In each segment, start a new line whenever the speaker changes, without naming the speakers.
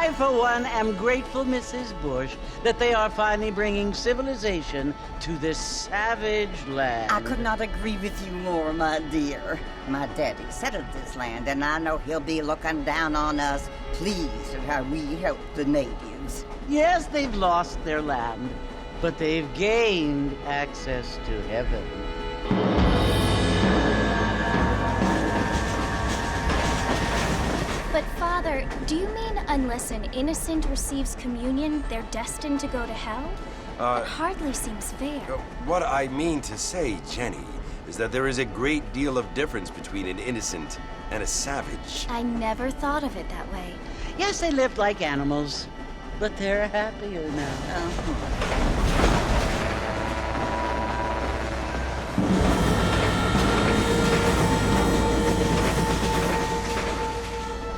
I, for one, am grateful, Mrs. Bush, that they are finally bringing civilization to this savage land.
I could not agree with you more, my dear. My daddy settled this land, and I know he'll be looking down on us, pleased at how we help the natives.
Yes, they've lost their land, but they've gained access to heaven.
But, Father, do you mean unless an innocent receives communion, they're destined to go to hell? That hardly seems fair.
What I mean to say, Jenny, is that there is a great deal of difference between an innocent and a savage.
I never thought of it that way.
Yes, they lived like animals, but they're happier now.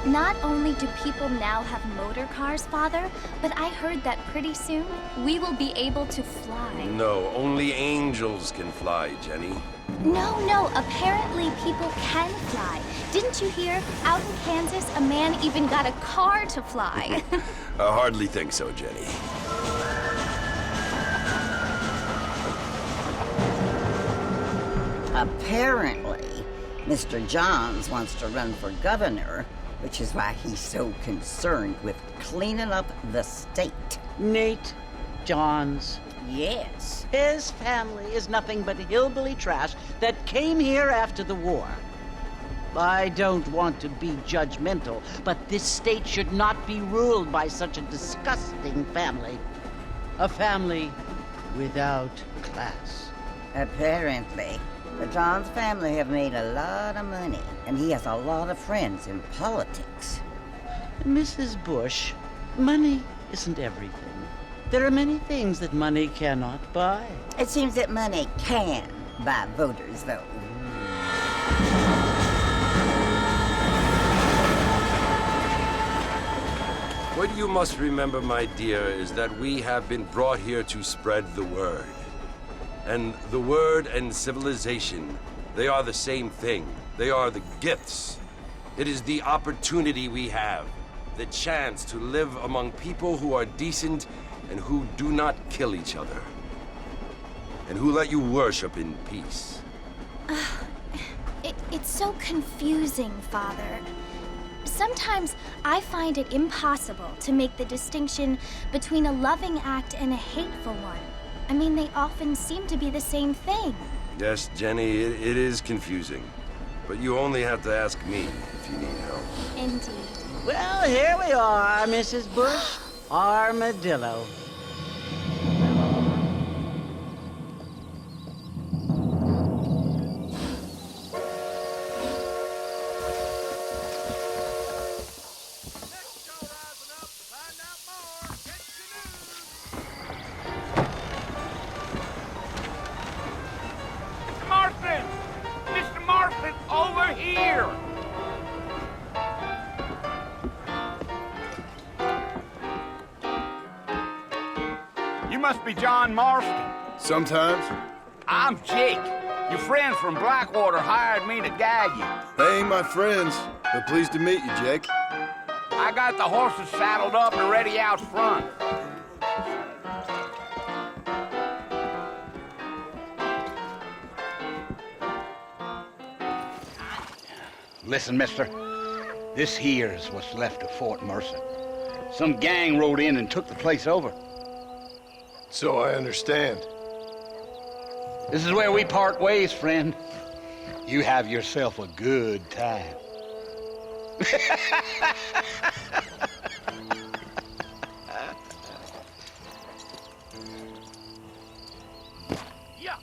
Not only do people now have motor cars, Father, but I heard that pretty soon we will be able to fly.
No, only angels can fly, Jenny.
No, apparently people can fly. Didn't you hear? Out in Kansas, a man even got a car to fly.
I hardly think so, Jenny.
Apparently, Mr. Johns wants to run for governor, which is why he's so concerned with cleaning up the state.
Nate Johns.
Yes.
His family is nothing but hillbilly trash that came here after the war. I don't want to be judgmental, but this state should not be ruled by such a disgusting family. A family without class.
Apparently. The Johns family have made a lot of money, and he has a lot of friends in politics.
Mrs. Bush, money isn't everything. There are many things that money cannot buy.
It seems that money can buy voters, though.
What you must remember, my dear, is that we have been brought here to spread the word. And the word and civilization, they are the same thing. They are the gifts. It is the opportunity we have, the chance to live among people who are decent and who do not kill each other, and who let you worship in peace.
It's so confusing, Father. Sometimes I find it impossible to make the distinction between a loving act and a hateful one. I mean, they often seem to be the same thing.
Yes, Jenny, it is confusing. But you only have to ask me if you need help.
Indeed.
Well, here we are, Mrs. Bush. Armadillo.
Mr. Marston, over here! You must be John Marston.
Sometimes.
I'm Jake. Your friends from Blackwater hired me to guide you.
They ain't my friends, but pleased to meet you, Jake.
I got the horses saddled up and ready out front.
Listen, mister. This here's what's left of Fort Mercer. Some gang rode in and took the place over.
So I understand.
This is where we part ways, friend. You have yourself a good time.
Yeah.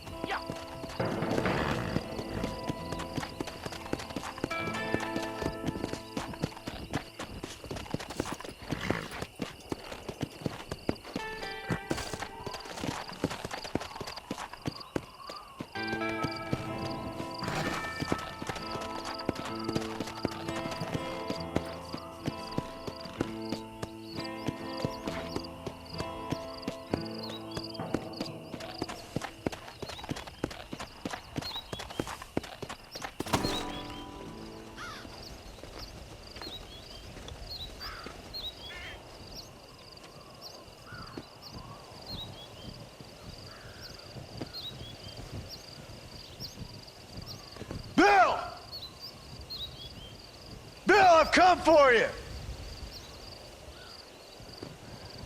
I've come for you!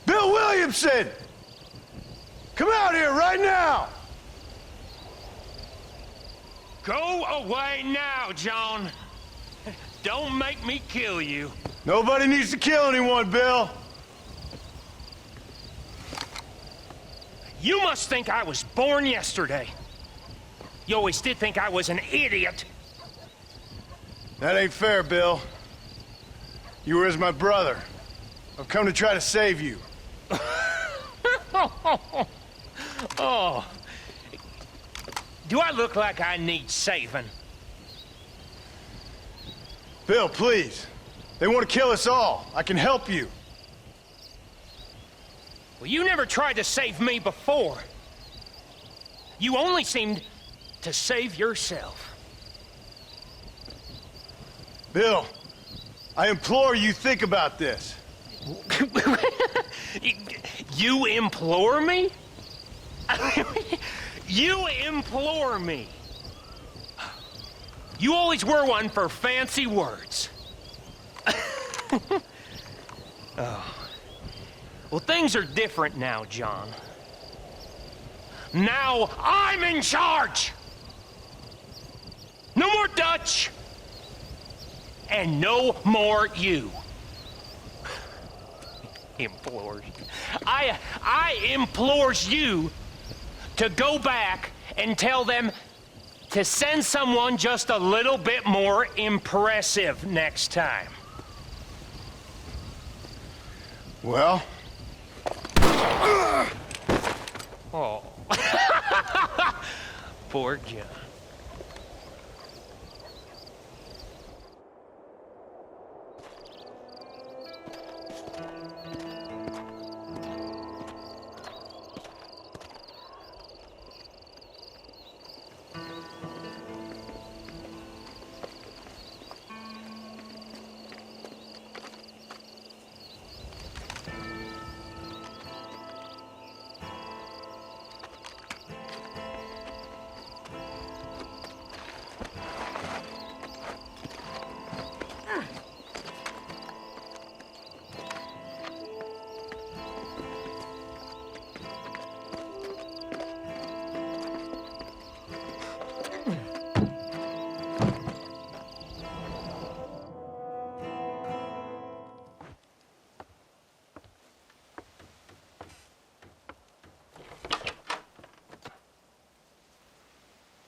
Bill Williamson! Come out here right now!
Go away now, John. Don't make me kill you.
Nobody needs to kill anyone, Bill.
You must think I was born yesterday. You always did think I was an idiot.
That ain't fair, Bill. You were as my brother. I've come to try to save you.
Oh. Do I look like I need saving?
Bill, please. They want to kill us all. I can help you.
Well, you never tried to save me before. You only seemed to save yourself.
Bill, I implore you think about this.
You implore me? You implore me. You always were one for fancy words. Oh. Well, things are different now, John. Now I'm in charge! No more Dutch! And no more you. Implores. I implores you to go back and tell them to send someone just a little bit more impressive next time.
Well?
Oh. Poor John.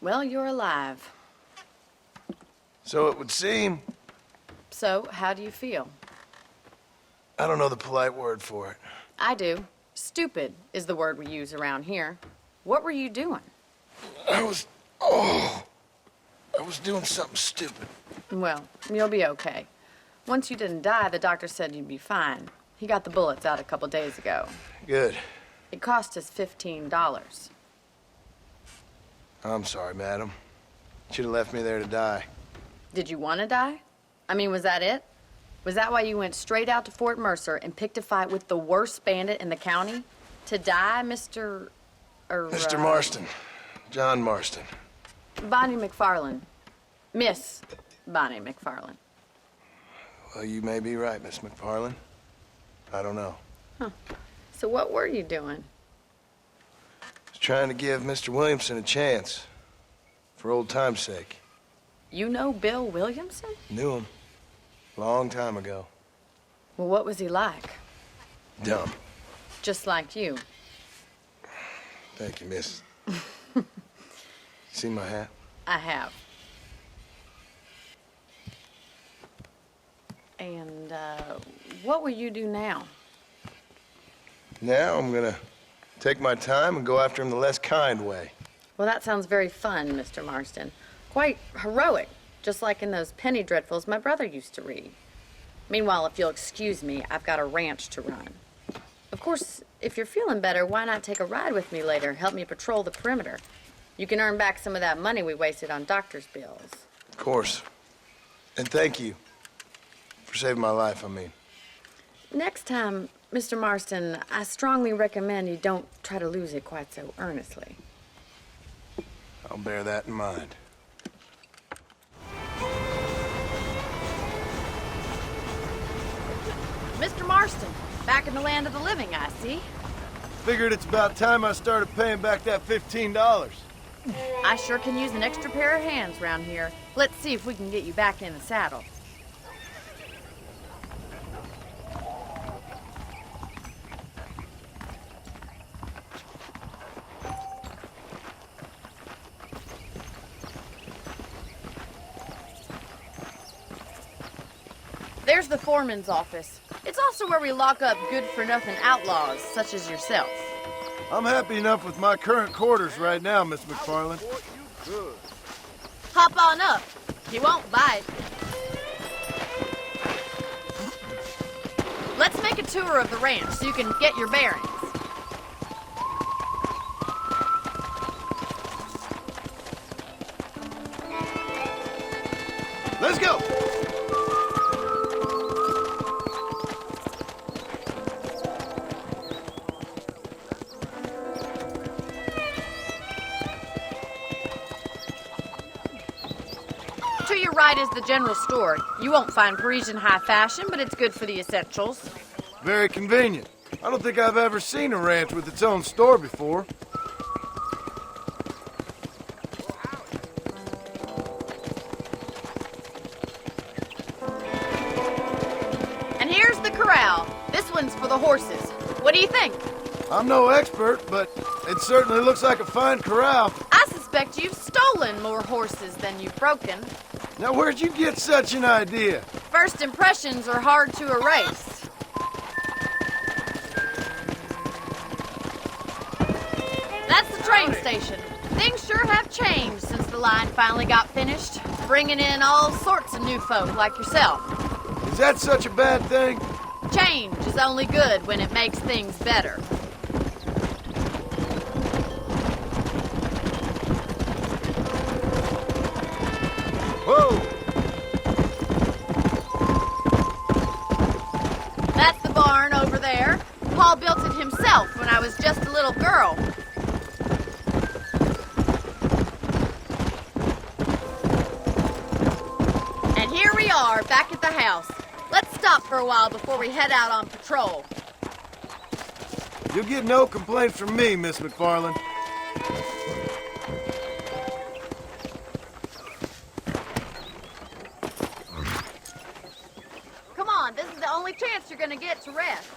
Well, you're alive.
So it would seem.
So, how do you feel?
I don't know the polite word for it.
I do. Stupid is the word we use around here. What were you doing?
I was doing something stupid.
Well, you'll be okay. Once you didn't die, the doctor said you'd be fine. He got the bullets out a couple days ago.
Good.
It cost us $15.
I'm sorry, madam. Should have left me there to die.
Did you want to die? I mean, was that it? Was that why you went straight out to Fort Mercer and picked a fight with the worst bandit in the county? To die, Mr.
Mr. Marston. John Marston.
Bonnie McFarlane. Miss Bonnie McFarlane.
Well, you may be right, Miss McFarlane. I don't know.
Huh. So what were you doing?
I was trying to give Mr. Williamson a chance. For old time's sake.
You know Bill Williamson?
Knew him. Long time ago.
Well, what was he like?
Dumb.
Just like you.
Thank you, miss. See my hat?
I have. And, what will you do now?
Now I'm gonna take my time and go after him the less kind way.
Well, that sounds very fun, Mr. Marston. Quite heroic, just like in those penny dreadfuls my brother used to read. Meanwhile, if you'll excuse me, I've got a ranch to run. Of course, if you're feeling better, why not take a ride with me later? Help me patrol the perimeter. You can earn back some of that money we wasted on doctor's bills.
Of course. And thank you. For saving my life, I mean.
Next time, Mr. Marston, I strongly recommend you don't try to lose it quite so earnestly.
I'll bear that in mind.
Mr. Marston, back in the land of the living, I see.
Figured it's about time I started paying back that $15.
I sure can use an extra pair of hands around here. Let's see if we can get you back in the saddle. There's the foreman's office. It's also where we lock up good-for-nothing outlaws, such as yourself.
I'm happy enough with my current quarters right now, Miss McFarland.
Hop on up. He won't bite. Let's make a tour of the ranch so you can get your bearings.
Let's go!
To your right is the general store. You won't find Parisian high fashion, but it's good for the essentials.
Very convenient. I don't think I've ever seen a ranch with its own store before.
And here's the corral. This one's for the horses. What do you think?
I'm no expert, but it certainly looks like a fine corral.
I suspect you've stolen more horses than you've broken.
Now, where'd you get such an idea?
First impressions are hard to erase. That's the train station. Things sure have changed since the line finally got finished, bringing in all sorts of new folk like yourself.
Is that such a bad thing?
Change is only good when it makes things better.
Whoa!
That's the barn over there. Paul built it himself when I was just a little girl. And here we are, back at the house. Let's stop for a while before we head out on patrol.
You'll get no complaints from me, Miss McFarland.
Come on, this is the only chance you're gonna get to rest.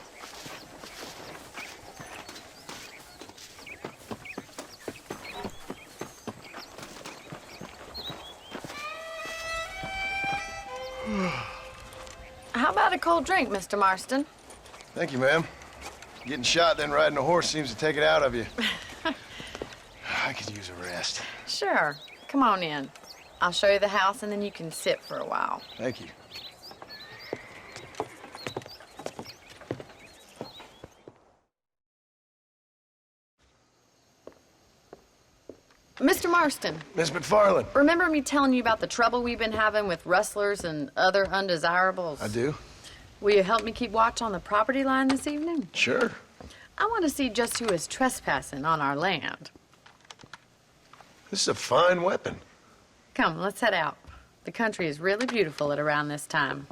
How about a cold drink, Mr. Marston?
Thank you, ma'am. Getting shot then riding a horse seems to take it out of you. I could use a rest.
Sure. Come on in. I'll show you the house and then you can sit for a while.
Thank you.
Mr. Marston,
Miss McFarland.
remember me telling you about the trouble we've been having with rustlers and other undesirables?
I do.
Will you help me keep watch on the property line this evening?
Sure.
I want to see just who is trespassing on our land.
This is a fine weapon.
Come, let's head out. The country is really beautiful at around this time.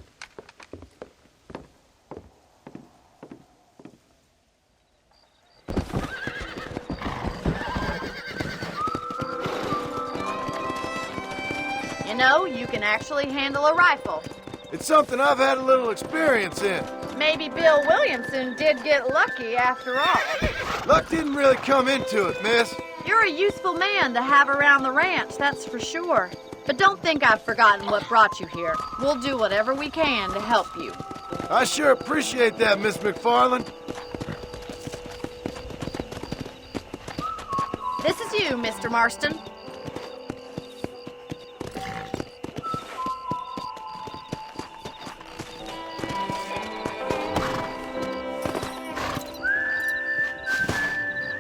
You know, you can actually handle a rifle.
It's something I've had a little experience in.
Maybe Bill Williamson did get lucky after all.
Luck didn't really come into it, miss.
You're a useful man to have around the ranch, that's for sure. But don't think I've forgotten what brought you here. We'll do whatever we can to help you.
I sure appreciate that, Miss McFarland.
This is you, Mr. Marston.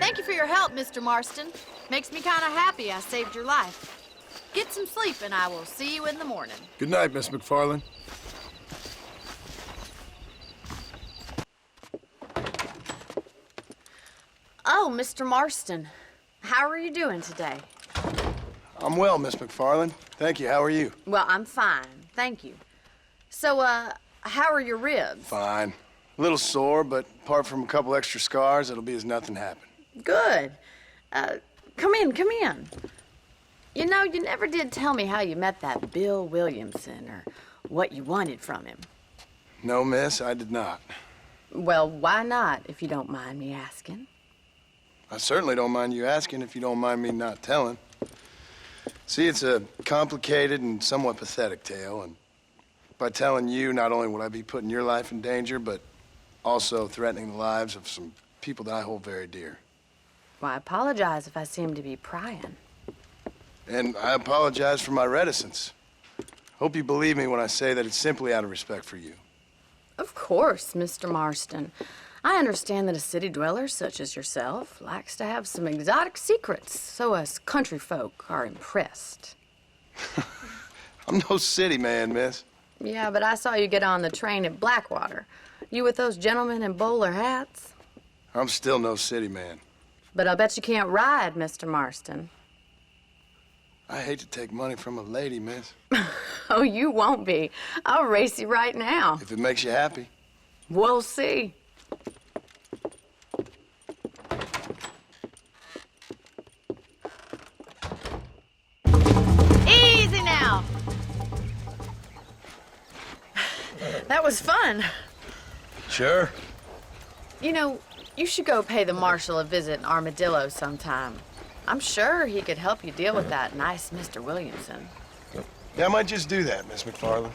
Thank you for your help, Mr. Marston. Makes me kind of happy I saved your life. Get some sleep and I will see you in the morning.
Good night, Miss McFarland.
Oh, Mr. Marston. How are you doing today?
I'm well, Miss McFarland. Thank you. How are you?
Well, I'm fine. Thank you. So, how are your ribs?
Fine. A little sore, but apart from a couple extra scars, it'll be as nothing happened.
Good. Come in, come in. You know, you never did tell me how you met that Bill Williamson or what you wanted from him.
No, miss, I did not.
Well, why not, if you don't mind me asking?
I certainly don't mind you asking if you don't mind me not telling. See, it's a complicated and somewhat pathetic tale, and by telling you, not only would I be putting your life in danger, but also threatening the lives of some people that I hold very dear.
Well, I apologize if I seem to be prying.
And I apologize for my reticence. Hope you believe me when I say that it's simply out of respect for you.
Of course, Mr. Marston. I understand that a city dweller such as yourself likes to have some exotic secrets, so us country folk are impressed.
I'm no city man, miss.
Yeah, but I saw you get on the train at Blackwater. You with those gentlemen in bowler hats?
I'm still no city man.
But I'll bet you can't ride, Mr. Marston.
I hate to take money from a lady, miss.
Oh, you won't be. I'll race you right now.
If it makes you happy.
We'll see. Easy now. That was fun.
Sure.
You know, you should go pay the marshal a visit in Armadillo sometime. I'm sure he could help you deal with that nice Mr. Williamson.
Yeah, I might just do that, Miss McFarland.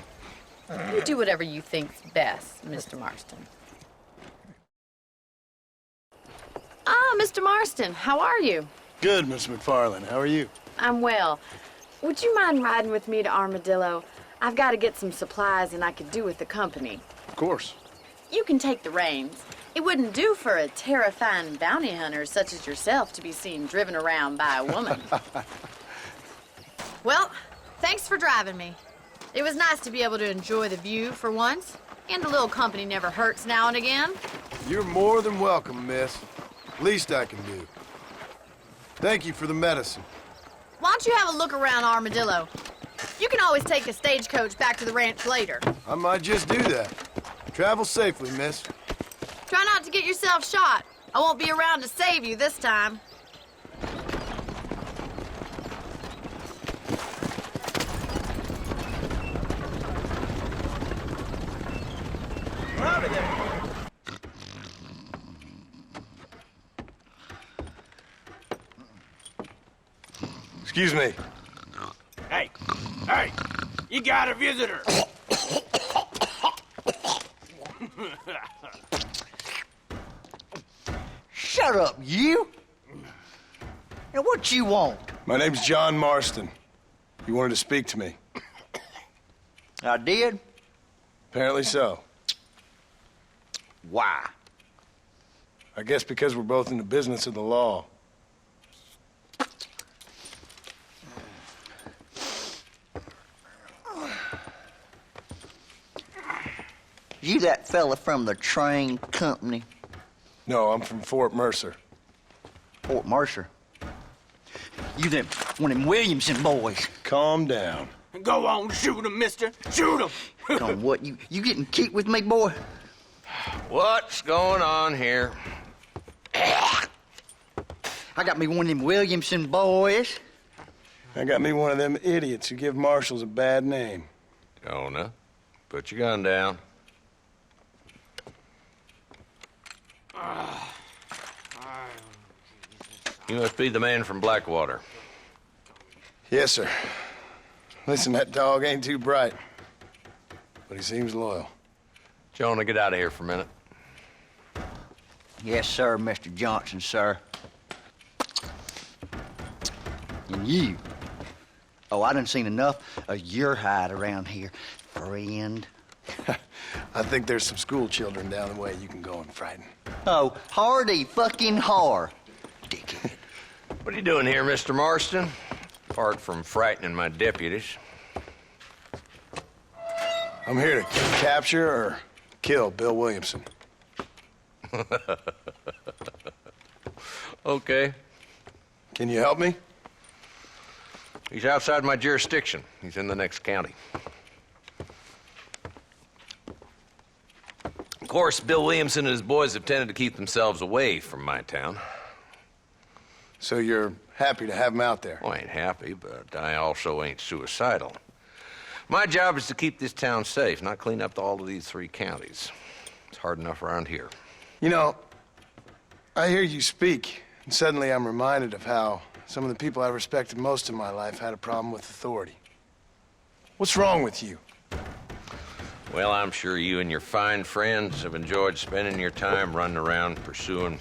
You do whatever you think's best, Mr. Marston. Ah, Mr. Marston, how are you?
Good, Miss McFarland. How are you?
I'm well. Would you mind riding with me to Armadillo? I've got to get some supplies and I could do with the company.
Of course.
You can take the reins. It wouldn't do for a terrifying bounty hunter such as yourself to be seen driven around by a woman. Well, thanks for driving me. It was nice to be able to enjoy the view for once, and a little company never hurts now and again.
You're more than welcome, miss. Least I can do. Thank you for the medicine.
Why don't you have a look around Armadillo? You can always take a stagecoach back to the ranch later.
I might just do that. Travel safely, miss.
Try not to get yourself shot. I won't be around to save you this time.
Excuse me.
Hey, hey, you got a visitor.
Shut up, you! Now, what you want?
My name's John Marston. You wanted to speak to me.
I did?
Apparently so.
Why?
I guess because we're both in the business of the law.
You that fella from the train company?
No, I'm from Fort Mercer.
Fort Mercer? You them one of them Williamson boys.
Calm down.
Go on, shoot him, mister. Shoot him.
Come on, what, you getting kicked with me, boy?
What's going on here?
I got me one of them Williamson boys.
I got me one of them idiots who give marshals a bad name.
Jonah, put your gun down. You must be the man from Blackwater.
Yes, sir. Listen, that dog ain't too bright, but he seems loyal.
Jonah, get out of here for a minute.
Yes, sir, Mr. Johnson, sir. And you. Oh, I done seen enough of your hide around here, friend.
I think there's some school children down the way you can go and frighten.
Oh, hardy fucking har. Dickhead.
What are you doing here, Mr. Marston? Apart from frightening my deputies.
I'm here to capture or kill Bill Williamson.
Okay.
Can you help me?
He's outside my jurisdiction. He's in the next county. course, Bill Williamson and his boys have tended to keep themselves away from my town.
So you're happy to have them out there?
Well, I ain't happy, but I also ain't suicidal. My job is to keep this town safe, not clean up all of these 3 counties. It's hard enough around here.
You know, I hear you speak, and suddenly I'm reminded of how some of the people I respected most in my life had a problem with authority. What's wrong with you?
Well, I'm sure you and your fine friends have enjoyed spending your time running around pursuing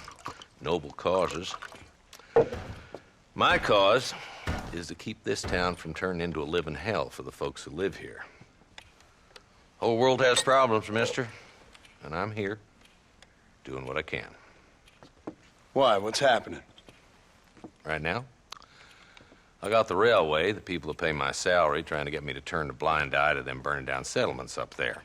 noble causes. My cause is to keep this town from turning into a living hell for the folks who live here. Whole world has problems, mister, and I'm here doing what I can.
Why? What's happening?
Right now, I got the railway, the people who pay my salary, trying to get me to turn a blind eye to them burning down settlements up there.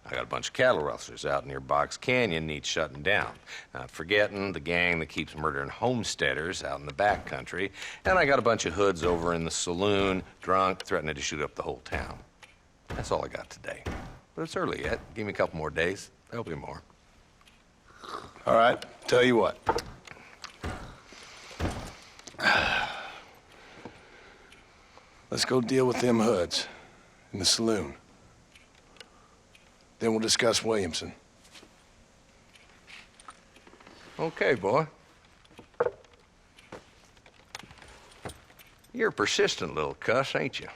I got a bunch of cattle rustlers out near Box Canyon needs shutting down. Not forgetting the gang that keeps murdering homesteaders out in the back country. And I got a bunch of hoods over in the saloon, drunk, threatening to shoot up the whole town. That's all I got today. But it's early yet. Give me a couple more days. There'll be more.
All right, tell you what. Let's go deal with them hoods in the saloon. Then we'll discuss Williamson.
Okay, boy. You're a persistent little cuss, ain't you?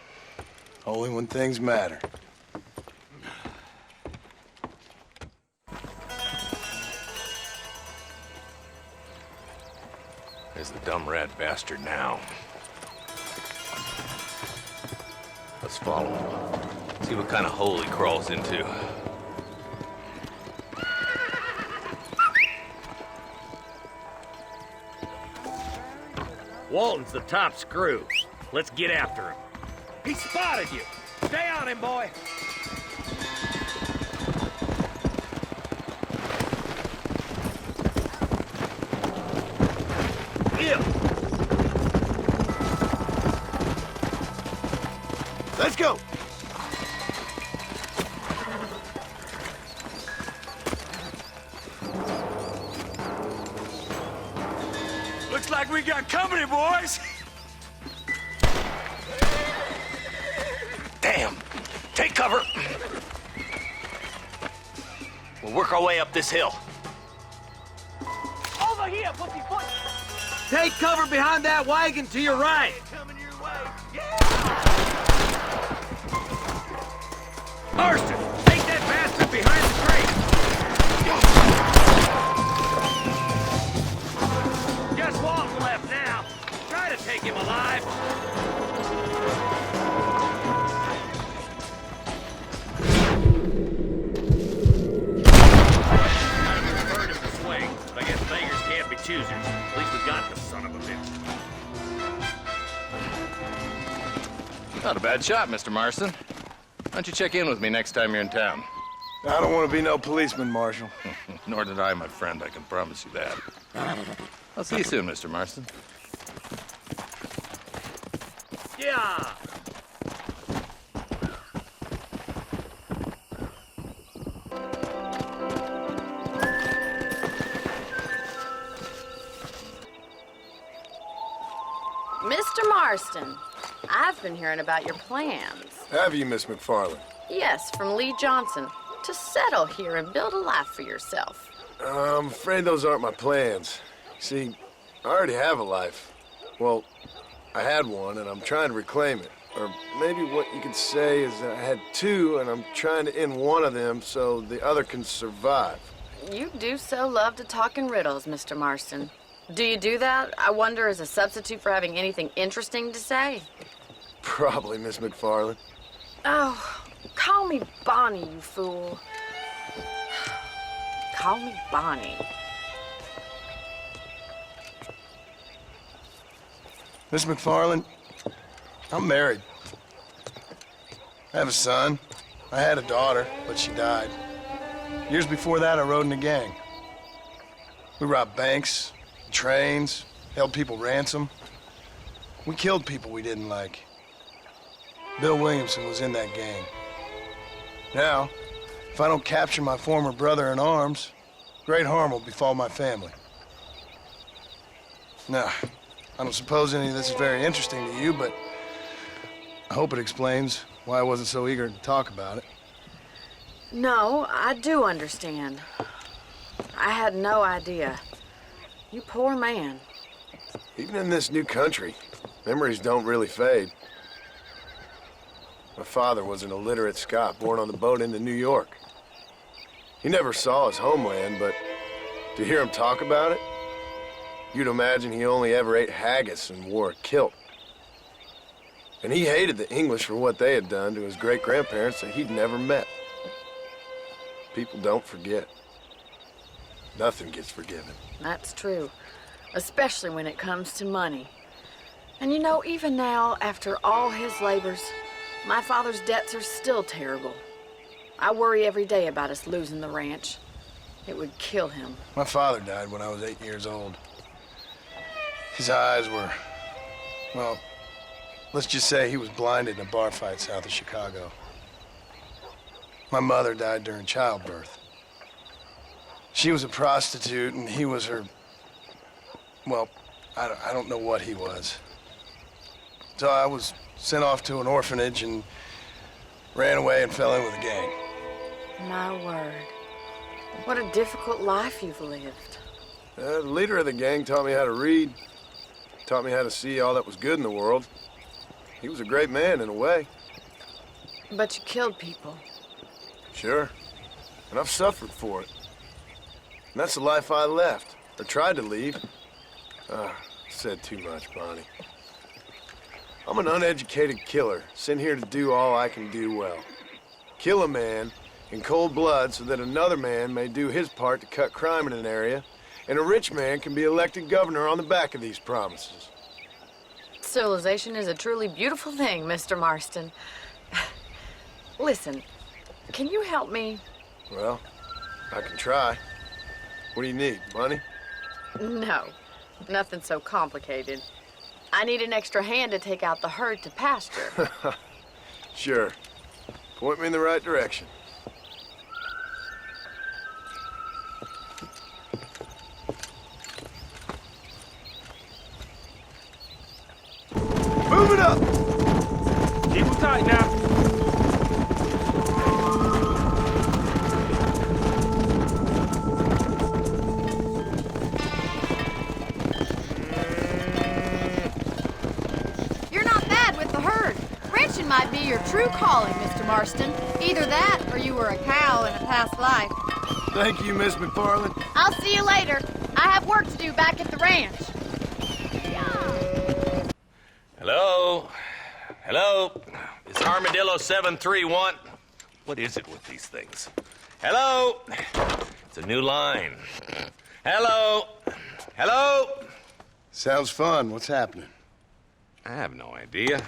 Only when things matter.
There's the dumb rat bastard now. Let's follow him. See what kind of hole he crawls into.
Walton's the top screw. Let's get after him. He spotted you. Stay on him, boy. Yeah.
Let's go.
Looks like we got company, boys.
Damn! Take cover! We'll work our way up this hill.
Over here, pussyfoot.
Take cover behind that wagon to your right.
Coming your way. Marston, take that bastard behind the crate. Just Walton left now. Try to take him alive. But I guess beggars can't be choosers. At least we got the son of a bitch.
Not a bad shot, Mr. Marston. Why don't you check in with me next time you're in town?
I don't want to be no policeman, Marshal.
Nor did I, my friend. I can promise you that. I'll see you soon, Mr. Marston.
Yeah.
Mr. Marston, I've been hearing about your plans.
Have you, Miss McFarland?
Yes, from Lee Johnson. To settle here and build a life for yourself.
I'm afraid those aren't my plans. See, I already have a life. Well, I had one, and I'm trying to reclaim it. Or maybe what you could say is that I had two, and I'm trying to end one of them so the other can survive.
You do so love to talk in riddles, Mr. Marston. Do you do that, I wonder, as a substitute for having anything interesting to say?
Probably, Miss McFarland.
Oh, call me Bonnie, you fool. Call me Bonnie.
Miss McFarland, I'm married. I have a son. I had a daughter, but she died. Years before that, I rode in a gang. We robbed banks, trains, held people ransom. We killed people we didn't like. Bill Williamson was in that gang. Now, If I don't capture my former brother in arms, great harm will befall my family. Now, I don't suppose any of this is very interesting to you, but I hope it explains why I wasn't so eager to talk about it.
No, I do understand. I had no idea. You poor man.
Even in this new country, memories don't really fade. My father was an illiterate Scot born on the boat into New York. He never saw his homeland, but to hear him talk about it, you'd imagine he only ever ate haggis and wore a kilt. And he hated the English for what they had done to his great-grandparents that he'd never met. People don't forget. Nothing gets forgiven.
That's true, especially when it comes to money. And you know, even now, after all his labors, my father's debts are still terrible. I worry every day about us losing the ranch. It would kill him.
My father died when I was 8 years old. His eyes were, well, let's just say he was blinded in a bar fight south of Chicago. My mother died during childbirth. She was a prostitute and he was her, well, I don't know what he was. So I was sent off to an orphanage and ran away and fell in with a gang.
My word. What a difficult life you've lived.
The leader of the gang taught me how to read, taught me how to see all that was good in the world. He was a great man in a way.
But you killed people.
Sure. And I've suffered for it. And that's the life I left, or tried to leave. Said too much, Bonnie. I'm an uneducated killer, sent here to do all I can do well. Kill a man in cold blood so that another man may do his part to cut crime in an area, and a rich man can be elected governor on the back of these promises.
Civilization is a truly beautiful thing, Mr. Marston. Listen, can you help me?
Well, I can try. What do you need, money?
No, nothing so complicated. I need an extra hand to take out the herd to pasture.
Sure. Point me in the right direction. Move it up!
Keep them tight now.
Might be your true calling, Mr. Marston. Either that, or you were a cow in a past life.
Thank you, Miss McFarland.
I'll see you later. I have work to do back at the ranch.
Hello? Hello? It's Armadillo 731. What is it with these things? Hello? It's a new line. Hello? Hello?
Sounds fun. What's happening?
I have no idea.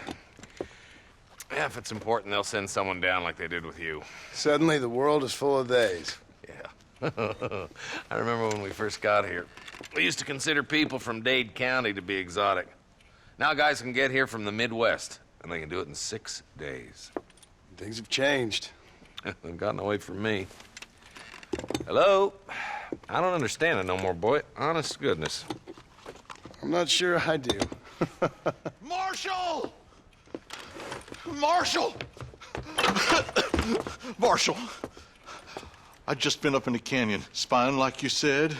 Yeah, if it's important, they'll send someone down like they did with you.
Suddenly, the world is full of theys.
Yeah. I remember when we first got here. We used to consider people from Dade County to be exotic. Now guys can get here from the Midwest, and they can do it in 6 days.
Things have changed.
They've gotten away from me. Hello? I don't understand it no more, boy. Honest to goodness.
I'm not sure I do.
Marshal! Marshal! Marshal! I just been up in the canyon, spying like you said.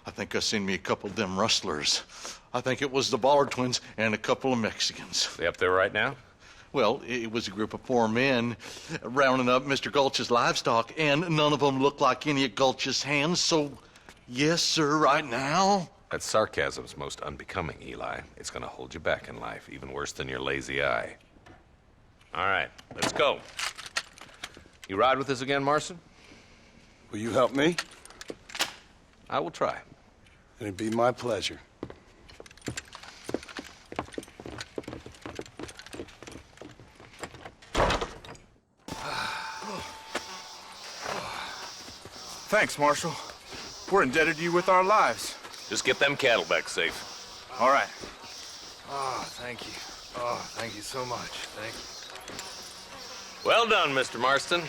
I think I seen me a couple of them rustlers. I think it was the Ballard twins and a couple of Mexicans.
They up there right now?
Well, it was a group of 4 men rounding up Mr. Gulch's livestock, and none of them looked like any of Gulch's hands, so yes, sir, right now.
That sarcasm's most unbecoming, Eli. It's gonna hold you back in life, even worse than your lazy eye. All right, let's go. You ride with us again, Marston?
Will you help me?
I will try.
It'd be my pleasure.
Thanks, Marshal. We're indebted to you with our lives.
Just get them cattle back safe.
All right.
Oh, thank you. Oh, thank you so much. Thank you.
Well done, Mr. Marston.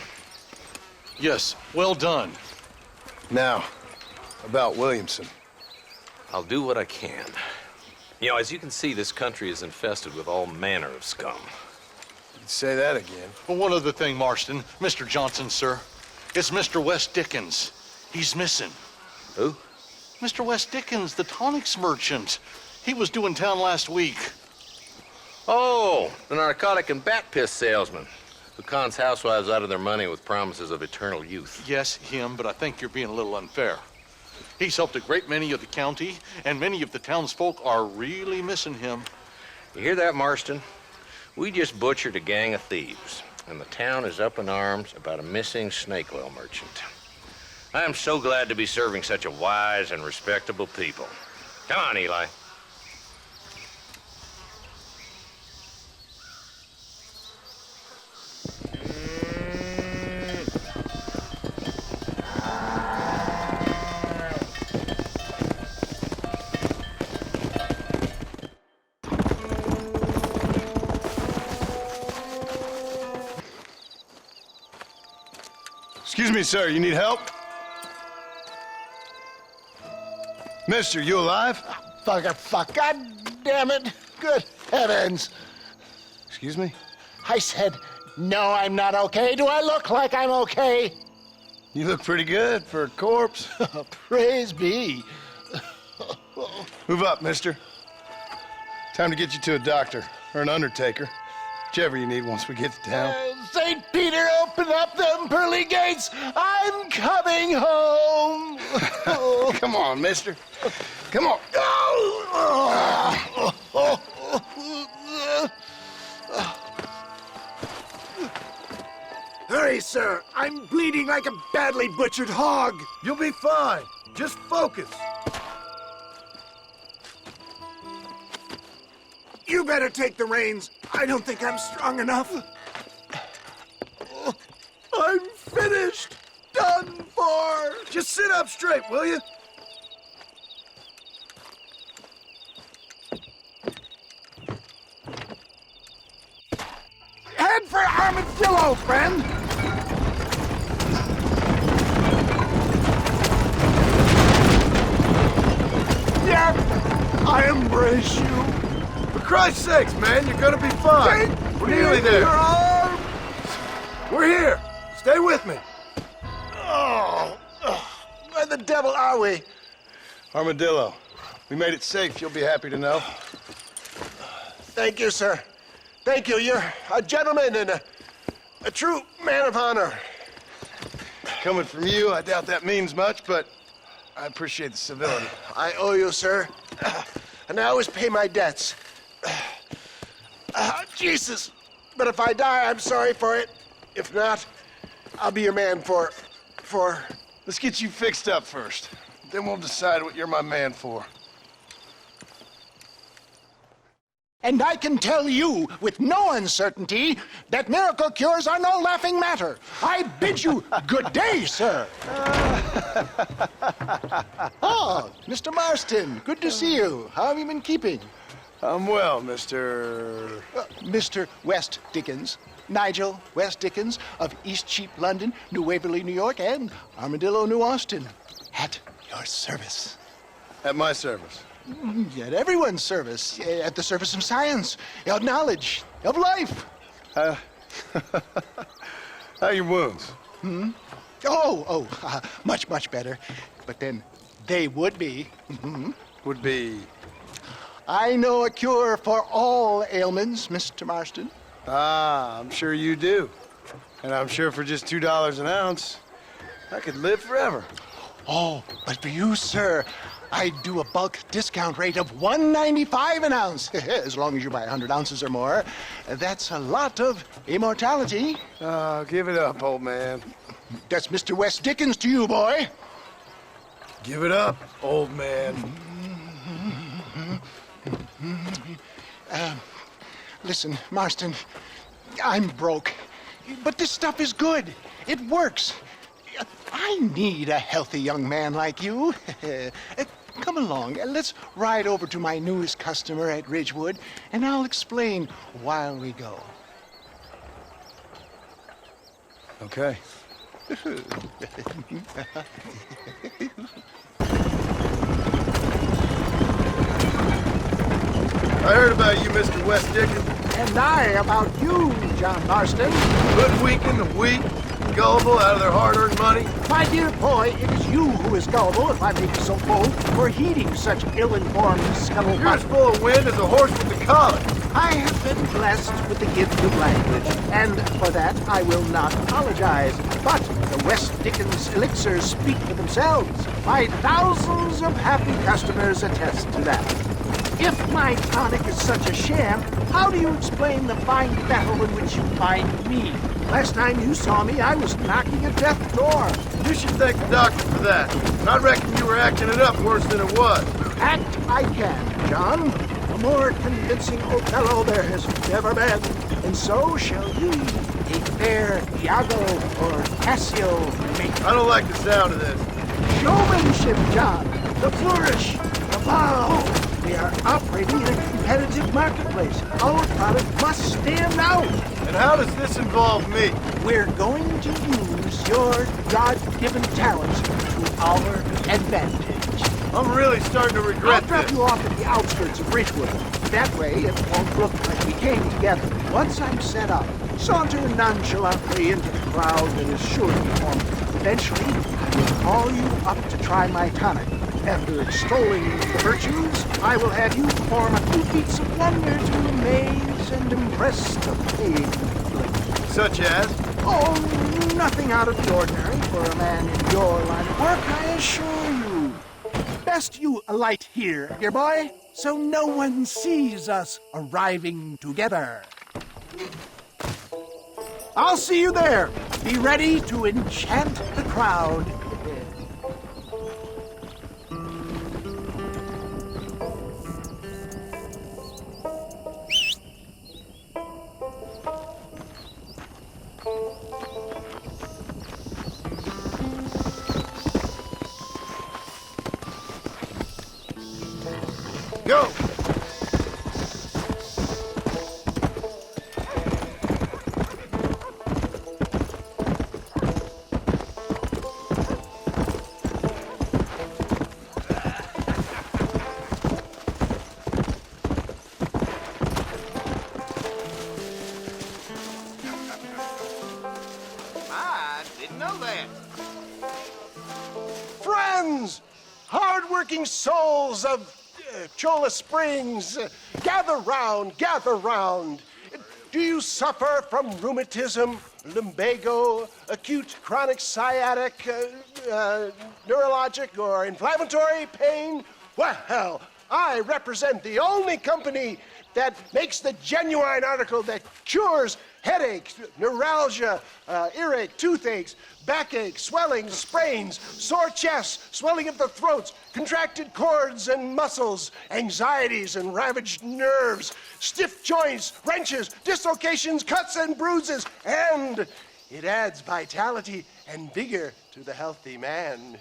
Yes, well done.
Now, about Williamson.
I'll do what I can. You know, as you can see, this country is infested with all manner of scum.
You'd say that again.
Well, one other thing, Marston. Mr. Johnson, sir. It's Mr. Wes Dickens. He's missing.
Who?
Mr. Wes Dickens, the tonics merchant. He was due in town last week.
Oh, the narcotic and bat piss salesman who cons housewives out of their money with promises of eternal youth.
Yes, him, but I think you're being a little unfair. He's helped a great many of the county, and many of the townsfolk are really missing him.
You hear that, Marston? We just butchered a gang of thieves, and the town is up in arms about a missing snake oil merchant. I am so glad to be serving such a wise and respectable people. Come on, Eli.
Excuse me, sir, you need help? Mister, you alive?
Fuck, God damn it. Good heavens.
Excuse me?
I said, no, I'm not okay. Do I look like I'm okay?
You look pretty good for a corpse.
Praise be.
Move up, mister. Time to get you to a doctor or an undertaker. Whichever you need once we get to town.
St. Peter, open up them pearly gates. I'm coming home.
Come on, mister. Come on.
Hurry, sir. I'm bleeding like a badly butchered hog.
You'll be fine. Just focus.
You better take the reins. I don't think I'm strong enough. I'm finished. Done for.
Just sit up straight, will you?
Head for Armadillo, friend. Yep, I embrace you.
For Christ's sakes, man, you're gonna be fine. We're nearly there. We're here. Stay with me.
Where the devil are we?
Armadillo. We made it safe, you'll be happy to know.
Thank you, sir. Thank you. You're a gentleman and a true man of honor.
Coming from you, I doubt that means much, but I appreciate the civility.
I owe you, sir. And I always pay my debts. Jesus. But if I die, I'm sorry for it. If not, I'll be your man for...
Let's get you fixed up first. Then we'll decide what you're my man for.
And I can tell you with no uncertainty that miracle cures are no laughing matter. I bid you good day, sir. Oh, Mr. Marston, good to see you. How have you been keeping?
I'm well, Mr.
Mr. West Dickens. Nigel West Dickens of East Cheap, London, New Waverly, New York, and Armadillo, New Austin. At your service.
At my service.
At everyone's service. At the service of science, of knowledge, of life.
How are your wounds?
Much better. But then they would be.
Would be?
I know a cure for all ailments, Mr. Marston.
Ah, I'm sure you do. And I'm sure for just $2 an ounce, I could live forever.
Oh, but for you, sir, I do a bulk discount rate of $1.95 an ounce. As long as you buy 100 ounces or more. That's a lot of immortality.
Give it up, old man.
That's Mr. West Dickens to you, boy.
Give it up, old man.
Listen, Marston, I'm broke. But this stuff is good. It works. I need a healthy young man like you. Come along, let's ride over to my newest customer at Ridgewood, and I'll explain while we go.
Okay. I heard about you, Mr. West Dickens.
And I about you, John Marston.
Hoodwinking the weak, gullible out of their hard-earned money.
My dear boy, it is you who is gullible, if I may be so bold, for heeding such ill-informed scuttlebutt.
You're as full of wind as a horse with the collar.
I have been blessed with the gift of language, and for that I will not apologize. But the West Dickens elixirs speak for themselves. My thousands of happy customers attest to that. If my tonic is such a sham, how do you explain the fine battle in which you find me? Last time you saw me, I was knocking at death's door.
You should thank the doctor for that. I reckon you were acting it up worse than it was.
Act I can, John. A more convincing Othello there has never been. And so shall you, a fair Iago or Cassio make.
I don't like the sound of this.
Showmanship, John. The flourish, the bow. We are operating in a competitive marketplace. Our product must stand out.
And how does this involve me?
We're going to use your God-given talents to our advantage.
I'm really starting to regret
I'll drop you off at the outskirts of Ridgewood. That way, it won't look like we came together. Once I'm set up, saunter nonchalantly into the crowd that is sure to be formed. Eventually, I will call you up to try my tonic. After extolling the virtues, I will have you perform a few feats of wonder to amaze and impress the paying public.
Such as?
Oh, nothing out of the ordinary for a man in your line of work, I assure you. Best you alight here, dear boy, so no one sees us arriving together. I'll see you there. Be ready to enchant the crowd.
Go!
I didn't know that. Friends! Hard-working souls of Cholla Springs, gather round, gather round. Do you suffer from rheumatism, lumbago, acute chronic sciatic, neurologic, or inflammatory pain? Well, I represent the only company that makes the genuine article that cures headaches, neuralgia, earache, toothaches, backache, swelling, sprains, sore chests, swelling of the throats, contracted cords and muscles, anxieties and ravaged nerves, stiff joints, wrenches, dislocations, cuts and bruises, and it adds vitality and vigor to the healthy man.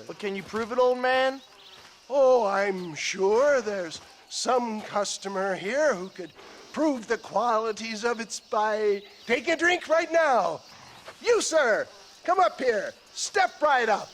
But can you prove it, old man?
Oh, I'm sure there's some customer here who could prove the qualities of it by taking a drink right now. You, sir, come up here. Step right up.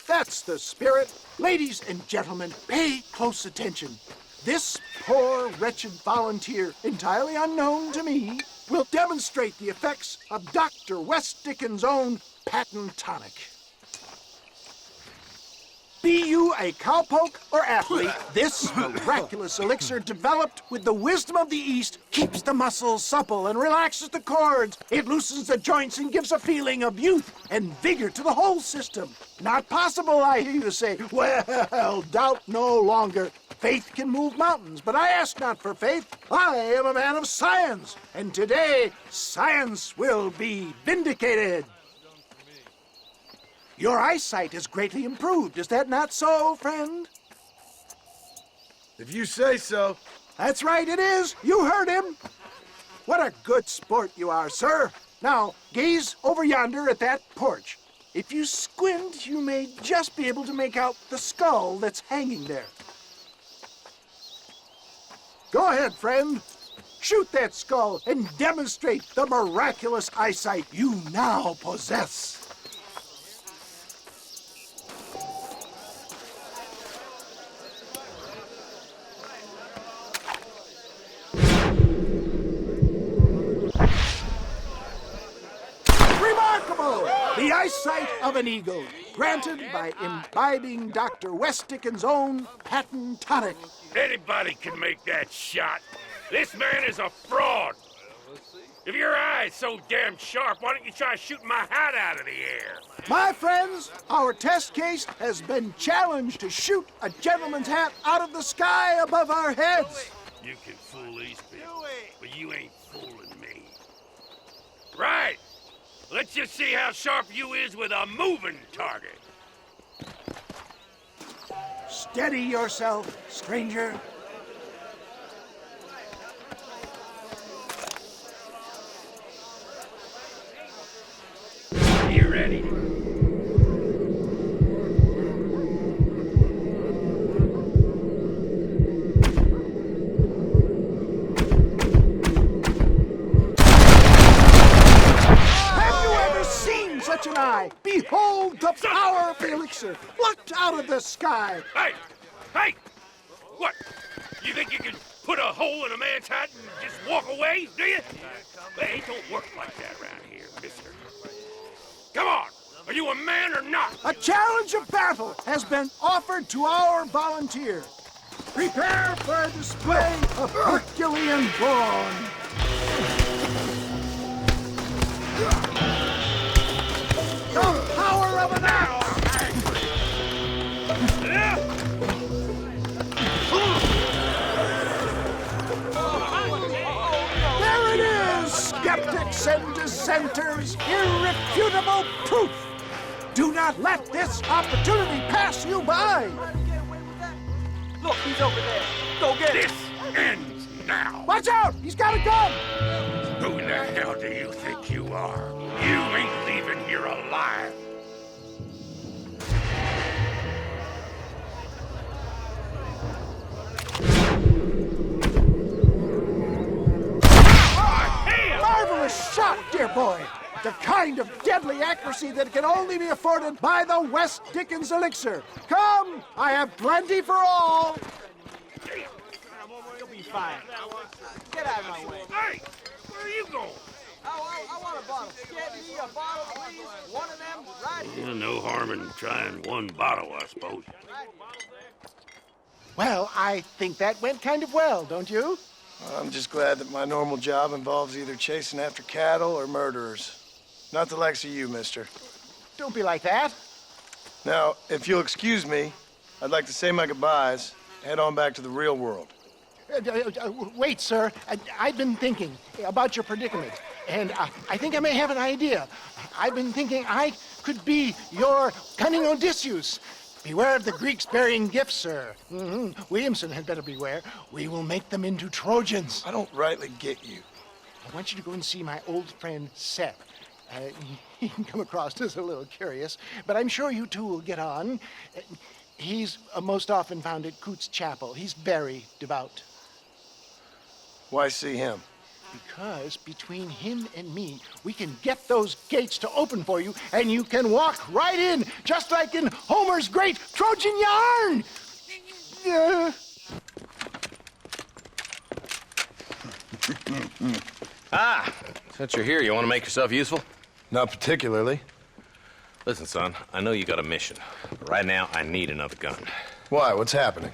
That's the spirit. Ladies and gentlemen, pay close attention. This poor, wretched volunteer, entirely unknown to me, will demonstrate the effects of Dr. West Dickens' own patent tonic. Be you a cowpoke or athlete, this miraculous elixir developed with the wisdom of the East keeps the muscles supple and relaxes the cords. It loosens the joints and gives a feeling of youth and vigor to the whole system. Not possible, I hear you say. Well, doubt no longer. Faith can move mountains, but I ask not for faith. I am a man of science, and today science will be vindicated. Your eyesight is greatly improved. Is that not so, friend?
If you say so.
That's right, it is. You heard him. What a good sport you are, sir. Now, gaze over yonder at that porch. If you squint, you may just be able to make out the skull that's hanging there. Go ahead, friend. Shoot that skull and demonstrate the miraculous eyesight you now possess. Remarkable! The eyesight of an eagle, granted by imbibing Dr. Westickens' own patent tonic.
Anybody can make that shot. This man is a fraud. If your eye's so damn sharp, why don't you try shooting my hat out of the air?
My friends, our test case has been challenged to shoot a gentleman's hat out of the sky above our heads.
You can fool these people, but you ain't fooling me. Right. Let's just see how sharp you is with a moving target.
Steady yourself, stranger.
You ready?
Such an eye! Behold the power of the elixir, plucked out of the sky!
Hey! Hey! What? You think you can put a hole in a man's hat and just walk away, do you? Hey, it don't work like that around here, mister. Come on! Are you a man or not?
A challenge of battle has been offered to our volunteer. Prepare for a display of Herculean brawn. The power of an axe! There it is, skeptics and dissenters, irrefutable proof. Do not let this opportunity pass you by.
Look, he's over there. Go get
it. This ends now.
Watch out! He's got a gun!
Who the hell do you think you are? You ain't leaving here alive.
Marvelous shot, dear boy. The kind of deadly accuracy that can only be afforded by the West Dickens elixir. Come, I have plenty for all.
You'll be fine. Get out of my way.
Hey, where are you going?
I want a bottle. Get me a bottle, please. One of them right here.
No harm in trying one bottle, I suppose.
Well, I think that went kind of well, don't you?
I'm just glad that my normal job involves either chasing after cattle or murderers. Not the likes of you, mister.
Don't be like that.
Now, if you'll excuse me, I'd like to say my goodbyes, head on back to the real world.
Wait, sir. I've been thinking about your predicament, and I think I may have an idea. I've been thinking I could be your cunning Odysseus. Beware of the Greeks bearing gifts, sir. Williamson had better beware. We will make them into Trojans.
I don't rightly get you.
I want you to go and see my old friend Seth. He can come across as a little curious, but I'm sure you two will get on. He's most often found at Coots Chapel. He's very devout.
Why see him?
Because between him and me, we can get those gates to open for you, and you can walk right in, just like in Homer's great Trojan yarn!
Since you're here, you want to make yourself useful?
Not particularly.
Listen, son, I know you got a mission, but right now I need another gun.
Why? What's happening?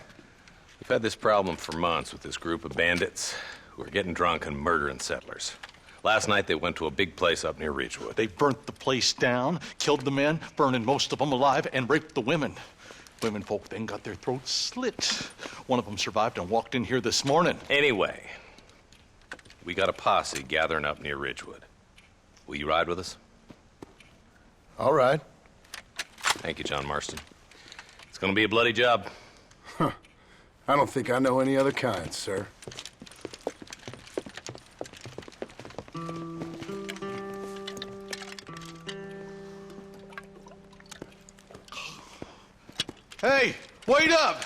We've had this problem for months with this group of bandits who are getting drunk and murdering settlers. Last night they went to a big place up near Ridgewood.
They burnt the place down, killed the men, burning most of them alive, and raped the women. Women folk then got their throats slit. One of them survived and walked in here this morning.
Anyway, we got a posse gathering up near Ridgewood. Will you ride with us?
All right.
Thank you, John Marston. It's gonna be a bloody job.
Huh. I don't think I know any other kind, sir.
Hey, wait up!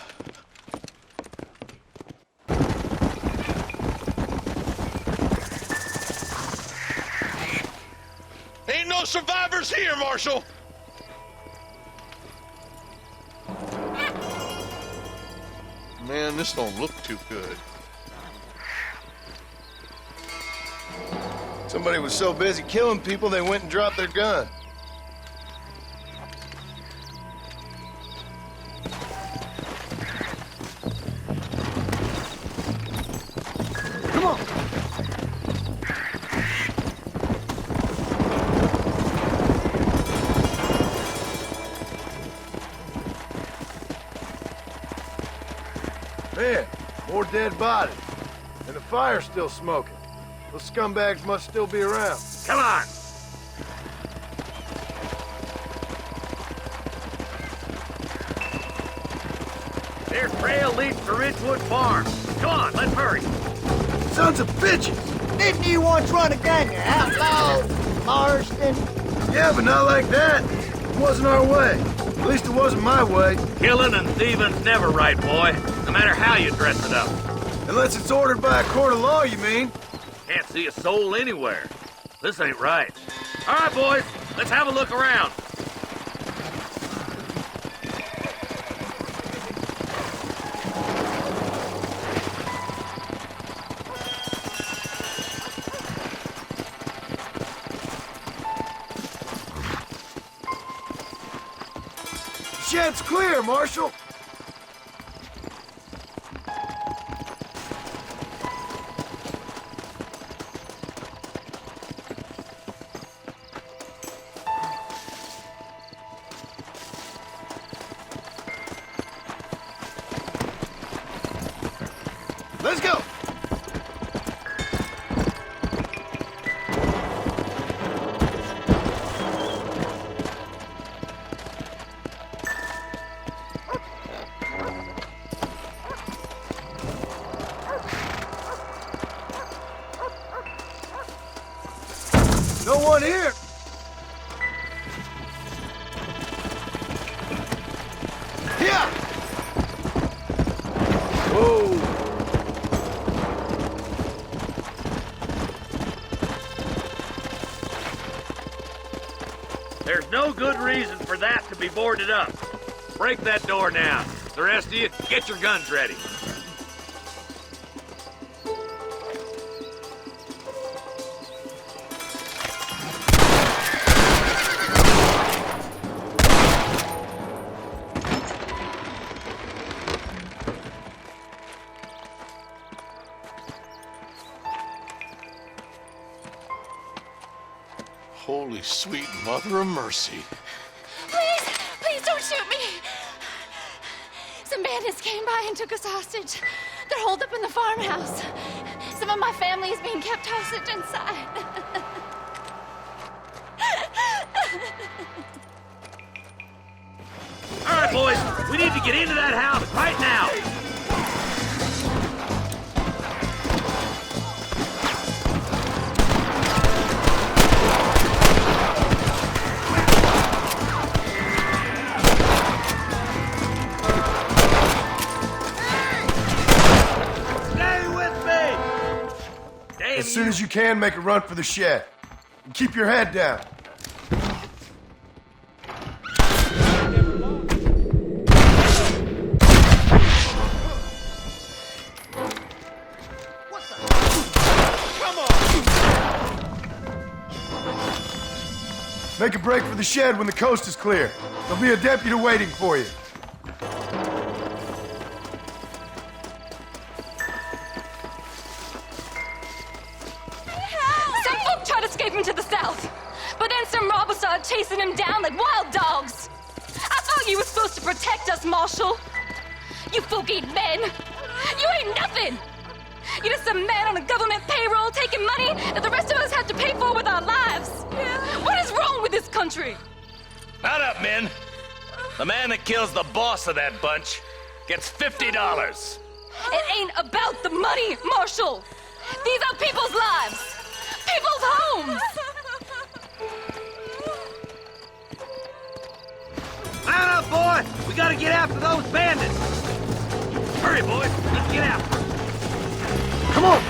no survivors here, Marshal! Man, this don't look too good.
Somebody was so busy killing people, they went and dropped their gun.
Come on!
Man, more dead bodies. And the fire's still smoking. Those scumbags must still be around.
Come on! Their trail leads to Ridgewood Farm. Come on, let's hurry.
Sons of bitches!
Didn't you once run a gang of outlaws, Marston?
Yeah, but not like that. It wasn't our way. At least it wasn't my way.
Killing and thieving's never right, boy. No matter how you dress it up.
Unless it's ordered by a court of law, you mean?
Can't see a soul anywhere. This ain't right. All right, boys, let's have a look around.
Shed's clear, Marshal. Let's go! No one here! Here! Whoa!
There's no good reason for that to be boarded up. Break that door now. The rest of you, get your guns ready.
Holy sweet mother of mercy.
Please, please don't shoot me. Some bandits came by and took us hostage. They're holed up in the farmhouse. Some of my family is being kept hostage inside.
All right, boys, we need to get into that house right now.
As soon as you can, make a run for the shed. And keep your head down. Make a break for the shed when the coast is clear. There'll be a deputy waiting for you.
Some folk tried to escape him to the south, but then some robbers started chasing him down like wild dogs. I thought you were supposed to protect us, Marshal. You folk ain't men. You ain't nothing. You're just some man on a government payroll taking money that the rest of us have to pay for with our lives. What is wrong with this country?
Mount up, men. The man that kills the boss of that bunch gets $50.
It ain't about the money, Marshal. These are people's lives, people's homes.
Mount up, boy. We gotta get after those bandits. Hurry, boys. Let's get after them.
Come on!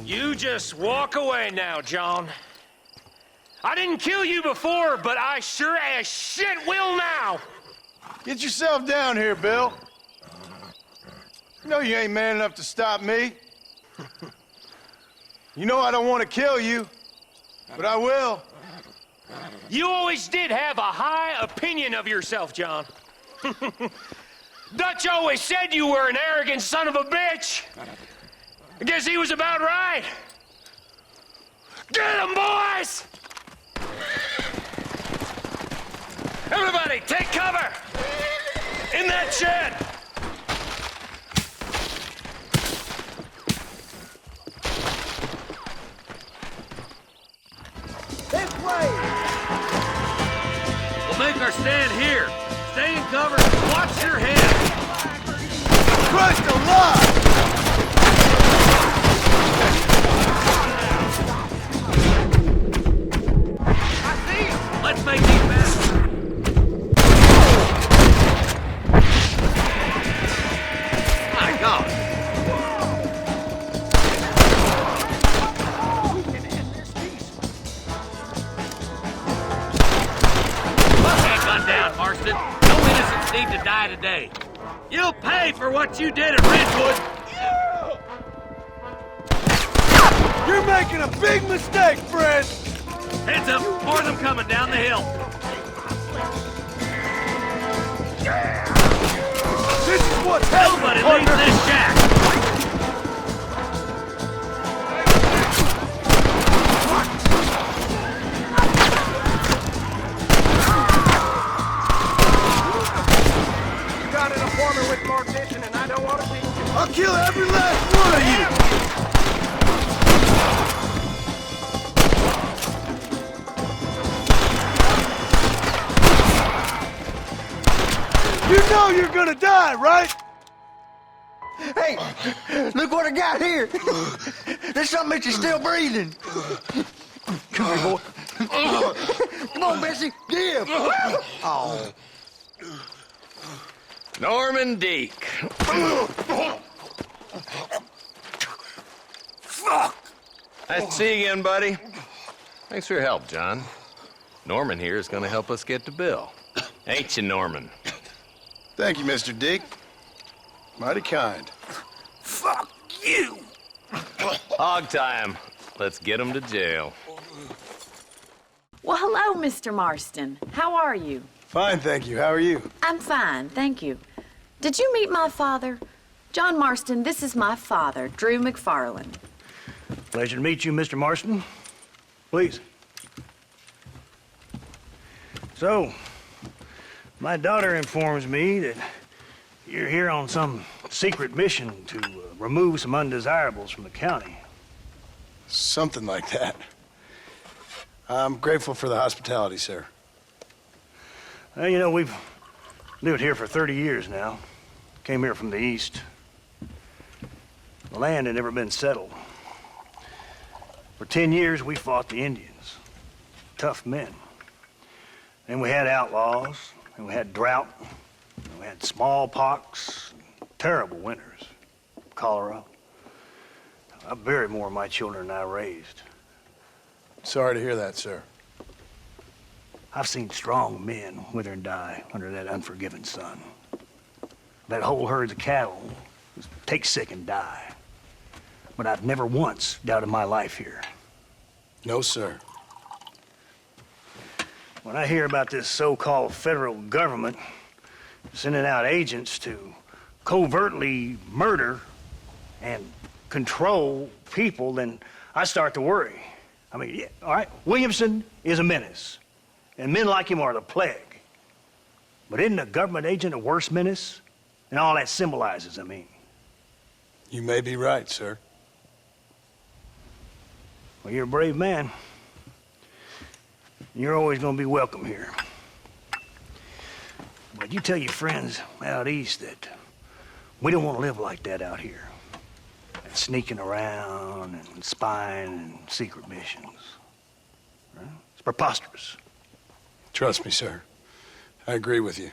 You
just walk away now, John. I didn't kill you before, but I sure as shit will now.
Get yourself down here, Bill. You know you ain't man enough to stop me. You know I don't want to kill you, but I will.
You always did have a high opinion of yourself, John. Dutch always said you were an arrogant son of a bitch. I guess he was about right. Get him, boys! Everybody, take cover! In that shed!
This way!
We'll make our stand here. Stay in cover and watch your head.
Christ alive!
I see him. Let's make these fast. My God. Put that gun down, Marston. No innocents need to die today. You'll pay for what you did at Redwood.
You're making a big mistake, friend!
Heads up, more of them coming down the hill.
This is what's
Nobody leaves this shack.
You got an informant with mortician, and I don't want to be.
I'll kill every last one of you! You know you're gonna die, right?
Hey, look what I got here. There's something that you're still breathing. Come here, boy. Come on, Bessie, give. Oh.
Norman Deek.
Fuck!
Nice to see you again, buddy. Thanks for your help, John. Norman here is going to help us get to Bill. Ain't you, Norman?
Thank you, Mr. Dick. Mighty kind.
Fuck you!
Hog time. Let's get him to jail.
Well, hello, Mr. Marston. How are you?
Fine, thank you. How are you?
I'm fine, thank you. Did you meet my father? John Marston, this is my father, Drew McFarland.
Pleasure to meet you, Mr. Marston. Please. So, my daughter informs me that you're here on some secret mission to remove some undesirables from the county.
Something like that. I'm grateful for the hospitality, sir.
Well, you know, we've lived here for 30 years now. Came here from the east. The land had never been settled. For 10 years, we fought the Indians. Tough men. Then we had outlaws, and we had drought, and we had smallpox, terrible winters, cholera. I buried more of my children than I raised.
Sorry to hear that, sir.
I've seen strong men wither and die under that unforgiving sun. That whole herds of cattle take sick and die. But I've never once doubted my life here.
No, sir.
When I hear about this so-called federal government sending out agents to covertly murder and control people, then I start to worry. I mean, yeah, all right, Williamson is a menace, and men like him are the plague. But isn't a government agent a worse menace? And all that symbolizes, I mean.
You may be right, sir.
Well, you're a brave man. You're always going to be welcome here. But you tell your friends out east that we don't want to live like that out here. Sneaking around and spying and secret missions. Right? It's preposterous.
Trust me, sir. I agree with you.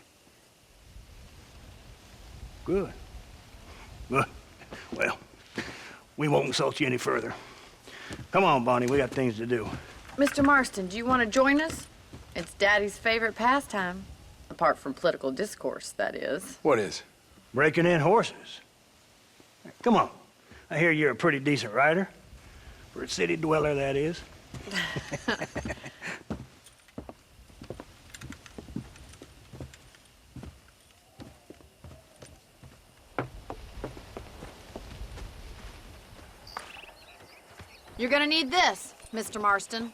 Good. Good. Well, we won't insult you any further. Come on, Bonnie, we got things to do.
Mr. Marston, do you want to join us? It's Daddy's favorite pastime. Apart from political discourse, that is.
What is?
Breaking in horses. Come on. I hear you're a pretty decent rider. For a city dweller, that is.
You're gonna need this, Mr. Marston.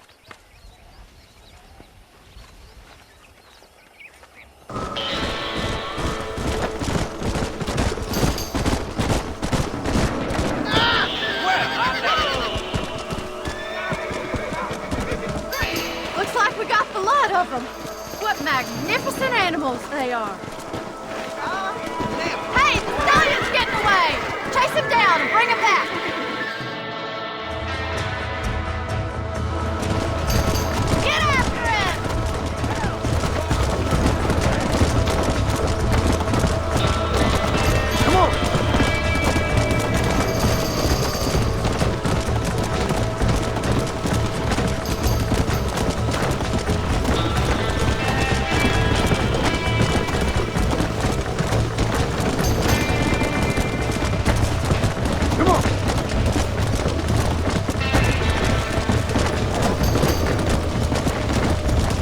Looks like we got the lot of them. What magnificent animals they are. Hey, the stallion's getting away! Chase him down and bring him back! Get after him!
Come on!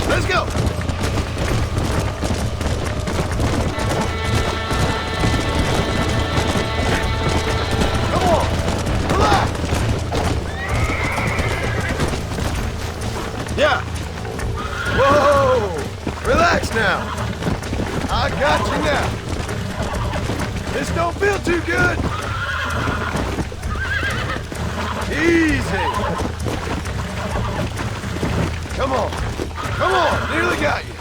Let's go! Come on! Relax! Yeah! Whoa! Relax now! I got you now! This don't feel too good! Easy! Come on! Come on! Nearly got you!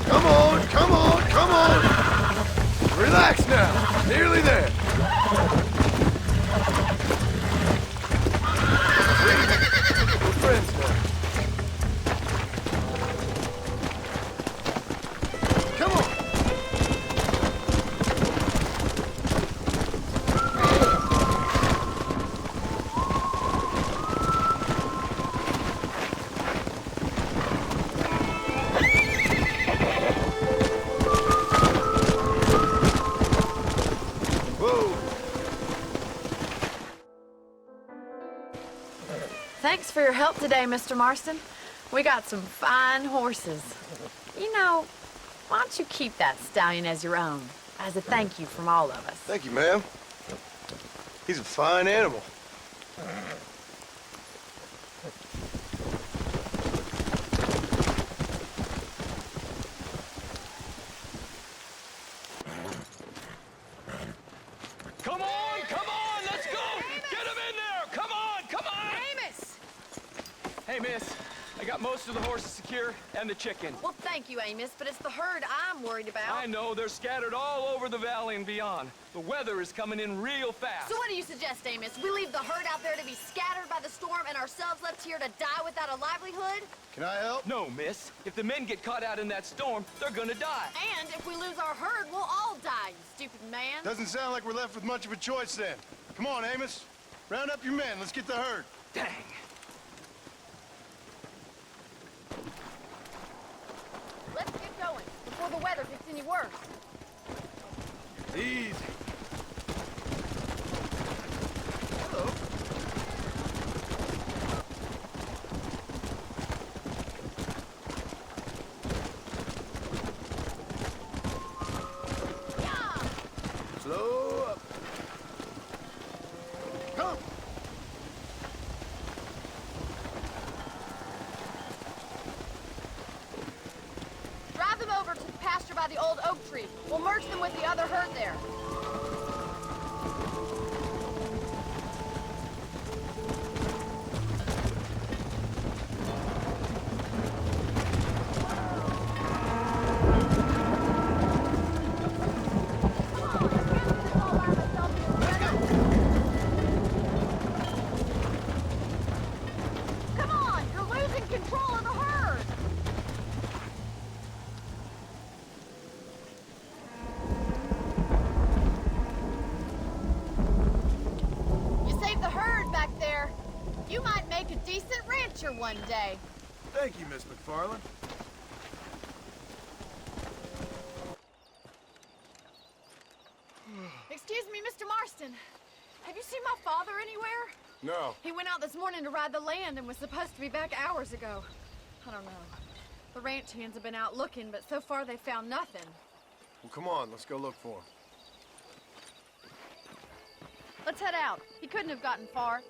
Come on! Come on! Come on! Relax now! Nearly there! We're friends now. Come on!
Thanks for your help today, Mr. Marston. We got some fine horses. You know, why don't you keep that stallion as your own, as a thank you from all of us?
Thank you, ma'am. He's a fine animal.
Come on, let's go! Get him in there! Come on, come on!
Amos!
Hey, miss. I got most of the horses secure and the chicken.
Well, thank you, Amos, but it's the herd I'm worried about.
I know, they're scattered all over the valley and beyond. The weather is coming in real fast.
So what do you suggest, Amos? We leave the herd out there to be scattered by the storm and ourselves left here to die without a livelihood?
Can I help?
No, miss. If the men get caught out in that storm, they're gonna die.
And if we lose our herd, we'll all die, you stupid man.
Doesn't sound like we're left with much of a choice then. Come on, Amos. Round up your men. Let's get the herd.
Dang.
Let's get going before the weather gets any worse.
Easy. Hello. Slow up. Come.
Drive them over to the pasture by the old oak tree. We'll merge them with the other herd there. Come on, you're losing control of the herd. adventure one day.
Thank you, Miss McFarland.
Excuse me, Mr. Marston. Have you seen my father anywhere?
No.
He went out this morning to ride the land and was supposed to be back hours ago. I don't know. The ranch hands have been out looking, but so far they found nothing.
Well, come on, let's go look for him.
Let's head out. He couldn't have gotten far.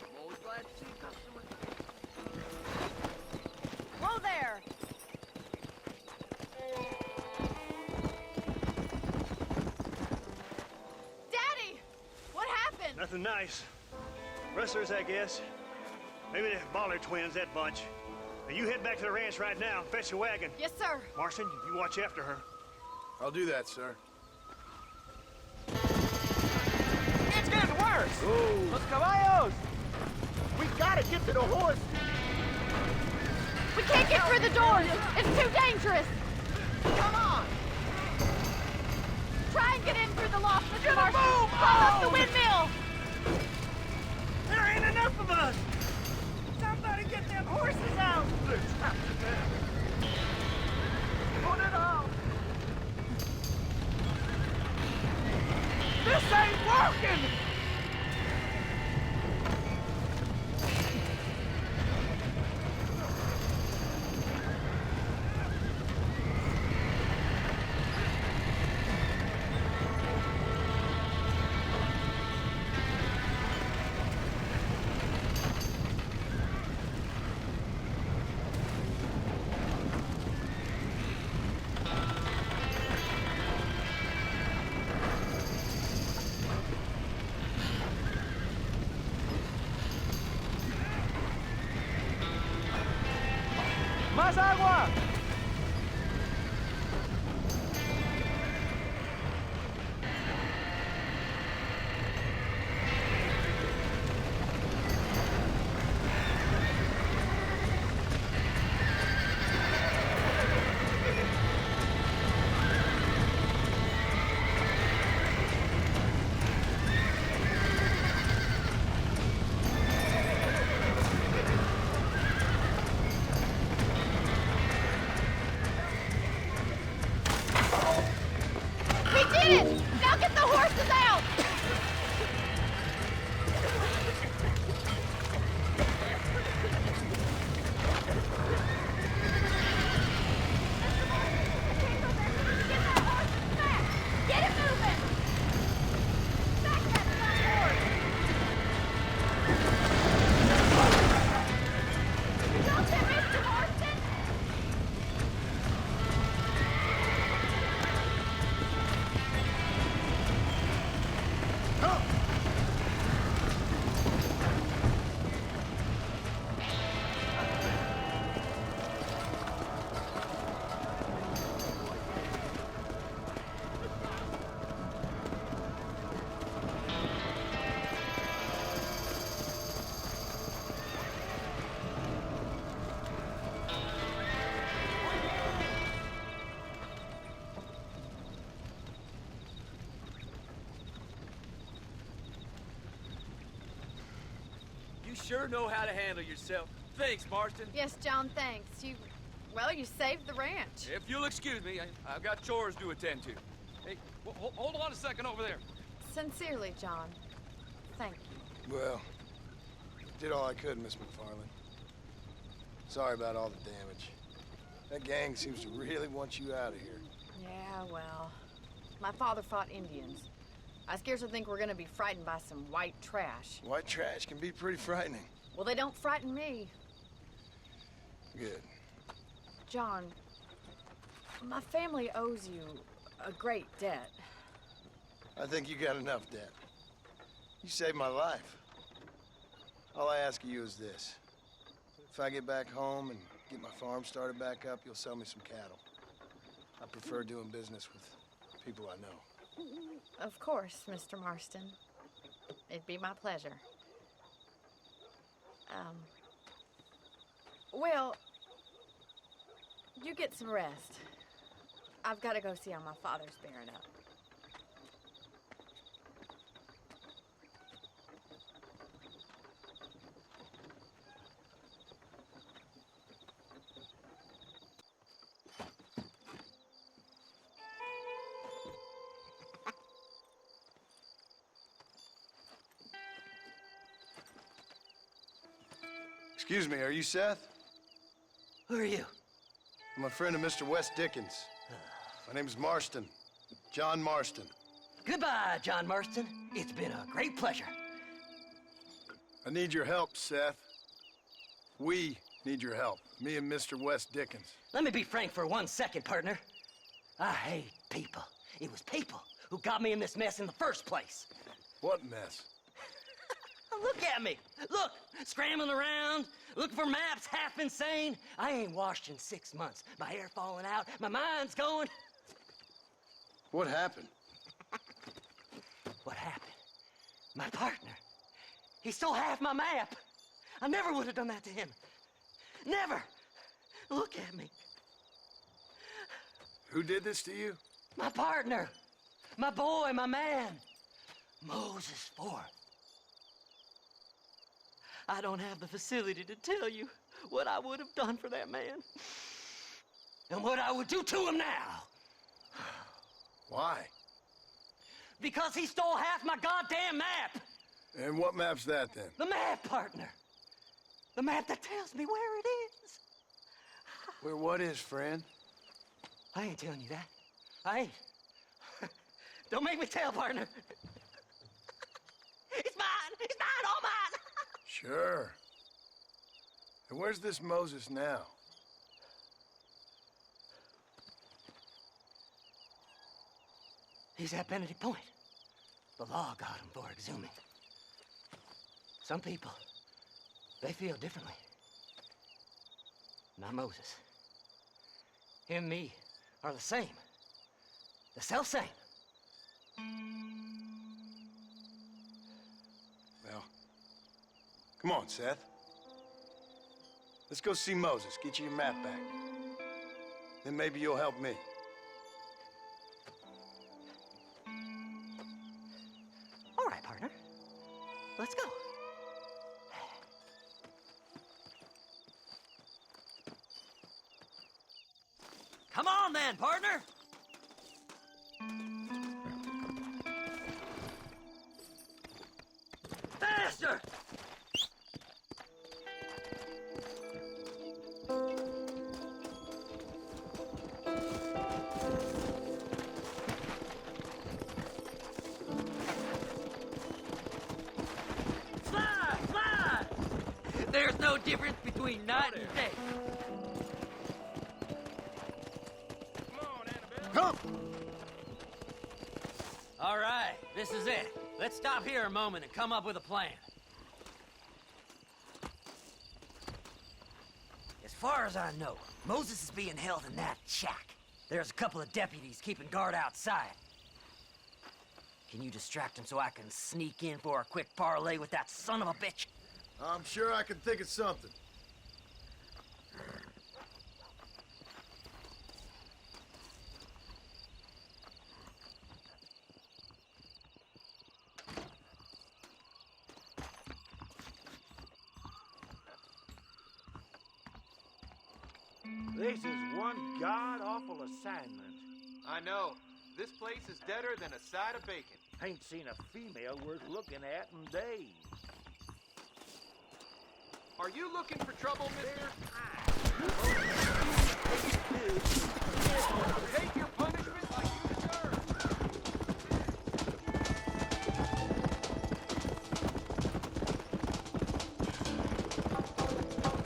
I'm always glad to see a customer.
Whoa there! Daddy! What happened?
Nothing nice. Rustlers, I guess. Maybe the Bollard twins, that bunch. Now you head back to the ranch right now. Fetch a wagon.
Yes, sir.
Marston, you watch after her.
I'll do that, sir.
It's getting worse! Los caballos! We gotta get to the horse!
We can't get through the doors! It's too dangerous!
Come on!
Try and get in through the loft, Mr.
Get a
Marston!
move
Climb up the
on!
windmill!
There ain't enough of us! Somebody get them horses out! Put it on! This ain't working! ¡Más agua!
We did it! Now get the horses out! Get it moving! Back that front horse! Don't you, Mr. Marston?
You sure know how to handle yourself. Thanks, Marston.
Yes, John, thanks. You saved the ranch.
If you'll excuse me, I've got chores to attend to. Hey, hold on a second over there.
Sincerely, John. Thank you.
Well, did all I could, Miss McFarland. Sorry about all the damage. That gang seems to really want you out of here.
Yeah, well, my father fought Indians. I scarcely think we're gonna be frightened by some white trash.
White trash can be pretty frightening.
Well, they don't frighten me.
Good.
John, my family owes you a great debt.
I think you got enough debt. You saved my life. All I ask of you is this. If I get back home and get my farm started back up, you'll sell me some cattle. I prefer doing business with people I know.
Of course, Mr. Marston. It'd be my pleasure. Well, you get some rest. I've got to go see how my father's bearing up.
Excuse me, are you Seth?
Who are you?
I'm a friend of Mr. West Dickens. My name's Marston. John Marston.
Goodbye, John Marston. It's been a great pleasure.
I need your help, Seth. We need your help. Me and Mr. West Dickens.
Let me be frank for 1 second, partner. I hate people. It was people who got me in this mess in the first place.
What mess?
Look at me. Look, scrambling around, looking for maps, half insane. I ain't washed in 6 months. My hair falling out, my mind's going.
What happened?
What happened? My partner. He stole half my map. I never would have done that to him. Never. Look at me.
Who did this to you?
My partner. My boy, my man. Moses Forth. I don't have the facility to tell you what I would have done for that man. And what I would do to him now.
Why?
Because he stole half my goddamn map.
And what map's that, then?
The map, partner. The map that tells me where it is.
Where what is, friend?
I ain't telling you that. I ain't. Don't make me tell, partner. It's mine! It's mine! All mine!
Sure. And where's this Moses now?
He's at Benedict Point. The law got him for exhuming. Some people, they feel differently. Not Moses. Him and me are the same. The self-same.
Well, come on, Seth. Let's go see Moses, get you your map back. Then maybe you'll help me.
All right, partner. Let's go. Come on then, partner! Faster! Slide! Slide! There's no difference between night and day.
Come!
All right, this is it. Let's stop here a moment and come up with a plan. As far as I know, Moses is being held in that shack. There's a couple of deputies keeping guard outside. Can you distract him so I can sneak in for a quick parlay with that son of a bitch?
I'm sure I can think of something.
This is one god-awful assignment.
I know. This place is deader than a side of bacon.
Ain't seen a female worth looking at in days.
Are you looking for trouble, mister? Take your punishment like you deserve.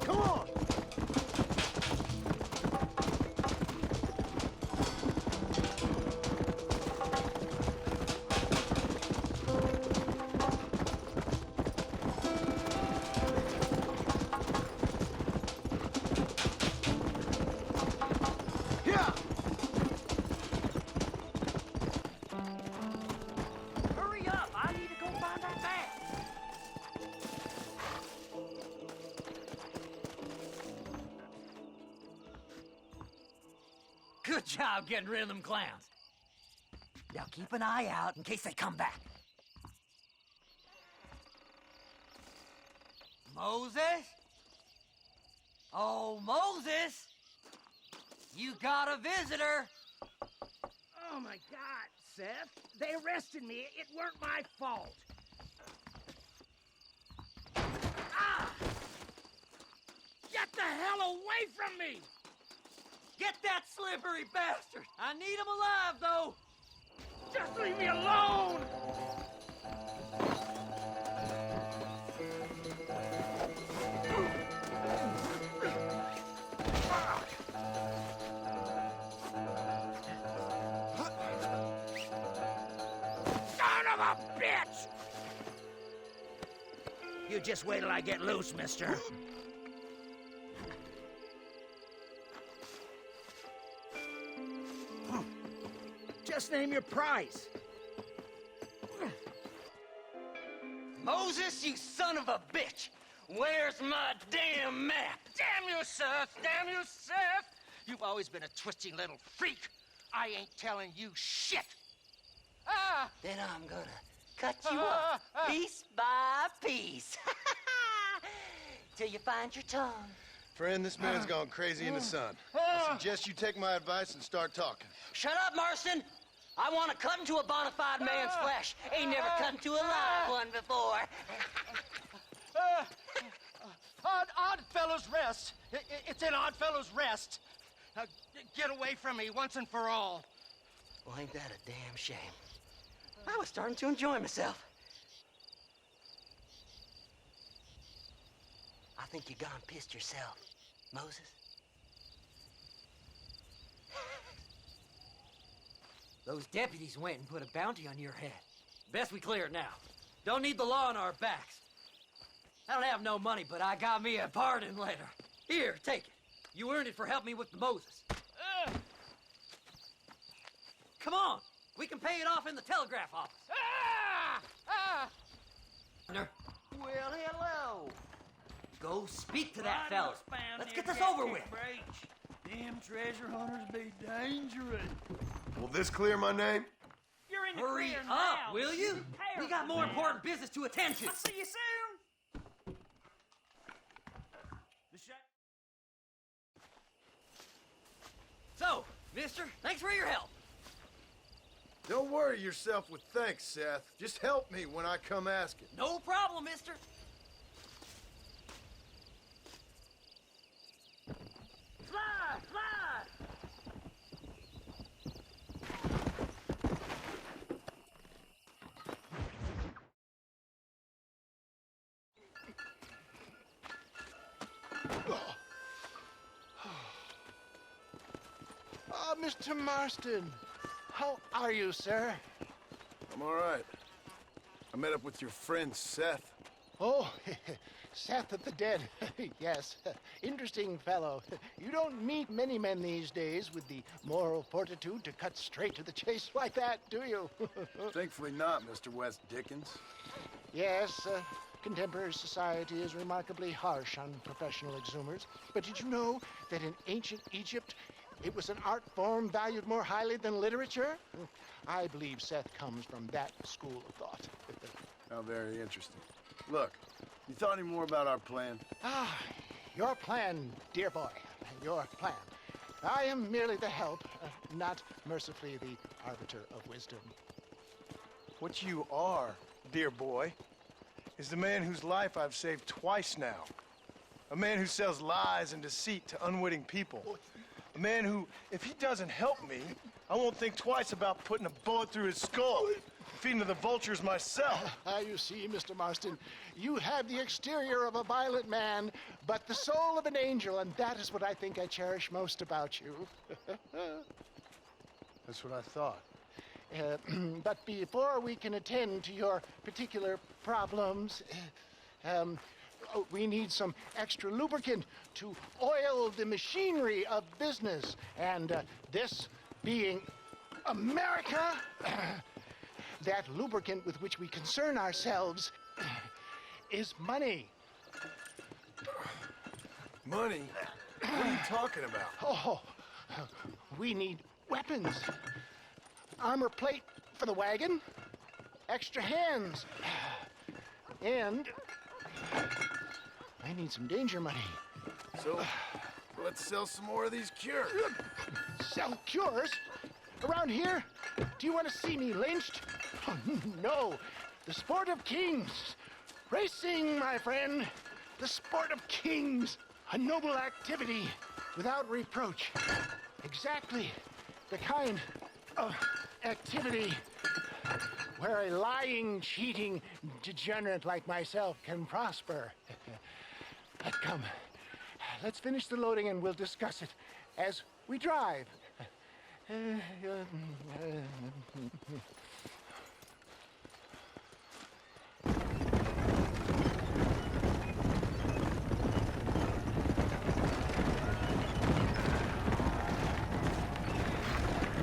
Come on!
Hurry up! I need to go find that bag. Good job getting rid of them clowns. Now keep an eye out in case they come back. Moses? Oh, Moses! You got a visitor!
Oh, my God, Seth. They arrested me. It weren't my fault.
Ah!
Get the hell away from me!
Get that slippery bastard! I need him alive, though!
Just leave me alone! Son of a bitch! You just wait till I get loose, mister. Just name your price.
Moses, you son of a bitch! Where's my damn map?
Damn you, Seth! Damn you, Seth! You've always been a twisty little freak. I ain't telling you shit. Ah!
Then I'm gonna cut you up piece by piece. Till you find your tongue.
Friend, this man's gone crazy in the sun. I suggest you take my advice and start talking.
Shut up, Marston! I want to cut into a bona fide man's flesh. Ain't never cut into a live one before.
Oddfellows Rest. It's in Oddfellows Rest. Now, get away from me once and for all.
Well, ain't that a damn shame? I was starting to enjoy myself. I think you gone pissed yourself, Moses. Those deputies went and put a bounty on your head. Best we clear it now. Don't need the law on our backs. I don't have no money, but I got me a pardon letter. Here, take it. You earned it for helping me with the Moses. Come on. We can pay it off in the telegraph office.
Well, hello.
Go speak to that fella. Let's get this over with.
Them treasure hunters be dangerous.
Will this clear my name?
You're in the
Hurry
clear
up,
now.
will you? We got more important business to attend to.
I'll see you soon.
So, mister, thanks for your help.
Don't worry yourself with thanks, Seth. Just help me when I come asking.
No problem, mister.
Fly, fly!
Mr. Marston. How are you, sir?
I'm all right. I met up with your friend, Seth.
Oh, Seth of the Dead. Yes, interesting fellow. You don't meet many men these days with the moral fortitude to cut straight to the chase like that, do you?
Thankfully not, Mr. West Dickens.
Yes, contemporary society is remarkably harsh on professional exhumers. But did you know that in ancient Egypt, it was an art form valued more highly than literature? I believe Seth comes from that school of thought.
How very interesting. Look, you thought any more about our plan?
Your plan, dear boy. Your plan. I am merely the help, not mercifully the arbiter of wisdom.
What you are, dear boy, is the man whose life I've saved twice now. A man who sells lies and deceit to unwitting people. A man who, if he doesn't help me, I won't think twice about putting a bullet through his skull, feeding to the vultures myself.
You see, Mr. Marston, you have the exterior of a violent man, but the soul of an angel, and that is what I think I cherish most about you.
That's what I thought.
But before we can attend to your particular problems, we need some extra lubricant to oil the machinery of business. And this being America, that lubricant with which we concern ourselves is money.
Money? What are you talking about?
Oh, we need weapons. Armor plate for the wagon, extra hands, and I need some danger money.
So, let's sell some more of these cures.
Sell cures? Around here? Do you want to see me lynched? Oh, no. The sport of kings. Racing, my friend. The sport of kings. A noble activity without reproach. Exactly the kind of activity where a lying, cheating degenerate like myself can prosper. But come, let's finish the loading and we'll discuss it as we drive.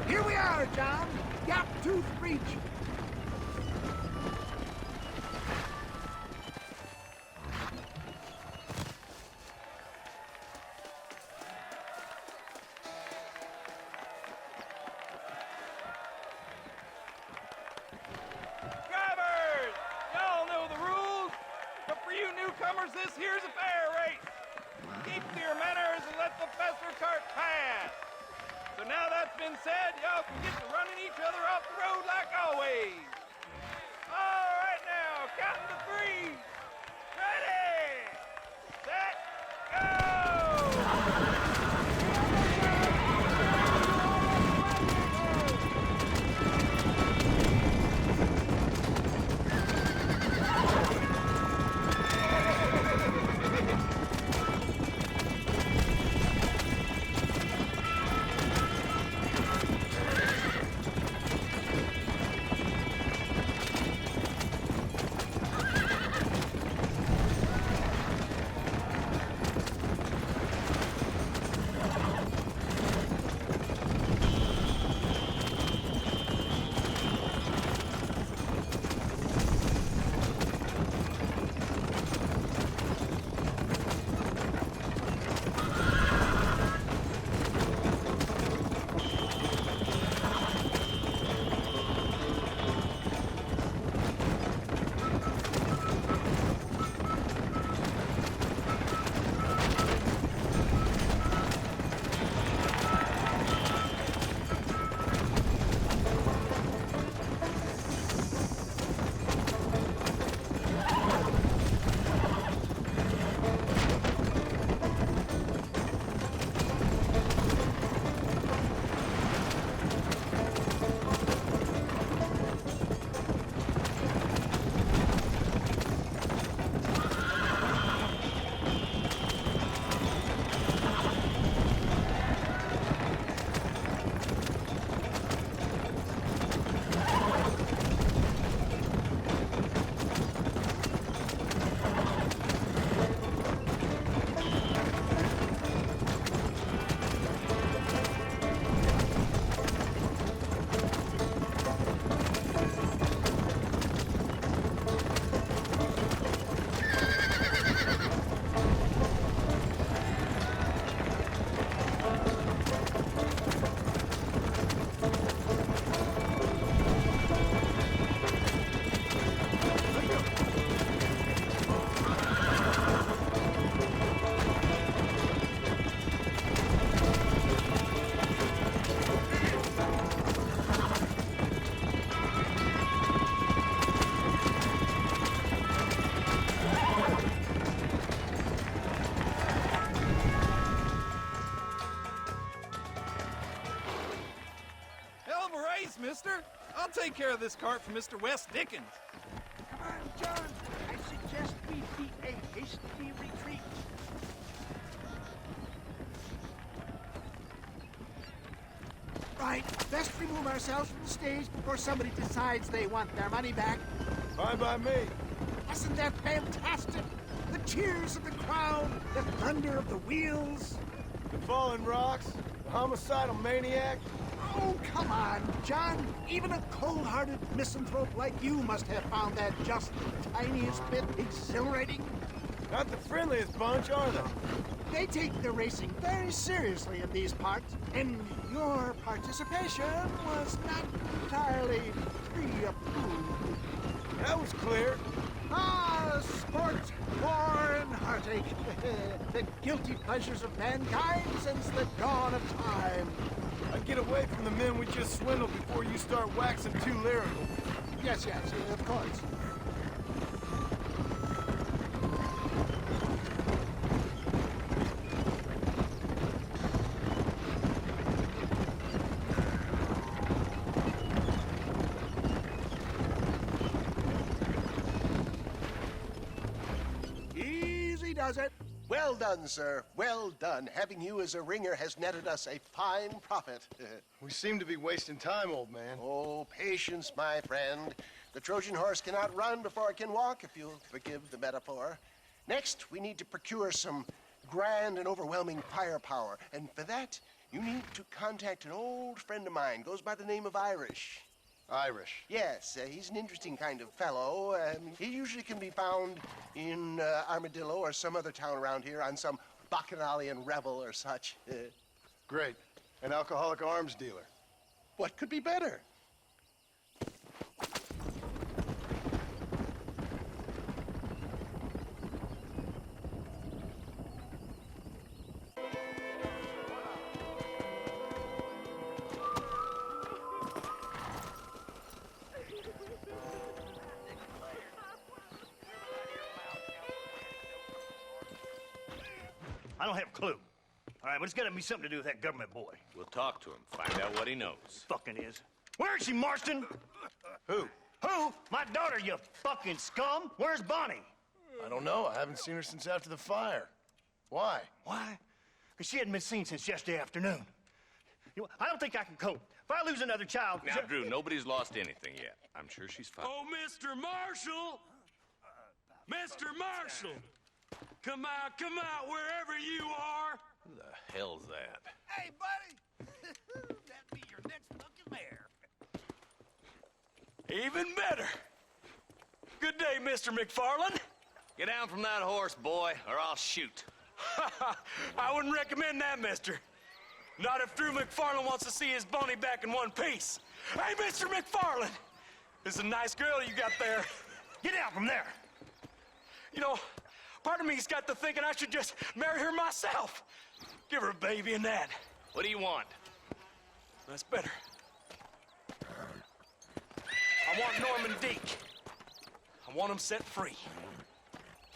Here we are, John. Gap Tooth Reach.
Drivers! Y'all know the rules, but for you newcomers, this here's a fair race. Keep to your manners and let the faster cart pass. So now that's been said, y'all can get to running each other off the road like always. All right now, counting to 3. Ready, set, go! Mister. I'll take care of this cart for Mr. West Dickens.
Come on, John. I suggest we beat a hasty retreat. Right, best remove ourselves from the stage before somebody decides they want their money back.
Fine by me.
Wasn't that fantastic? The cheers of the crowd, the thunder of the wheels.
The falling rocks, the homicidal maniac.
Oh, come on, John. Even a cold-hearted misanthrope like you must have found that just the tiniest bit exhilarating.
Not the friendliest bunch, are they?
They take their racing very seriously in these parts, and your participation was not entirely pre-approved.
That was clear.
Ah, sport, war, and heartache. The guilty pleasures of mankind since the dawn of time.
I'd get away from the men we just swindled before you start waxing too lyrical.
Yes, of course. does it.
Well done, sir. Well done. Having you as a ringer has netted us a fine profit.
We seem to be wasting time, old man.
Oh, patience, my friend. The Trojan horse cannot run before it can walk, if you'll forgive the metaphor. Next, we need to procure some grand and overwhelming firepower. And for that, you need to contact an old friend of mine. Goes by the name of Irish.
Irish?
Yes, he's an interesting kind of fellow. He usually can be found in Armadillo or some other town around here on some bacchanalian revel or such.
Great. An alcoholic arms dealer.
What could be better?
I don't have a clue. All right, but it's got to be something to do with that government boy.
We'll talk to him, find out what he knows.
Fucking is. Where is she, Marston?
Who?
Who? My daughter, you fucking scum. Where's Bonnie?
I don't know. I haven't seen her since after the fire. Why?
Why? Because she hadn't been seen since yesterday afternoon. You know, I don't think I can cope. If I lose another child...
Now, Drew, nobody's lost anything yet. I'm sure she's fine.
Oh, Mr. Marshall! Mr. Marshall! Come out, wherever you are!
Who the hell's that?
Hey, buddy! That'd be your next fucking mayor.
Even better! Good day, Mr. McFarland.
Get down from that horse, boy, or I'll shoot.
I wouldn't recommend that, mister. Not if Drew McFarland wants to see his Boney back in one piece. Hey, Mr. McFarland! This is a nice girl you got there.
Get out from there!
You know, part of me's got to thinking I should just marry her myself. Give her a baby and that.
What do you want?
That's better. I want Norman Deek. I want him set free.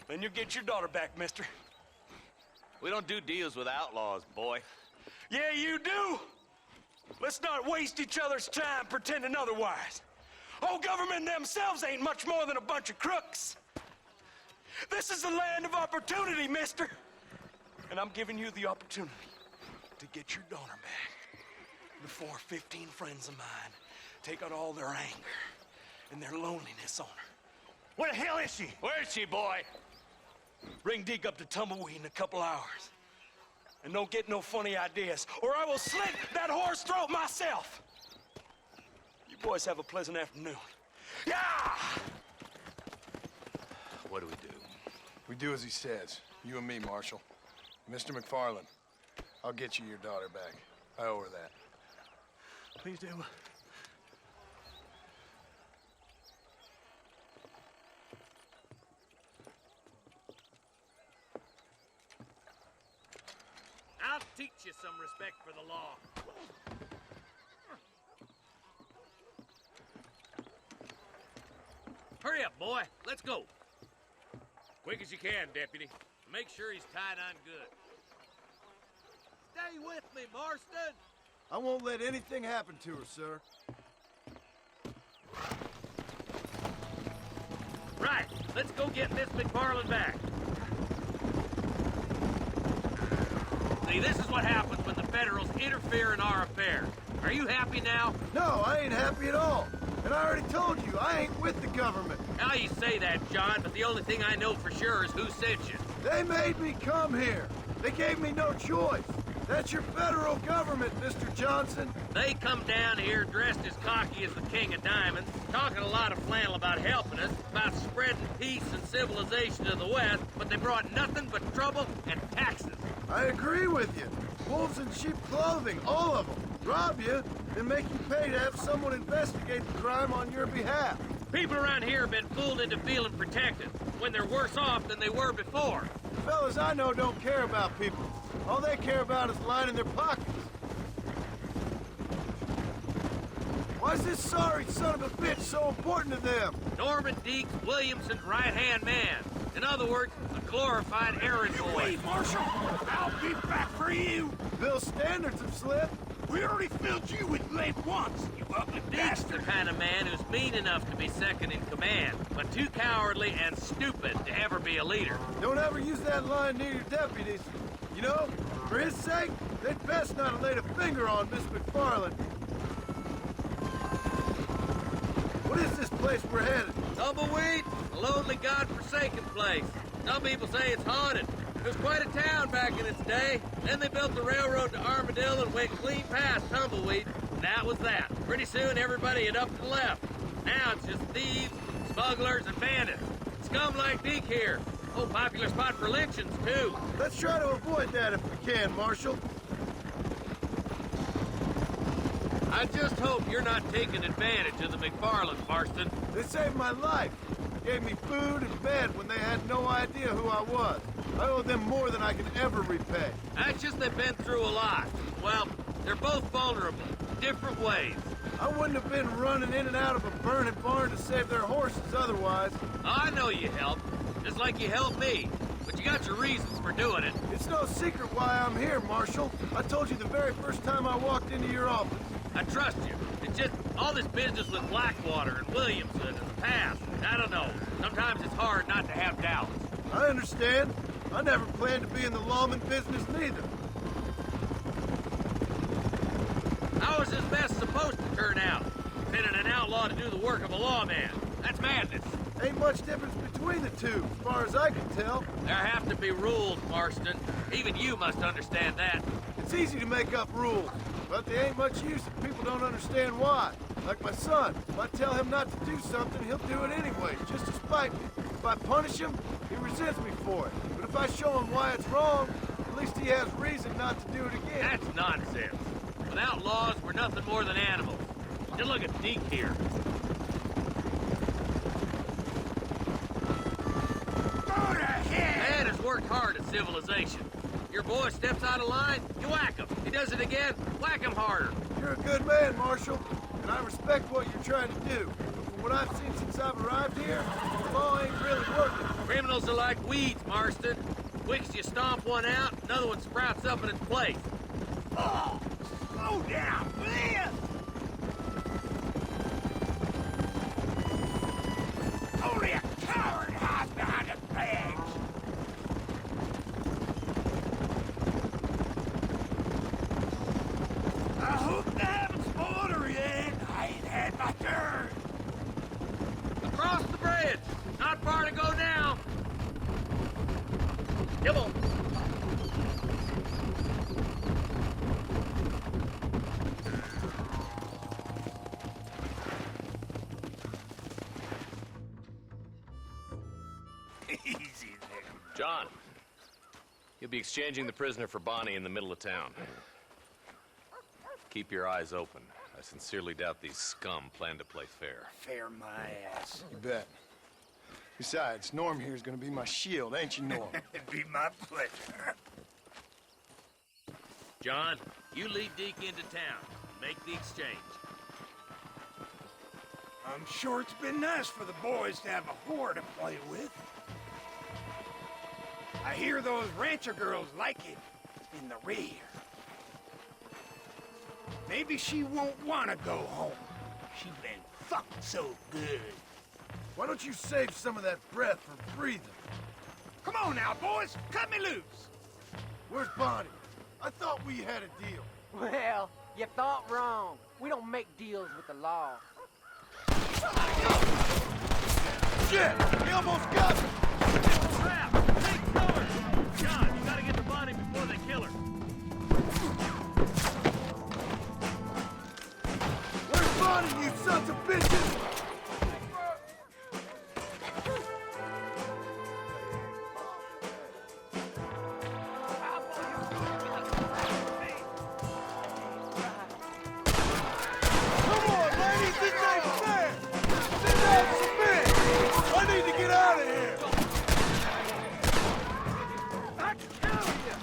Then you'll get your daughter back, mister.
We don't do deals with outlaws, boy.
Yeah, you do. Let's not waste each other's time pretending otherwise. Oh, government themselves ain't much more than a bunch of crooks. This is the land of opportunity, mister. And I'm giving you the opportunity to get your daughter back before 15 friends of mine take out all their anger and their loneliness on her.
Where the hell is she?
Where is she, boy?
Bring Deke up to Tumbleweed in a couple hours. And don't get no funny ideas, or I will slit that horse throat myself. You boys have a pleasant afternoon. Yeah!
What do we do?
We do as he says. You and me, Marshal. Mr. McFarland, I'll get you your daughter back. I owe her that.
Please do.
I'll teach you some respect for the law. Hurry up, boy. Let's go. Quick as you can, Deputy. Make sure he's tied on good. Stay with me, Marston.
I won't let anything happen to her, sir.
Right. Let's go get Miss McFarland back. See, this is what happens when the Federals interfere in our affairs. Are you happy now?
No, I ain't happy at all. And I already told you, I ain't with the government.
Now you say that, John, but the only thing I know for sure is who sent you.
They made me come here. They gave me no choice. That's your federal government, Mr. Johnson.
They come down here dressed as cocky as the King of Diamonds, talking a lot of flannel about helping us, about spreading peace and civilization to the West, but they brought nothing but trouble and taxes.
I agree with you. Wolves in sheep clothing, all of them. Rob you, then make you pay to have someone investigate the crime on your behalf.
People around here have been fooled into feeling protected, when they're worse off than they were before.
The fellas I know don't care about people. All they care about is lining their pockets. Why is this sorry son of a bitch so important to them?
Norman Deeks Williamson's right-hand man. In other words, a glorified errand boy.
Wait, Marshal! I'll be back for you!
Bill's standards have slipped.
We already filled you with lead once, you ugly
Deke's the kind of man who's mean enough to be second in command, but too cowardly and stupid to ever be a leader.
Don't ever use that line near your deputies. You know, for his sake, they'd best not have laid a finger on Miss McFarland. What is this place we're headed?
Tumbleweed, a lonely, god-forsaken place. Some people say it's haunted. It was quite a town back in its day. Then they built the railroad to Armadillo and went clean past Tumbleweed. And that was that. Pretty soon, everybody had up and left. Now it's just thieves, smugglers, and bandits. Scum like Deke here. Oh, popular spot for lynchings, too.
Let's try to avoid that if we can, Marshal.
I just hope you're not taking advantage of the McFarlands, Marston.
They saved my life. Gave me food and bed when they had no idea who I was. I owe them more than I can ever repay.
That's just they've been through a lot. Well, they're both vulnerable, different ways.
I wouldn't have been running in and out of a burning barn to save their horses otherwise.
I know you helped, just like you helped me. But you got your reasons for doing it.
It's no secret why I'm here, Marshal. I told you the very first time I walked into your office.
I trust you. It's just all this business with Blackwater and Williamson and the past. I don't know. Sometimes it's hard not to have doubts.
I understand. I never planned to be in the lawman business neither.
How is this mess supposed to turn out? Sending an outlaw to do the work of a lawman. That's madness.
Ain't much difference between the two, as far as I can tell.
There have to be rules, Marston. Even you must understand that.
It's easy to make up rules, but they ain't much use if people don't understand why. Like my son. If I tell him not to do something, he'll do it anyway, just to spite me. If I punish him, he resents me for it. But if I show him why it's wrong, at least he has reason not to do it again.
That's nonsense. Without laws, we're nothing more than animals. Just look at Deke here.
Go to hell!
Man has worked hard at civilization. Your boy steps out of line, you whack him. He does it again, whack him harder.
You're a good man, Marshal, and I respect what you're trying to do. But from what I've seen since I've arrived here, the law ain't really working.
Criminals are like weeds, Marston. Quick as you stomp one out, another one sprouts up in its place.
Oh, slow down, man! Only a coward hides behind the bags. I hope they haven't spoiled her yet. I ain't had my turn.
Across the bridge. Not far to go now. Come on.
Easy there.
John, you'll be exchanging the prisoner for Bonnie in the middle of town. Keep your eyes open. I sincerely doubt these scum plan to play fair.
Fair my ass.
You bet. Besides, Norm here's gonna be my shield, ain't you, Norm?
It'd be my pleasure.
John, you lead Deke into town. Make the exchange.
I'm sure it's been nice for the boys to have a whore to play with. I hear those rancher girls like it in the rear. Maybe she won't want to go home. She's been fucked so good.
Why don't you save some of that breath for breathing?
Come on now, boys. Cut me loose.
Where's Bonnie? I thought we had a deal.
Well, you thought wrong. We don't make deals with the law.
Shit! He almost got me!
Trap! Take cover! John, you gotta get the body before they kill her.
Where's Bonnie, you sons of bitches? Come on, ladies, this ain't fair! Sit down, submit! I need to get out of here!
I can tell you.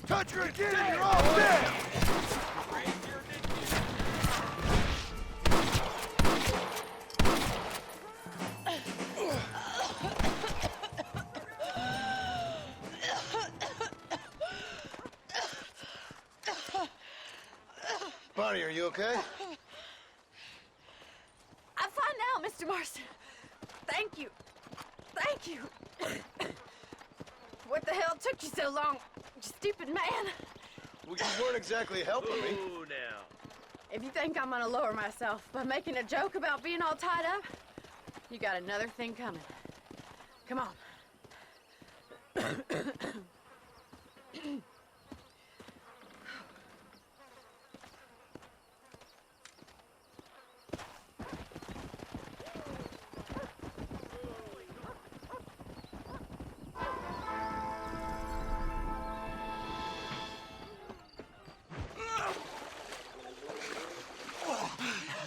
Touch her again and you're all dead! you okay?
I'm fine now, Mr. Marston. Thank you. Thank you. What the hell took you so long, you stupid man?
Well, you weren't exactly helping me.
Ooh, now.
If you think I'm gonna lower myself by making a joke about being all tied up, you got another thing coming. Come on.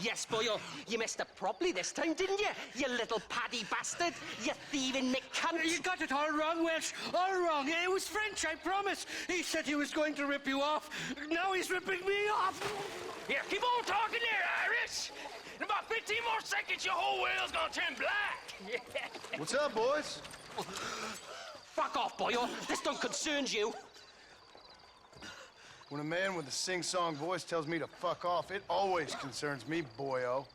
Yes, boyo, you messed up properly this time, didn't you? You little paddy bastard. You thieving Mick cunt.
You got it all wrong, Welsh. All wrong. It was French, I promise. He said he was going to rip you off. Now he's ripping me off.
Here, keep on talking there, Irish. In about 15 more seconds, your whole world's gonna turn black.
What's up, boys?
Fuck off, boyo. This don't concern you.
When a man with a sing-song voice tells me to fuck off, it always concerns me, boyo.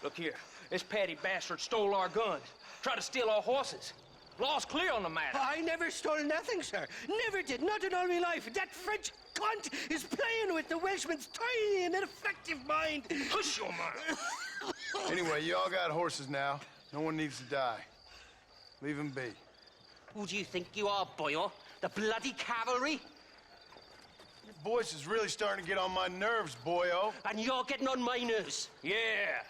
Look here, this petty bastard stole our guns, tried to steal our horses. Law's clear on the matter.
I never stole nothing, sir. Never did. Not in all my life. That French cunt is playing with the Welshman's tiny and ineffective mind.
Hush your mouth.
Anyway, you all got horses now. No one needs to die. Leave them be.
Who do you think you are, boyo? The bloody cavalry?
Your voice is really starting to get on my nerves, boyo.
And you're getting on my nerves.
Yeah.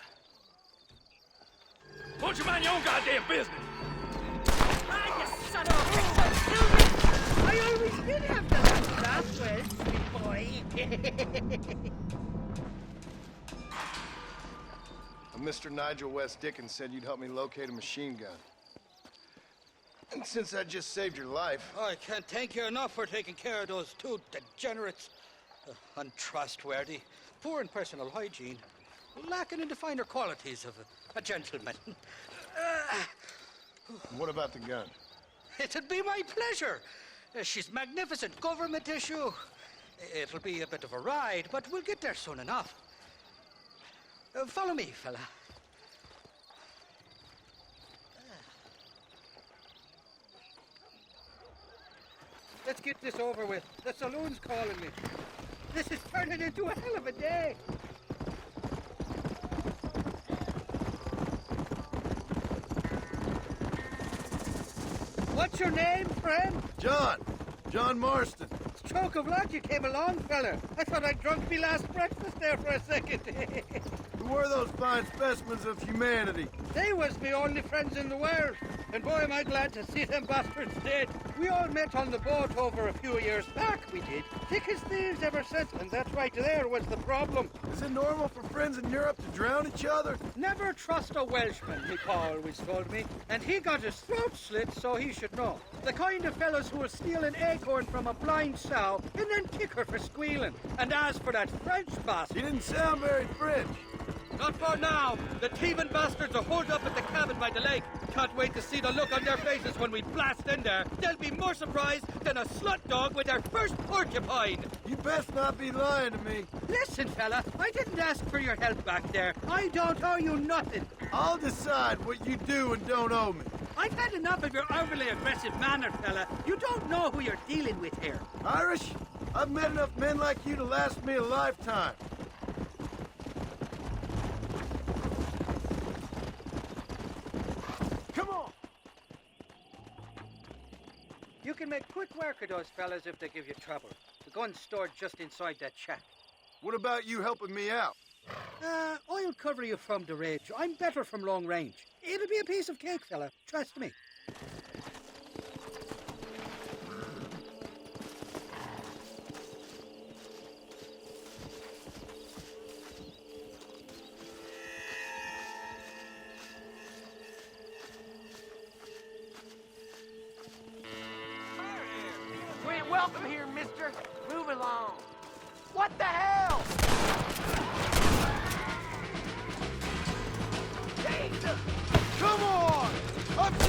Won't you mind your own goddamn business?
Ah, you son of a bitch, don't kill me! I always did have the last way, sweet boy.
Mr. Nigel West Dickens said you'd help me locate a machine gun. And since I just saved your life...
I can't thank you enough for taking care of those two degenerates. Untrustworthy, poor in personal hygiene, lacking in the finer qualities of a gentleman.
What about the gun?
It'd be my pleasure. She's magnificent, government issue. It'll be a bit of a ride, but we'll get there soon enough. Follow me, fella. Let's get this over with. The saloon's calling me. This is turning into a hell of a day. What's your name, friend?
John Marston.
Stroke of luck you came along, fella. I thought I'd drunk me last breakfast there for a second.
Who were those fine specimens of humanity?
They was me only friends in the world. And boy, am I glad to see them bastards dead. We all met on the boat over a few years back, we did. Thick as thieves ever since, and that's right there was the problem.
Is it normal for friends in Europe to drown each other?
Never trust a Welshman, me pa always told me. And he got his throat slit, so he should know. The kind of fellows who will steal an acorn from a blind sow and then kick her for squealing. And as for that French bastard...
He didn't sound very French.
Not for now. The thieving bastards are holed up at the cabin by the lake. Can't wait to see the look on their faces when we blast in there. They'll be more surprised than a slut dog with their first porcupine.
You best not be lying to me.
Listen, fella, I didn't ask for your help back there. I don't owe you nothing.
I'll decide what you do and don't owe me.
I've had enough of your overly aggressive manner, fella. You don't know who you're dealing with here.
Irish, I've met enough men like you to last me a lifetime.
You can make quick work of those fellas if they give you trouble. The gun's stored just inside that shack.
What about you helping me out?
I'll cover you from the ridge. I'm better from long range. It'll be a piece of cake, fella. Trust me.
Welcome here, mister. Move along. What the hell? Jesus!
Come on! Up to...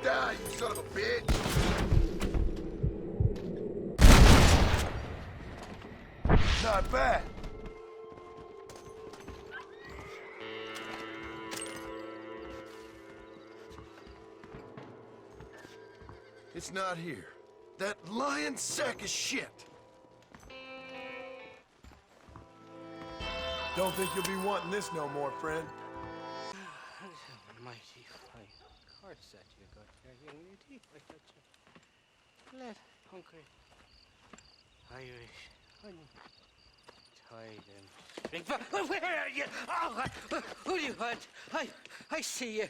Die, you son of a bitch! Not bad. It's not here. That lying sack of shit. Don't think you'll be wanting this no more, friend.
Mighty fine horse that you got there, young lady. I got you. Let hungry Irish honey. Tie them. Where are you? Oh, who do you want? I see you.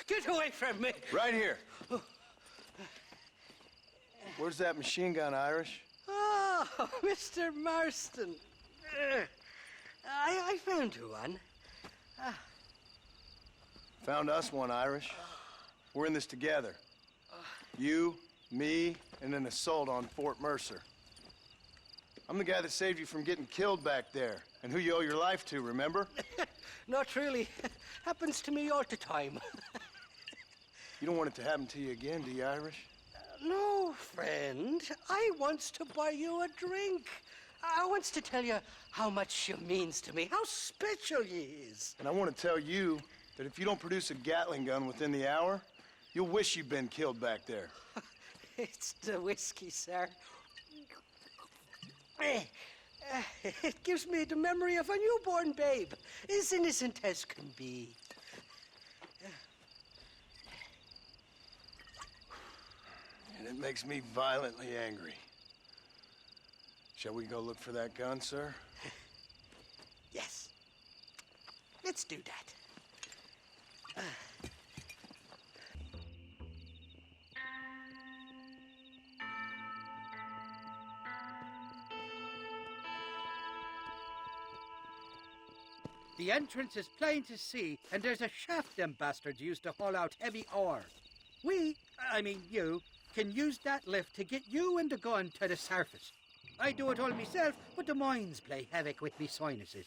Get away from me.
Right here. Where's that machine gun, Irish?
Oh, Mr. Marston. I found you one.
Found us one, Irish. We're in this together. You, me, and an assault on Fort Mercer. I'm the guy that saved you from getting killed back there, and who you owe your life to, remember?
Not really. Happens to me all the time.
You don't want it to happen to you again, do you, Irish?
No, friend. I wants to buy you a drink. I wants to tell you how much you means to me, how special you is.
And I want to tell you that if you don't produce a Gatling gun within the hour, you'll wish you'd been killed back there.
It's the whiskey, sir. It gives me the memory of a newborn babe, as innocent as can be.
And it makes me violently angry. Shall we go look for that gun, sir?
Yes. Let's do that.
The entrance is plain to see, and there's a shaft them bastards use to haul out heavy ore. I mean you, can use that lift to get you and the gun to the surface. I do it all myself, but the mines play havoc with me sinuses.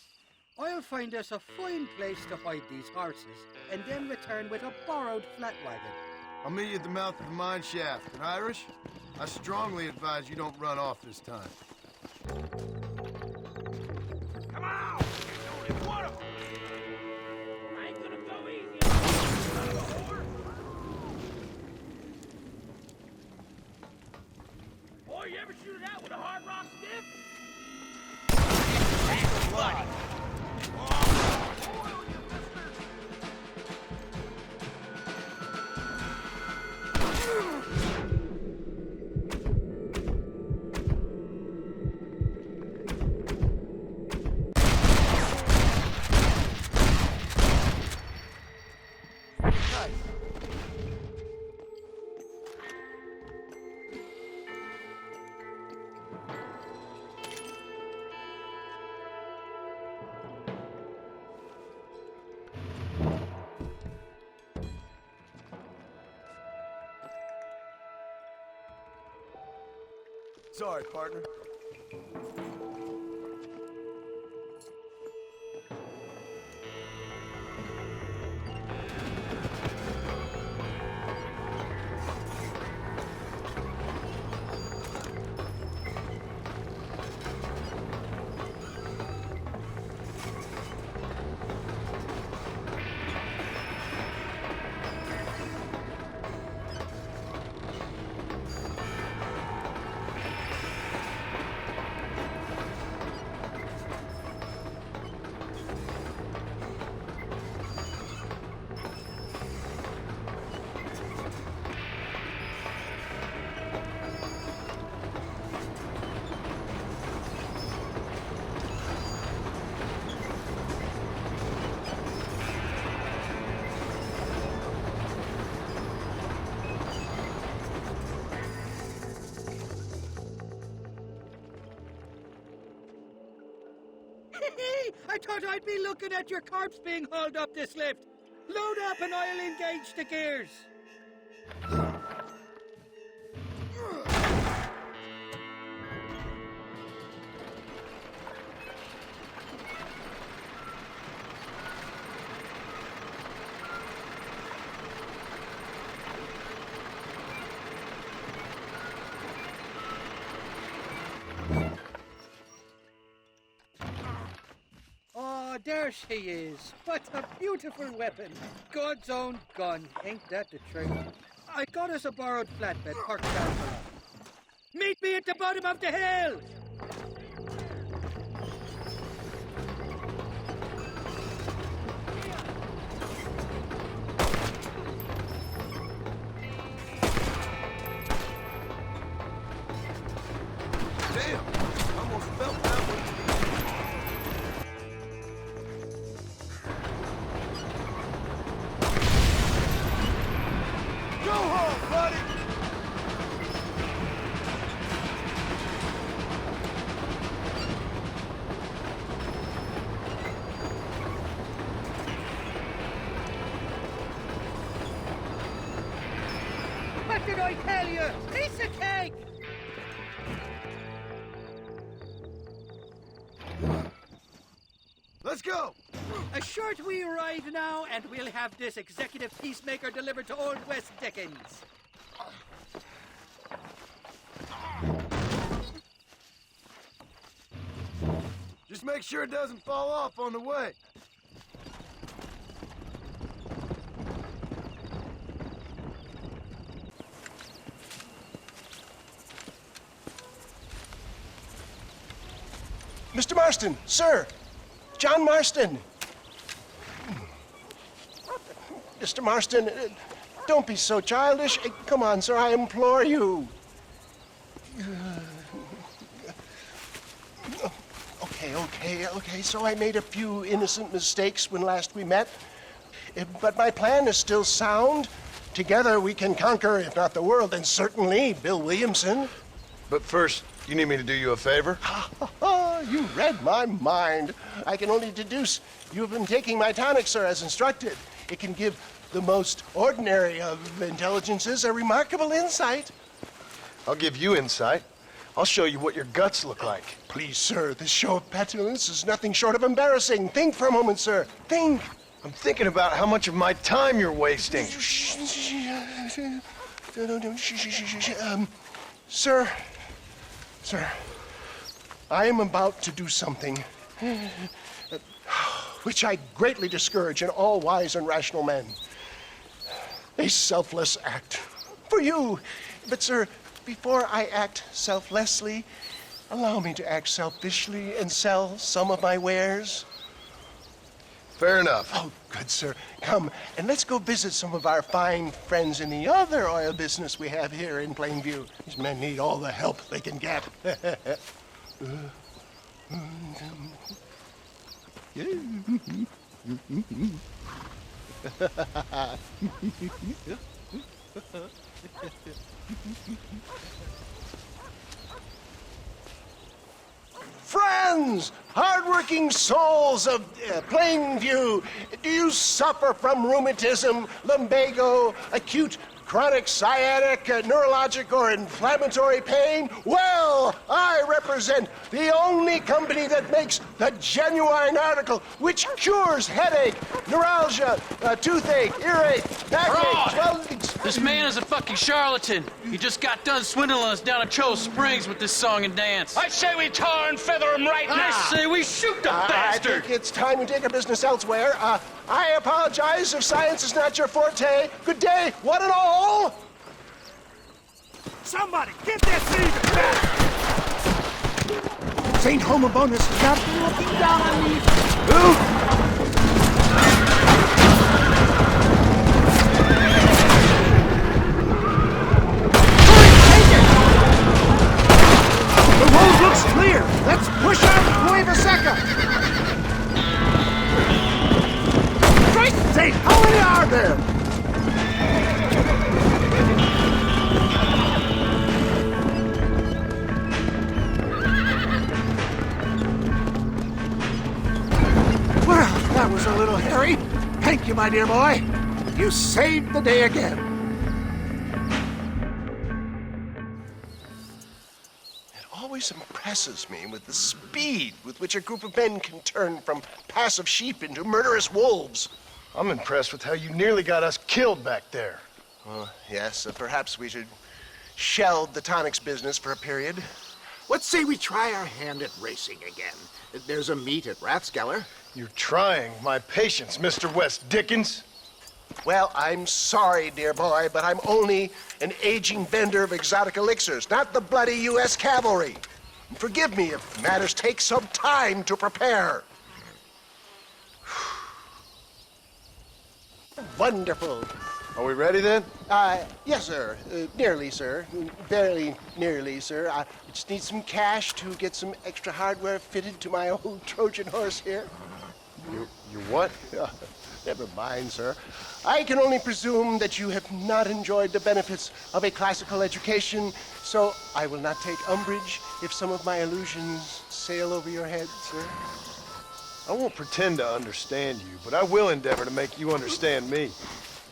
I'll find us a fine place to hide these horses, and then return with a borrowed flat wagon.
I'll meet you at the mouth of the mine shaft. And Irish, I strongly advise you don't run off this time.
Come on! There's only one of them! I ain't gonna go easy on you, son of a whore! Boy, you ever shoot it out with a hard rock stiff? That's funny!
Sorry, partner.
I thought I'd be looking at your corpse being hauled up this lift. Load up and I'll engage the gears. There she is. What a beautiful weapon. God's own gun. Ain't that the truth? I got us a borrowed flatbed parked down below. Meet me at the bottom of the hill!
Damn, almost felt that one. Go home, buddy!
What did I tell you? Piece of cake!
Let's go!
A short wee ride now, and we'll have this executive peacemaker delivered to Old West Dickens.
Just make sure it doesn't fall off on the way.
Mr. Marston, sir. John Marston. Mr. Marston, don't be so childish. Come on, sir, I implore you. Okay, so I made a few innocent mistakes when last we met. But my plan is still sound. Together we can conquer, if not the world, then certainly Bill Williamson.
But first, you need me to do you a favor?
You read my mind. I can only deduce you have been taking my tonic, sir, as instructed. It can give the most ordinary of intelligences a remarkable insight.
I'll give you insight. I'll show you what your guts look like.
Please, sir, this show of petulance is nothing short of embarrassing. Think for a moment, sir. Think.
I'm thinking about how much of my time you're wasting.
Sir, I am about to do something which I greatly discourage in all wise and rational men. A selfless act for you. But, sir, before I act selflessly, allow me to act selfishly and sell some of my wares.
Fair enough.
Oh, good, sir. Come, and let's go visit some of our fine friends in the other oil business we have here in Plainview. These men need all the help they can get. Friends, hardworking souls of Plainview, do you suffer from rheumatism, lumbago, acute chronic sciatic, neurologic, or inflammatory pain? Well, I represent the only company that makes the genuine article which cures headache, neuralgia, toothache, earache, backache. Well,
this man is a fucking charlatan. He just got done swindling us down at Cho Springs with this song and dance.
I say we tar and feather him right now.
I say we shoot the bastard.
I think it's time we take our business elsewhere. I apologize if science is not your forte. Good day, one and all.
Somebody, get that thief back! St. Homobonus got looking down on me. The road looks clear. Let's push out Nueva Seca. Christ's sake, how many are there? Well, that was a little hairy. Thank you, my dear boy. You saved the day again.
It always impresses me with the speed with which a group of men can turn from passive sheep into murderous wolves.
I'm impressed with how you nearly got us killed back there.
Yes, perhaps we should shelve the tonics business for a period.
Let's say we try our hand at racing again. There's a meet at Rathskeller.
You're trying my patience, Mr. West Dickens.
Well, I'm sorry, dear boy, but I'm only an aging vendor of exotic elixirs, not the bloody U.S. cavalry. And forgive me if matters take some time to prepare. Wonderful.
Are we ready then?
Yes, sir. Nearly, sir. Barely nearly, sir. I just need some cash to get some extra hardware fitted to my old Trojan horse here.
Your what?
Never mind, sir. I can only presume that you have not enjoyed the benefits of a classical education, so I will not take umbrage if some of my allusions sail over your head, sir.
I won't pretend to understand you, but I will endeavor to make you understand me.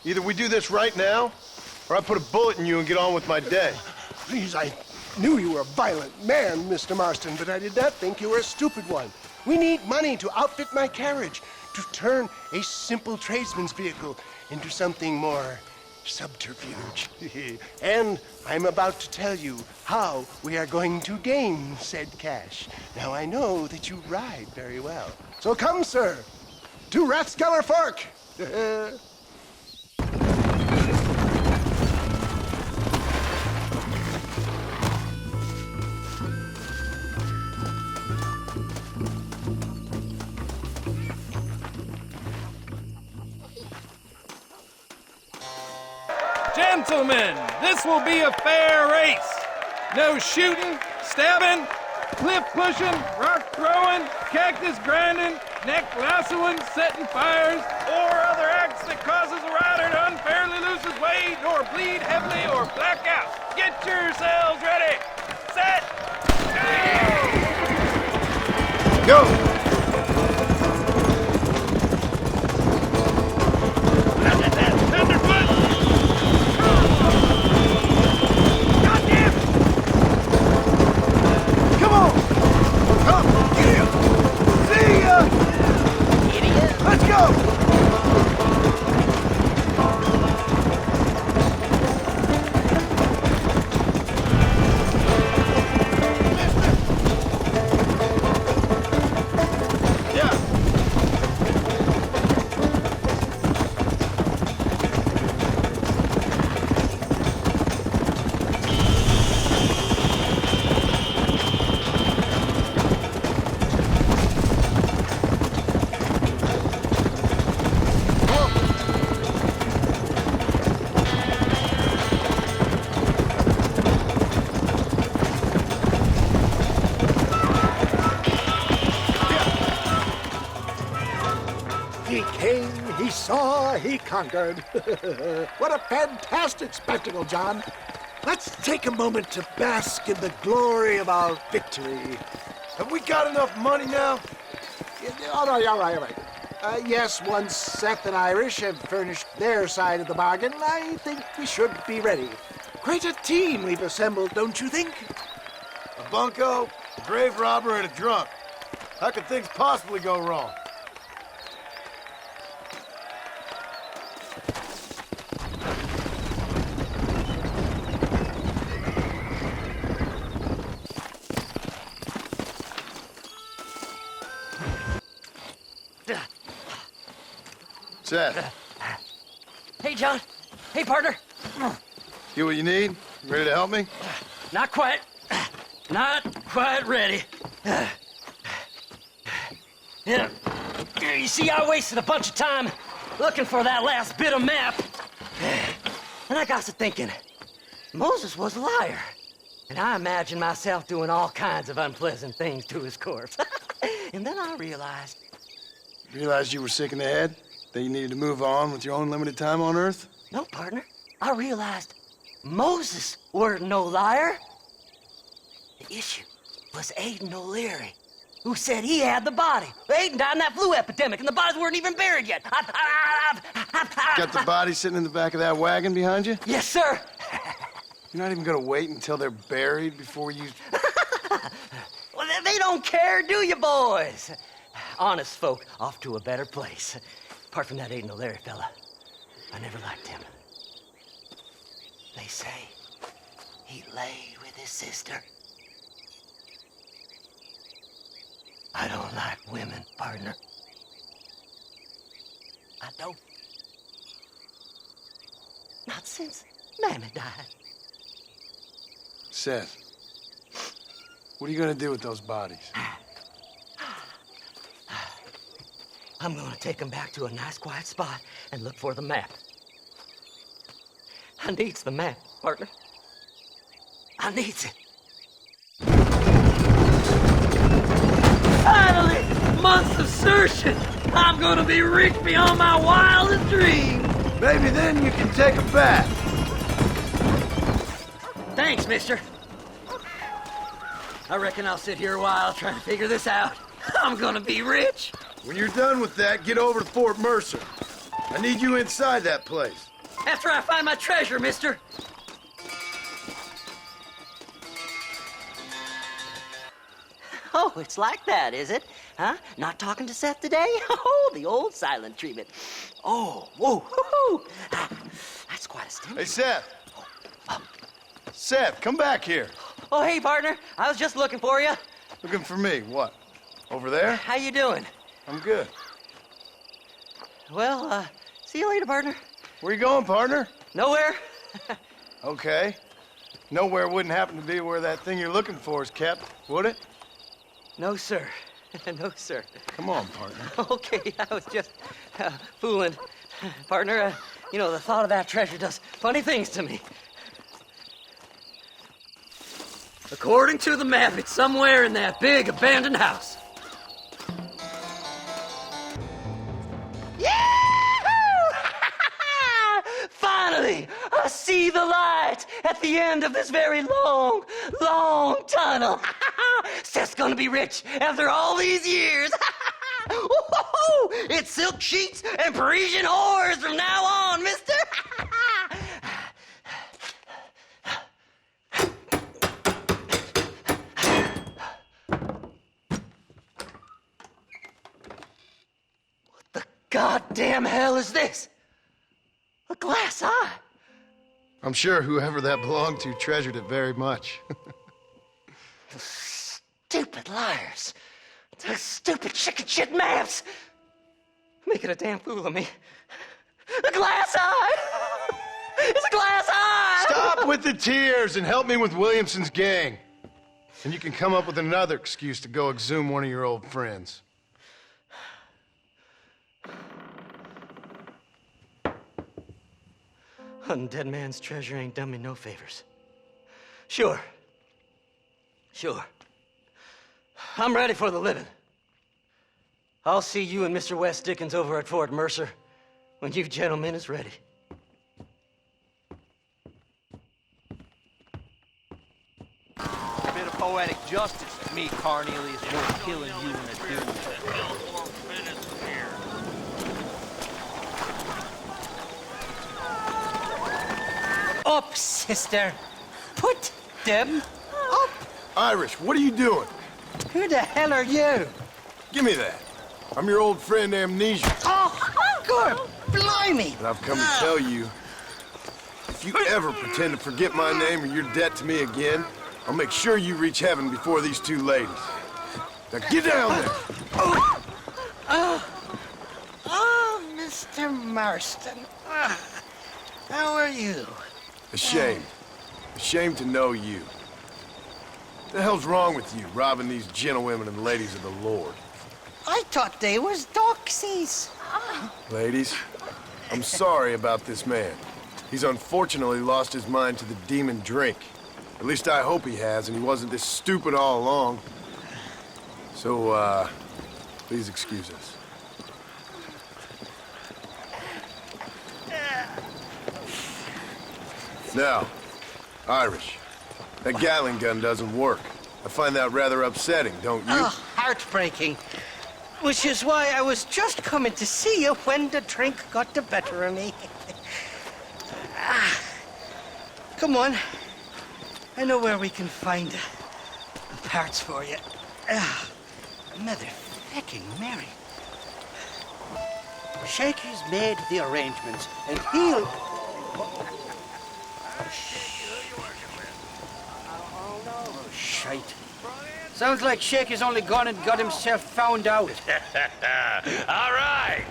Either we do this right now, or I put a bullet in you and get on with my day.
Please, I knew you were a violent man, Mr. Marston, but I did not think you were a stupid one. We need money to outfit my carriage, to turn a simple tradesman's vehicle into something more subterfuge. And I'm about to tell you how we are going to gain said cash. Now, I know that you ride very well. So come, sir, to Rathskeller Fork.
Gentlemen, this will be a fair race. No shooting, stabbing, cliff pushing, rock throwing, cactus grinding, neck lassoing, setting fires, or other acts that causes a rider to unfairly lose his weight or bleed heavily or black out. Get yourselves ready. Set.
Go!
Let's go! He came, he saw, he conquered. What a fantastic spectacle, John. Let's take a moment to bask in the glory of our victory.
Have we got enough money now?
All right. Yes, once Seth and Irish have furnished their side of the bargain, I think we should be ready. Quite a team we've assembled, don't you think?
A bunco, a grave robber, and a drunk. How could things possibly go wrong? Seth.
Hey, John. Hey, partner.
You what you need? Ready to help me?
Not quite. Not quite ready. Yeah. You see, I wasted a bunch of time looking for that last bit of map. And I got to thinking, Moses was a liar. And I imagined myself doing all kinds of unpleasant things to his corpse. And then I realized...
Realized you were sick in the head? That you needed to move on with your own limited time on Earth?
No, partner. I realized Moses weren't no liar. The issue was Aiden O'Leary, who said he had the body. Aiden died in that flu epidemic, and the bodies weren't even buried yet.
Got the body sitting in the back of that wagon behind you?
Yes, sir.
You're not even gonna wait until they're buried before you...
Well, they don't care, do you, boys? Honest folk off to a better place. Apart from that Aiden O'Leary fella, I never liked him. They say he lay with his sister. I don't like women, partner. not, though. Not since Mammy died.
Seth, what are you gonna do with those bodies?
I'm gonna take them back to a nice quiet spot and look for the map. I needs the map, partner. I needs it.
Finally! Months of searching! I'm gonna be rich beyond my wildest dreams!
Maybe then you can take them back.
Thanks, mister. I reckon I'll sit here a while trying to figure this out. I'm gonna be rich.
When you're done with that, get over to Fort Mercer. I need you inside that place.
After I find my treasure, mister. Oh, it's like that, is it? Huh? Not talking to Seth today? Oh, the old silent treatment. Oh, whoa, whoo-hoo. That's quite a stimulus.
Hey, Seth. Seth, come back here.
Oh, hey, partner. I was just looking for you.
Looking for me? What? Over there?
How you doing?
I'm good.
Well, see you later, partner.
Where you going, partner?
Nowhere.
Okay. Nowhere wouldn't happen to be where that thing you're looking for is kept, would it?
No, sir. No, sir.
Come on, partner.
Okay, I was just fooling. Partner, you know, the thought of that treasure does funny things to me. According to the map, it's somewhere in that big abandoned house. Finally, I see the light at the end of this very long, long tunnel. Seth's gonna be rich after all these years. It's silk sheets and Parisian whores from now on, mister. What the goddamn hell is this? A glass eye.
I'm sure whoever that belonged to treasured it very much.
Stupid liars. Those stupid chicken shit maps. Making a damn fool of me. A glass eye! It's a glass eye!
Stop with the tears and help me with Williamson's gang. And you can come up with another excuse to go exhume one of your old friends.
Hunting dead man's treasure ain't done me no favors. Sure. I'm ready for the living. I'll see you and Mr. West Dickens over at Fort Mercer when you gentlemen is ready.
A bit of poetic justice to me, Cornelius, worth killing you in a duel.
Up, sister. Put them up.
Irish, what are you doing?
Who the hell are you?
Give me that. I'm your old friend Amnesia.
Oh, good. Blimey.
And I've come to tell you, if you ever pretend to forget my name or your debt to me again, I'll make sure you reach heaven before these two ladies. Now get down there.
Oh, Mr. Marston. How are you?
Ashamed. Ashamed to know you. What the hell's wrong with you, robbing these gentlewomen and ladies of the Lord?
I thought they was doxies.
Ladies, I'm sorry about this man. He's unfortunately lost his mind to the demon drink. At least I hope he has, and he wasn't this stupid all along. So, please excuse us. Now, Irish, that Gatling gun doesn't work. I find that rather upsetting, don't you?
Oh, heartbreaking. Which is why I was just coming to see you when the drink got the better of me. Come on. I know where we can find the parts for you. Mother-fucking Mary. Shaky's made the arrangements, and he'll... Oh, shite. Sounds like Shaky's only gone and got himself found out.
All right.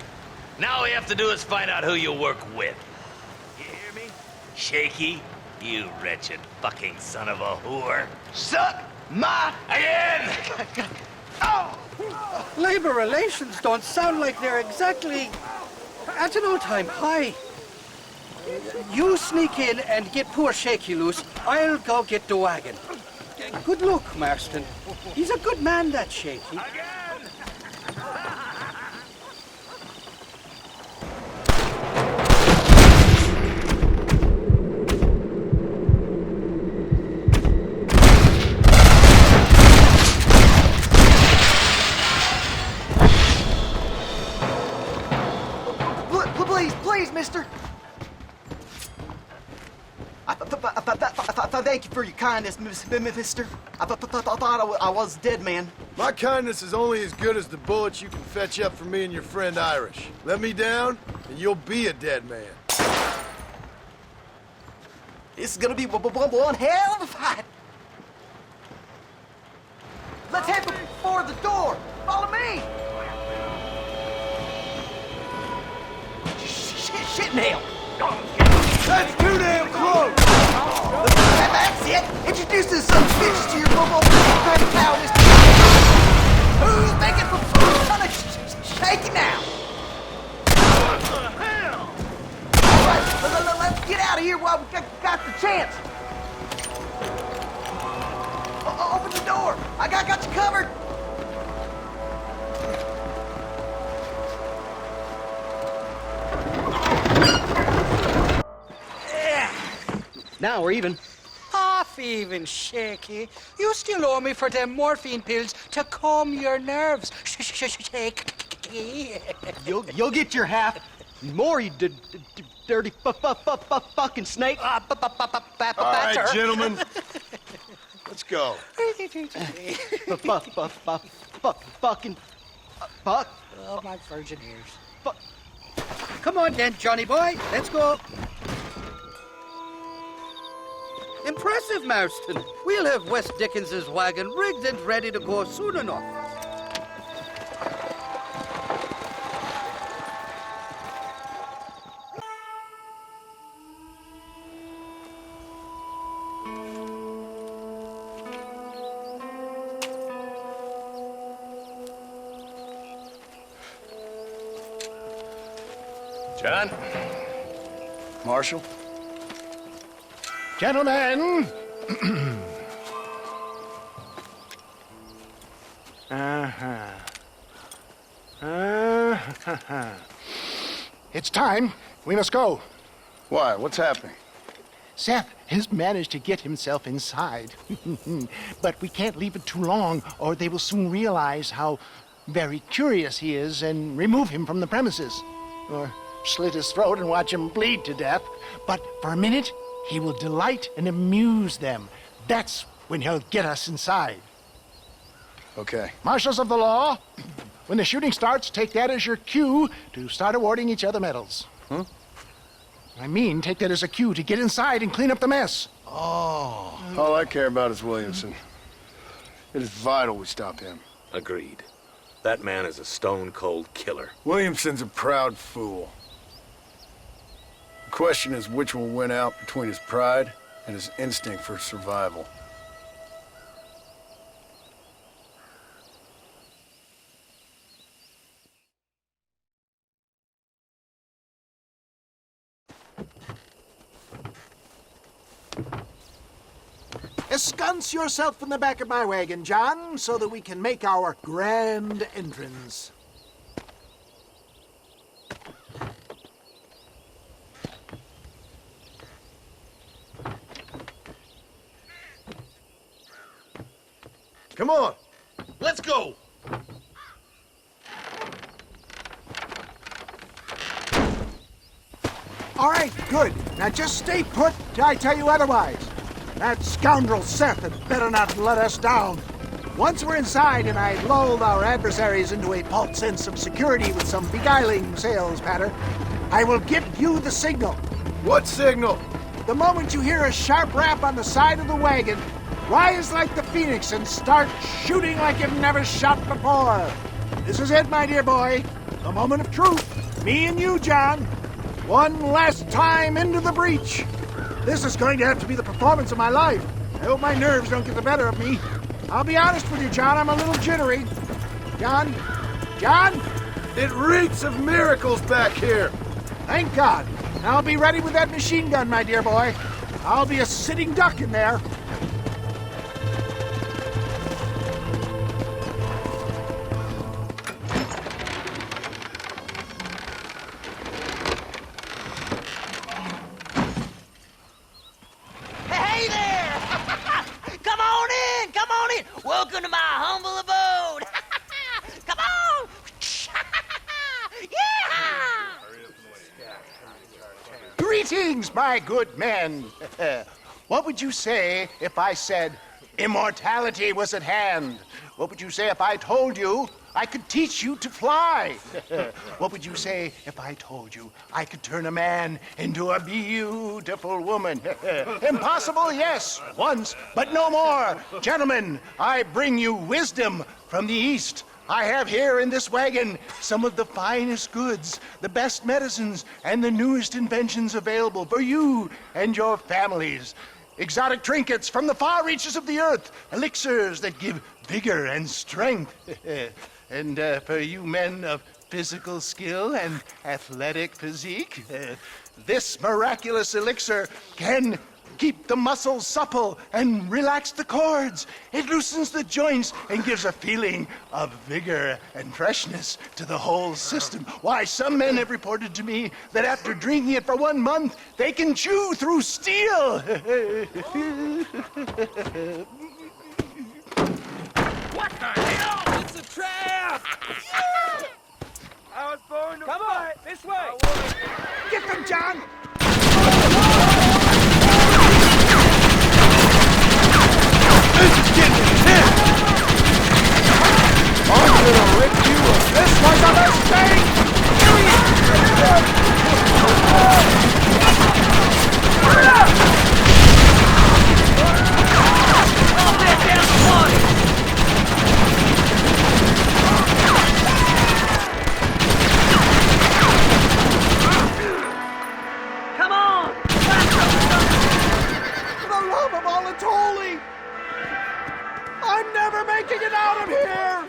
Now all we have to do is find out who you work with.
You hear me?
Shaky, you wretched fucking son of a whore.
Suck my...
Again!
Labor relations don't sound like they're exactly at an all-time high. You sneak in and get poor Shaky loose. I'll go get the wagon. Good luck, Marston. He's a good man, that Shaky.
Please, mister. Thank you for your kindness, mister. I thought I was a dead man.
My kindness is only as good as the bullets you can fetch up for me and your friend Irish. Let me down, and you'll be a dead man.
This is gonna be one hell of a fight. Let's head for the door. Follow me. Shit now.
That's too damn close.
That's it. Introduce this son of bitches to your bubble cow, Mr. Who's making kind of shaky now?
What the hell?
All right, let's get out of here while we got the chance. Open the door. I got you covered.
Now we're even. Half even, Shaky. You still owe me for them morphine pills to calm your nerves. Shaky.
You'll get your half. More, you dirty fucking snake.
All right, gentlemen. Let's go.
Fucking fuck.
Oh, my virgin ears. Come on then, Johnny boy. Let's go. Impressive, Marston. We'll have West Dickens's wagon rigged and ready to go soon enough.
John?
Marshal?
Gentlemen. It's time. We must go.
Why? What's happening?
Seth has managed to get himself inside. But we can't leave it too long, or they will soon realize how very curious he is and remove him from the premises. Or slit his throat and watch him bleed to death. But for a minute, he will delight and amuse them. That's when he'll get us inside.
Okay.
Marshals of the law, when the shooting starts, take that as your cue to start awarding each other medals.
Huh?
I mean, take that as a cue to get inside and clean up the mess.
Oh. All I care about is Williamson. It is vital we stop him.
Agreed. That man is a stone-cold killer.
Williamson's a proud fool. The question is which will win out between his pride and his instinct for survival.
Ensconce yourself in the back of my wagon, John, so that we can make our grand entrance.
Come on.
Let's go!
All right, good. Now just stay put till I tell you otherwise. That scoundrel Seth had better not let us down. Once we're inside and I lulled our adversaries into a false sense of security with some beguiling sales patter, I will give you the signal.
What signal?
The moment you hear a sharp rap on the side of the wagon, rise like the phoenix and start shooting like you've never shot before. This is it, my dear boy. The moment of truth. Me and you, John. One last time into the breach. This is going to have to be the performance of my life. I hope my nerves don't get the better of me. I'll be honest with you, John, I'm a little jittery. John? John?
It reeks of miracles back here.
Thank God. I'll be ready with that machine gun, my dear boy. I'll be a sitting duck in there.
Hey there! Come on in! Come on in! Welcome to my humble abode! Come on! Yeah!
Greetings, my good men. What would you say if I said immortality was at hand? What would you say if I told you I could teach you to fly? What would you say if I told you I could turn a man into a beautiful woman? Impossible, yes, once, but no more. Gentlemen, I bring you wisdom from the East. I have here in this wagon some of the finest goods, the best medicines, and the newest inventions available for you and your families. Exotic trinkets from the far reaches of the earth, elixirs that give vigor and strength. And for you men of physical skill and athletic physique, this miraculous elixir can keep the muscles supple and relax the cords. It loosens the joints and gives a feeling of vigor and freshness to the whole system. Why, some men have reported to me that after drinking it for 1 month, they can chew through steel.
What the hell? It's a trap! I was born to Come fight. On, this way!
Get them, John!
This is getting intense! I'm gonna rip you up.
This was a mistake!
Hurry up! All that down the water! Come on!
For the love of all that's holy! I'm never making it out of here!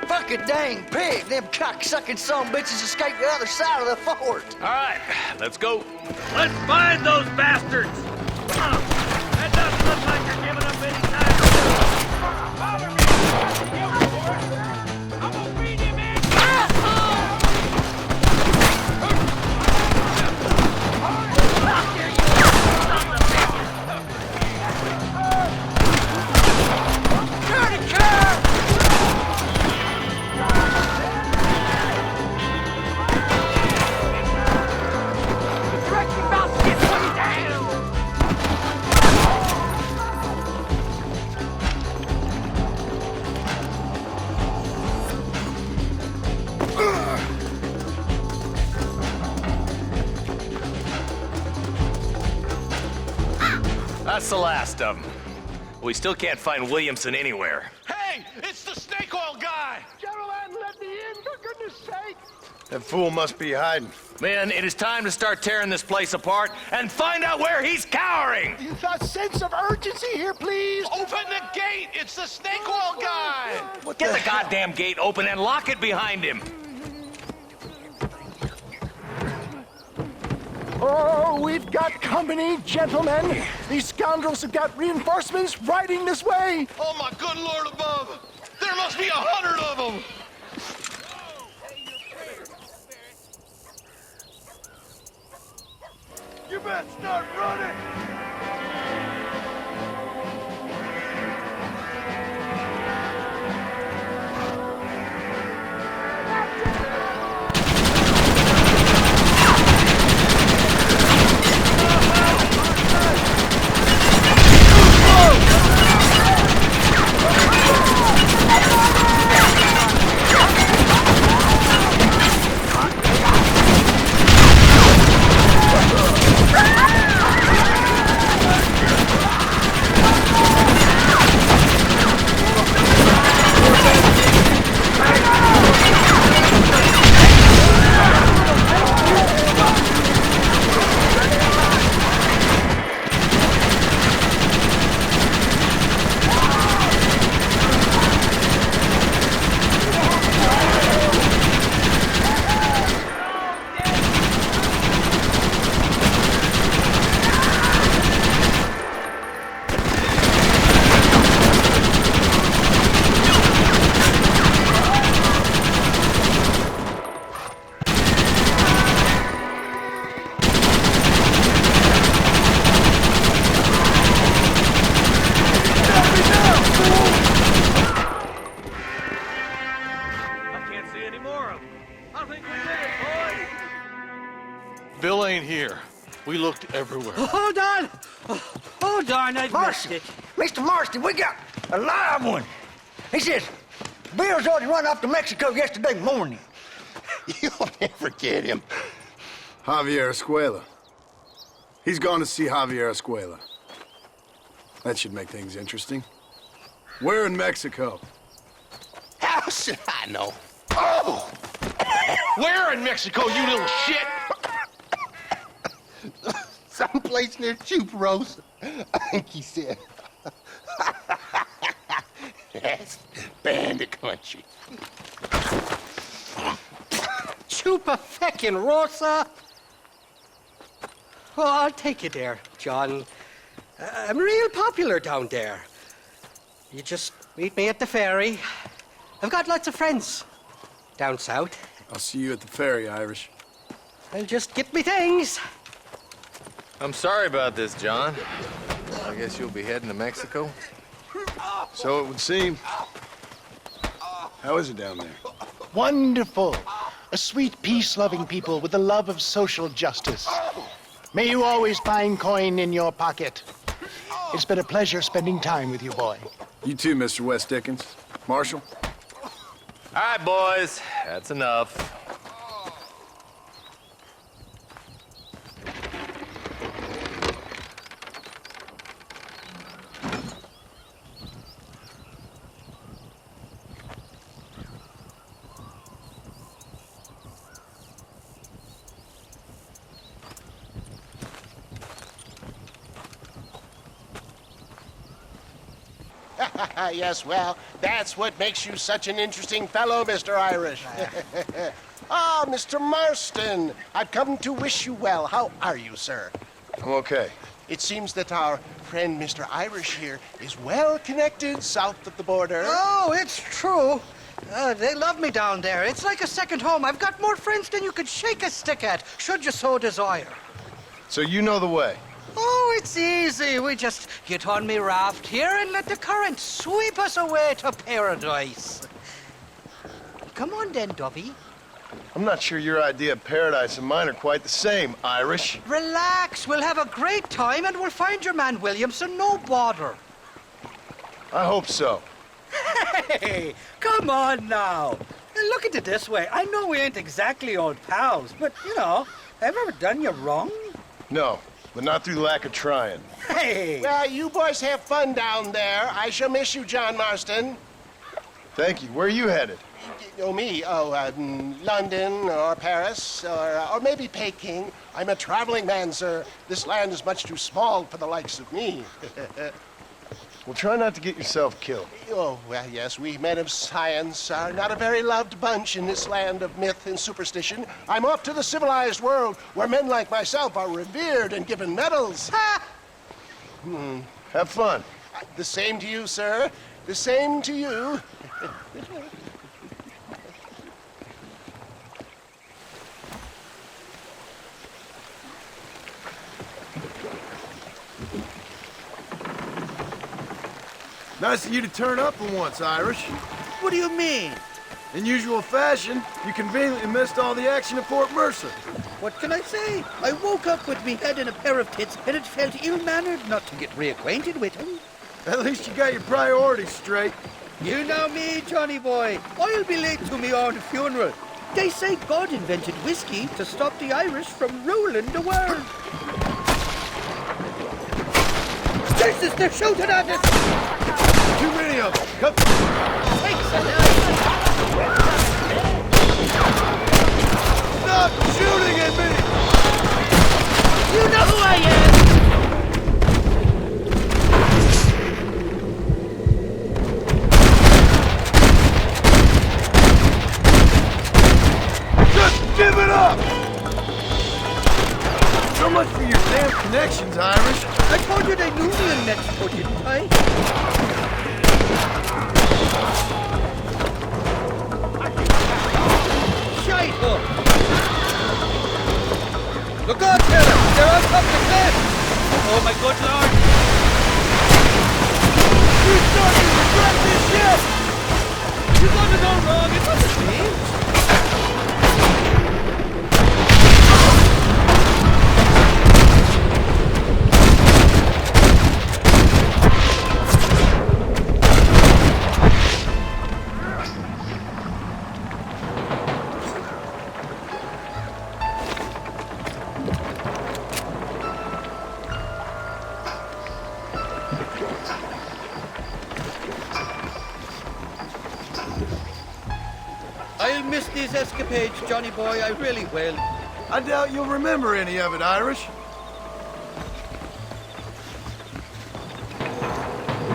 Fucking dang pig! Them cock-sucking son-bitches escaped the other side of the fort!
All right, let's go.
Let's find those bastards! That doesn't look like you're giving up any time.
Bother me! I'm gonna beat him in!
That's the last of them. We still can't find Williamson anywhere.
Hey, it's the snake oil guy!
Gentlemen, let me in, for goodness sake!
That fool must be hiding.
Men, it is time to start tearing this place apart and find out where he's cowering!
A sense of urgency here, please.
Open the gate! It's the snake oil guy!
Get the goddamn gate open and lock it behind him!
Oh, we've got company, gentlemen. These scoundrels have got reinforcements riding this way.
Oh, my good Lord above! There must be 100 of them!
You better start running!
Bill ain't here. We looked everywhere.
Hold on! Oh, darn, I missed
Marston,
it.
Mr. Marston, we got a live one. He says, Bill's already run off to Mexico yesterday morning.
You'll never get him. Javier Escuela. He's gone to see Javier Escuela. That should make things interesting. Where in Mexico?
How should I know? Oh!
Where in Mexico, you little shit?
Someplace near Chuparosa, I think he said. That's bandit country.
Chupa feckin' Rosa. Oh, I'll take you there, John. I'm real popular down there. You just meet me at the ferry. I've got lots of friends down south.
I'll see you at the ferry, Irish.
I'll just get me things.
I'm sorry about this, John. I guess you'll be heading to Mexico?
So it would seem. How is it down there?
Wonderful. A sweet, peace-loving people with the love of social justice. May you always find coin in your pocket. It's been a pleasure spending time with you, boy.
You too, Mr. West Dickens. Marshal?
All right, boys. That's enough.
Yes, well, that's what makes you such an interesting fellow, Mr. Irish. Ah, Mr. Marston, I've come to wish you well. How are you, sir?
I'm okay.
It seems that our friend Mr. Irish here is well connected south of the border.
Oh, it's true. They love me down there. It's like a second home. I've got more friends than you could shake a stick at, should you so desire.
So you know the way?
Oh, it's easy. We just get on me raft here and let the current sweep us away to paradise. Come on then, Dovey.
I'm not sure your idea of paradise and mine are quite the same, Irish.
Relax. We'll have a great time and we'll find your man Williamson, no bother.
I hope so.
Hey, come on now. Look at it this way. I know we ain't exactly old pals, but, you know, have I ever done you wrong?
No, but not through lack of trying.
Hey!
Well, you boys have fun down there. I shall miss you, John Marston.
Thank you. Where are you headed?
Oh, me? Oh, London or Paris or maybe Peking. I'm a traveling man, sir. This land is much too small for the likes of me.
Well, try not to get yourself killed.
Oh, well, yes, we men of science are not a very loved bunch in this land of myth and superstition. I'm off to the civilized world where men like myself are revered and given medals. Ha!
Have fun.
The same to you, sir. The same to you.
Nice of you to turn up for once, Irish.
What do you mean?
In usual fashion, you conveniently missed all the action at Fort Mercer.
What can I say? I woke up with me head in a pair of tits, and it felt ill-mannered not to get reacquainted with him.
At least you got your priorities straight.
You know me, Johnny boy. I'll be late to me own funeral. They say God invented whiskey to stop the Irish from ruling the world. Jesus, they're shooting at us!
Too many of them. Come. Stop shooting at me!
You know who I am!
Just give it up! So much for your damn connections, Irish.
I told you they knew me in Mexico, didn't I? Shite up! Look out, Taylor! They're on top of the cliff! Oh, my good lord! You thought you would grab this ship! You're gonna go wrong, it wasn't me! I'll miss these escapades, Johnny boy, I really will.
I doubt you'll remember any of it, Irish.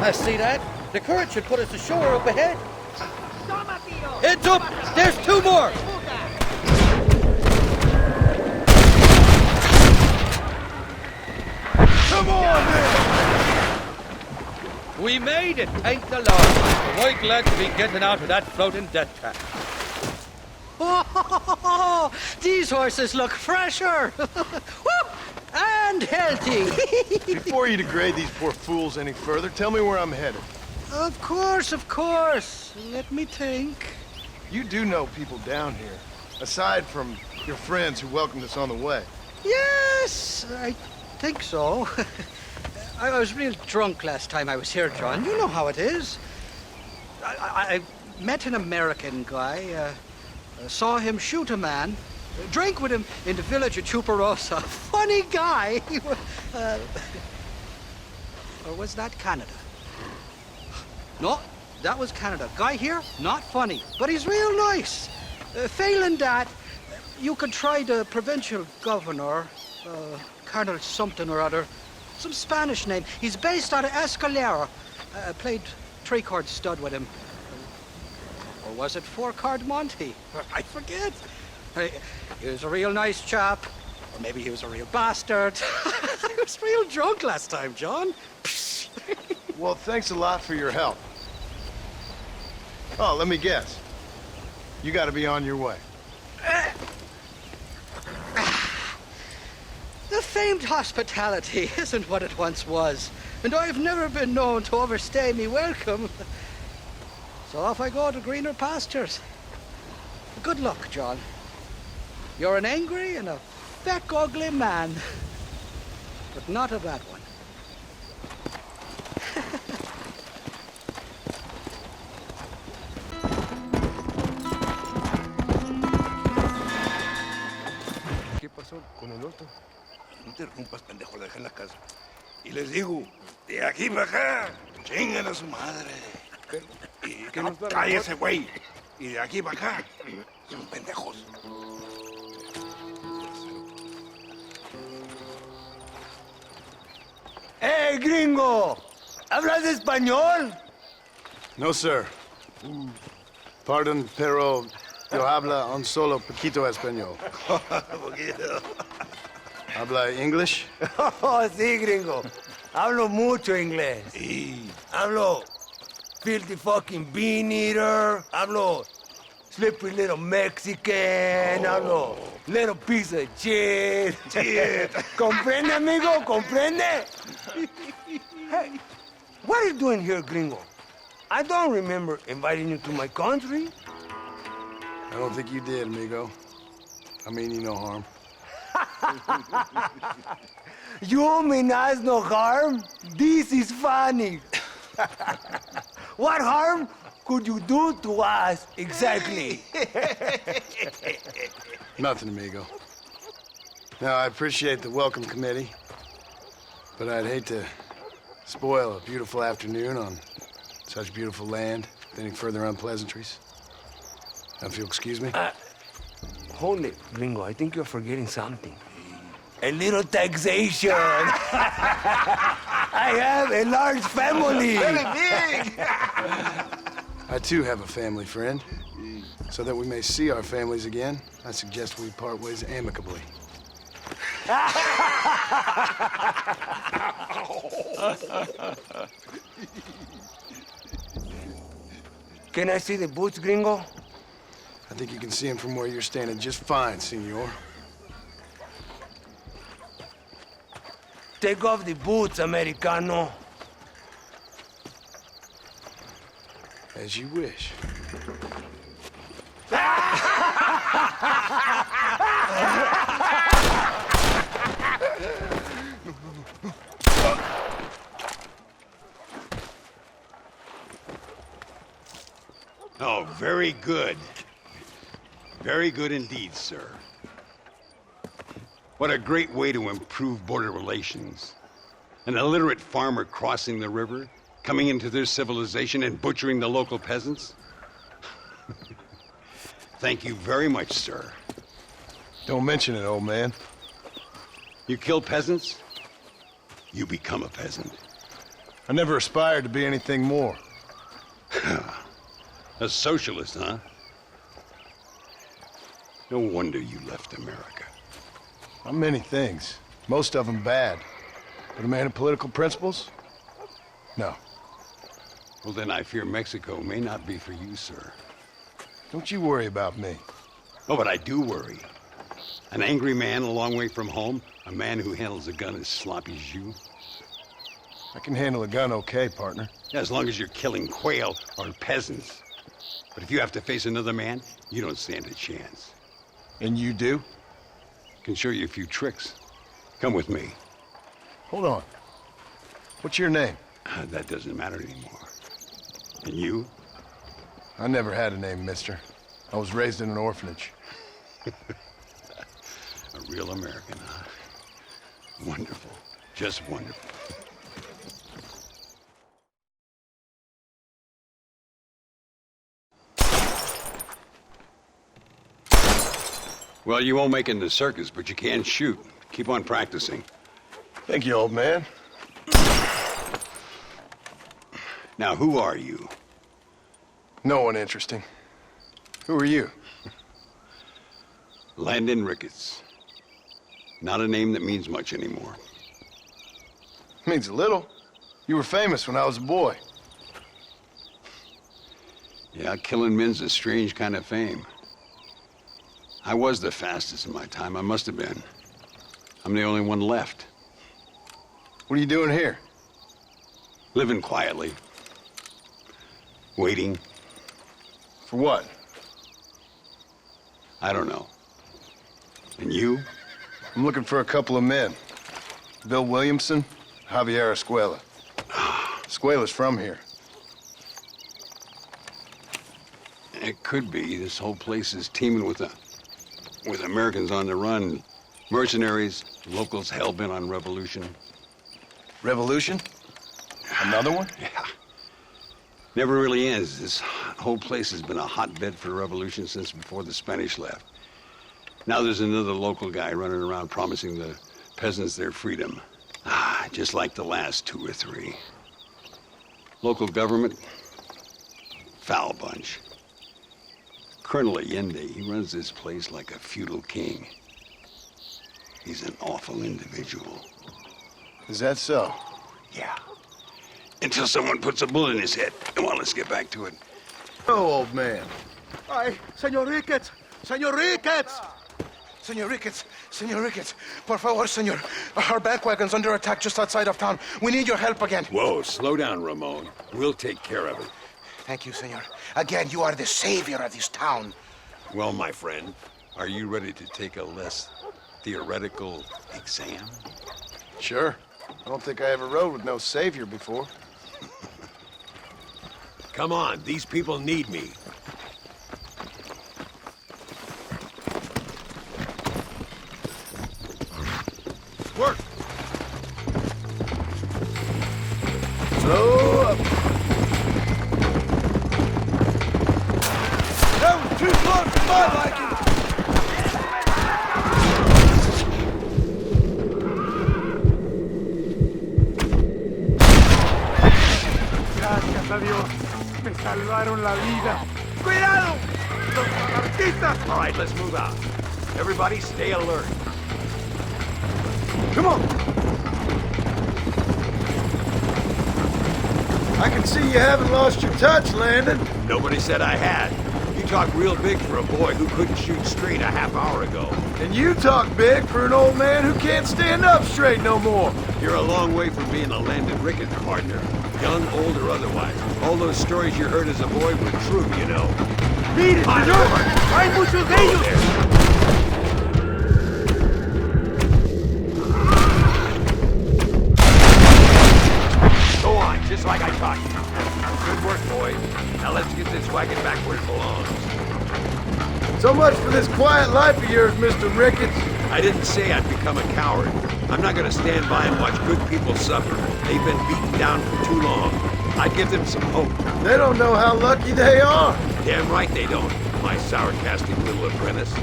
I see that. The current should put us ashore up ahead. Heads up! There's two more!
Come on, then!
We made it, thank the Lord. Right glad to be getting out of that floating death trap.
Oh, these horses look fresher and healthy.
Before you degrade these poor fools any further, tell me where I'm headed.
Of course, of course. Let me think.
You do know people down here, aside from your friends who welcomed us on the way.
Yes, I think so. I was real drunk last time I was here, John. You know how it is. I met an American guy, saw him shoot a man, drank with him in the village of Chuparosa. Funny guy. Or was that Canada? No, that was Canada. Guy here, not funny, but he's real nice. Failing that, you could try the provincial governor, Colonel something or other, some Spanish name. He's based out of Escalera. Played three-chord stud with him. Or was it four-chord Monty? I forget. He was a real nice chap. Or maybe he was a real bastard. I was real drunk last time, John.
Well, thanks a lot for your help. Oh, let me guess. You gotta be on your way.
The famed hospitality isn't what it once was, and I've never been known to overstay me welcome. So off I go to greener pastures. Good luck, John. You're an angry and a feck ugly man, but not a bad one.
¿Qué pasó con el otro? No interrumpas, pendejo, deja en la casa. Y les digo, de aquí para acá, chingan a su madre. ¿Y qué nos da? Cállese, güey. Y de aquí para acá, son pendejos.
¡Hey, gringo! ¿Hablas español?
No, sir. Pardon, pero yo habla un solo poquito español. ¿Habla English?
Oh, sí, gringo. Hablo mucho inglés. Sí. Hablo filthy fucking bean eater. Hablo slippery little Mexican. Hablo little piece of shit. ¿Comprende, amigo? ¿Comprende? Hey, what are you doing here, gringo? I don't remember inviting you to my country.
I don't think you did, amigo. I mean you no harm.
You mean us no harm? This is funny. What harm could you do to us exactly?
Nothing, amigo. Now, I appreciate the welcome committee, but I'd hate to spoil a beautiful afternoon on such beautiful land with any further unpleasantries. Now, if you'll excuse me.
Hold it, gringo. I think you're forgetting something. A little taxation. I have a large family.
Very big. I, too, have a family friend. So that we may see our families again, I suggest we part ways amicably.
Can I see the boots, gringo?
I think you can see him from where you're standing just fine, senor.
Take off the boots, Americano.
As you wish.
Oh, very good. Very good indeed, sir. What a great way to improve border relations. An illiterate farmer crossing the river, coming into their civilization and butchering the local peasants. Thank you very much, sir.
Don't mention it, old man.
You kill peasants, you become a peasant.
I never aspired to be anything more.
A socialist, huh? No wonder you left America.
I'm many things. Most of them bad. But a man of political principles? No.
Well, then I fear Mexico may not be for you, sir.
Don't you worry about me.
Oh, but I do worry. An angry man a long way from home, a man who handles a gun as sloppy as you.
I can handle a gun okay, partner.
Yeah, as long as you're killing quail or peasants. But if you have to face another man, you don't stand a chance.
And you do?
Can show you a few tricks. Come with me.
Hold on. What's your name?
That doesn't matter anymore. And you?
I never had a name, mister. I was raised in an orphanage.
A real American, huh? Wonderful. Just wonderful. Well, you won't make it in the circus, but you can shoot. Keep on practicing.
Thank you, old man.
Now, who are you?
No one interesting. Who are you?
Landon Ricketts. Not a name that means much anymore.
Means a little. You were famous when I was a boy.
Yeah, killing men's a strange kind of fame. I was the fastest in my time. I must have been. I'm the only one left.
What are you doing here?
Living quietly. Waiting.
For what?
I don't know. And you?
I'm looking for a couple of men. Bill Williamson, Javier Escuela. Escuela's from here.
It could be. This whole place is teeming with Americans on the run. Mercenaries, locals hell-bent on revolution.
Revolution? Another one?
Yeah.
Never really ends. This whole place has been a hotbed for revolution since before the Spanish left. Now there's another local guy running around promising the peasants their freedom. Just like the last 2 or 3. Local government, foul bunch. Colonel Allende, he runs this place like a feudal king. He's an awful individual.
Is that so?
Yeah. Until someone puts a bullet in his head. Come on, let's get back to it.
Oh, old man.
Ay, Señor Ricketts! Señor Ricketts!
Senor Ricketts, por favor, senor. Our bank wagon's under attack just outside of town. We need your help again.
Whoa, slow down, Ramon. We'll take care of it.
Thank you, senor. Again, you are the savior of this town.
Well, my friend, are you ready to take a less theoretical exam?
Sure. I don't think I ever rode with no savior before.
Come on, these people need me. Work!
Slow up.
That was too close to my liking! Gracias a Dios, me salvaron la vida. ¡Cuidado! ¡Los anarquistas!
All right, let's move out. Everybody stay alert.
Come on! I can see you haven't lost your touch, Landon.
Nobody said I had. You talk real big for a boy who couldn't shoot straight a half hour ago.
And you talk big for an old man who can't stand up straight no more.
You're a long way from being a Landon Ricketts partner. Young, old, or otherwise. All those stories you heard as a boy were true, you know.
¡Mire, señor! ¡Hay muchos de ellos!
Go on, just like I taught you. Good work, boys. Now let's get this wagon back where it belongs.
So much for this quiet life of yours, Mr. Ricketts.
I didn't say I'd become a coward. I'm not gonna stand by and watch good people suffer. They've been beaten down for too long. I'd give them some hope.
They don't know how lucky they are.
Damn right they don't, my sarcastic little apprentice.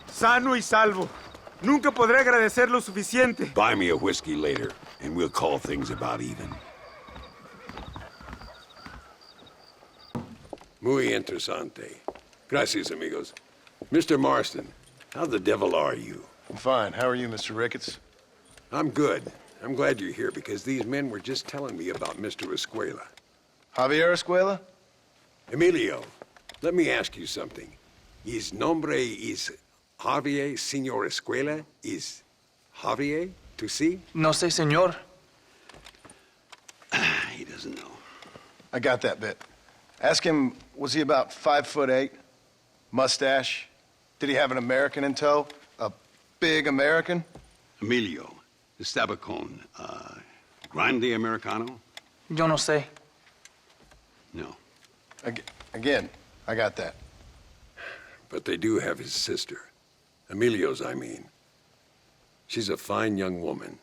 Sano y salvo. Nunca podré agradecer lo suficiente.
Buy me a whiskey later, and we'll call things about even. Muy interesante. Gracias, amigos. Mr. Marston, how the devil are you?
I'm fine. How are you, Mr. Ricketts?
I'm good. I'm glad you're here because these men were just telling me about Mr. Escuela.
Javier Escuela?
Emilio, let me ask you something. His nombre is Javier, Señor Escuela? Is Javier to see?
No sé, señor.
He doesn't know.
I got that bit. Ask him, was he about 5'8"? Mustache? Did he have an American in tow? A big American?
Emilio, estaba con, grande americano?
Yo no sé.
No.
Again, I got that.
But they do have his sister. Emilio's, I mean. She's a fine young woman,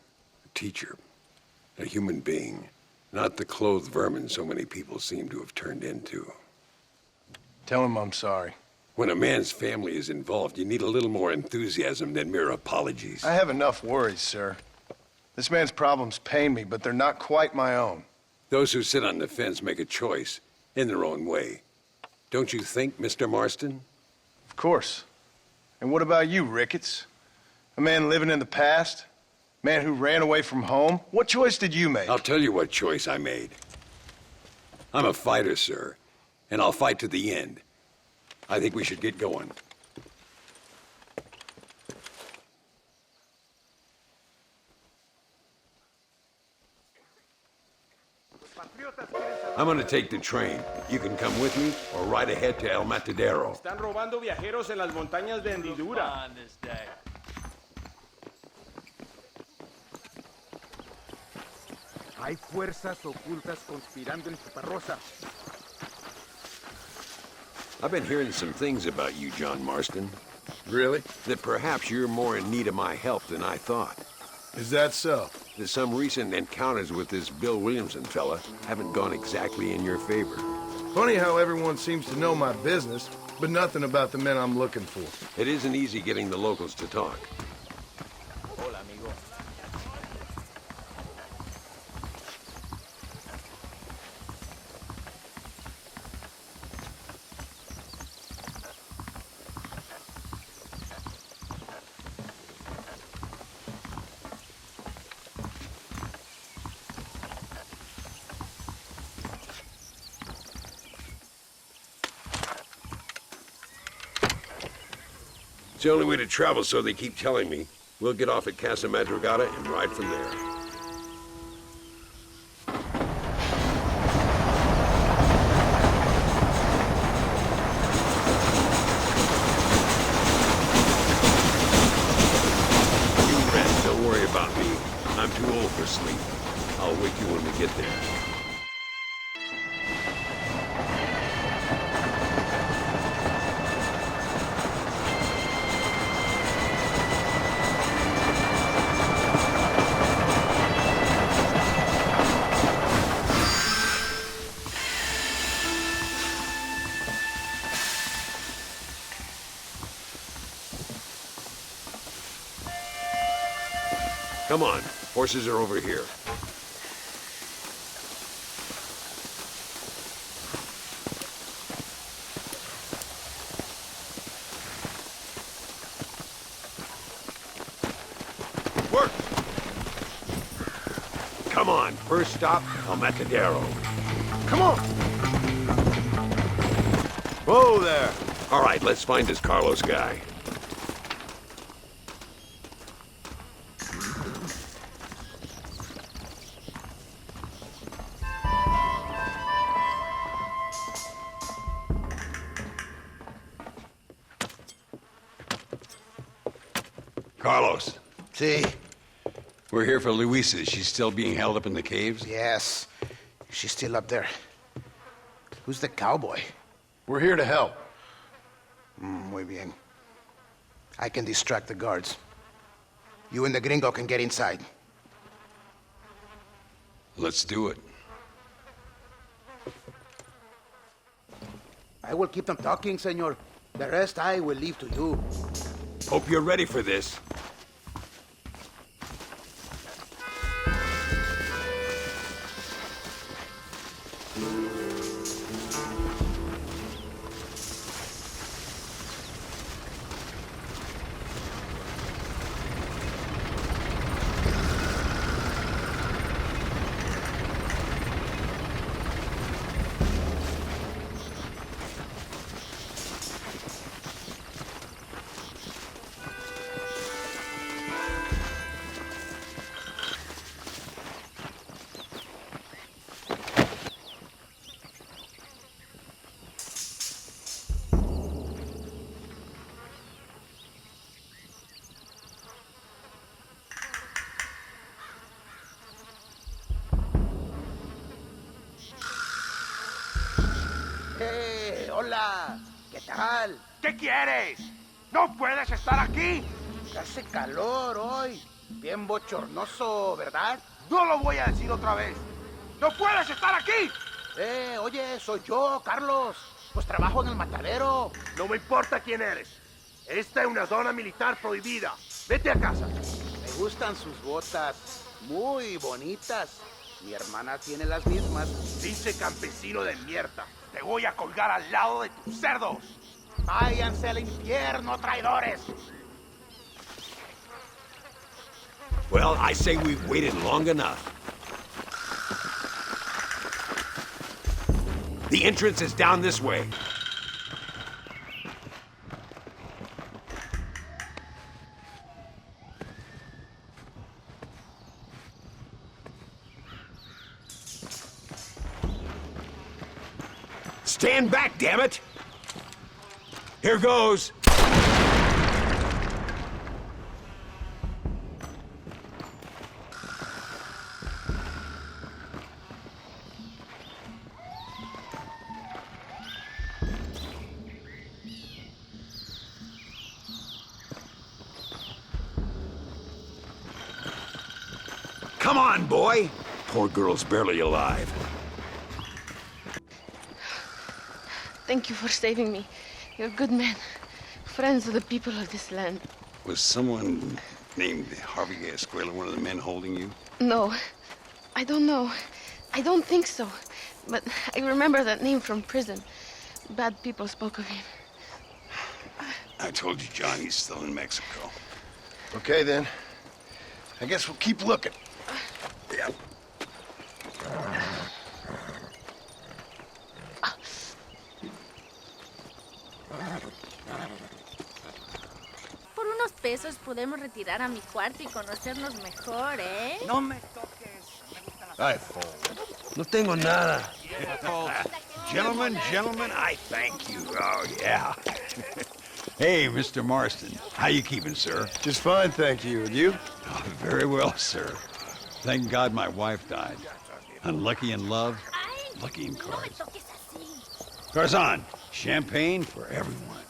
a teacher, a human being, not the clothed vermin so many people seem to have turned into.
Tell him I'm sorry.
When a man's family is involved, you need a little more enthusiasm than mere apologies.
I have enough worries, sir. This man's problems pain me, but they're not quite my own.
Those who sit on the fence make a choice, in their own way. Don't you think, Mr. Marston?
Of course. And what about you, Ricketts? A man living in the past? Man who ran away from home? What choice did you make?
I'll tell you what choice I made. I'm a fighter, sir, and I'll fight to the end. I think we should get going. I'm gonna take the train. You can come with me or ride ahead to El Matadero.
Están robando viajeros en las montañas de Hendidura.
Hay fuerzas ocultas conspirando en Chuparrosa.
I've been hearing some things about you, John Marston.
Really?
That perhaps you're more in need of my help than I thought.
Is that so?
That some recent encounters with this Bill Williamson fella haven't gone exactly in your favor.
Funny how everyone seems to know my business, but nothing about the men I'm looking for.
It isn't easy getting the locals to talk.
Hola, amigo.
It's the only way to travel, so they keep telling me. We'll get off at Casa Madrugada and ride from there. You rest, don't worry about me. I'm too old for sleep. I'll wake you when we get there. Come on, horses are over here. Work! Come on, first stop, El Matadero.
Come on! Whoa there!
All right, let's find this Carlos guy. Carlos.
See?
We're here for Luisa. She's still being held up in the caves?
Yes. She's still up there. Who's the cowboy?
We're here to help.
Muy bien. I can distract the guards. You and the gringo can get inside.
Let's do it.
I will keep them talking, senor. The rest I will leave to you.
Hope you're ready for this.
Hola, ¿qué tal?
¿Qué quieres? ¡No puedes estar aquí!
Hace calor hoy. Bien bochornoso, ¿verdad?
No lo voy a decir otra vez. ¡No puedes estar aquí!
Oye, soy yo, Carlos. Pues trabajo en el matadero.
No me importa quién eres. Esta es una zona militar prohibida. Vete a casa.
Me gustan sus botas. Muy bonitas. Mi hermana tiene las mismas.
Pinche campesino de mierda. Te voy a colgar al lado de tus cerdos.
Váyanse al infierno, traidores.
Well, I say we've waited long enough. The entrance is down this way. Stand back, damn it! Here goes. Come on, boy. Poor girl's barely alive.
Thank you for saving me. You're good men. Friends of the people of this land.
Was someone named Harvey Escuela one of the men holding you?
No, I don't know. I don't think so. But I remember that name from prison. Bad people spoke of him.
I told you, John, he's still in Mexico.
Okay, then. I guess we'll keep looking.
Yeah.
Por unos pesos podemos retirar a mi cuarto y conocernos mejor, ¿eh?
No me toques.
I fall. No tengo nada. Gentlemen, I thank you. Oh, yeah.
Hey, Mr. Marston. How you keeping, sir?
Just fine, thank you. And you?
Oh, very well, sir. Thank God my wife died. Unlucky in love, lucky in cards. Tarzan, champagne for everyone.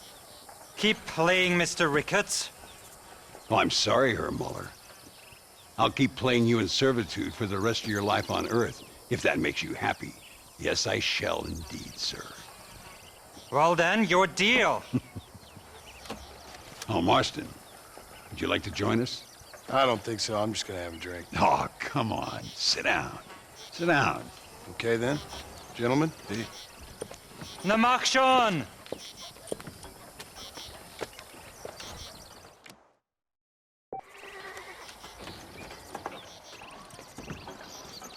Keep playing, Mr. Ricketts.
Oh, I'm sorry, Herr Muller. I'll keep playing you in servitude for the rest of your life on Earth, if that makes you happy. Yes, I shall indeed, sir.
Well then, your deal.
Oh, Marston, would you like to join us?
I don't think so. I'm just gonna have a drink.
Oh, come on. Sit down. Sit down.
Okay, then. Gentlemen?
Na mach schon!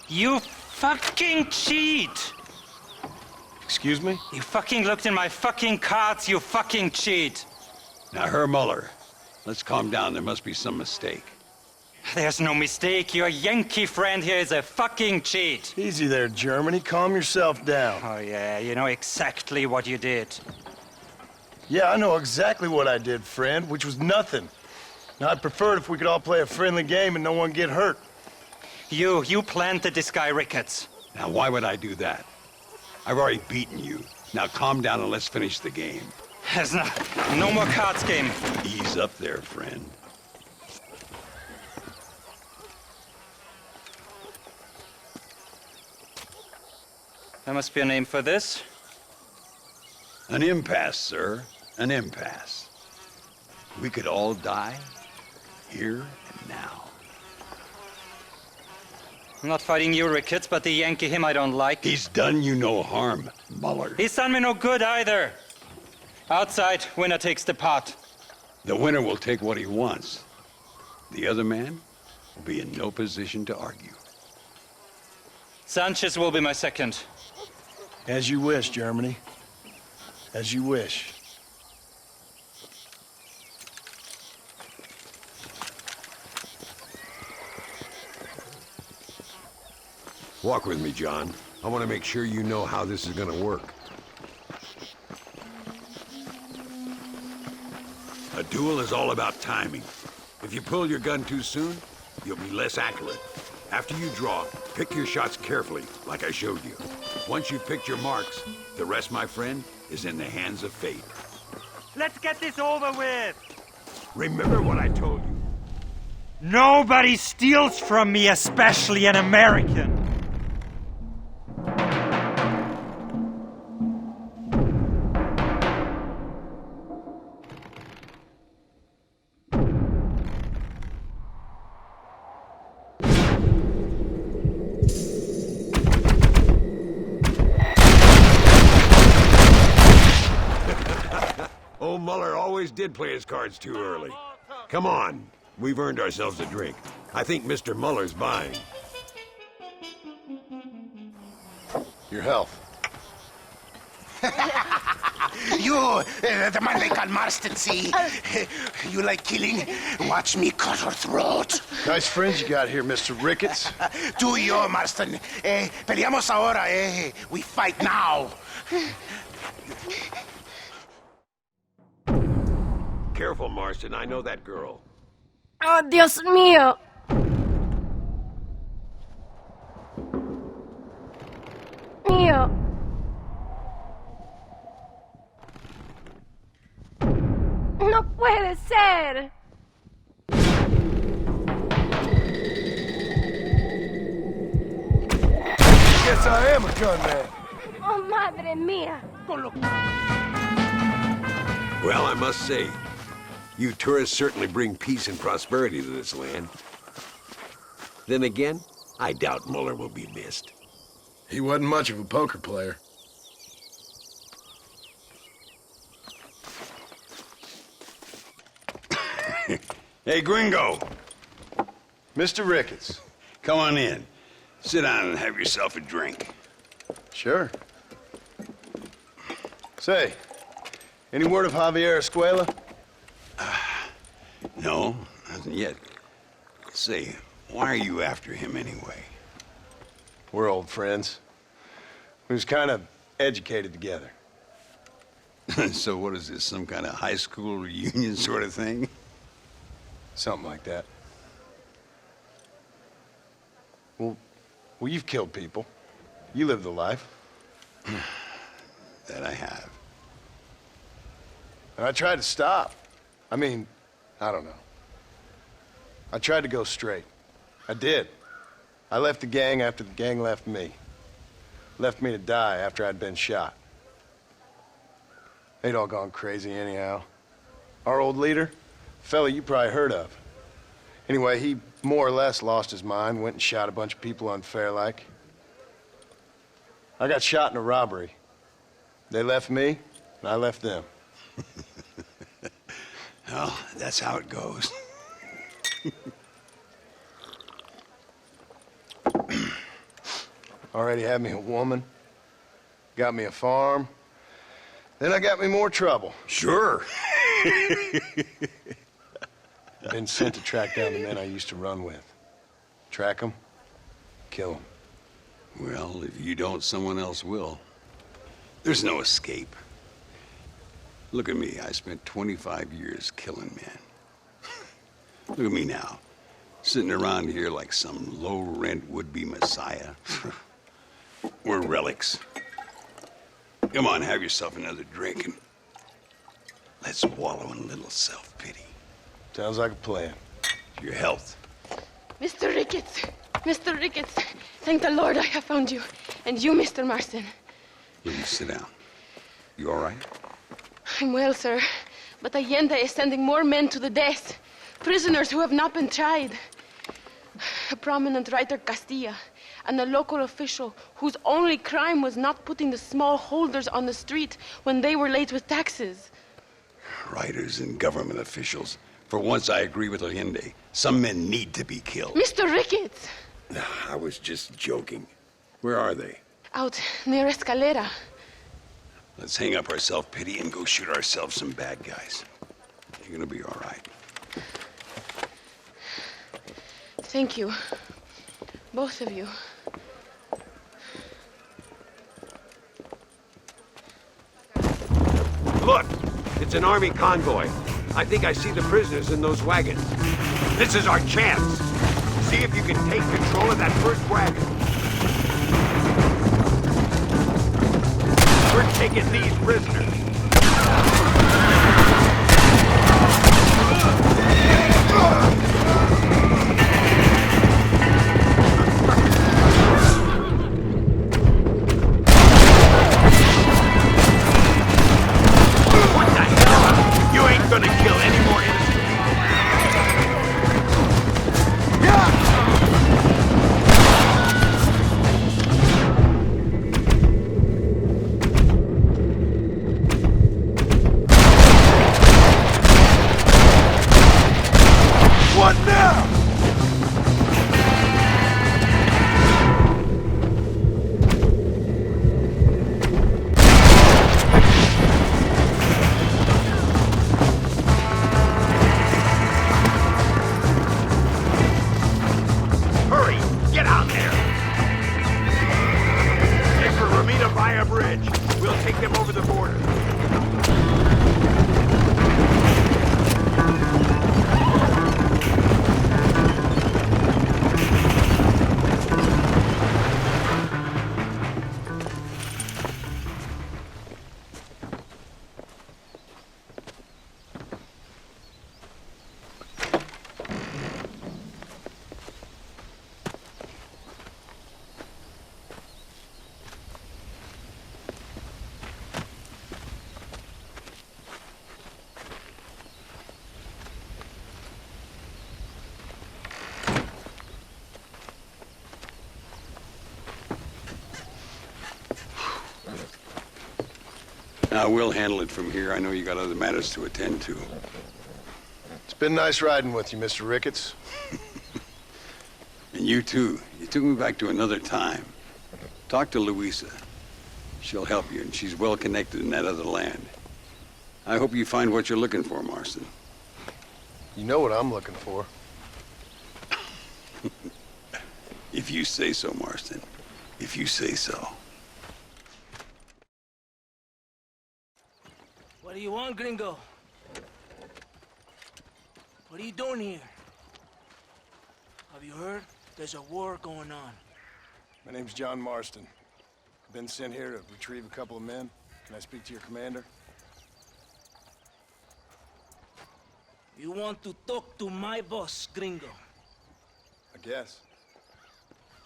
You fucking cheat!
Excuse me?
You fucking looked in my fucking cards, you fucking cheat!
Now, Herr Muller, let's calm down. There must be some mistake.
There's no mistake. Your Yankee friend here is a fucking cheat.
Easy there, Germany. Calm yourself down.
Oh, yeah, you know exactly what you did.
Yeah, I know exactly what I did, friend, which was nothing. Now, I'd prefer it if we could all play a friendly game and no one get hurt.
You planted this guy, Ricketts.
Now, why would I do that? I've already beaten you. Now, calm down and let's finish the game.
There's no more cards game.
Ease up there, friend.
There must be a name for this.
An impasse, sir. An impasse. We could all die here and now.
I'm not fighting you, Ricketts, but the Yankee him I don't like.
He's done you no harm, Muller.
He's done me no good either. Outside, winner takes the pot.
The winner will take what he wants. The other man will be in no position to argue.
Sanchez will be my second.
As you wish, Germany. As you wish.
Walk with me, John. I want to make sure you know how this is going to work. A duel is all about timing. If you pull your gun too soon, you'll be less accurate. After you draw, pick your shots carefully, like I showed you. Once you've picked your marks, the rest, my friend, is in the hands of fate.
Let's get this over with.
Remember what I told you.
Nobody steals from me, especially an American.
Old Muller always did play his cards too early. Come on, we've earned ourselves a drink. I think Mr. Muller's buying.
Your health.
You, the man they call Marston, see? You like killing? Watch me cut her throat.
Nice friends you got here, Mr. Ricketts.
Tú y yo, Marston. Peleamos ahora, We fight now.
Careful, Marston. I know that girl.
Oh, Dios mío. Mío. No puede ser.
guess I am a gunman.
Oh, madre mía.
Well, I must say, you tourists certainly bring peace and prosperity to this land. Then again, I doubt Muller will be missed.
He wasn't much of a poker player.
Hey, Gringo.
Mr. Ricketts.
Come on in. Sit down and have yourself a drink.
Sure. Say, any word of Javier Secuela?
No, nothing yet. Say, why are you after him anyway?
We're old friends. We was kind of educated together.
So what is this, some kind of high school reunion sort of thing?
Something like that. Well, you've killed people. You lived the life.
That I have.
And I tried to stop. I mean, I don't know. I tried to go straight. I did. I left the gang after the gang left me. Left me to die after I'd been shot. They'd all gone crazy anyhow. Our old leader, fella you probably heard of. Anyway, he more or less lost his mind, went and shot a bunch of people unfair like. I got shot in a robbery. They left me, and I left them.
Well, that's how it goes.
Already had me a woman, got me a farm, then I got me more trouble.
Sure.
Been sent to track down the men I used to run with. Track them, kill them.
Well, if you don't, someone else will. There's no escape. Look at me. I spent 25 years killing men. Look at me now, sitting around here like some low-rent would-be messiah. We're relics. Come on, have yourself another drink and let's wallow in a little self-pity.
Sounds like a plan.
Your health.
Mr. Ricketts! Mr. Ricketts! Thank the Lord I have found you. And you, Mr. Marston.
Will you sit down? You all right?
I'm well, sir. But Allende is sending more men to the death. Prisoners who have not been tried. A prominent writer, Castilla, and a local official whose only crime was not putting the small holders on the street when they were late with taxes.
Writers and government officials. For once, I agree with Allende. Some men need to be killed.
Mr. Ricketts!
I was just joking. Where are they?
Out near Escalera.
Let's hang up our self-pity and go shoot ourselves some bad guys. You're gonna be all right.
Thank you. Both of you.
Look! It's an army convoy. I think I see the prisoners in those wagons. This is our chance. See if you can take control of that first wagon. We're taking these prisoners. What the hell? You ain't gonna kill any more innocent
Now, we'll handle it from here. I know you got other matters to attend to.
It's been nice riding with you, Mr. Ricketts.
And you, too. You took me back to another time. Talk to Louisa. She'll help you, and she's well connected in that other land. I hope you find what you're looking for, Marston.
You know what I'm looking for.
If you say so, Marston. If you say so.
What do you want, gringo? What are you doing here? Have you heard? There's a war going on.
My name's John Marston. I've been sent here to retrieve a couple of men. Can I speak to your commander?
You want to talk to my boss, gringo?
I guess.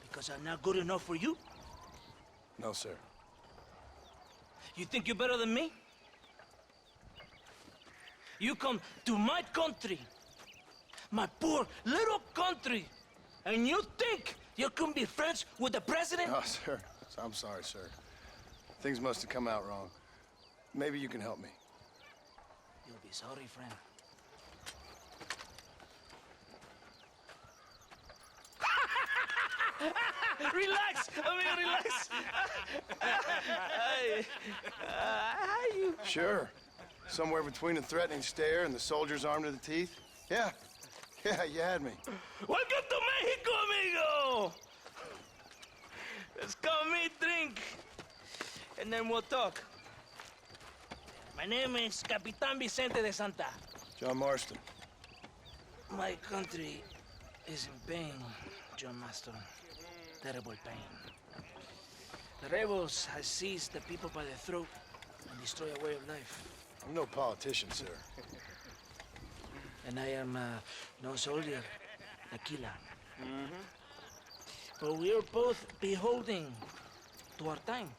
Because I'm not good enough for you?
No, sir.
You think you're better than me? You come to my country, my poor little country, and you think you can be friends with the president?
Oh, sir. I'm sorry, sir. Things must have come out wrong. Maybe you can help me.
You'll be sorry, friend. Relax! Relax! How you?
Sure. Somewhere between a threatening stare and the soldier's armed to the teeth? Yeah. Yeah, you had me.
Welcome to Mexico, amigo! Let's come meet, drink, and then we'll talk. My name is Capitan Vicente de Santa.
John Marston.
My country is in pain, John Marston. Terrible pain. The rebels have seized the people by the throat and destroy a way of life.
I'm no politician, sir.
And I am no soldier, a killer. But we are both beholding to our time.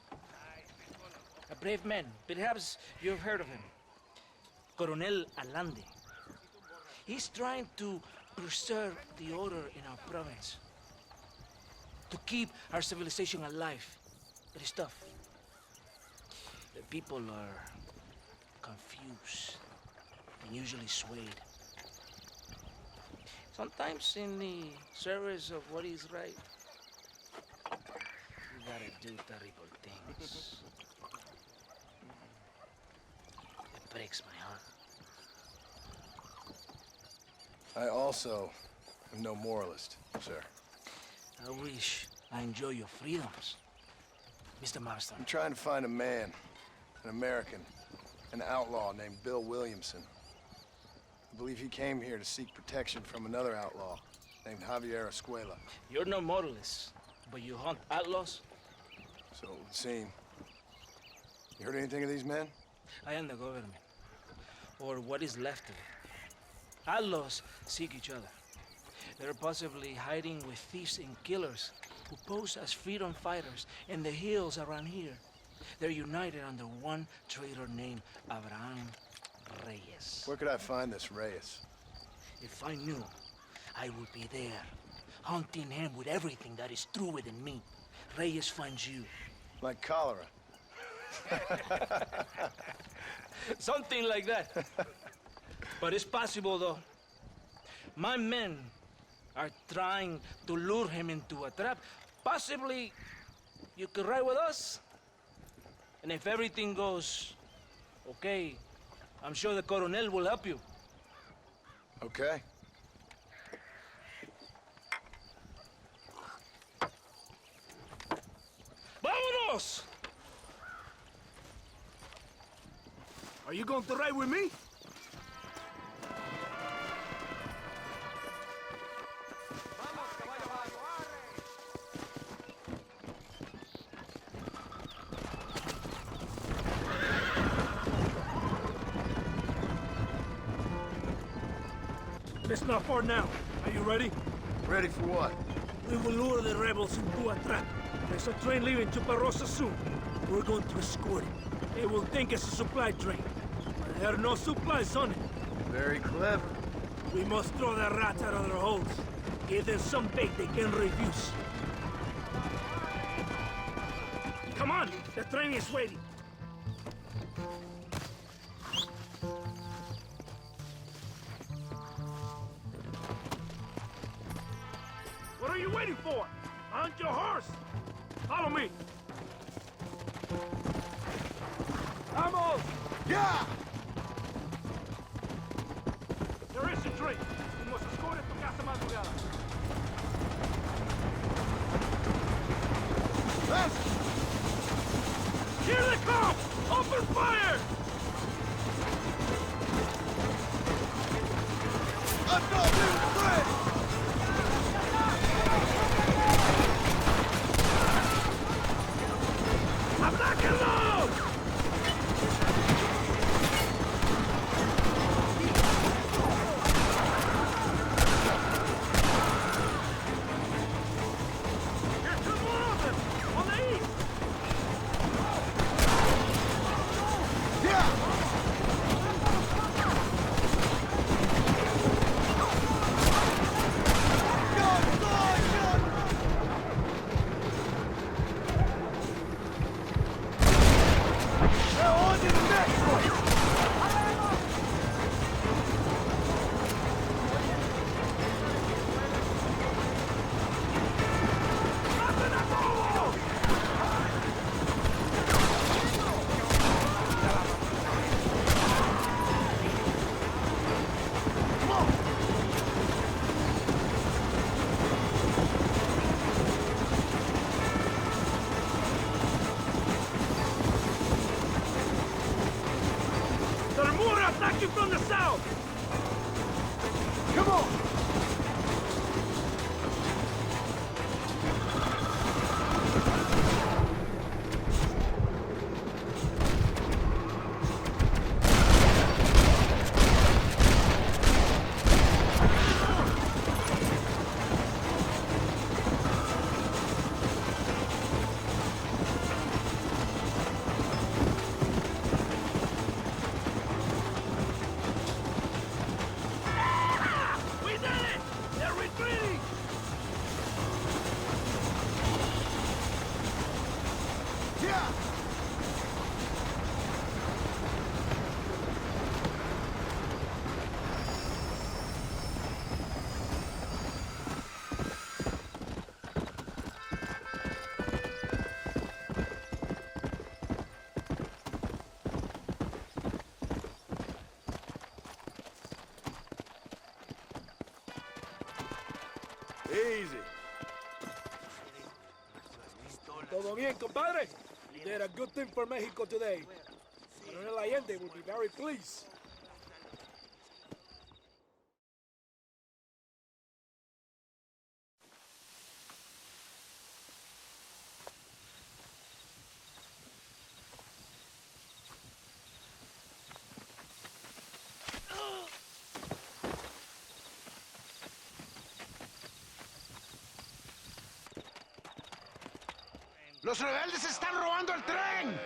A brave man, perhaps you've heard of him. Coronel Allende. He's trying to preserve the order in our province. To keep our civilization alive. It is tough. The people are confused and usually swayed. Sometimes in the service of what is right, you gotta do terrible things. It breaks my heart.
I also am no moralist, sir.
I wish I enjoy your freedoms, Mr. Marston.
I'm trying to find a man, an American, an outlaw named Bill Williamson. I believe he came here to seek protection from another outlaw named Secuela.
You're no moralist, but you hunt outlaws?
So it would seem. You heard anything of these men?
I am the government, or what is left of it. Outlaws seek each other. They're possibly hiding with thieves and killers who pose as freedom fighters in the hills around here. They're united under one traitor named Abraham Reyes.
Where could I find this Reyes?
If I knew, I would be there, hunting him with everything that is true within me. Reyes finds you.
Like cholera.
Something like that. But it's possible, though. My men are trying to lure him into a trap. Possibly you could ride with us. And if everything goes okay, I'm sure the Coronel will help you.
Okay.
Vámonos!
Are you going to ride with me? It's not far now. Are you ready?
Ready for what?
We will lure the rebels into a trap. There's a train leaving Chuparosa soon. We're going to escort it. They will think it's a supply train. But there are no supplies on it.
Very clever.
We must throw the rats out of their holes. Give them some bait they can refuse. Come on! The train is waiting. What are you waiting for? On your horse! Follow me! Vamos!
Yeah!
There is a drink. We must escort it to Casa Madrugada. Here they come! Open fire! ¡Atáquenlos! Attacking from the south! Come on! Easy. ¿Todo bien, compadre? You did a good thing for Mexico today. Coronel Allende will be very pleased.
¡Los rebeldes están robando el tren!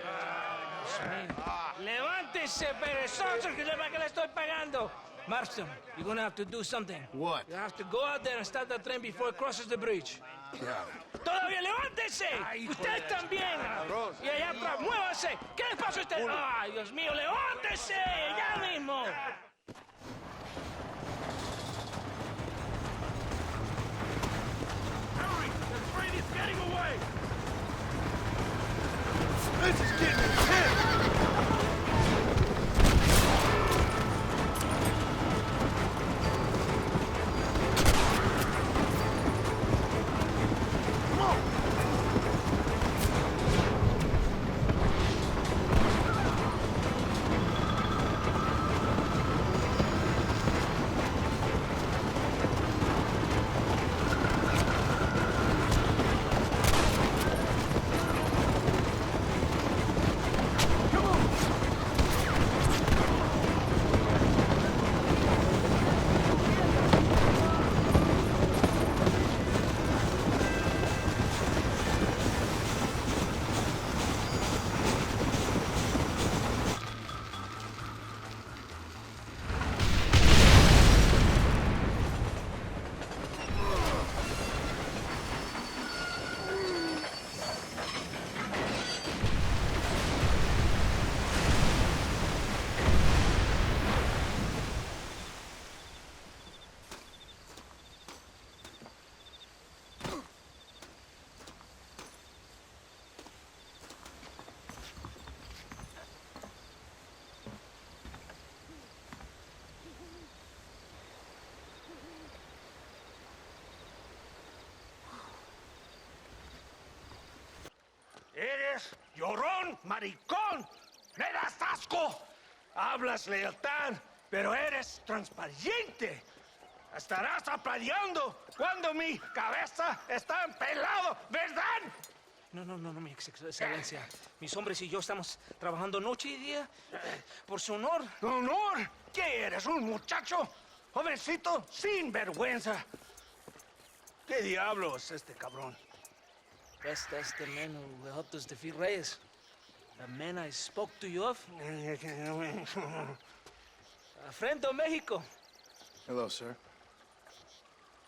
¡Levántese, perezoso, que le estoy pagando! Marston, you're gonna have to do something.
What?
You have to go out there and stop the train before it crosses the bridge.
Yeah.
¡Todavía levántese! ¡Usted también! Y allá atrás, muévase. ¿Qué les pasa a usted? ¡Ay, Dios mío, levántese! ¡Ya mismo!
Hurry! The train is getting away!
This is getting intense!
Eres llorón, maricón. Me das asco. Hablas lealtad, pero eres transparente. Estarás aplaudiendo cuando mi cabeza está pelado, ¿verdad?
No, mi excelencia. Mis hombres y yo estamos trabajando noche y día por su honor.
¿Honor? ¿Qué eres, un muchacho? Jovencito, sin vergüenza. ¿Qué diablo es este cabrón?
That's the man who helped us defeat Reyes. The man I spoke to you of. A friend of Mexico.
Hello, sir.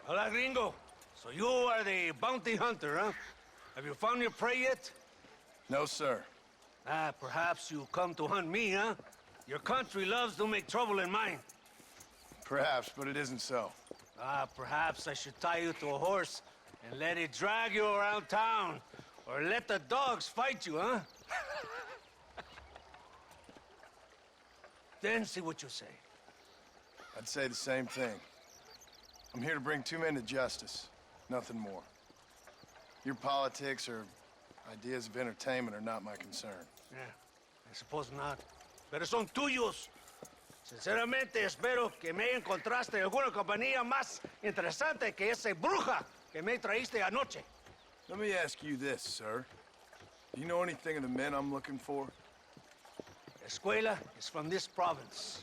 Hola, gringo. So you are the bounty hunter, huh? Have you found your prey yet?
No, sir.
Perhaps you come to hunt me, huh? Your country loves to make trouble in mine.
Perhaps, but it isn't so.
Perhaps I should tie you to a horse and let it drag you around town. Or let the dogs fight you, huh? Then see what you say.
I'd say the same thing. I'm here to bring two men to justice. Nothing more. Your politics or ideas of entertainment are not my concern.
Yeah, I suppose not. Pero son tuyos. Sinceramente, espero que me encontraste alguna compañía más interesante que esa bruja que me traíste anoche.
Let me ask you this, sir. Do you know anything of the men I'm looking for?
Secuela is from this province.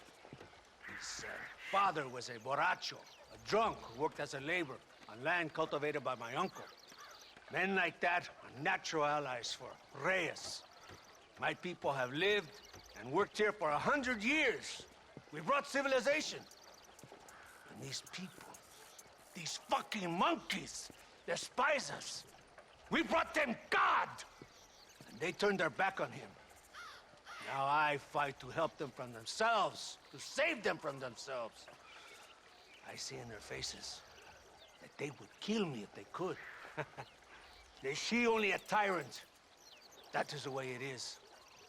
His father was a borracho, a drunk who worked as a laborer on land cultivated by my uncle. Men like that are natural allies for Reyes. My people have lived and worked here for 100 years. We brought civilization. And these people, these fucking monkeys, despise us. We brought them God! And they turned their back on him. Now I fight to help them from themselves, to save them from themselves. I see in their faces that they would kill me if they could. They see only a tyrant. That is the way it is.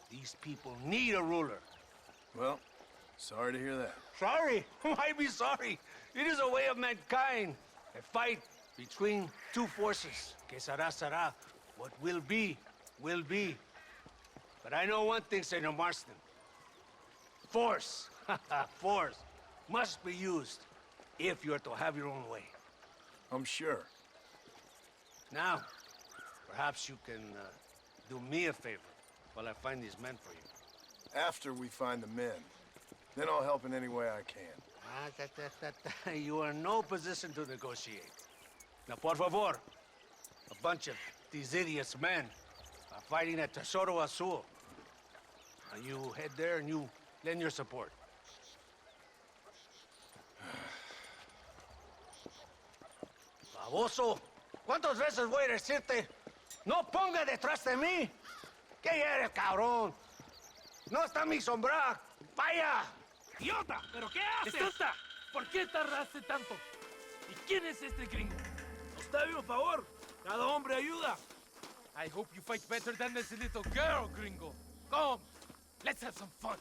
These people need a ruler.
Well, sorry to hear that.
Sorry? Why be sorry? It is a way of mankind. A fight between two forces. Que será, será. What will be, will be. But I know one thing, Senor Marston. Force, force, must be used if you're to have your own way.
I'm sure.
Now, perhaps you can do me a favor while I find these men for you.
After we find the men, then I'll help in any way I can.
You are in no position to negotiate. Now, por favor, a bunch of these idiots men are fighting at Tesoro Azul. Now you head there and you lend your support. Baboso, ¿cuántas veces voy a decirte? No ponga detrás de mí. ¿Qué eres, cabrón? No está mi sombra. ¡Vaya!
¡Idiota! ¿Pero qué haces? ¡Estúpida! ¿Por qué tardaste tanto? ¿Y quién es este gringo? Nos debe un favor. Cada hombre ayuda. I hope you fight better than this little girl, gringo. Come, let's have some fun.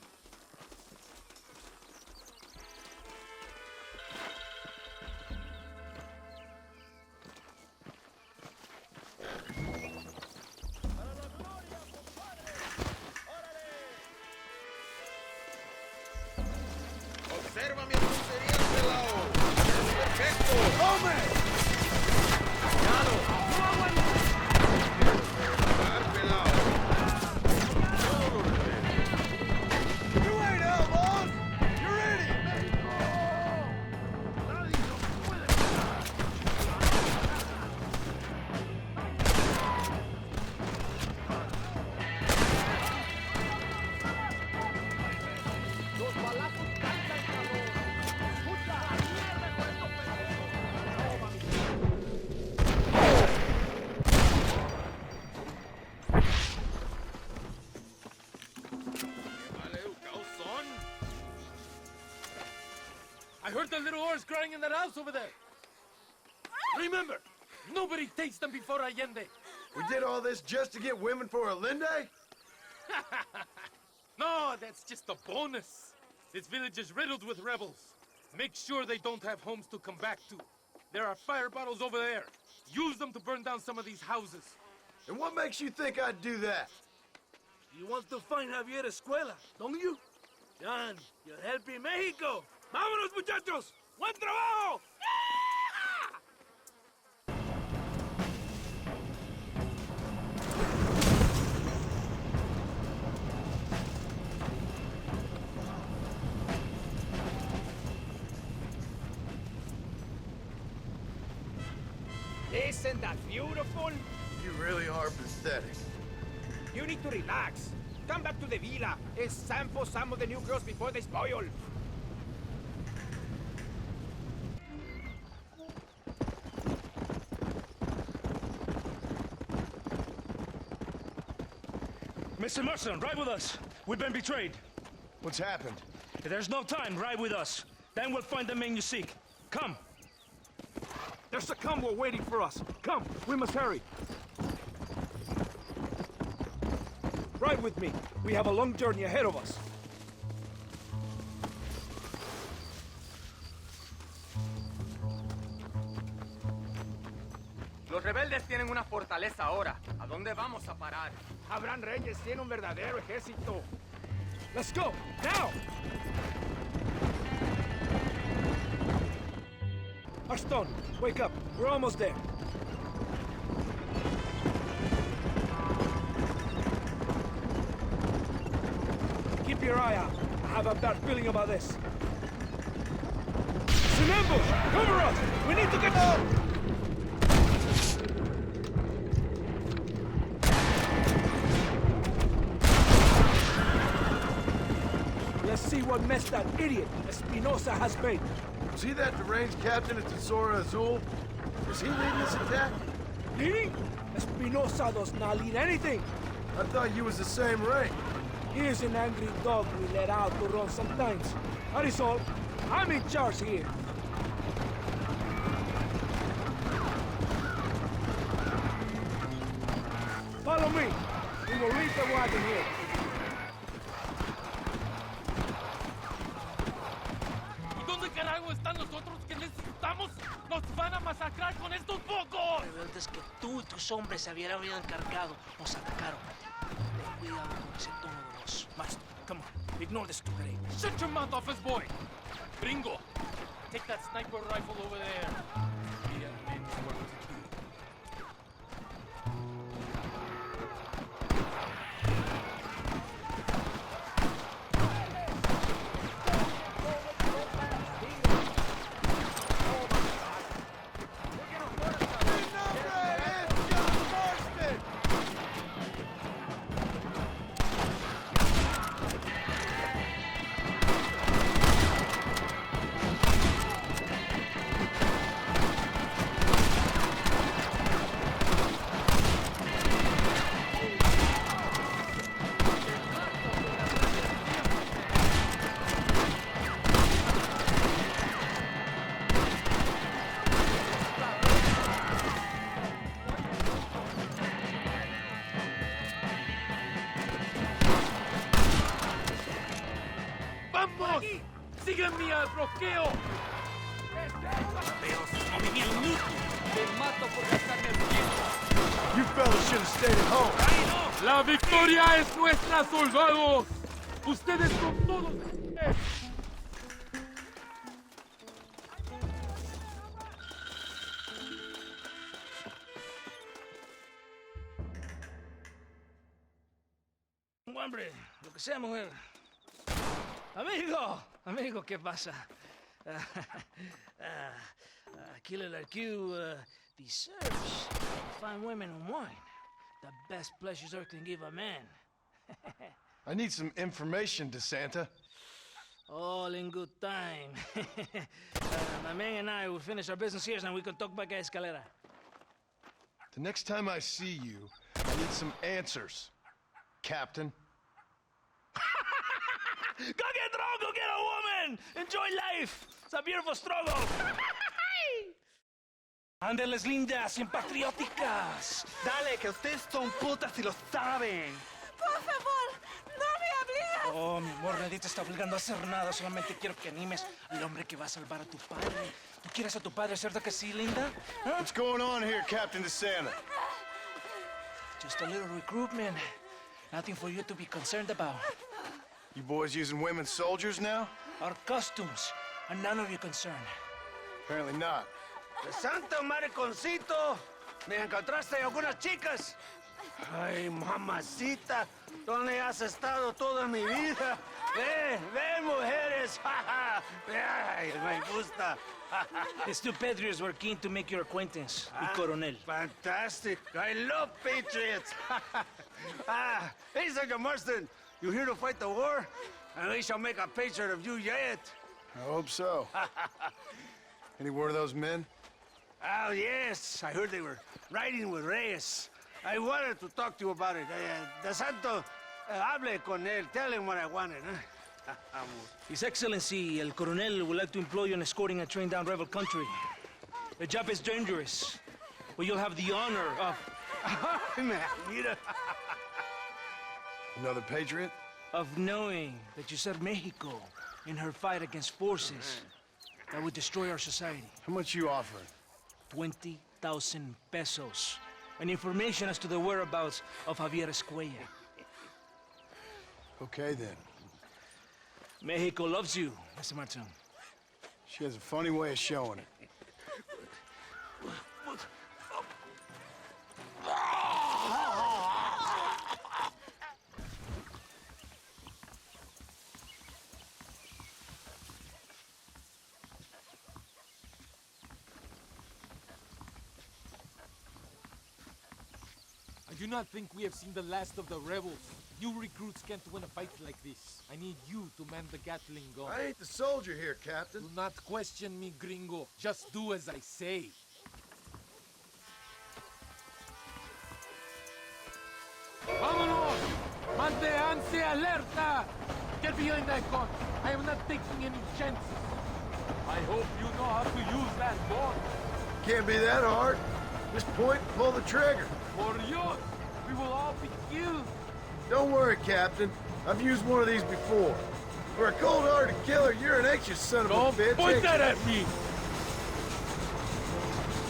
Observa mi puntería, pelao. Es perfecto. ¡Hombre! ¡Cuidado! ¡No aguantes! Pelao.
You ain't outlaws! You're ready!
Los balazos cantan, cabrón. Escucha, mierda con estos
I heard the little horse crying in that house over there. Remember, nobody takes them before Allende.
We did all this just to get women for Allende?
No, that's just a bonus. This village is riddled with rebels. Make sure they don't have homes to come back to. There are fire bottles over there. Use them to burn down some of these houses.
And what makes you think I'd do that?
You want to find Javier Escuela, don't you? John, you're helping Mexico. ¡Vámonos, muchachos! ¡Buen trabajo!
Isn't that beautiful?
You really are pathetic.
You need to relax. Come back to the villa and sample some of the new girls before they spoil.
Mr. Marston, ride with us. We've been betrayed.
What's happened?
There's no time. Ride with us. Then we'll find the man you seek. Come.
There's a convoy waiting for us. Come, we must hurry. Ride with me. We have a long journey ahead of us.
Los rebeldes tienen una fortaleza ahora. ¿A dónde vamos a parar? Abraham Reyes tiene un verdadero ejército.
Let's go, now! Marston, wake up. We're almost there. Keep your eye out. I have a bad feeling about this. It's an ambush! Cover us! We need to get out! Let's see what mess that idiot Espinosa has made.
Was he that deranged captain at the Zora Azul? Is he leading this attack?
Leading? Espinosa does not lead anything.
I thought you was the same rank.
He is an angry dog we let out to run sometimes. That is all. I'm in charge here. Follow me. We will leave the wagon here.
¿Dónde carajo están los otros que necesitamos? ¡Nos van a masacrar con estos pocos!
Rebeldes que tú y tus hombres se habían encargado nos atacaron. Ten cuidado con ese tono de voz. Marston, come on. Ignore the stupidity.
Shut your mouth, office boy! Gringo, take that sniper rifle over there. Mira, men, work with the key. ¡Sígueme al bloqueo!
Te mato por gastarme el tiempo.
You fellas should have stayed at home.
¡La victoria es nuestra, soldados! ¡Ustedes son todos!
Hombre, lo que sea, mujer. Amigo, ¿qué pasa? Aquí el LRQ deserves fine women and wine. The best pleasures Earth can give a man.
I need some information, DeSanta.
All in good time. My man and I will finish our business here, and we can talk back at Escalera.
The next time I see you, I need some answers, Captain.
Go get drunk, go get a woman! Enjoy life! It's a beautiful struggle! Ándeles lindas y patrióticas.
Dale, que ustedes son putas y lo saben.
Por favor, no me obligues.
Oh, mi amor, nadie te está obligando a hacer nada. Solamente quiero que animes al hombre que va a salvar a tu padre. ¿Tú quieres a tu padre, cierto que sí, linda?
What's going on here, Captain DeSanta?
Just a little recruitment. Nothing for you to be concerned about.
You boys using women soldiers now?
Our costumes are none of your concern.
Apparently not.
Santo mariconcito, ¿me encontraste algunas chicas? Ay, mamacita, ¿dónde has estado toda mi vida? Ve, mujeres, ay, me gusta.
These two patriots were keen to make your acquaintance with Coronel.
Fantastic, I love patriots. Hey, John Marston, you here to fight the war? And we shall make a patriot of you yet.
I hope so. Any word of those men?
Oh, yes. I heard they were riding with Reyes. I wanted to talk to you about it. De Santo, hable con él. Tell him what I wanted.
His Excellency, El Coronel, would like to employ you in escorting a train down rebel country. The job is dangerous, but you'll have the honor of...
Another patriot?
Of knowing that you served Mexico in her fight against forces that would destroy our society.
How much you offering?
20,000 pesos. And information as to the whereabouts of Javier Escuella.
Okay, then.
Mexico loves you, Mr. Marston.
She has a funny way of showing it.
I do not think we have seen the last of the rebels. You recruits can't win a fight like this. I need you to man the Gatling gun.
I ain't the soldier here, Captain.
Do not question me, gringo. Just do as I say. Vámonos! Manténganse alerta! Get behind that gun. I am not taking any chances. I hope you know how to use that gun.
Can't be that hard. Just point and pull the trigger.
For Dios, we will all be killed.
Don't worry, Captain. I've used one of these before. For a cold-hearted killer, you're an anxious son of a bitch.
Don't point that at me!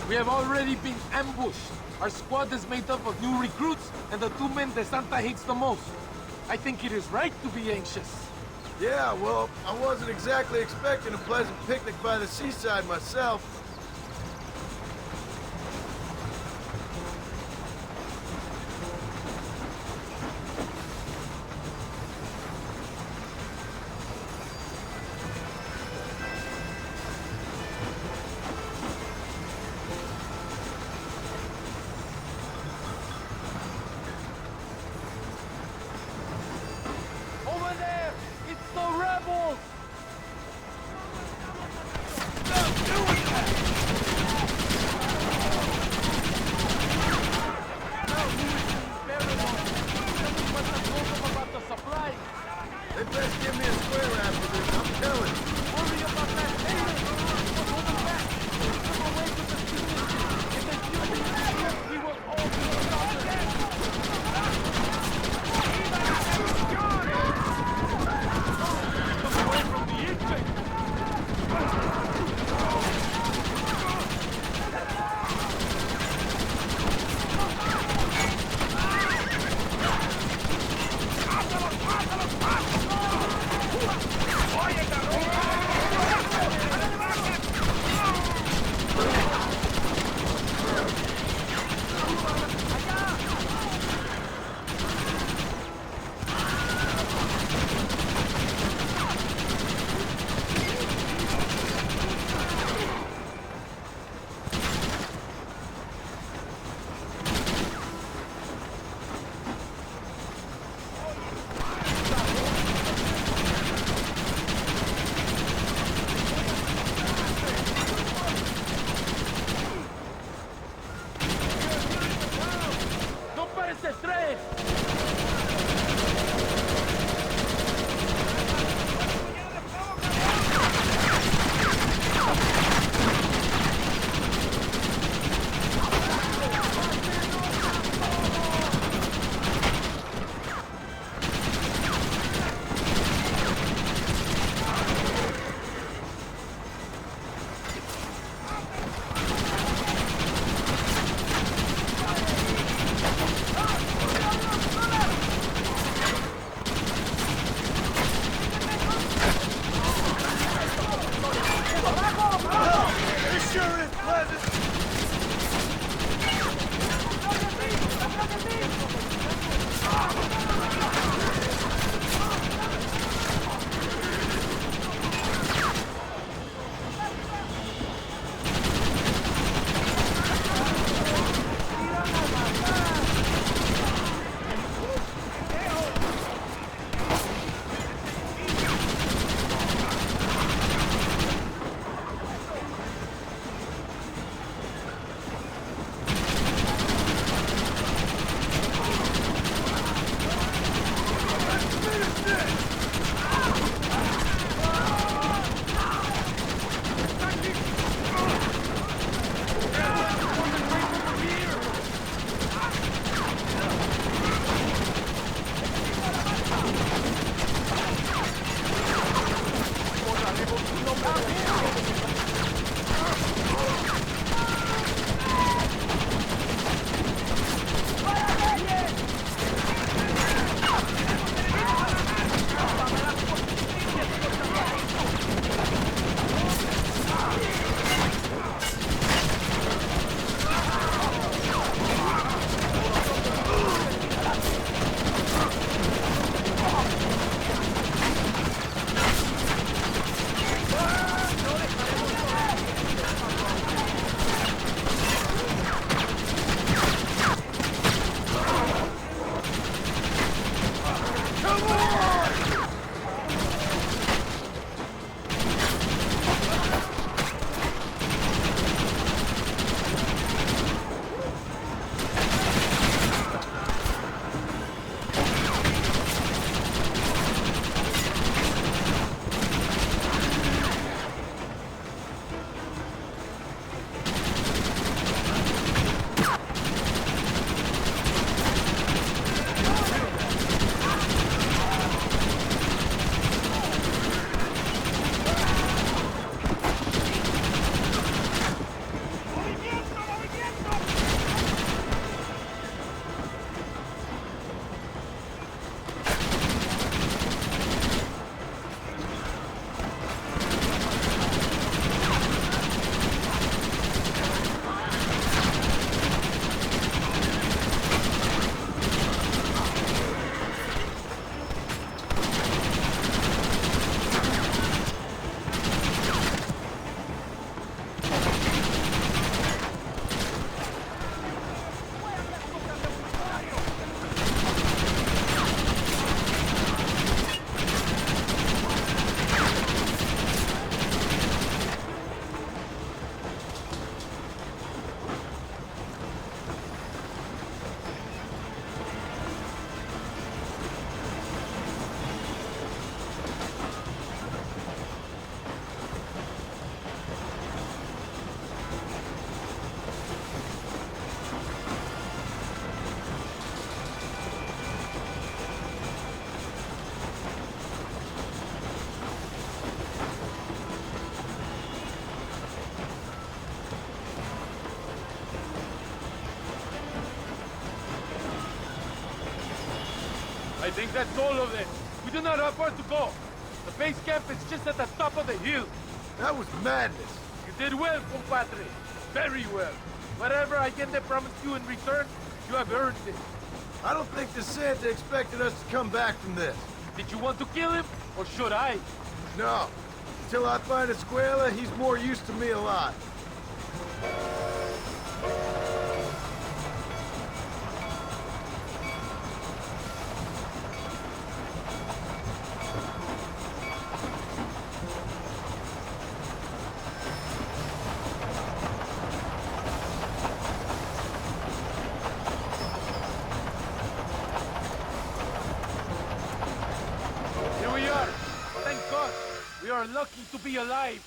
We have already been ambushed. Our squad is made up of new recruits and the two men De Santa hates the most. I think it is right to be anxious.
Yeah, well, I wasn't exactly expecting a pleasant picnic by the seaside myself.
Over there! It's the rebels! Stop doing that! I think that's all of them. We do not have far to go. The base camp is just at the top of the hill.
That was madness.
You did well, compadre. Very well. Whatever Allende promised you in return, you have earned it.
I don't think the Santa expected us to come back from this.
Did you want to kill him, or should I?
No. Until I find a Secuela, he's more use to me alive.
Here we are. Thank God. We are lucky to be alive.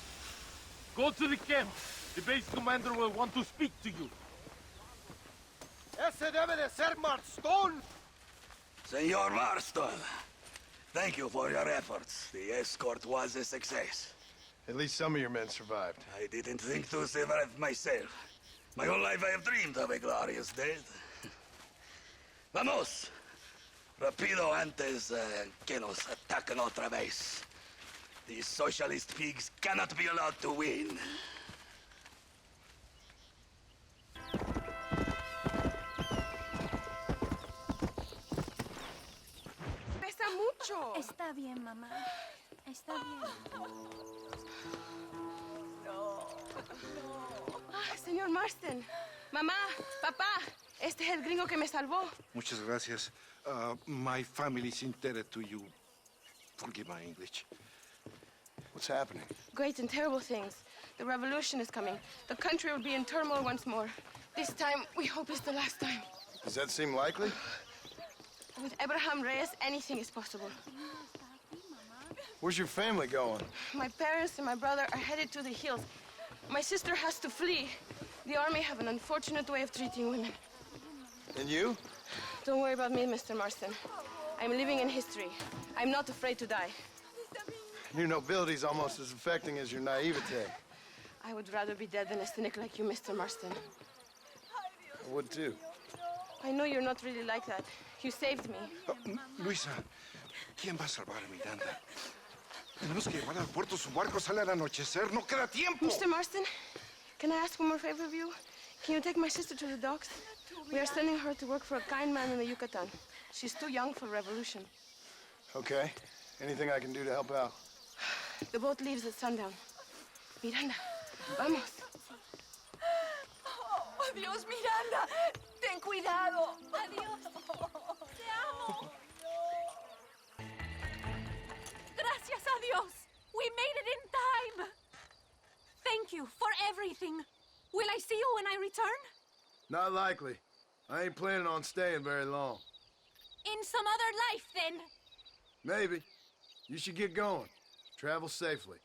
Go to the camp. The base commander will want to speak to you.
Ese debe de ser Marston.
Senor Marston, thank you for your efforts. The escort was a success.
At least some of your men survived.
I didn't think to survive myself. My whole life I have dreamed of a glorious death. Vamos. Rapido antes que nos ataquen otra vez. These socialist pigs cannot be allowed to win.
Pesa mucho.
Está bien, mamá. Está bien.
Señor Marston. Mamá, papá. Este es el gringo que me salvó.
Muchas gracias. My family is indebted to you. Forgive my English.
What's happening?
Great and terrible things. The revolution is coming. The country will be in turmoil once more. This time, we hope it's the last time.
Does that seem likely?
With Abraham Reyes, anything is possible.
Where's your family going?
My parents and my brother are headed to the hills. My sister has to flee. The army have an unfortunate way of treating women.
And you?
Don't worry about me, Mr. Marston. I'm living in history. I'm not afraid to die.
Your nobility's almost as affecting as your naivete.
I would rather be dead than a cynic like you, Mr. Marston.
I would too.
I know you're not really like that. You saved me.
Luisa, ¿quién va a salvar a Miranda? Tenemos que llevar al puerto. Su barco sale al anochecer. No queda tiempo.
Mr. Marston, can I ask one more favor of you? Can you take my sister to the docks? We are sending her to work for a kind man in the Yucatan. She's too young for revolution.
Okay. Anything I can do to help out?
The boat leaves at sundown. Miranda, vamos.
Oh, adiós, Miranda. Ten cuidado. Adiós. Te amo.
Gracias a Dios. We made it in time. Thank you for everything. Will I see you when I return?
Not likely. I ain't planning on staying very long.
In some other life, then.
Maybe. You should get going. Travel safely.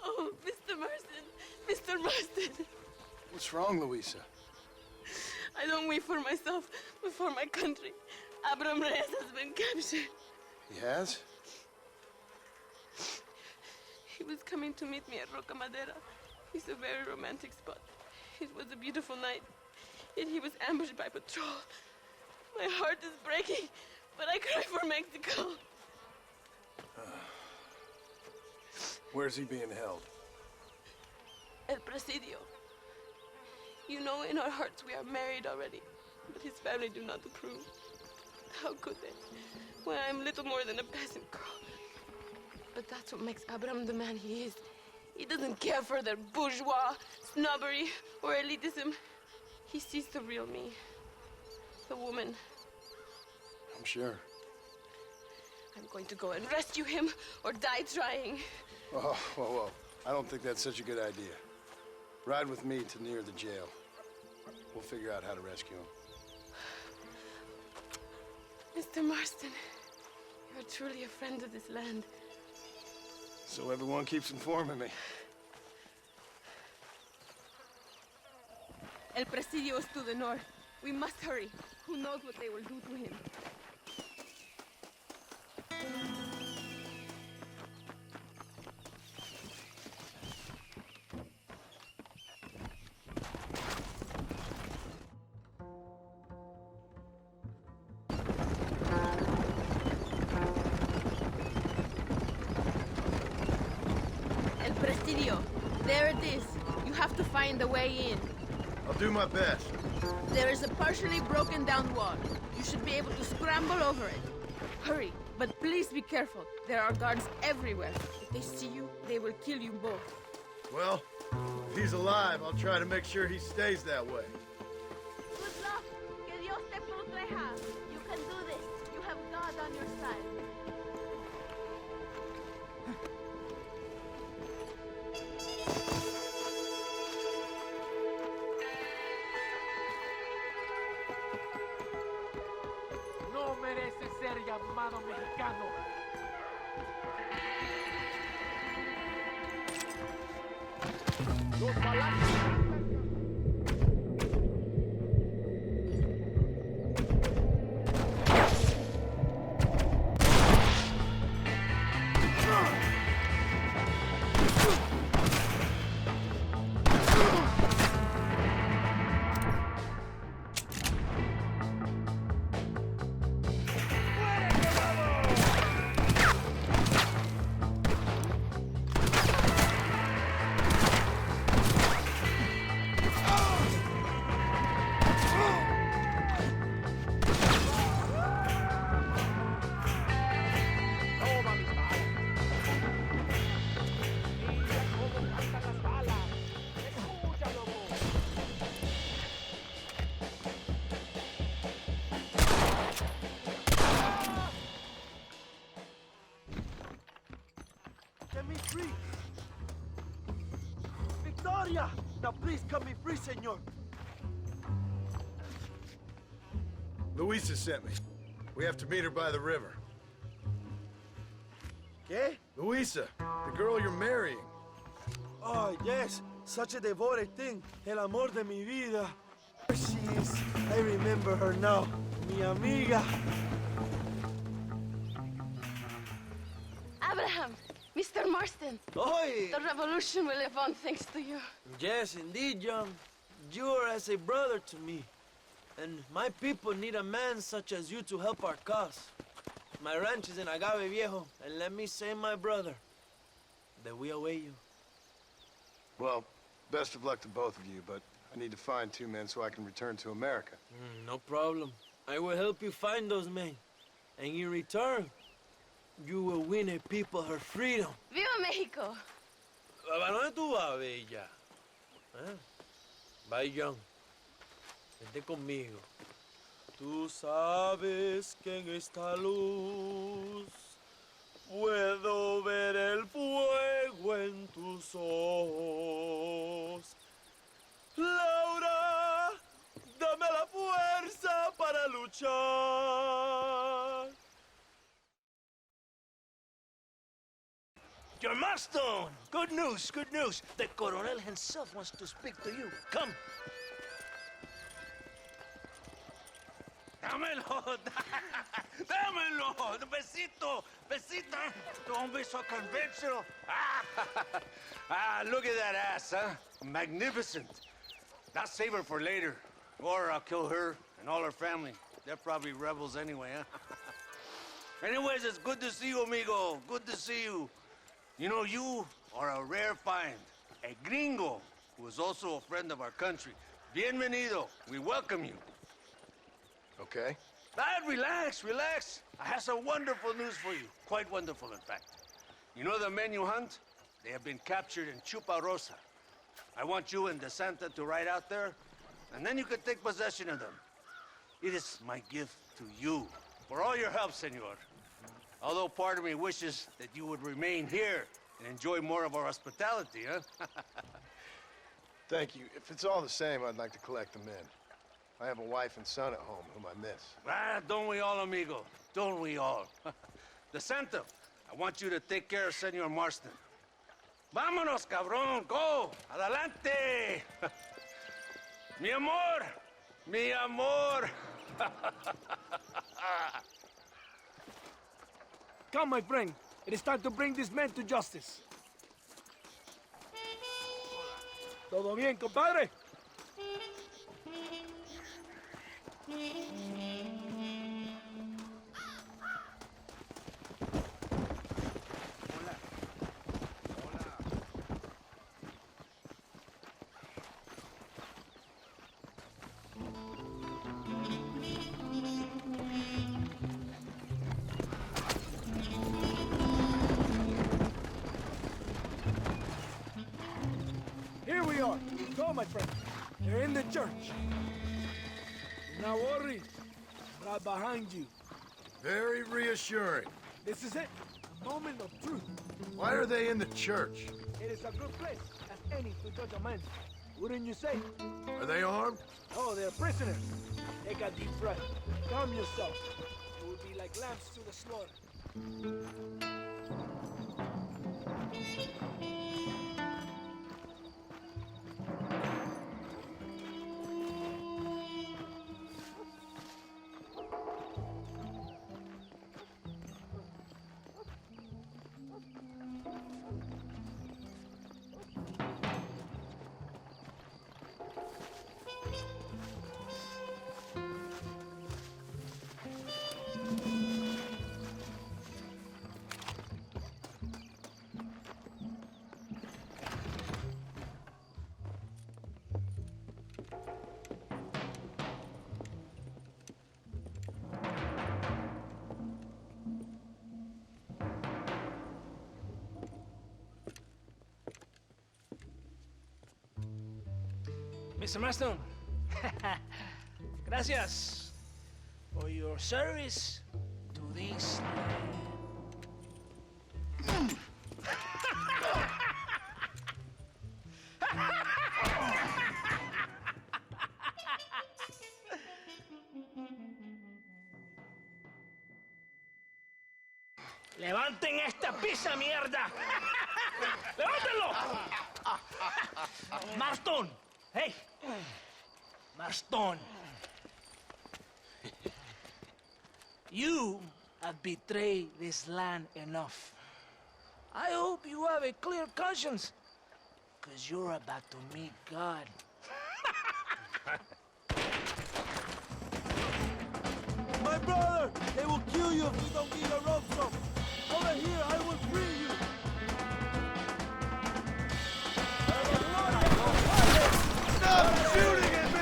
Oh, Mr. Marston. Mr. Marston.
What's wrong, Louisa?
I don't wait for myself, but for my country. Abraham Reyes has been captured.
He has?
He was coming to meet me at Roca Madera. It's a very romantic spot. It was a beautiful night, yet he was ambushed by patrol. My heart is breaking, but I cry for Mexico.
Where's he being held?
El Presidio. You know, in our hearts we are married already, but his family do not approve. How could they, when I'm little more than a peasant girl? But that's what makes Abraham the man he is. He doesn't care for their bourgeois, snobbery, or elitism. He sees the real me, the woman.
I'm sure.
I'm going to go and rescue him or die trying.
Oh, whoa. I don't think that's such a good idea. Ride with me to near the jail. We'll figure out how to rescue him.
Mr. Marston, you're truly a friend of this land.
So everyone keeps informing me.
El Presidio is to the north. We must hurry. Who knows what they will do to him? El Presidio. There it is. You have to find the way in.
I'll do my best.
There is a partially broken down wall. You should be able to scramble over it. Hurry, but please be careful. There are guards everywhere. If they see you, they will kill you both.
Well, if he's alive, I'll try to make sure he stays that way.
Good luck. Que Dios te proteja. You can do this. You have God on your side.
No merece ser llamado mexicano. Los balazos.
Set me free! Victoria! Now please cut me free, senor!
Luisa sent me. We have to meet her by the river.
¿Qué?
Luisa, the girl you're marrying.
Oh, yes. Such a devoted thing. El amor de mi vida. There she is. I remember her now. Mi amiga.
Abraham, Mr. Marston.
Oi!
The revolution will live on thanks to you.
Yes, indeed, John. You are as a brother to me. And my people need a man such as you to help our cause. My ranch is in Agave Viejo, and let me say, my brother, that we await you.
Well, best of luck to both of you, but I need to find 2 men so I can return to America.
No problem. I will help you find those men. And in return, you will win a people her freedom.
Viva Mexico!
¿A dónde tú vas, bella? ¿Eh? Bye, John. Vente conmigo. Tú sabes que en esta luz puedo ver el fuego en tus ojos. Laura, dame la fuerza para luchar.
John Marston! Good news, good news. The Coronel himself wants to speak to you. Come. Dámelo, dámelo. Besito, besito. Don't be so conventional.
Look at that ass, huh? Magnificent. I'll save her for later. Or I'll kill her and all her family. They're probably rebels anyway, huh? Anyways, it's good to see you, amigo. Good to see you. You know, you are a rare find. A gringo who is also a friend of our country. Bienvenido. We welcome you.
Okay.
Relax, relax. I have some wonderful news for you. Quite wonderful, in fact. You know the men you hunt? They have been captured in Chuparosa. I want you and DeSanta to ride out there, and then you can take possession of them. It is my gift to you for all your help, senor. Although part of me wishes that you would remain here and enjoy more of our hospitality, huh?
Thank you. If it's all the same, I'd like to collect the men. I have a wife and son at home whom I miss.
Don't we all, amigo? Don't we all? DeSanta, I want you to take care of Senor Marston. Vámonos, cabrón! Go! Adelante! Mi amor! Mi amor!
Come, my friend. It is time to bring this man to justice. ¿Todo bien, compadre? Here we are. Go, my friend. They're in the church. Do not worry. I'm right behind you.
Very reassuring.
This is it. A moment of truth.
Why are they in the church?
It is a good place as any to judge a man. Wouldn't you say?
Are they armed?
Oh, they're prisoners. Take a deep breath. Calm yourself. You will be like lambs to the slaughter.
Mr. Marston, gracias for your service to this land. ¡Levanten esta pizza, mierda! ¡Levántenlo! Marston! Hey! Marston! You have betrayed this land enough. I hope you have a clear conscience, because you're about to meet God.
My brother, they will kill you if you don't get a rope so. Over here, I will free you. Stop shooting at me!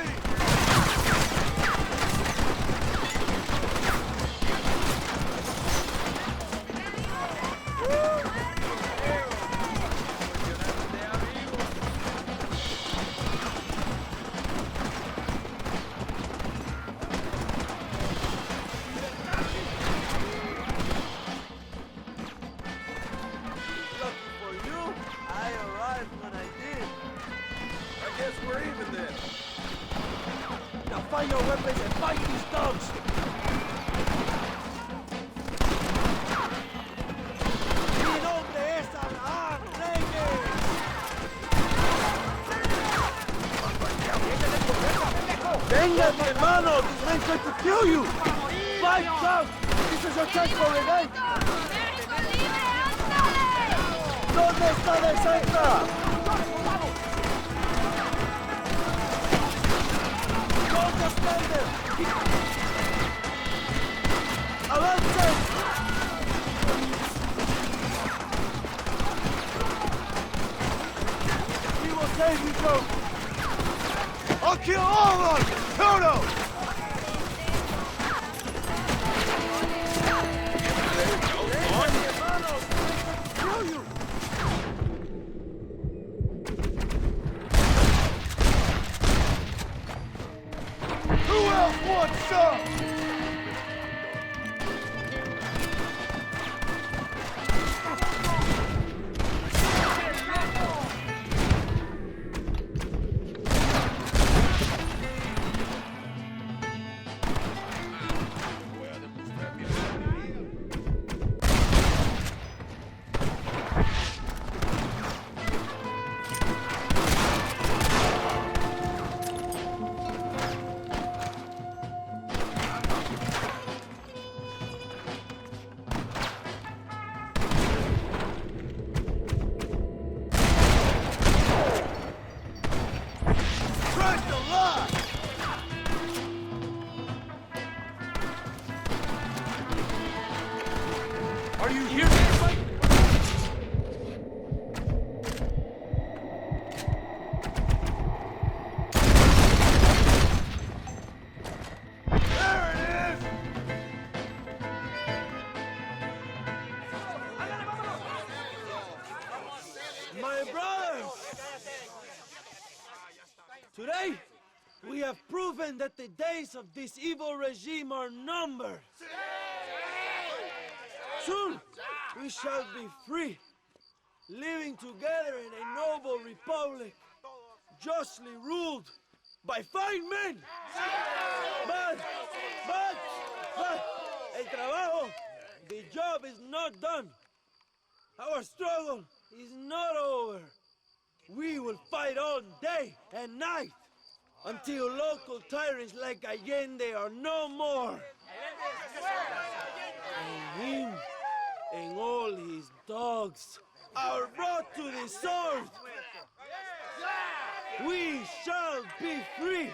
Find your weapons and fight these dogs! Mi nombre es Salvaje Oeste! Vengan, mi hermano! This man's going to kill you! Fight, son! This is your chance for revenge! ¿Dónde está la secta? ¡Avancen! We will save you, Joe! I'll kill all of them! Toto! Kill you! Who else wants some? Today, we have proven that the days of this evil regime are numbered. Soon, we shall be free, living together in a noble republic, justly ruled by fine men. But, el trabajo, the job is not done. Our struggle is not over. We will fight all day and night until local tyrants like Allende are no more. And him and all his dogs are brought to the sword. We shall be free.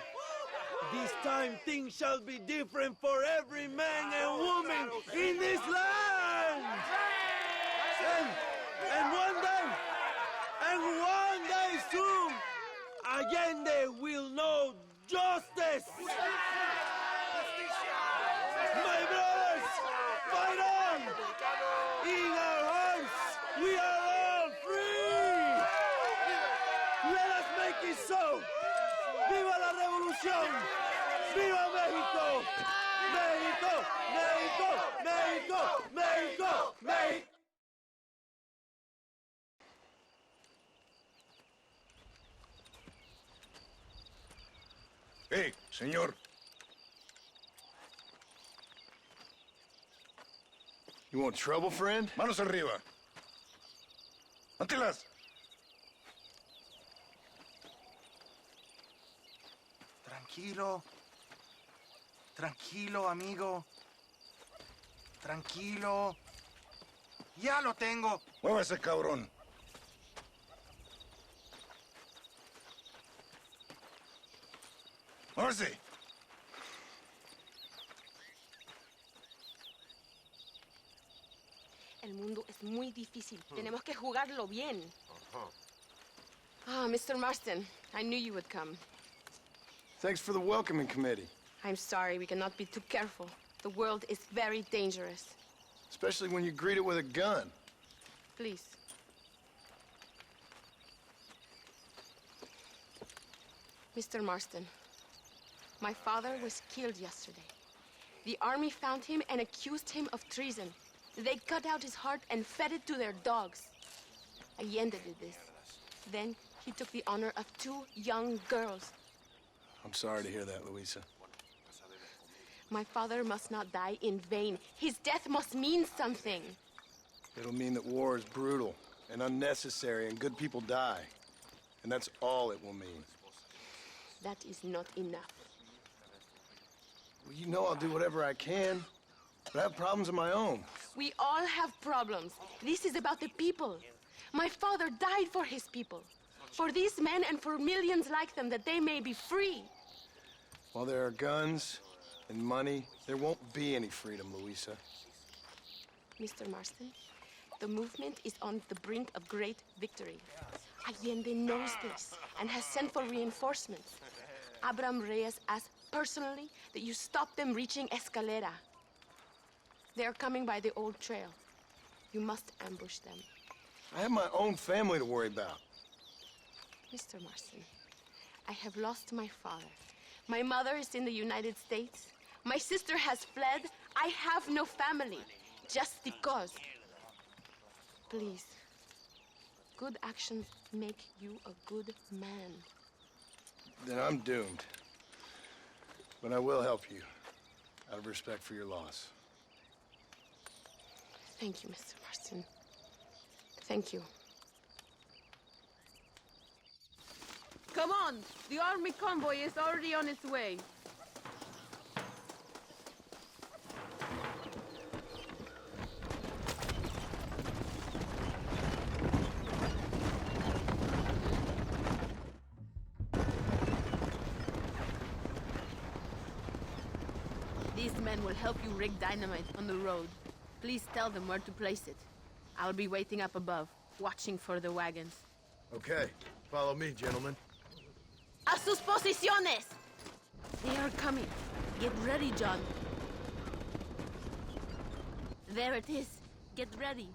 This time things shall be different for every man and woman in this land. And one day soon, Allende will know justice. My brothers, fight on! In our hearts, we are all free! Let us make it so! ¡Viva la revolución! ¡Viva México! ¡México! ¡México! ¡México! ¡México! ¡México!
¡Hey, señor!
You want trouble, friend?
Manos arriba. ¡Antelas!
Tranquilo. Tranquilo, amigo. Tranquilo. Ya lo tengo.
Muévase, cabrón. Muévase.
El mundo es muy difícil. Tenemos que jugarlo bien. Ah, Mr. Marston, I knew you would come.
Thanks for the welcoming committee.
I'm sorry, we cannot be too careful. The world is very dangerous.
Especially when you greet it with a gun.
Please. Mr. Marston, my father was killed yesterday. The army found him and accused him of treason. They cut out his heart and fed it to their dogs. Allende did this. Then he took the honor of 2 young girls.
I'm sorry to hear that, Luisa.
My father must not die in vain. His death must mean something.
It'll mean that war is brutal and unnecessary and good people die. And that's all it will mean.
That is not enough.
Well, you know I'll do whatever I can, but I have problems of my own.
We all have problems. This is about the people. My father died for his people. For these men and for millions like them, that they may be free.
While there are guns and money, there won't be any freedom, Luisa.
Mr. Marston, the movement is on the brink of great victory. Allende knows this and has sent for reinforcements. Abraham Reyes asked personally that you stop them reaching Escalera. They are coming by the old trail. You must ambush them.
I have my own family to worry about.
Mr. Marston, I have lost my father. My mother is in the United States. My sister has fled. I have no family, just because. Please, good actions make you a good man.
Then I'm doomed. But I will help you, out of respect for your loss.
Thank you, Mr. Marston. Thank you.
Come on! The army convoy is already on its way. These men will help you rig dynamite on the road. Please tell them where to place it. I'll be waiting up above, watching for the wagons.
Okay, follow me, gentlemen.
¡A sus posiciones! They are coming. Get ready, John. There it is. Get ready.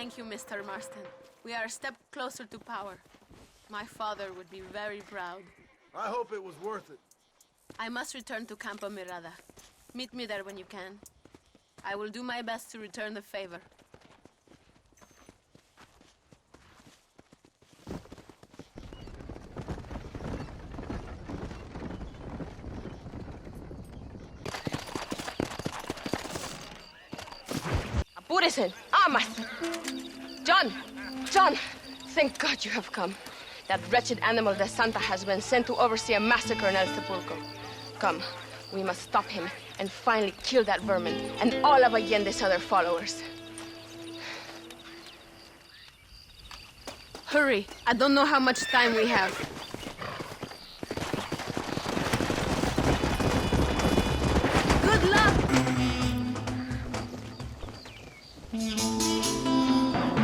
Thank you, Mr. Marston. We are a step closer to power. My father would be very proud.
I hope it was worth it.
I must return to Campo Mirada. Meet me there when you can. I will do my best to return the favor.
Apúrese. Amas. John! John! Thank God you have come. That wretched animal de Santa has been sent to oversee a massacre in El Sepulcro. Come, we must stop him and finally kill that vermin and all of Allende's other followers.
Hurry. I don't know how much time we have. Good luck!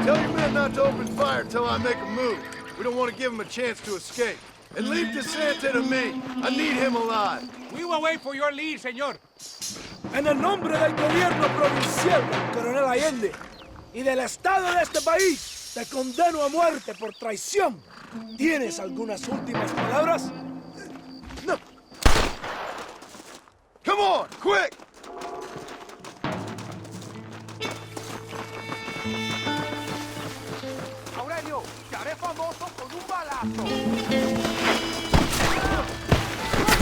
Tell your men not to open fire until I make a move. We don't want to give him a chance to escape. And leave DeSanta to me. I need him alive.
We will wait for your lead, señor.
En el nombre del gobierno provincial del coronel Allende y del Estado de este país, te condeno a muerte por traición. ¿Tienes algunas últimas palabras?
No. Come on, quick!
Aurelio, te haré famoso con un balazo.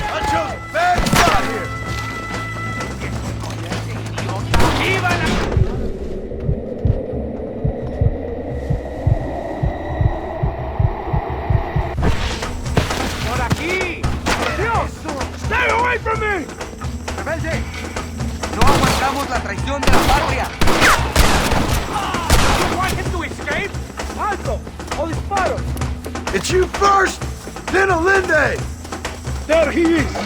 I chose a bad spot here.
¡Por aquí! ¡Dios!
Stay away from me!
¡Rebelde! No aguantamos la traición de la patria. You want him to escape?
¡Alto! ¡O disparo!
It's you first, then Allende!
There he is!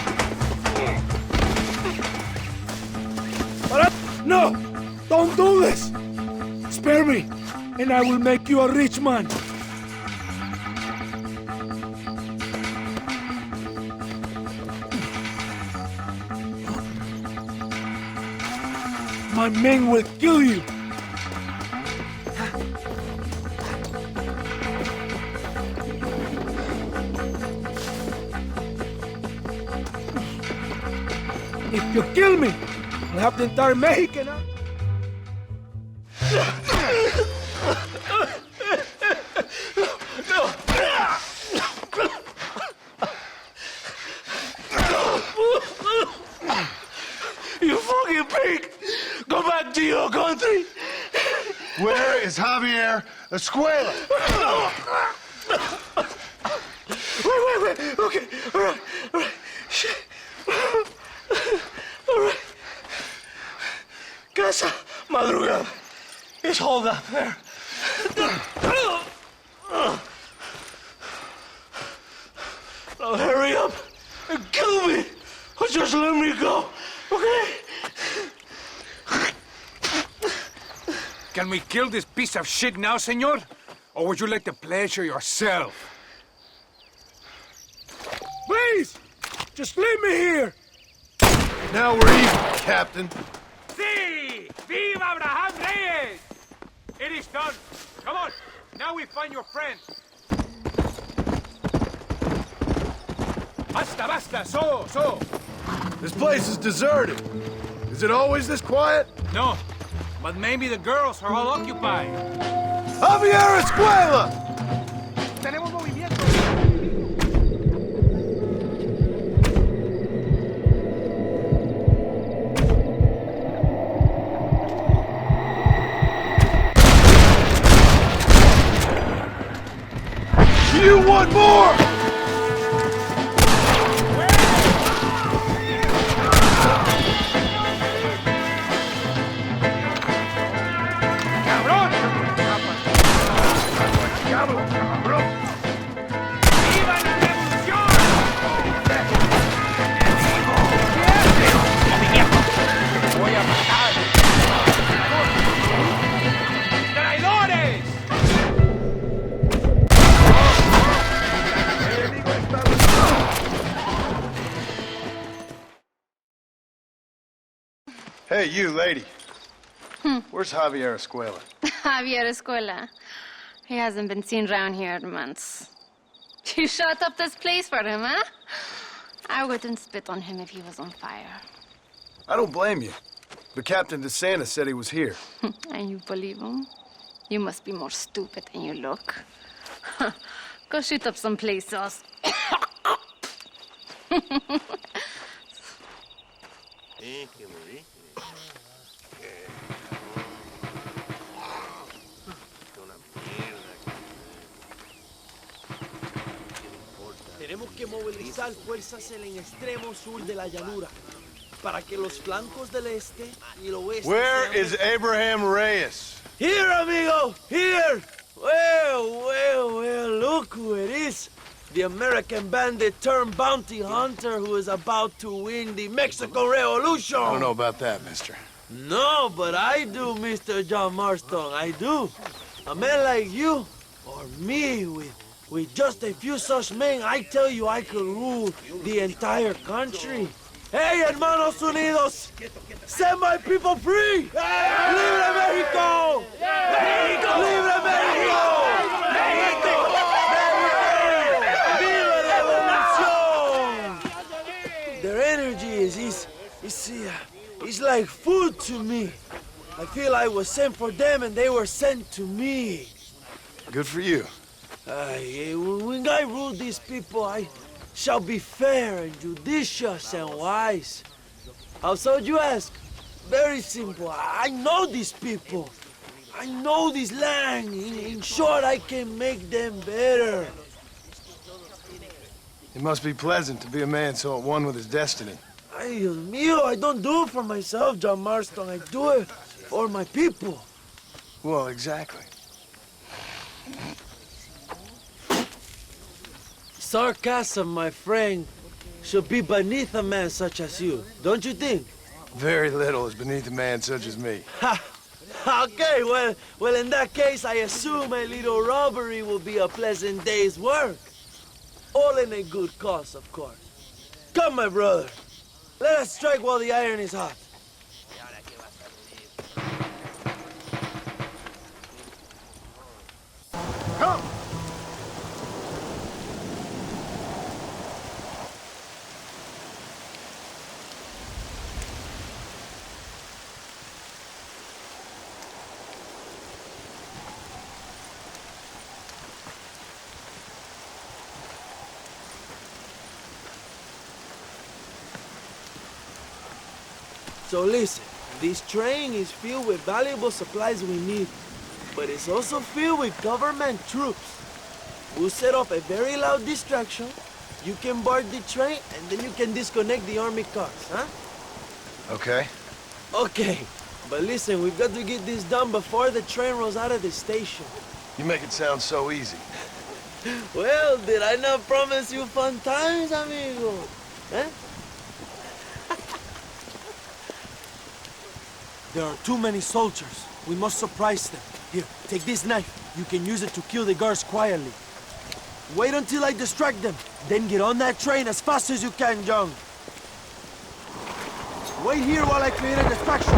No! Don't do this! Spare me, and I will make you a rich man. My men will kill you! If you kill me, I'll have the entire Mexican out.
You fucking pig! Go back to your country!
Where is Javier Escuela?
Wait. Okay, all right. Shit. All right. Casa Madrugada. It's hold up there. Now hurry up and kill me, or just let me go, okay?
Can we kill this piece of shit now, senor? Or would you like to pleasure yourself?
Please! Just leave me here!
Now we're even, Captain.
Sí! Viva Abraham Reyes! It is done. Come on. Now we find your friend. Basta. So.
This place is deserted. Is it always this quiet?
No. But maybe the girls are all occupied.
Javier Escuela!
Tenemos movimiento.
You want more? Hey, you, lady. Where's Javier Escuela?
Javier Escuela. He hasn't been seen around here in months. You shut up this place for him, huh? I wouldn't spit on him if he was on fire.
I don't blame you. But Captain DeSantis said he was here.
And you believe him? You must be more stupid than you look. Go shoot up some play sauce.
Tenemos que movilizar fuerzas en el extremo sur de la llanura para que los flancos del este y el oeste.
Where is Abraham Reyes?
Here, amigo, here. Well, look who it is. The American bandit turned bounty hunter who is about to win the Mexican Revolution.
I don't know about that, mister.
No, but I do, Mr. John Marston, I do. A man like you, or me, with just a few such men, I tell you I could rule the entire country. Hey, hermanos unidos, set my people free! Hey! ¡Libre México! ¡México! ¡Libre México! ¡México! ¡Viva la revolución! Their energy is like food to me. I feel I was sent for them and they were sent to me.
Good for you.
When I rule these people, I shall be fair and judicious and wise. How so, you ask? Very simple. I know these people. I know this land. In short, I can make them better.
It must be pleasant to be a man so at one with his destiny.
Ay, Dios mío, I don't do it for myself, John Marston. I do it for my people.
Well, exactly.
Sarcasm, my friend, should be beneath a man such as you, don't you think?
Very little is beneath a man such as me.
Ha! Okay, well, in that case, I assume a little robbery will be a pleasant day's work. All in a good cause, of course. Come, my brother. Let us strike while the iron is hot.
Come!
So listen, this train is filled with valuable supplies we need, but it's also filled with government troops. We'll set off a very loud distraction. You can board the train, and then you can disconnect the army cars, huh?
Okay.
Okay, but listen, we've got to get this done before the train rolls out of the station.
You make it sound so easy.
Well, did I not promise you fun times, amigo? Huh? There are too many soldiers. We must surprise them. Here, take this knife. You can use it to kill the guards quietly. Wait until I distract them. Then get on that train as fast as you can, John. Wait here while I create a distraction.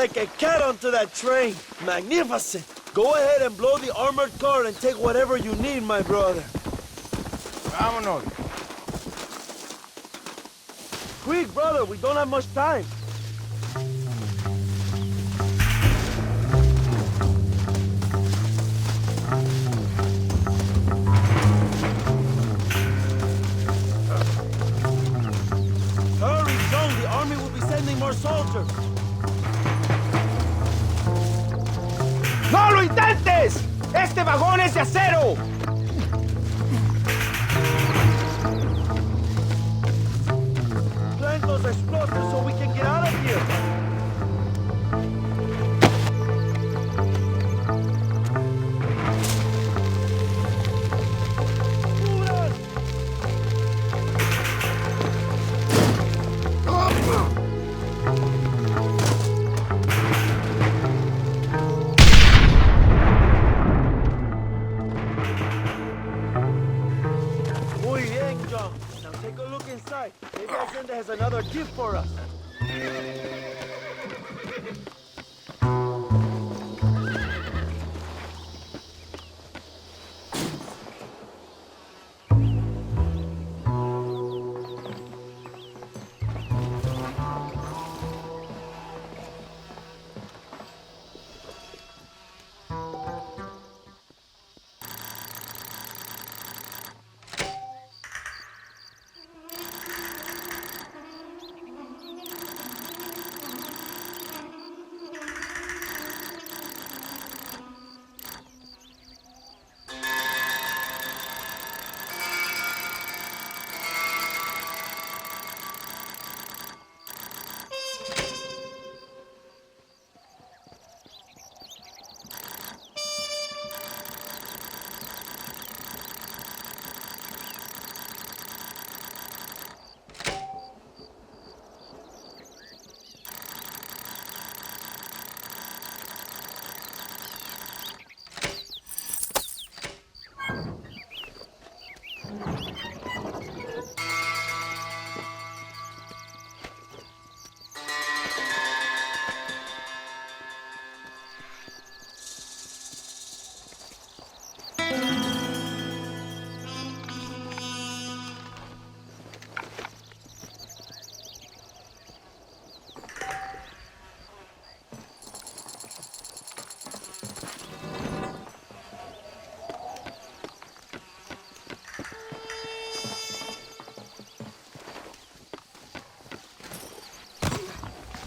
like a cat onto that train. Magnificent. Go ahead and blow the armored car and take whatever you need, my brother.
Vámonos.
Quick, brother, we don't have much time. Hurry, John, the army will be sending more soldiers.
¡No lo intentes! ¡Este vagón es de acero!
Plant those explosives so we can get out of here. Muy bien, John. Now take a look inside. Maybe Hacienda has another gift for us.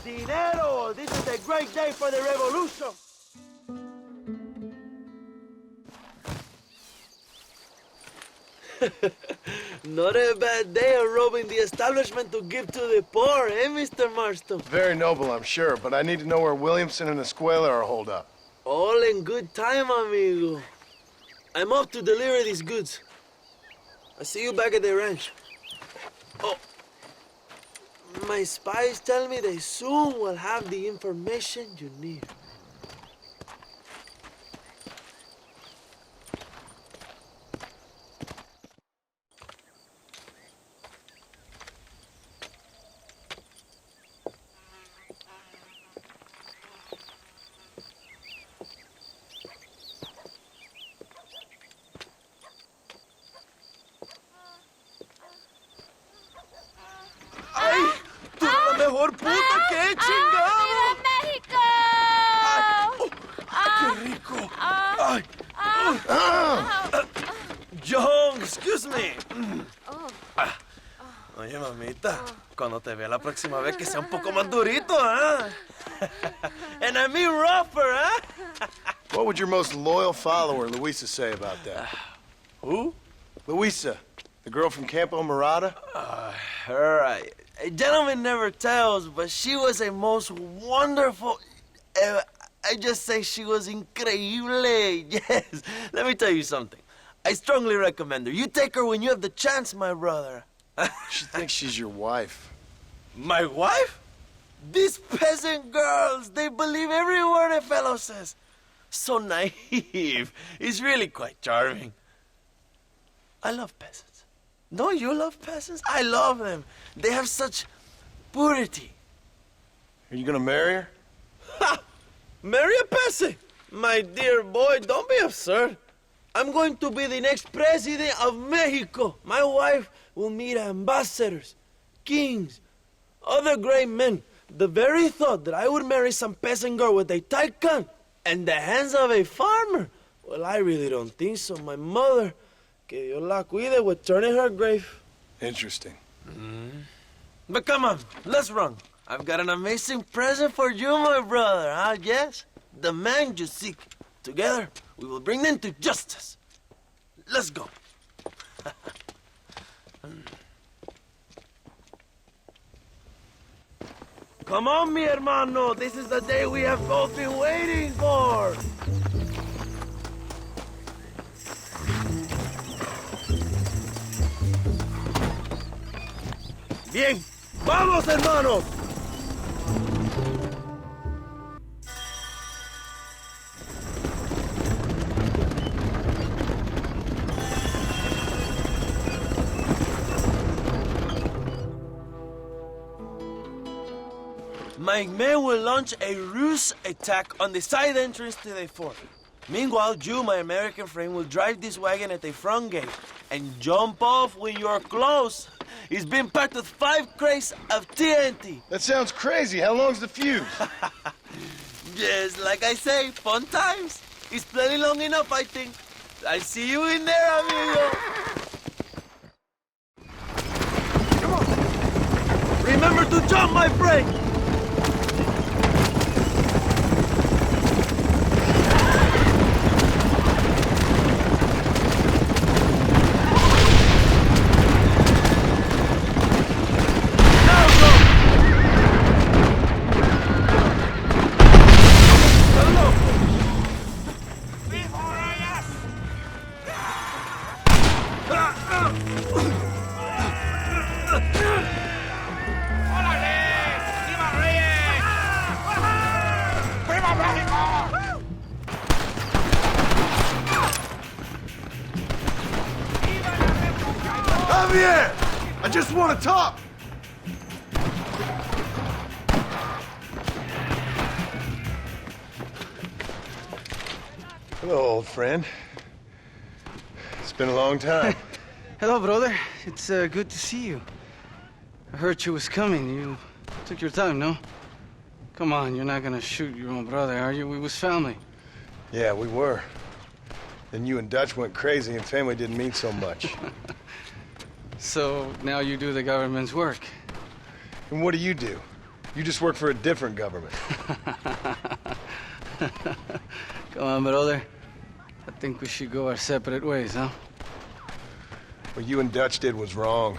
Dinero! This is a great day for the revolution! Not a bad day of robbing the establishment to give to the poor, eh, Mr. Marston?
Very noble, I'm sure, but I need to know where Williamson and Secuela are holed up.
All in good time, amigo. I'm off to deliver these goods. I'll see you back at the ranch. Oh, my spies tell me they soon will have the information you need. ¡Mejor puta que chingado!
¡México!
¡Qué rico! ¡Ay! John, excuse me. Oye, mamita, cuando te vea la próxima vez que sea un poco más durito, ¿ah? And I mean rougher, ¿ah?
What would your most loyal follower, Luisa, say about that?
Who?
Luisa, the girl from Campo Morada?
Her, a gentleman never tells, but she was a most wonderful... I just say she was increíble. Yes. Let me tell you something. I strongly recommend her. You take her when you have the chance, my brother.
She thinks she's your wife.
My wife? These peasant girls, they believe every word a fellow says. So naive. It's really quite charming. I love peasants. Don't you love peasants? I love them. They have such purity.
Are you gonna marry her?
Marry a peasant? My dear boy, don't be absurd. I'm going to be the next president of Mexico. My wife will meet ambassadors, kings, other great men. The very thought that I would marry some peasant girl with a tight gun and the hands of a farmer, well, I really don't think so. My mother, que Dios la cuide, would turn in her grave.
Interesting.
But come on, let's run. I've got an amazing present for you, my brother, huh? Yes? The man you seek. Together, we will bring them to justice. Let's go. Come on, mi hermano. This is the day we have both been waiting for. Bien. ¡Vamos, hermanos! My men will launch a ruse attack on the side entrance to the fort. Meanwhile, you, my American friend, will drive this wagon at the front gate and jump off when you're close. It's been packed with 5 crates of TNT.
That sounds crazy. How long's the fuse?
Yes, like I say, fun times. It's plenty long enough, I think. I see you in there, amigo. Come on. Remember to jump, my friend.
Javier! I just want to talk! Hello, old friend. It's been a long time.
Hello, brother. It's good to see you. I heard you was coming. You took your time, no? Come on, you're not gonna shoot your own brother, are you? We was family.
Yeah, we were. Then you and Dutch went crazy and family didn't mean so much.
So now you do the government's work.
And what do? You just work for a different government.
Come on, brother. I think we should go our separate ways, huh?
What you and Dutch did was wrong.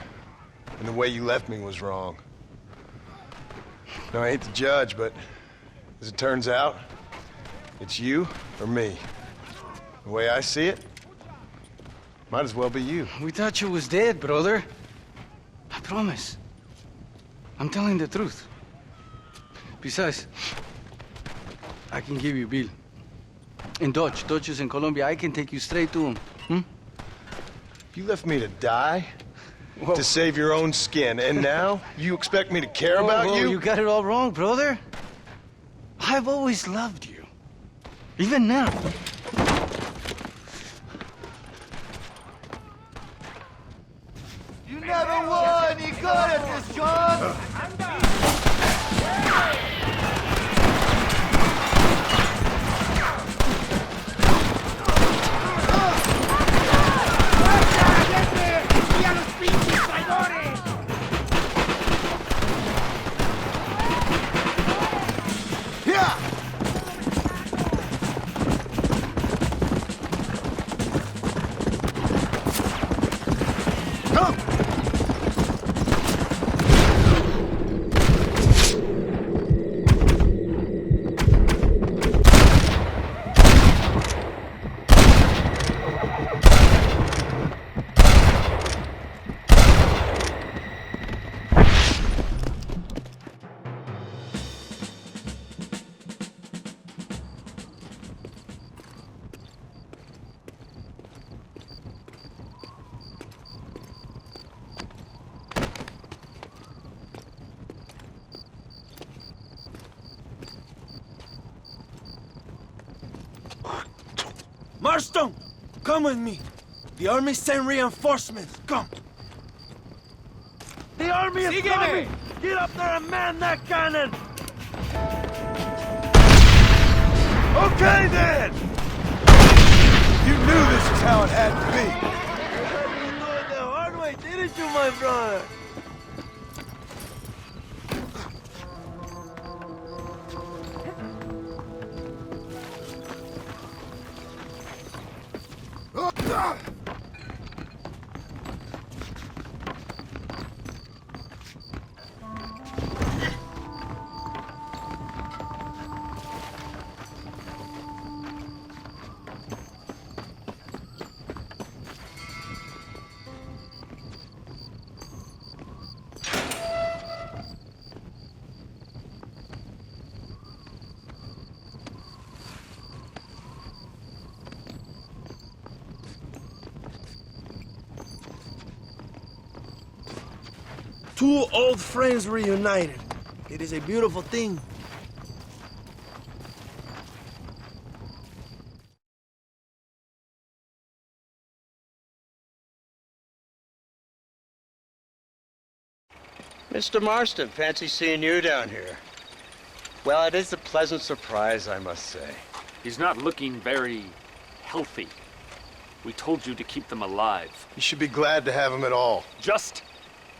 And the way you left me was wrong. Now, I hate to judge, but as it turns out, it's you or me. The way I see it, might as well be you.
We thought you was dead, brother. I promise. I'm telling the truth. Besides, I can give you Bill. In Dutch. Dutch is in Colombia. I can take you straight to him.
You left me to die? Whoa. To save your own skin, and now you expect me to care about you?
You got it all wrong, brother. I've always loved you. Even now.
You never were any good at this, John!
Come with me. The army sent reinforcements. Come.
The army is coming! Get up there and man that cannon!
Okay, then! You knew this is how it had to be.
You do it the hard way, didn't you, my brother? Two old friends reunited. It is a beautiful thing.
Mr. Marston, fancy seeing you down here. Well, it is a pleasant surprise, I must say.
He's not looking very healthy. We told you to keep them alive.
You should be glad to have him at all.
Just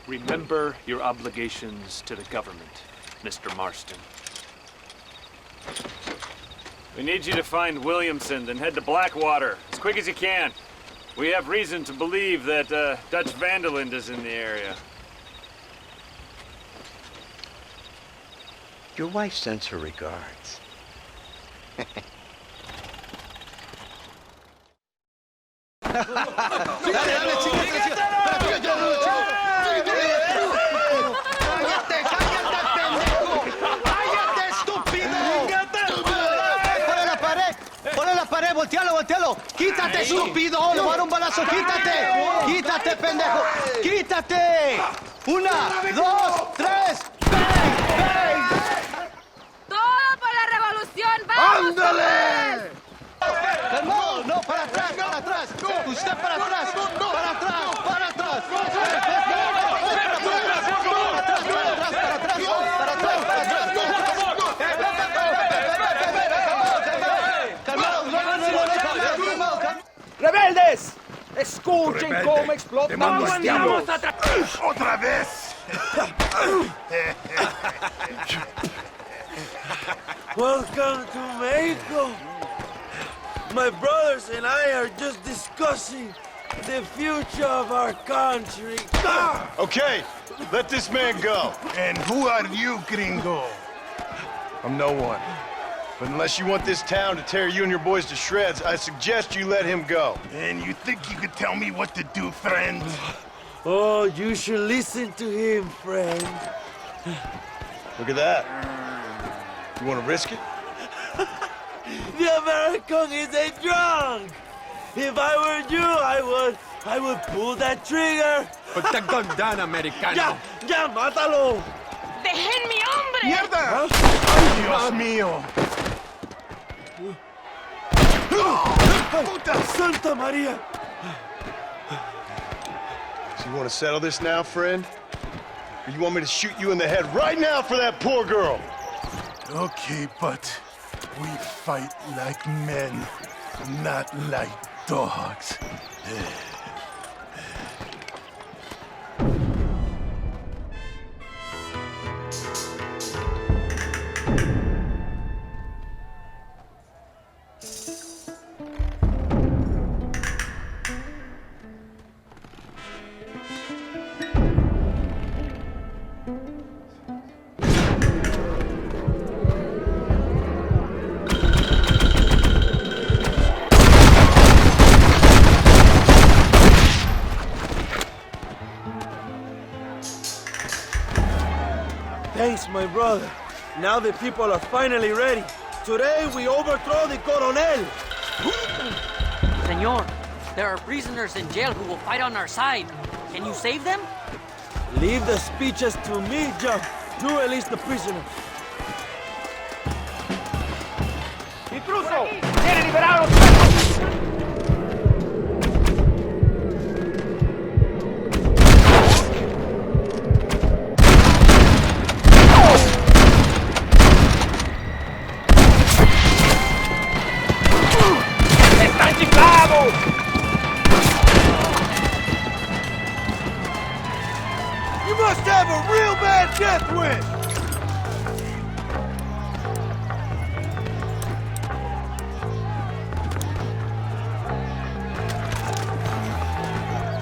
remember your obligations to the government, Mr. Marston. We need you to find Williamson and head to Blackwater as quick as you can. We have reason to believe that Dutch Vanderland is in the area.
Your wife sends her regards.
¡Voltealo! ¡Quítate, estúpido! ¡Le voy a dar un balazo! ¡Quítate! ¡Quítate, pendejo! ¡Quítate! ¡Una, dos, tres! ¡Bang! ¡Bang!
¡Todo por la revolución! ¡Vamos!
¡Ándale! ¡Calmado! ¡No, para atrás, para atrás! ¡Usted para atrás! ¡Para atrás! ¡Para atrás!
¡Rebeldes! ¡Escuchen cómo explotamos!
¡Otra vez!
Welcome to Mexico. My brothers and I are just discussing the future of our country.
Okay, let this man go.
And who are you, gringo?
I'm no one. But unless you want this town to tear you and your boys to shreds, I suggest you let him go.
And you think you could tell me what to do, friend?
Oh, you should listen to him, friend.
Look at that. You want to risk it?
The American is a drunk. If I were you, I would pull that trigger.
Put the gun down, Americano.
Ya, mátalo.
¡Dejen mi hombre!
¡Mierda! ¡Ay, Dios mío!
¡Puta Santa María!
So you want to settle this now, friend? Or you want me to shoot you in the head right now for that poor girl?
Okay, but we fight like men, not like dogs.
Thanks, my brother. Now the people are finally ready. Today we overthrow the Coronel.
Senor, there are prisoners in jail who will fight on our side. Can you save them?
Leave the speeches to me, John. You release the prisoners.
¡Intruso! ¡Quiere liberar a los presos!
must have a real bad death wish!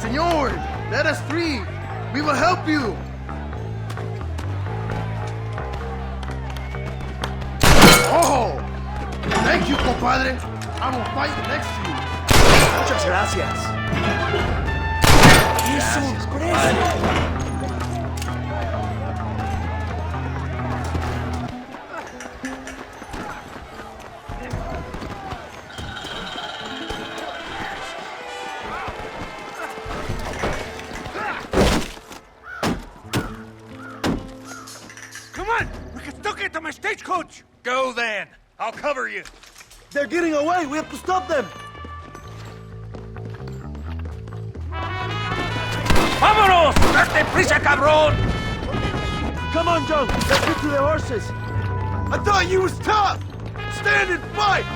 Señor, let us free. We will help you. Oh! Thank you, compadre. I will fight next to you.
Muchas gracias. ¡Qué sorpresa!
Come on! We can still get to my stagecoach! Go then! I'll cover you!
They're getting away! We have to stop them!
¡Vámonos! ¡Date prisa, cabrón!
Come on, John! Let's get to the horses!
I thought you was tough! Stand and fight!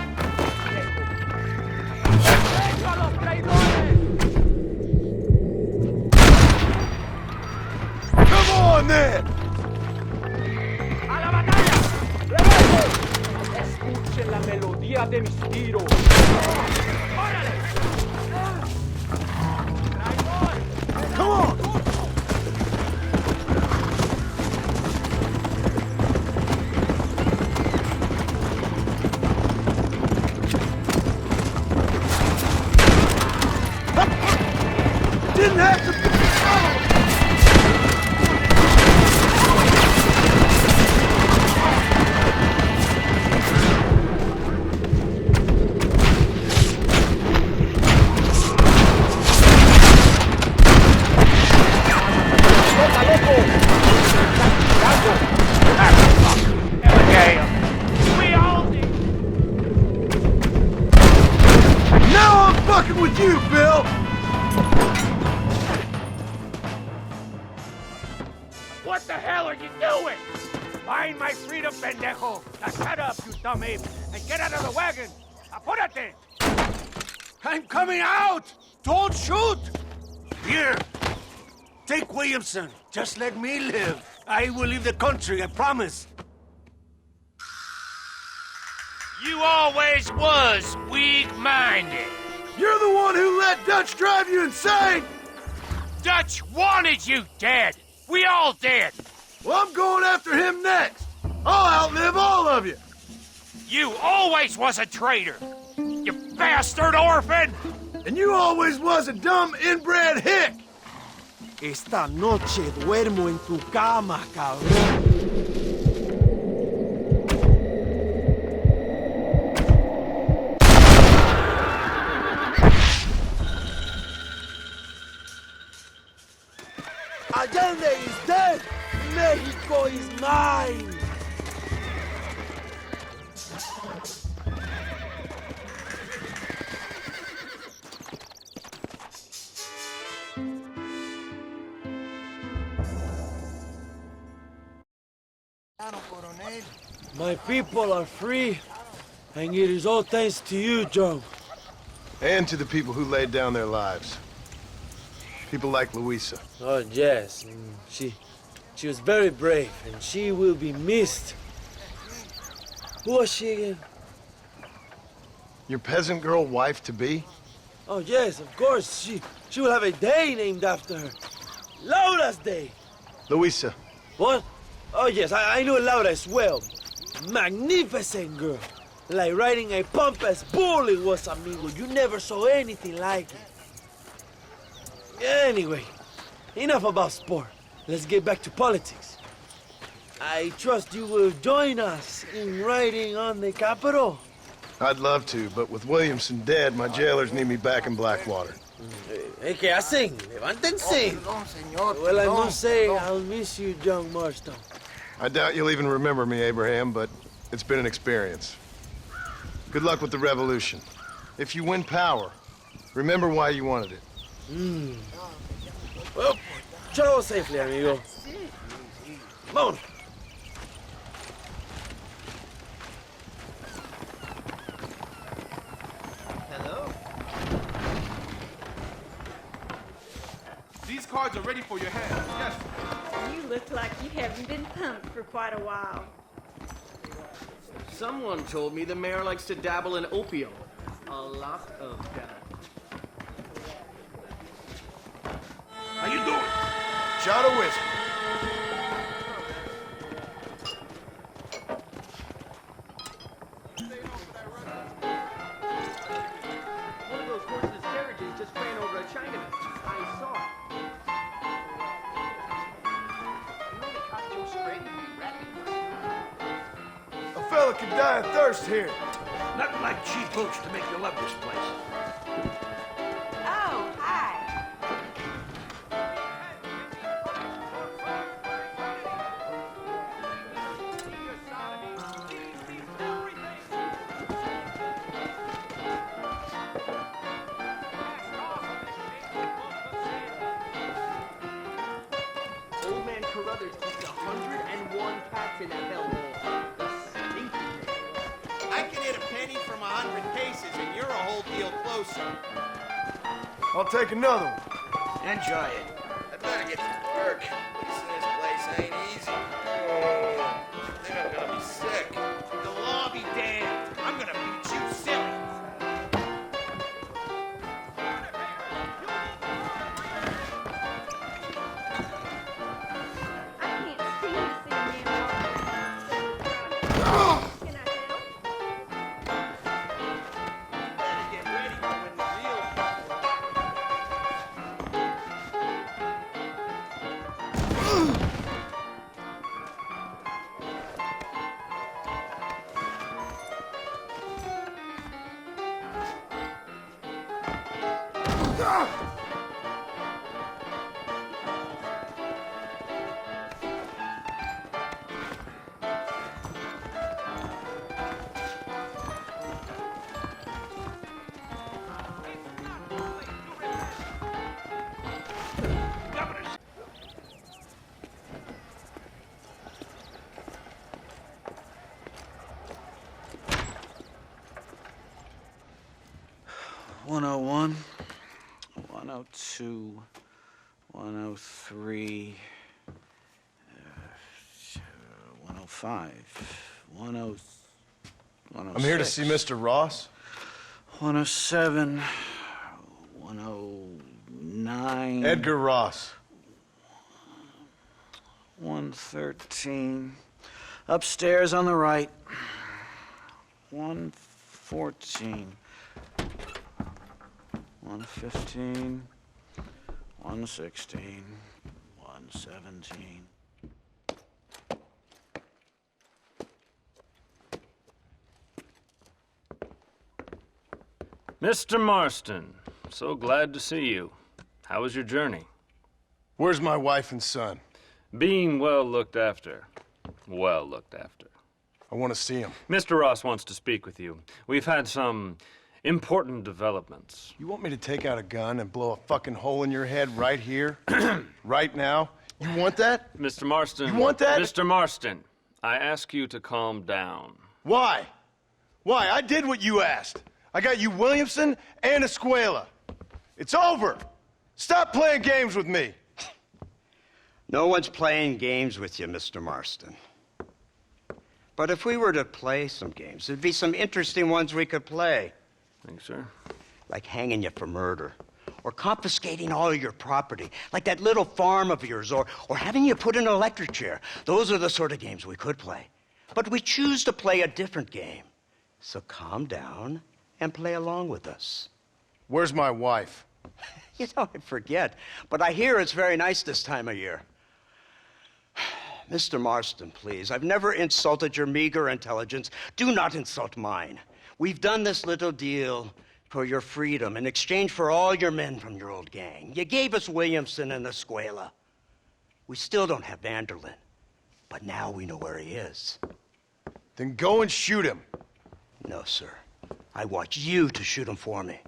Come on, then!
¡A la batalla! Escuchen la melodía de mis tiros. ¡Órale!
Come on!
Didn't have to be... Now I'm fucking with you, Bill!
What the hell are you doing? Find my freedom, pendejo! Now shut up, you dumb ape, and get out of the wagon! Apúrate!
I'm coming out! Don't shoot! Here, take Williamson. Just let me live. I will leave the country, I promise.
You always was weak-minded.
You're the one who let Dutch drive you insane!
Dutch wanted you dead. We all did.
Well, I'm going after him next. I'll outlive all of you.
You always was a traitor. You bastard orphan.
And you always was a dumb inbred hick.
Esta noche duermo en tu cama, cabrón. Allende is dead! Mexico is mine! My people are free, and it is all thanks to you, John.
And to the people who laid down their lives. People like Luisa.
Oh, yes. She was very brave, and she will be missed. Who was she again?
Your peasant girl wife-to-be?
Oh, yes, of course. She will have a day named after her. Laura's Day.
Luisa.
What? Oh, yes, I know Laura as well. Magnificent girl. Like riding a pompous bull it was, amigo. You never saw anything like it. Anyway, enough about sport. Let's get back to politics. I trust you will join us in riding on the Capitol.
I'd love to, but with Williamson dead, my jailers need me back in Blackwater.
¿Qué hacen? Levántense. Well, I must say, I'll miss you, John Marston.
I doubt you'll even remember me, Abraham, but it's been an experience. Good luck with the revolution. If you win power, remember why you wanted it.
Well, travel safely, amigo. Vámonos.
Hello. These cards are ready for your hand. Yes.
You look like you haven't been pumped for quite a while.
Someone told me the mayor likes to dabble in opium. A lot of that.
How you doing? Shot of whiskey.
One of those horseless carriages just ran over a Chinaman. I saw it.
A fella could die of thirst here.
Nothing like cheap hooch to make you love this place.
Oh, hi.
Old man Carruthers keeps 101 cats in that hellhole. The stinky.
I can hit a penny from 100 paces, and you're a whole deal closer.
I'll take another one.
Enjoy it. I better get to work. Policing this place ain't easy. Oh, I think I'm gonna be sick. The law be damned. I'm gonna beat you silly.
I can't stand to see a man walk. Can I help?
Better get ready for when the real
$101, $102, $103, $105, $106.
I'm here to see Mr. Ross.
$107, $109.
Edgar Ross.
$113. Upstairs on the right. $114. $115. $116. $117.
Mr. Marston, so glad to see you. How was your journey?
Where's my wife and son?
Being well looked after. Well looked after.
I want to see him.
Mr. Ross wants to speak with you. We've had some important developments.
You want me to take out a gun and blow a fucking hole in your head right here? Right now? You want that?
Mr. Marston.
You want that?
Mr. Marston, I ask you to calm down.
Why? Why? I did what you asked. I got you Williamson and Secuela. It's over. Stop playing games with me.
No one's playing games with you, Mr. Marston. But if we were to play some games, there'd be some interesting ones we could play.
Thanks, sir.
Like hanging you for murder, or confiscating all your property, like that little farm of yours, or having you put in an electric chair. Those are the sort of games we could play. But we choose to play a different game. So calm down and play along with us.
Where's my wife?
You know, I forget, but I hear it's very nice this time of year. Mr. Marston, please, I've never insulted your meager intelligence. Do not insult mine. We've done this little deal for your freedom in exchange for all your men from your old gang. You gave us Williamson and Secuela. We still don't have Vanderlyn, but now we know where he is.
Then go and shoot him.
No, sir. I want you to shoot him for me.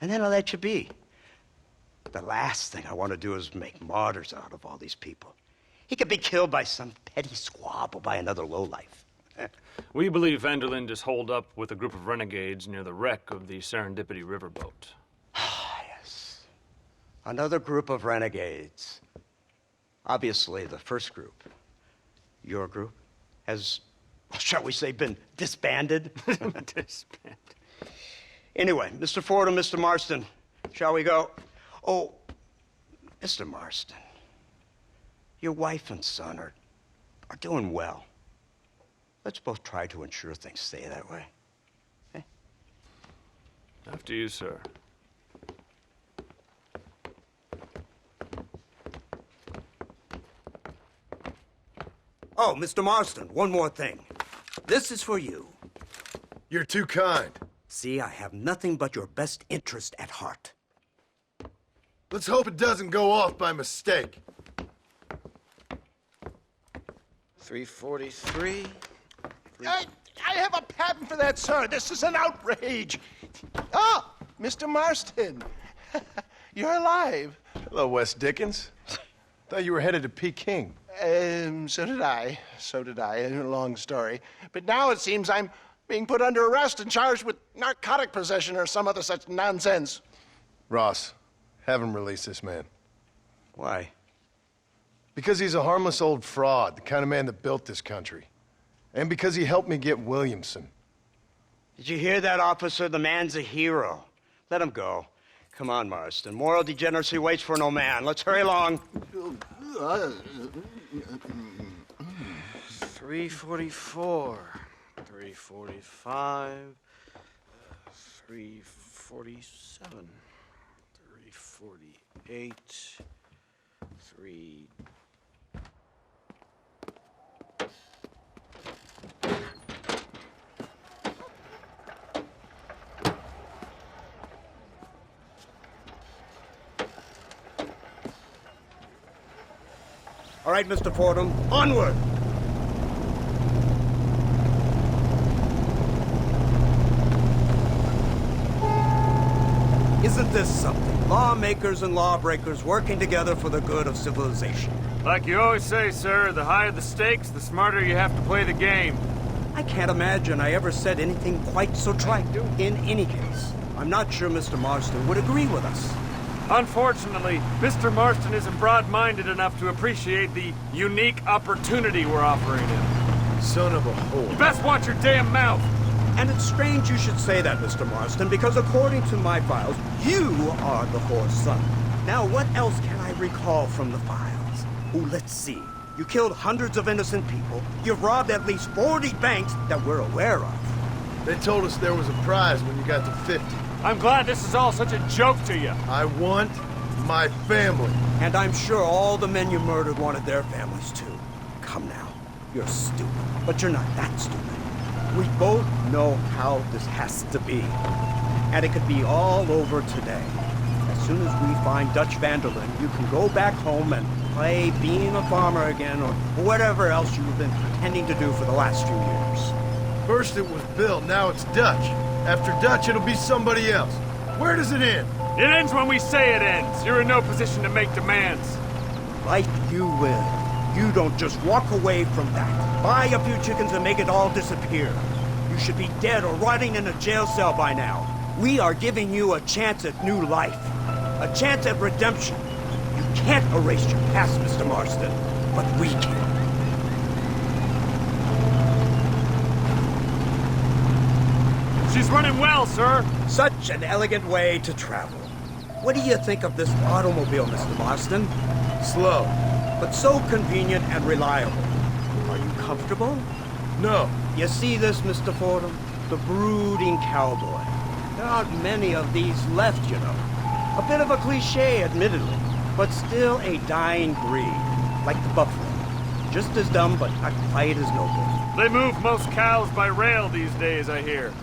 And then I'll let you be. The last thing I want to do is make martyrs out of all these people. He could be killed by some petty squabble by another lowlife.
We believe Vanderlyn is holed up with a group of renegades near the wreck of the Serendipity riverboat.
Ah, yes. Another group of renegades. Obviously, the first group, your group, has, shall we say, been disbanded?
Disbanded.
Anyway, Mr. Fordham, Mr. Marston, shall we go? Oh, Mr. Marston, your wife and son are doing well. Let's both try to ensure things stay that way. Okay?
After you, sir.
Oh, Mr. Marston, one more thing. This is for you.
You're too kind.
See, I have nothing but your best interest at heart.
Let's hope it doesn't go off by mistake.
343. I have a patent for that, sir. This is an outrage. Oh, Mr. Marston. You're alive.
Hello, Wes Dickens. Thought you were headed to Peking.
So did I. A long story. But now it seems I'm being put under arrest and charged with narcotic possession or some other such nonsense.
Ross, have him release this man.
Why?
Because he's a harmless old fraud, the kind of man that built this country. And because he helped me get Williamson.
Did you hear that, officer? The man's a hero. Let him go. Come on, Marston. Moral degeneracy waits for no man. Let's hurry along.
344, 345, 347, 348, 3...
All right, Mr. Fordham, onward! Isn't this something? Lawmakers and lawbreakers working together for the good of civilization.
Like you always say, sir, the higher the stakes, the smarter you have to play the game.
I can't imagine I ever said anything quite so trite. In any case, I'm not sure Mr. Marston would agree with us.
Unfortunately, Mr. Marston isn't broad-minded enough to appreciate the unique opportunity we're offering him.
Son of a whore.
You best watch your damn mouth!
And it's strange you should say that, Mr. Marston, because according to my files, you are the whore's son. Now, what else can I recall from the files? Oh, let's see. You killed hundreds of innocent people. You've robbed at least 40 banks that we're aware of.
They told us there was a prize when you got to 50.
I'm glad this is all such a joke to you.
I want my family.
And I'm sure all the men you murdered wanted their families too. Come now, you're stupid, but you're not that stupid. We both know how this has to be. And it could be all over today. As soon as we find Dutch Vanderlyn, you can go back home and play being a farmer again or whatever else you've been pretending to do for the last few years.
First it was Bill, now it's Dutch. After Dutch, it'll be somebody else. Where does it end?
It ends when we say it ends. You're in no position to make demands.
Like you will. You don't just walk away from that. Buy a few chickens and make it all disappear. You should be dead or rotting in a jail cell by now. We are giving you a chance at new life. A chance at redemption. You can't erase your past, Mr. Marston, but we can.
She's running well, sir.
Such an elegant way to travel. What do you think of this automobile, Mr. Marston?
Slow.
But so convenient and reliable. Are you comfortable?
No.
You see this, Mr. Fordham? The brooding cowboy. There aren't many of these left, you know. A bit of a cliche, admittedly, but still a dying breed, like the buffalo. Just as dumb, but not quite as noble.
They move most cows by rail these days, I hear.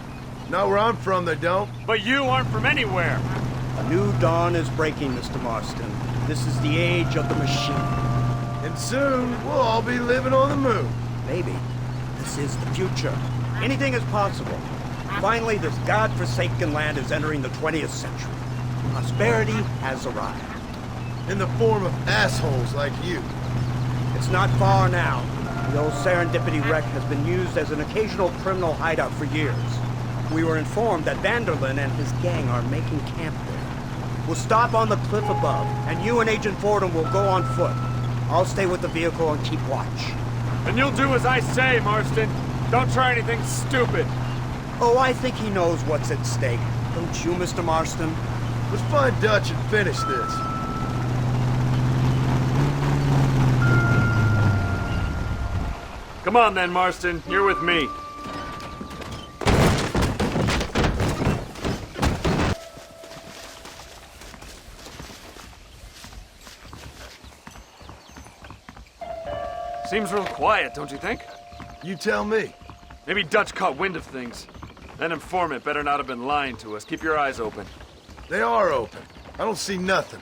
Not where I'm from, they don't.
But you aren't from anywhere.
A new dawn is breaking, Mr. Marston. This is the age of the machine.
And soon, we'll all be living on the moon.
Maybe. This is the future. Anything is possible. Finally, this godforsaken land is entering the 20th century. Prosperity has arrived.
In the form of assholes like you.
It's not far now. The old Serendipity wreck has been used as an occasional criminal hideout for years. We were informed that Vanderlyn and his gang are making camp there. We'll stop on the cliff above, and you and Agent Fordham will go on foot.
I'll stay with the vehicle and keep watch.
And you'll do as I say, Marston. Don't try anything stupid.
Oh, I think he knows what's at stake. Don't you, Mr. Marston?
Let's find Dutch and finish this.
Come on then, Marston. You're with me. Seems real quiet, don't you think?
You tell me.
Maybe Dutch caught wind of things. That informant better not have been lying to us. Keep your eyes open.
They are open. I don't see nothing.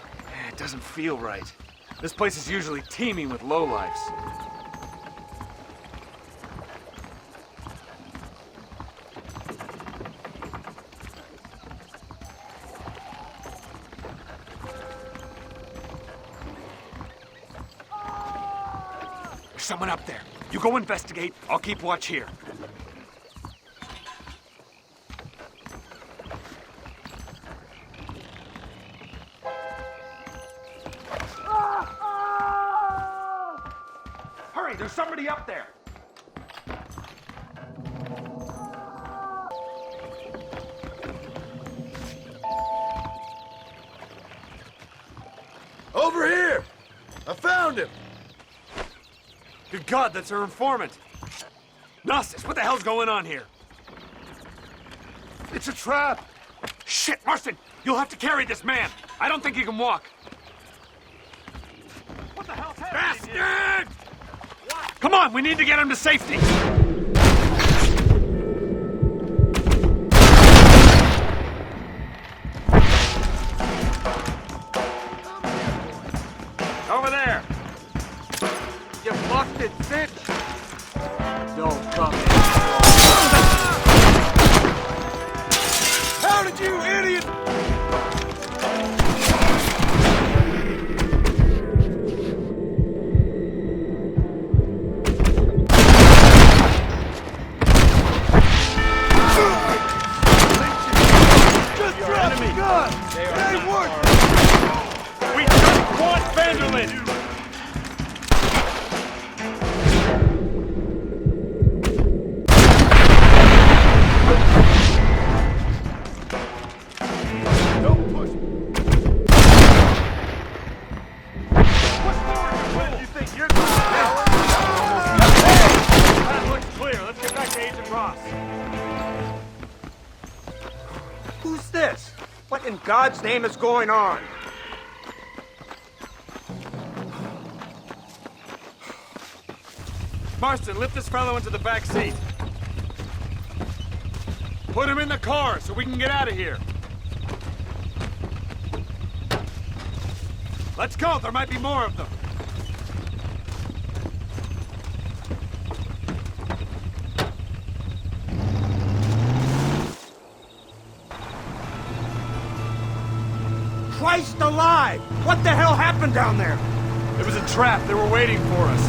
It doesn't feel right. This place is usually teeming with lowlifes. There's someone up there. You go investigate. I'll keep watch here.
Hurry, there's somebody up there.
Over here! I found him!
Good God, that's our informant! Gnosis, what the hell's going on here? It's a trap! Shit, Marston! You'll have to carry this man! I don't think he can walk!
What the hell's happening?
Bastard! Come on, we need to get him to safety! Over there! You busted bitch! Don't come in.
How did you idiot? Just drop the gun! It ain't working!
We just want Vanderlyn!
Who's this? What in God's name is going on?
Marston, lift this fellow into the back seat. Put him in the car so we can get out of here. Let's go, there might be more of them.
Christ alive! What the hell happened down there?
It was a trap. They were waiting for us.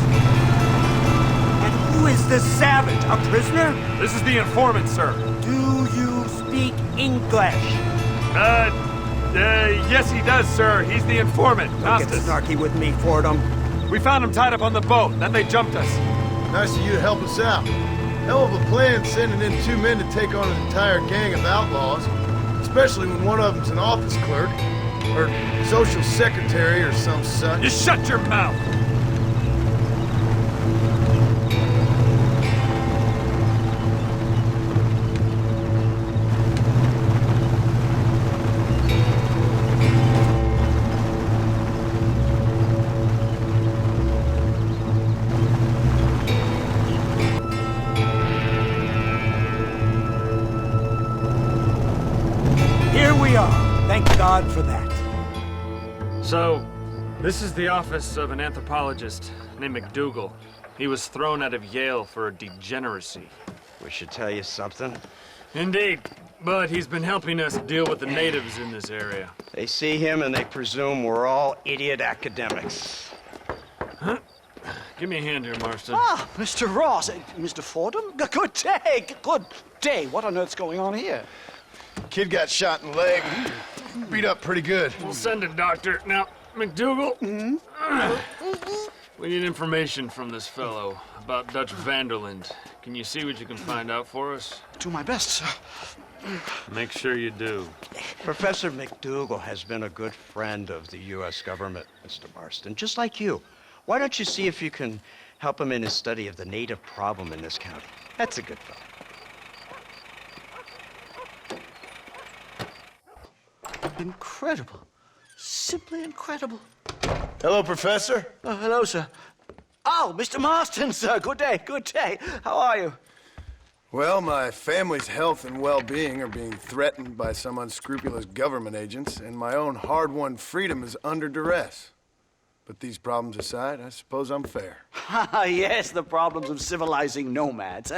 And who is this savage? A prisoner?
This is the informant, sir.
Do you speak English?
Yes he does, sir. He's the informant.
Don't get snarky with me, Fordham.
We found him tied up on the boat. Then they jumped us.
Nice of you to help us out. Hell of a plan sending in 2 men to take on an entire gang of outlaws. Especially when one of them's an office clerk. Or social secretary or some such.
You shut your mouth!
Here we are. Thank God for that.
So, this is the office of an anthropologist named McDougal. He was thrown out of Yale for a degeneracy.
We should tell you something.
Indeed, but he's been helping us deal with the natives in this area.
They see him and they presume we're all idiot academics.
Huh? Give me a hand here, Marston.
Ah, Mr. Ross. Mr. Fordham? Good day. Good day. What on earth's going on here?
Kid got shot in the leg. Beat up pretty good.
We'll send a doctor. Now, McDougal, We need information from this fellow about Dutch Vanderland. Can you see what you can find out for us?
Do my best, sir.
Make sure you do.
Professor McDougal has been a good friend of the U.S. government, Mr. Marston, just like you. Why don't you see if you can help him in his study of the native problem in this county? That's a good fellow.
Incredible. Simply incredible.
Hello, Professor.
Hello, sir. Oh, Mr. Marston, sir. Good day, good day. How are you?
Well, my family's health and well-being are being threatened by some unscrupulous government agents, and my own hard-won freedom is under duress. But these problems aside, I suppose I'm fair.
Yes, the problems of civilizing nomads.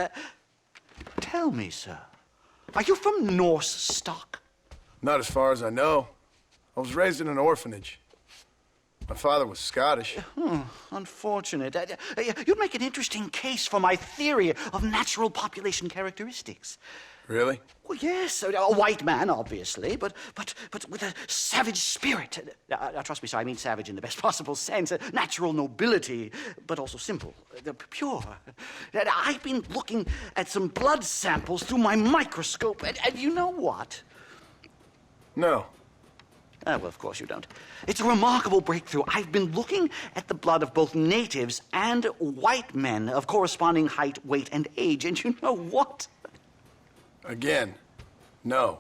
Tell me, sir, are you from Norse stock?
Not as far as I know. I was raised in an orphanage. My father was Scottish.
Unfortunate. You'd make an interesting case for my theory of natural population characteristics.
Really?
Well, yes, a white man, obviously, but with a savage spirit. Trust me, sir, I mean savage in the best possible sense. Natural nobility, but also simple, pure. I've been looking at some blood samples through my microscope, and you know what?
No.
Well, of course you don't. It's a remarkable breakthrough. I've been looking at the blood of both natives and white men of corresponding height, weight, and age, and you know what?
Again, no.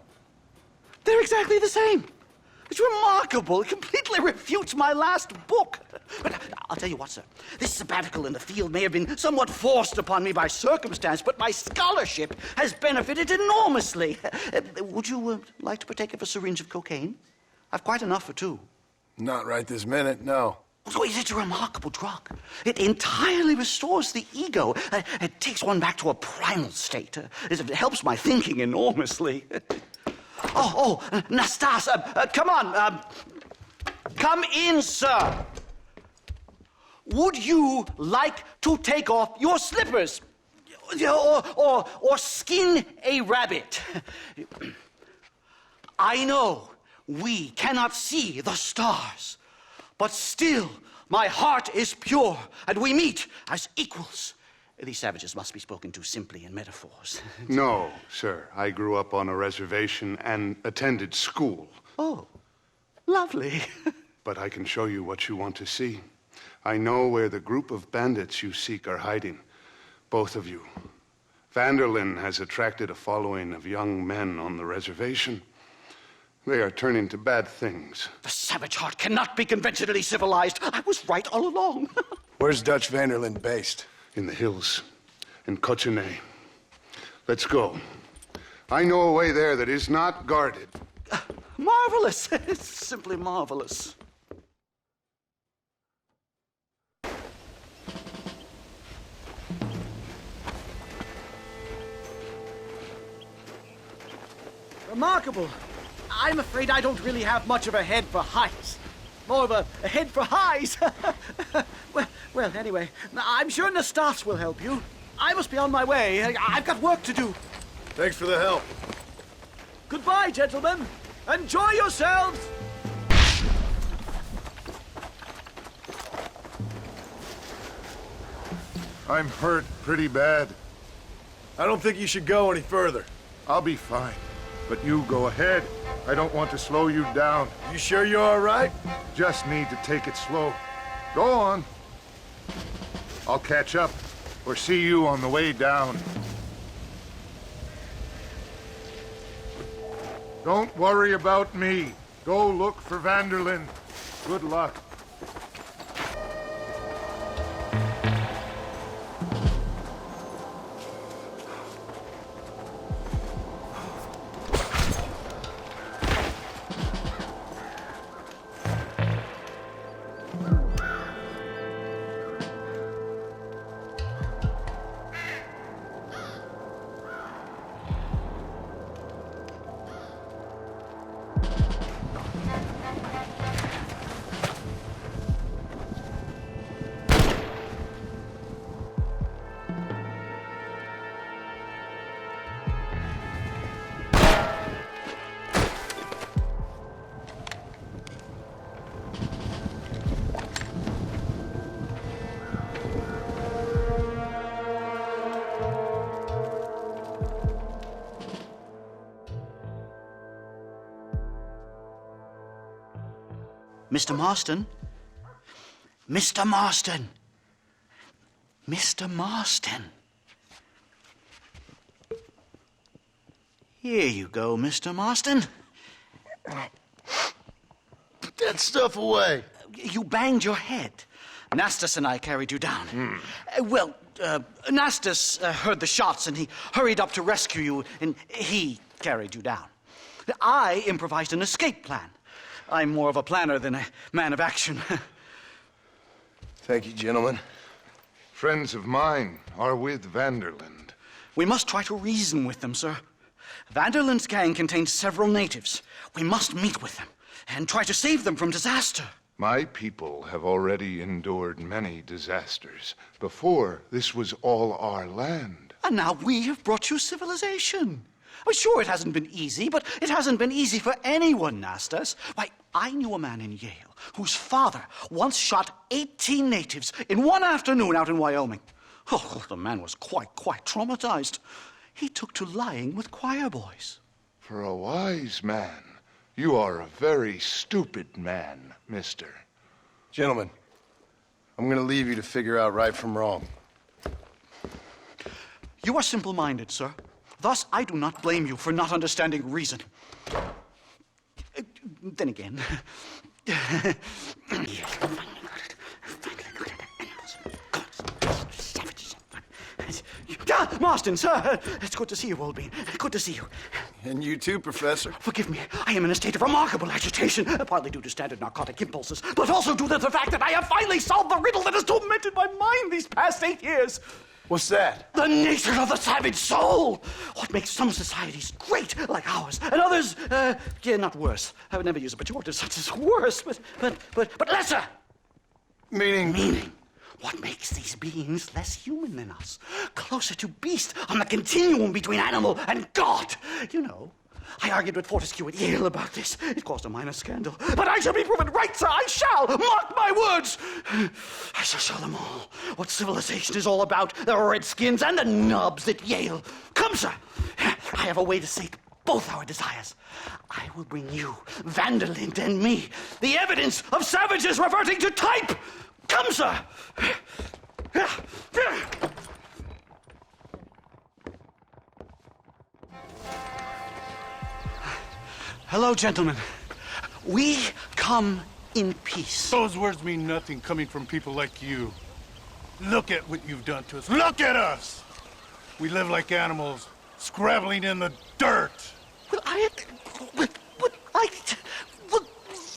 They're exactly the same. It's remarkable. It completely refutes my last book. But I'll tell you what, sir. This sabbatical in the field may have been somewhat forced upon me by circumstance, but my scholarship has benefited enormously. Would you like to partake of a syringe of cocaine? I've quite enough for two.
Not right this minute, no.
So it's a remarkable drug. It entirely restores the ego. It takes one back to a primal state. It helps my thinking enormously. Nastas, come on. Come in, sir. Would you like to take off your slippers? Or skin a rabbit? I know we cannot see the stars, but still my heart is pure, and we meet as equals. These savages must be spoken to simply in metaphors.
No, sir. I grew up on a reservation and attended school.
Oh, lovely.
But I can show you what you want to see. I know where the group of bandits you seek are hiding. Both of you. Vanderlyn has attracted a following of young men on the reservation. They are turning to bad things.
The savage heart cannot be conventionally civilized. I was right all along.
Where's Dutch Vanderlyn based?
In the hills, in Cochene. Let's go. I know a way there that is not guarded.
Marvelous. It's simply marvelous. Remarkable. I'm afraid I don't really have much of a head for heights. More of a head for highs. well, anyway, I'm sure Nastas will help you. I must be on my way. I've got work to do.
Thanks for the help.
Goodbye, gentlemen. Enjoy yourselves.
I'm hurt pretty bad.
I don't think you should go any further.
I'll be fine. But you go ahead. I don't want to slow you down.
You sure you're all right?
Just need to take it slow. Go on. I'll catch up or see you on the way down. Don't worry about me. Go look for Vanderlyn. Good luck.
Mr. Marston? Mr. Marston! Mr. Marston! Here you go, Mr. Marston.
Put that stuff away.
You banged your head. Nastas and I carried you down. Nastas heard the shots and he hurried up to rescue you and he carried you down. I improvised an escape plan. I'm more of a planner than a man of action.
Thank you, gentlemen.
Friends of mine are with Vanderland.
We must try to reason with them, sir. Vanderland's gang contains several natives. We must meet with them and try to save them from disaster.
My people have already endured many disasters. Before, this was all our land.
And now we have brought you civilization. Well, sure, it hasn't been easy, but it hasn't been easy for anyone, Nastas. Why, I knew a man in Yale whose father once shot 18 natives in one afternoon out in Wyoming. Oh, the man was quite traumatized. He took to lying with choir boys.
For a wise man, you are a very stupid man, mister.
Gentlemen, I'm going to leave you to figure out right from wrong.
You are simple-minded, sir. Thus, I do not blame you for not understanding reason. Then again... Marston, sir! It's good to see you, old bean. Good to see you.
And you too, Professor.
Forgive me. I am in a state of remarkable agitation, partly due to standard narcotic impulses, but also due to the fact that I have finally solved the riddle that has tormented my mind these past 8 years.
What's that?
The nature of the savage soul! What makes some societies great, like ours, and others, not worse. I would never use a pejorative such as worse, but lesser! Meaning. What makes these beings less human than us? Closer to beast on the continuum between animal and God. You know, I argued with Fortescue at Yale about this. It caused a minor scandal. But I shall be proven right, sir. I shall. Mark my words. I shall show them all what civilization is all about. The redskins and the nubs at Yale. Come, sir. I have a way to sate both our desires. I will bring you, Vanderland and me, the evidence of savages reverting to type. Come, sir! Hello, gentlemen. We come in peace.
Those words mean nothing coming from people like you. Look at what you've done to us. Look at us! We live like animals, scrabbling in the dirt.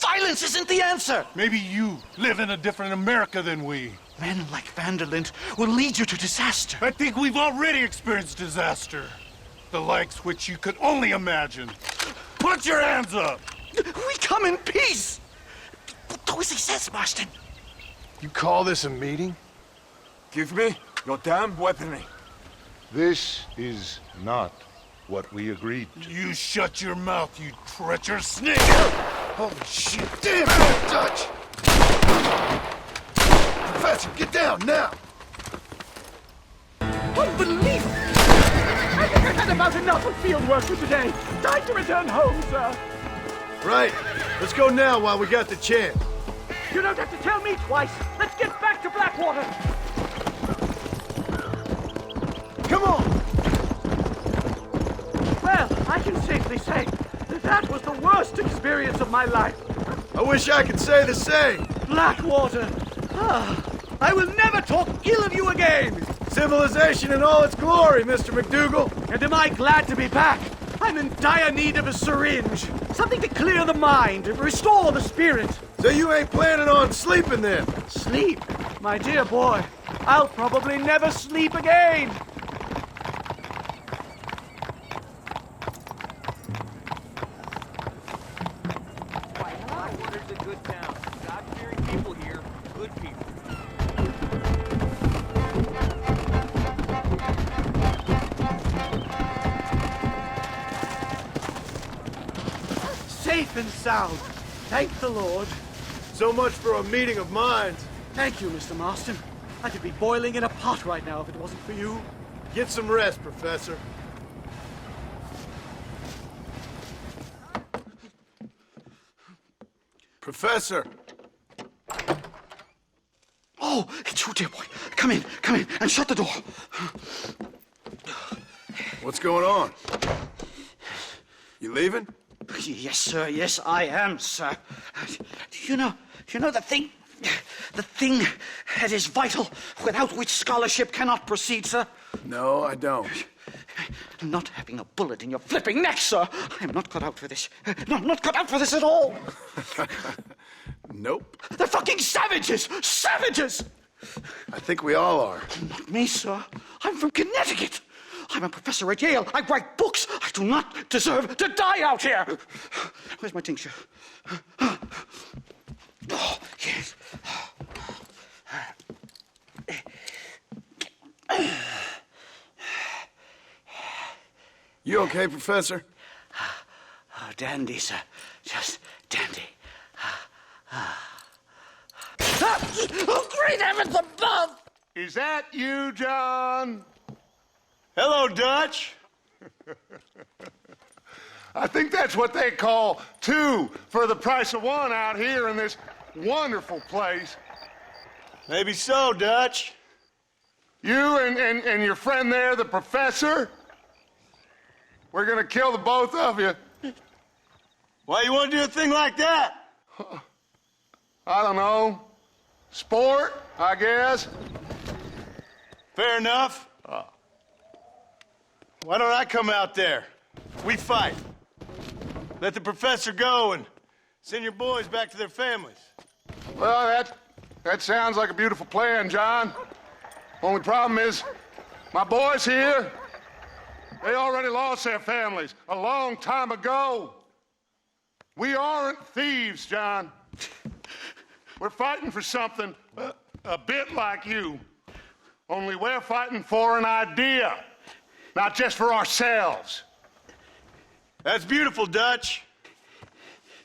Violence isn't the answer!
Maybe you live in a different America than we.
Men like Vanderland will lead you to disaster.
I think we've already experienced disaster. The likes which you could only imagine. Put your hands up!
We come in peace! Do as he says, Marston.
You call this a meeting?
Give me your damn weaponry.
This is not what we agreed to.
You shut your mouth, you treacherous snake!
Holy shit! Damn it, Dutch! Professor, get down now!
Unbelievable! I think I've had about enough of field work for today. Time to return home, sir.
Right. Let's go now while we got the chance.
You don't have to tell me twice. Let's get back to Blackwater.
Come on!
Well, I can safely say that was the worst experience of my life.
I wish I could say the same.
Blackwater. I will never talk ill of you again.
Civilization in all its glory, Mr. McDougal.
And am I glad to be back? I'm in dire need of a syringe. Something to clear the mind, and restore the spirit.
So you ain't planning on sleeping then?
Sleep? My dear boy, I'll probably never sleep again.
Blackwater's a good town. God-fearing people here. Good people.
Safe and sound. Thank the Lord.
So much for a meeting of minds.
Thank you, Mr. Marston. I could be boiling in a pot right now if it wasn't for you.
Get some rest, Professor. Professor!
Oh, it's you, dear boy. Come in, and shut the door.
What's going on? You leaving?
Yes, sir. Yes, I am, sir. You know the thing that is vital, without which scholarship cannot proceed, sir?
No, I don't.
Not having a bullet in your flipping neck, sir. I am not cut out for this. No, I'm not cut out for this at all.
Nope.
They're fucking savages! Savages!
I think we all are.
Not me, sir. I'm from Connecticut. I'm a professor at Yale. I write books. I do not deserve to die out here. Where's my tincture? Oh, yes.
You okay, Professor?
Oh, dandy, sir. Just dandy. Oh, great heavens above!
Is that you, John?
Hello, Dutch.
I think that's what they call two for the price of one out here in this wonderful place.
Maybe so, Dutch.
You and your friend there, the professor, we're gonna kill the both of you.
Why you want to do a thing like that?
I don't know. Sport, I guess.
Fair enough. Why don't I come out there? We fight. Let the professor go and send your boys back to their families.
Well, that sounds like a beautiful plan, John. Only problem is, my boys here, they already lost their families a long time ago. We aren't thieves, John. We're fighting for something a bit like you. Only we're fighting for an idea, not just for ourselves.
That's beautiful, Dutch.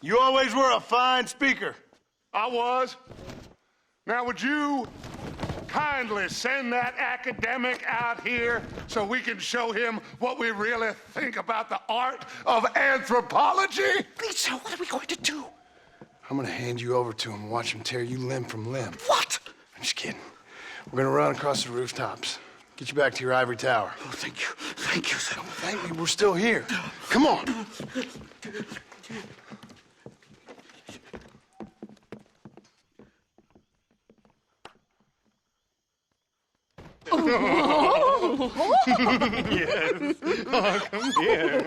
You always were a fine speaker.
I was. Now, would you kindly send that academic out here so we can show him what we really think about the art of anthropology?
Please, sir, what are we going to do?
I'm gonna hand you over to him and watch him tear you limb from limb.
What?
I'm just kidding. We're gonna run across the rooftops. Get you back to your ivory tower.
Oh, thank you. Thank you, sir.
Don't thank me, we're still here. Come on.
Yes. Oh, come here.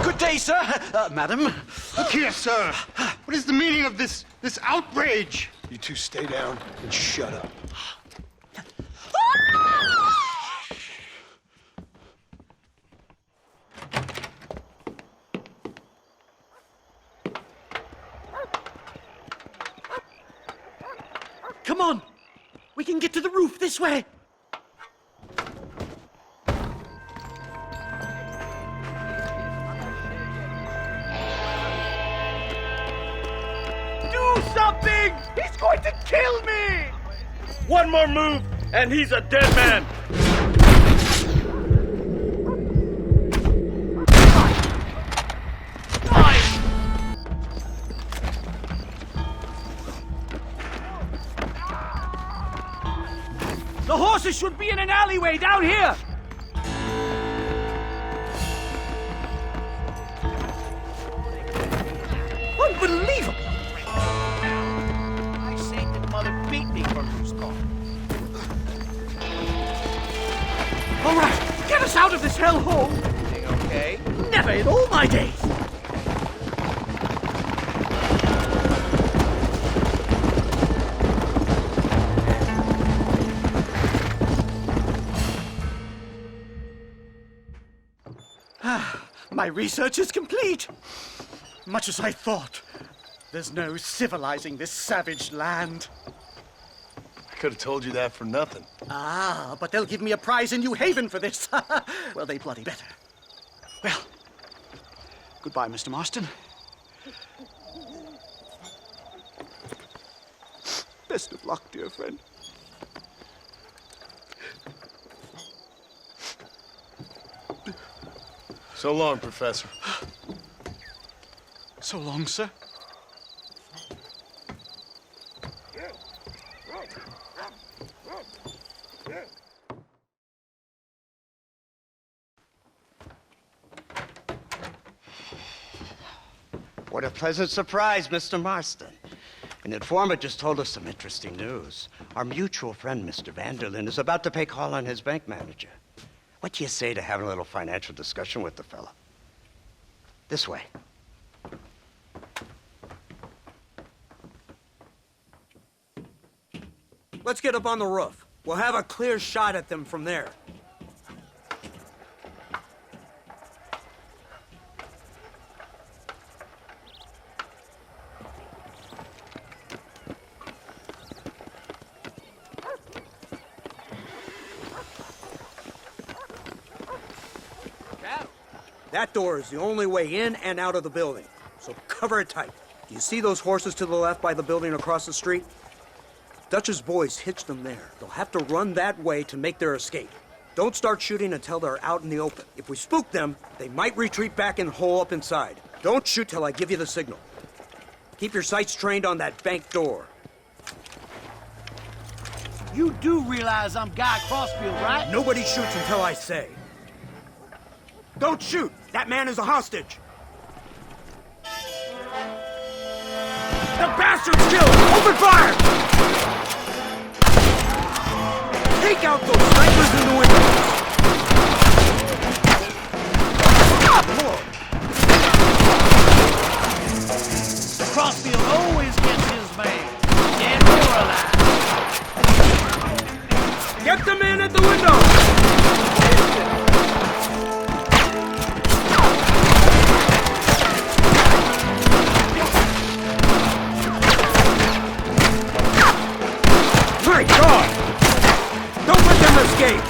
Good day, sir. Madam.
Look here, sir. What is the meaning of this outrage?
You two stay down and shut up.
Come on. We can get to the roof this way.
Do something! He's going to kill me!
One more move, and he's a dead man.
The horses should be in an alleyway down here!
Unbelievable!
My sainted mother beat me from this car.
All right, get us out of this hellhole!
Everything okay?
Never in all my days! My research is complete. Much as I thought. There's no civilizing this savage land.
I could have told you that for nothing.
Ah, but they'll give me a prize in New Haven for this. Well, they bloody better. Well, goodbye, Mr. Marston. Best of luck, dear friend.
So long, Professor.
So long, sir.
What a pleasant surprise, Mr. Marston. An informant just told us some interesting news. Our mutual friend, Mr. Vanderlyn, is about to pay call on his bank manager. What do you say to having a little financial discussion with the fella? This way.
Let's get up on the roof. We'll have a clear shot at them from there. That door is the only way in and out of the building, so cover it tight. Do you see those horses to the left by the building across the street? Dutch's boys hitched them there. They'll have to run that way to make their escape. Don't start shooting until they're out in the open. If we spook them, they might retreat back and hole up inside. Don't shoot till I give you the signal. Keep your sights trained on that bank door.
You do realize I'm Guy Crossfield, right?
Nobody shoots until I say. Don't shoot! That man is a hostage! The bastard's killed! Open fire! Take out those snipers in the windows!
Crossfield always gets his man, dead or alive.
Get the man at the window! My God! Don't let them escape!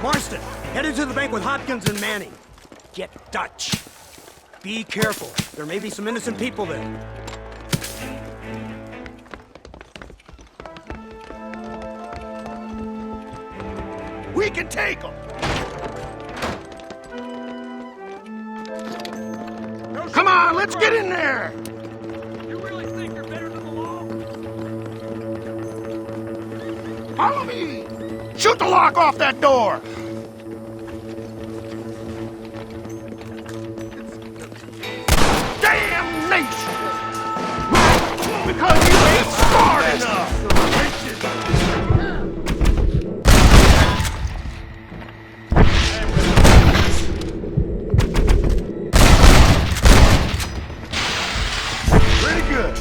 Marston, head into the bank with Hopkins and Manning. Get Dutch. Be careful. There may be some innocent people there.
We can take them! Come on, let's get in there!
You really think you're better than the law?
Follow me! Shoot the lock off that door! Damnation! Because you ain't smart enough! Pretty good.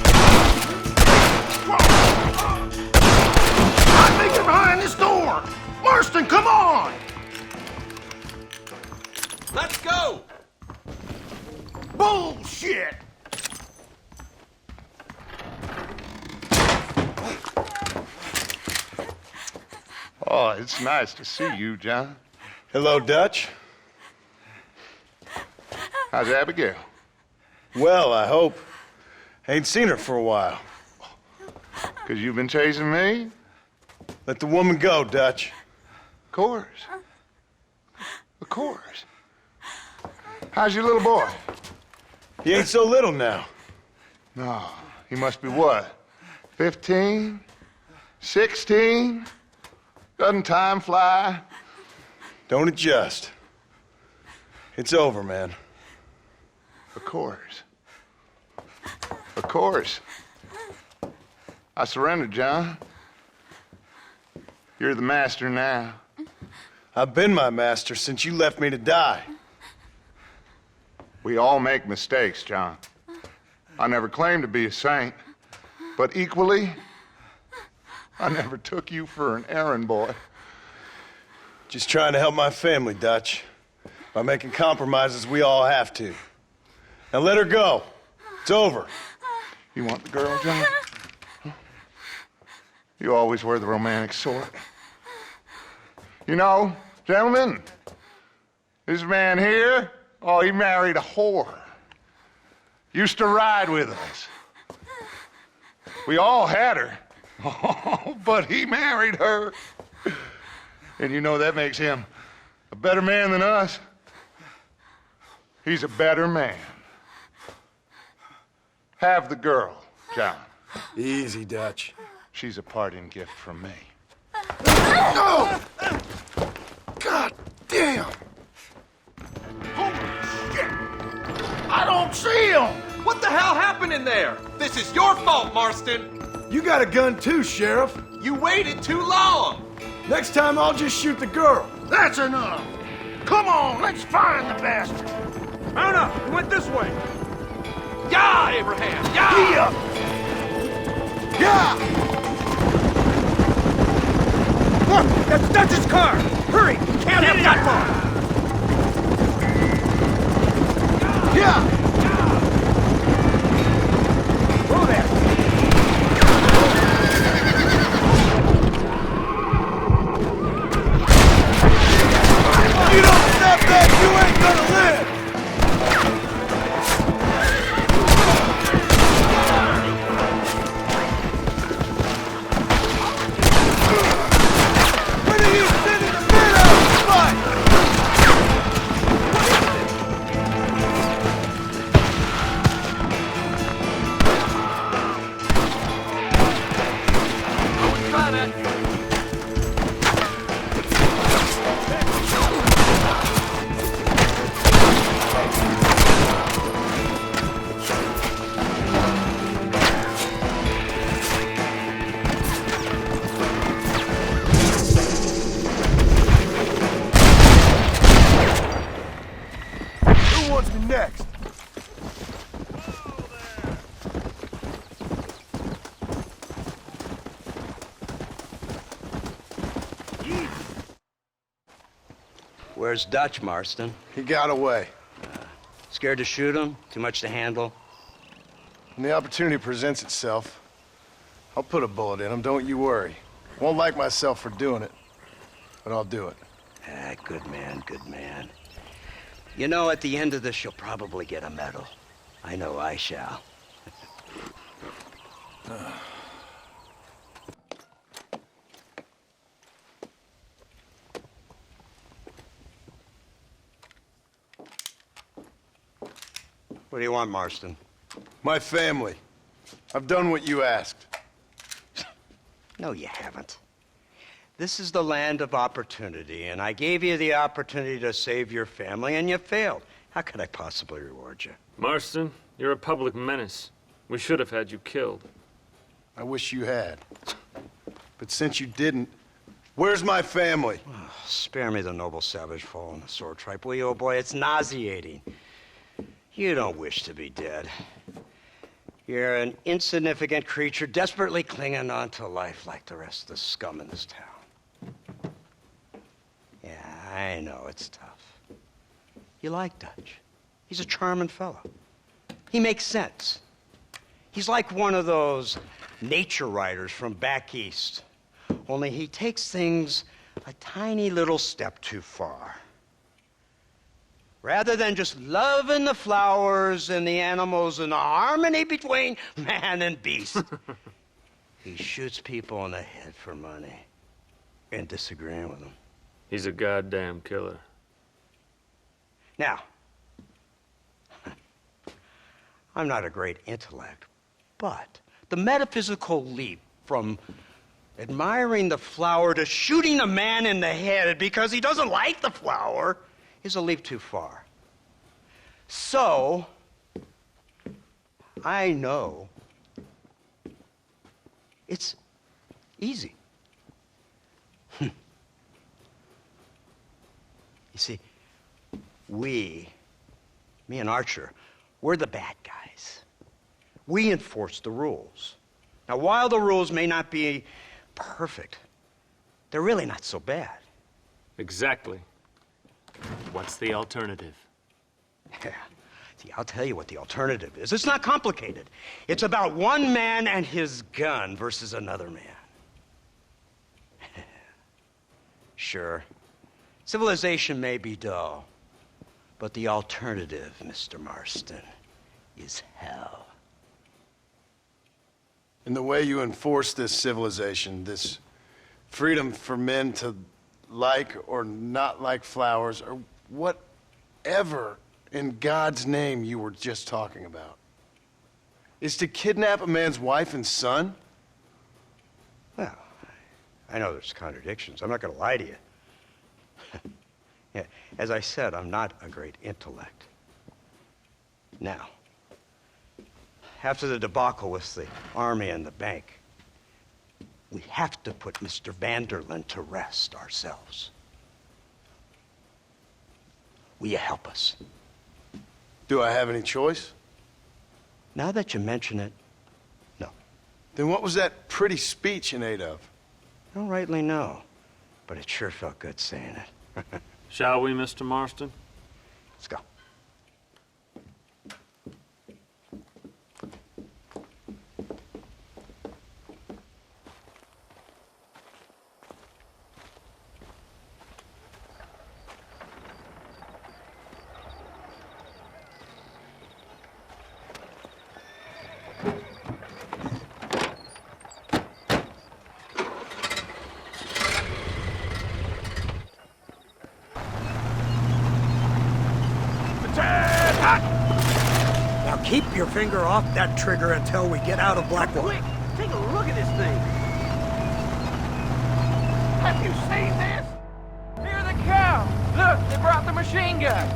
I think you're behind this door! Marston, come on!
Let's go!
Bullshit!
Oh, it's nice to see you, John.
Hello, Dutch.
How's Abigail?
Well, I hope. Ain't seen her for a while.
'Cause you've been chasing me?
Let the woman go, Dutch.
Of course. Of course. How's your little boy?
He ain't so little now.
No, he must be what? 15? 16? Doesn't time fly?
Don't adjust. It's over, man.
Of course. Of course. I surrendered, John. You're the master now.
I've been my master since you left me to die.
We all make mistakes, John. I never claimed to be a saint, but equally, I never took you for an errand boy.
Just trying to help my family, Dutch. By making compromises we all have to. Now let her go. It's over.
You want the girl, John? Huh? You always were the romantic sort. You know, gentlemen, this man here, oh, he married a whore. Used to ride with us. We all had her. Oh, but he married her. And you know that makes him a better man than us. He's a better man. Have the girl, John.
Easy, Dutch.
She's a parting gift from me.
No! God damn!
Holy shit! I don't see him! What the hell happened in there? This is your fault, Marston!
You got a gun too, Sheriff.
You waited too long!
Next time I'll just shoot the girl.
That's enough! Come on, let's find the bastard!
Mount up! He went this way! Yeah, Abraham! Yeah!
Yeah!
Look! That's Dutch's car! Hurry! We can't have that far!
Yeah!
Whoa there!
You don't stop that, you ain't gonna live! When are you sending the men out to fight? Who wants me next?
Where's Dutch, Marston?
He got away.
Scared to shoot him? Too much to handle?
When the opportunity presents itself, I'll put a bullet in him, don't you worry. Won't like myself for doing it, but I'll do it.
Ah, good man, good man. You know, at the end of this, you'll probably get a medal. I know I shall. What do you want, Marston?
My family. I've done what you asked.
No, you haven't. This is the land of opportunity, and I gave you the opportunity to save your family, and you failed. How could I possibly reward you?
Marston, you're a public menace. We should have had you killed.
I wish you had. But since you didn't, where's my family?
Oh, spare me the noble savage fall on the sword tripe, will you, old boy? It's nauseating. You don't wish to be dead. You're an insignificant creature desperately clinging on to life like the rest of the scum in this town. Yeah, I know it's tough. You like Dutch. He's a charming fellow. He makes sense. He's like one of those nature writers from back east. Only he takes things a tiny little step too far. Rather than just loving the flowers and the animals and the harmony between man and beast, he shoots people in the head for money and disagreeing with them.
He's a goddamn killer.
Now, I'm not a great intellect, but the metaphysical leap from admiring the flower to shooting a man in the head because he doesn't like the flower is a leap too far. So, I know it's easy. You see, me and Archer, we're the bad guys. We enforce the rules. Now, while the rules may not be perfect, they're really not so bad.
Exactly. What's the alternative?
Yeah. See, I'll tell you what the alternative is. It's not complicated. It's about one man and his gun versus another man. Sure, civilization may be dull, but the alternative, Mr. Marston, is hell.
In the way you enforce this civilization, this freedom for men to like or not like flowers or whatever in God's name you were just talking about is to kidnap a man's wife and son?
Well, I know there's contradictions. I'm not going to lie to you. Yeah, as I said, I'm not a great intellect. Now, after the debacle with the army and the bank, we have to put Mr. Vanderlyn to rest ourselves. Will you help us?
Do I have any choice?
Now that you mention it, no.
Then what was that pretty speech in aid of?
I don't rightly know, but it sure felt good saying it.
Shall we, Mr. Marston?
Let's go.
Now keep your finger off that trigger until we get out of Blackwater.
Quick, take a look at this thing. Have you seen this? Hear the cow. Look, they brought the machine gun.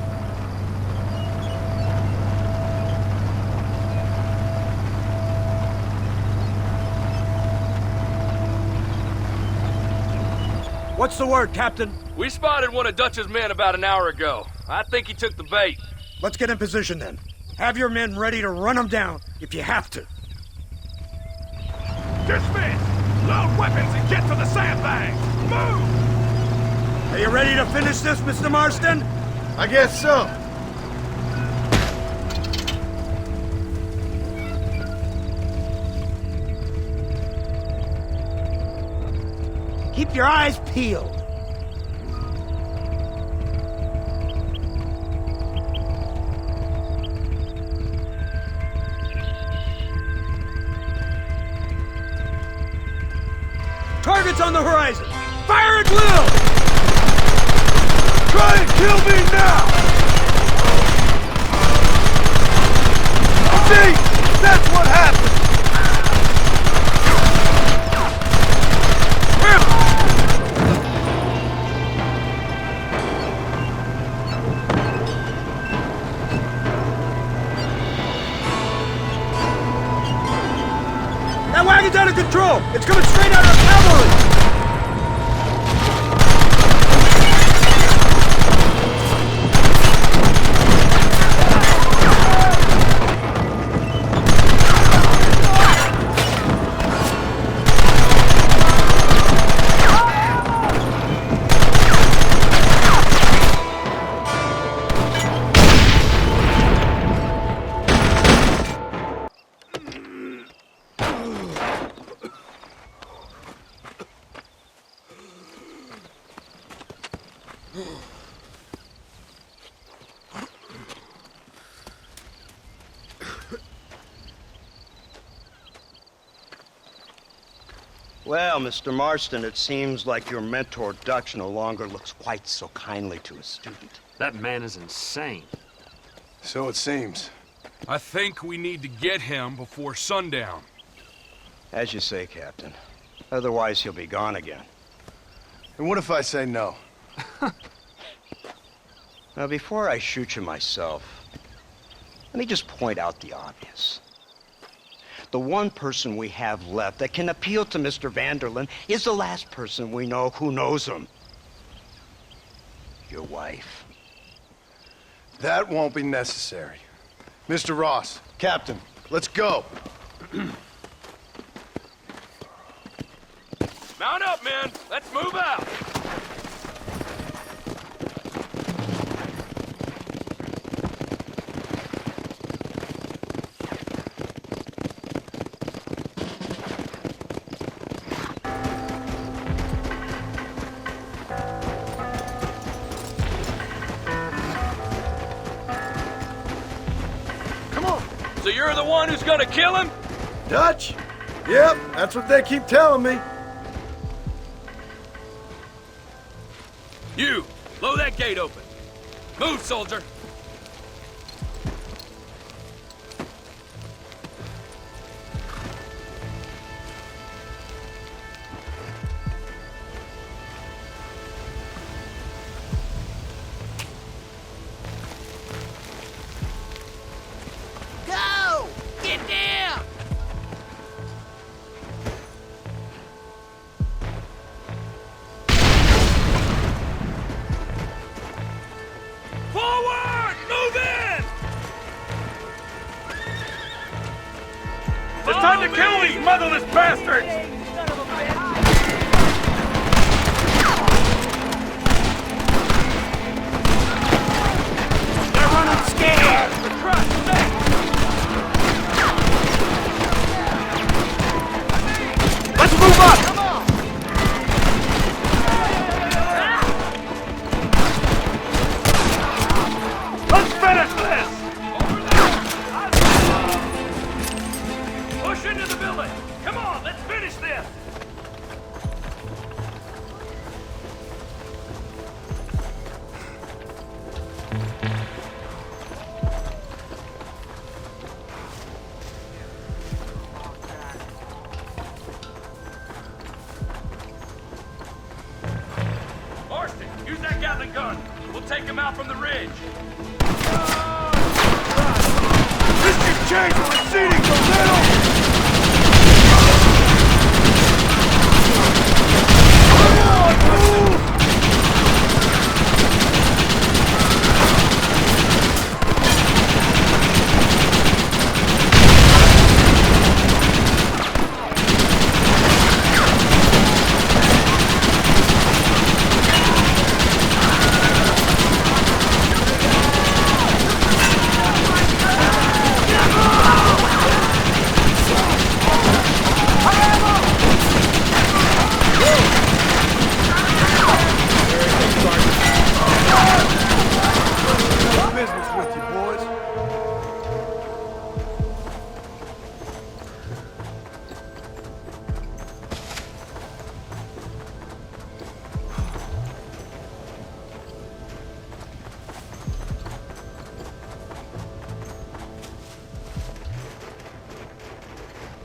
What's the word, Captain?
We spotted one of Dutch's men about an hour ago. I think he took the bait.
Let's get in position then. Have your men ready to run them down if you have to.
Dismiss! Load weapons and get to the sandbags! Move!
Are you ready to finish this, Mr. Marston?
I guess so.
Keep your eyes peeled. Targets on the horizon! Fire at will!
Try and kill me now! See? That's what happened!
That wagon's out of control! It's coming straight out of cavalry!
Well, Mr. Marston, it seems like your mentor Dutch no longer looks quite so kindly to his student.
That man is insane.
So it seems.
I think we need to get him before sundown.
As you say, Captain. Otherwise, he'll be gone again.
And what if I say no?
Now, before I shoot you myself, let me just point out the obvious. The one person we have left that can appeal to Mr. Vanderlyn is the last person we know who knows him. Your wife.
That won't be necessary. Mr. Ross, Captain, let's go.
Mount up, men. Let's move out. So you're the one who's gonna kill him?
Dutch? Yep, that's what they keep telling me.
You, blow that gate open. Move, soldier.
Go! Get down!
Forward! Move in!
It's time to kill these motherless bastards! They're running scared! Let's move up! Let's finish this!
Push into the village! Come on, let's finish this! Marston, use that Gatling gun. We'll take him out from the ridge.
This can change when we're receding so little! Come on, move!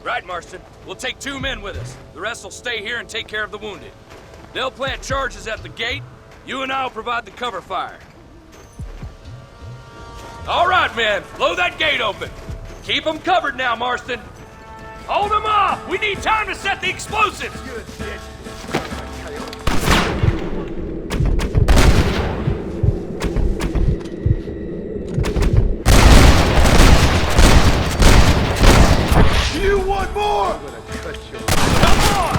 Right, Marston. We'll take 2 men with us. The rest will stay here and take care of the wounded. They'll plant charges at the gate. You and I'll provide the cover fire. All right, men. Blow that gate open. Keep them covered now, Marston. Hold them off! We need time to set the explosives!
You want more? I'm gonna cut you. Come on!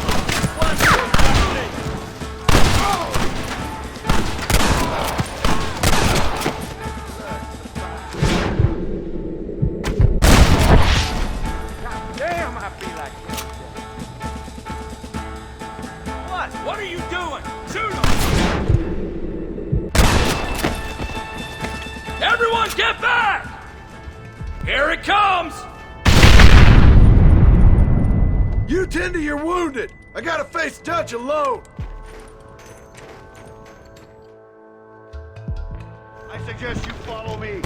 God damn, I feel like this.
What? What are you doing? Shoot them! Everyone get back! Here it comes!
You tend to your wounded! I gotta face Dutch alone!
I suggest you follow me.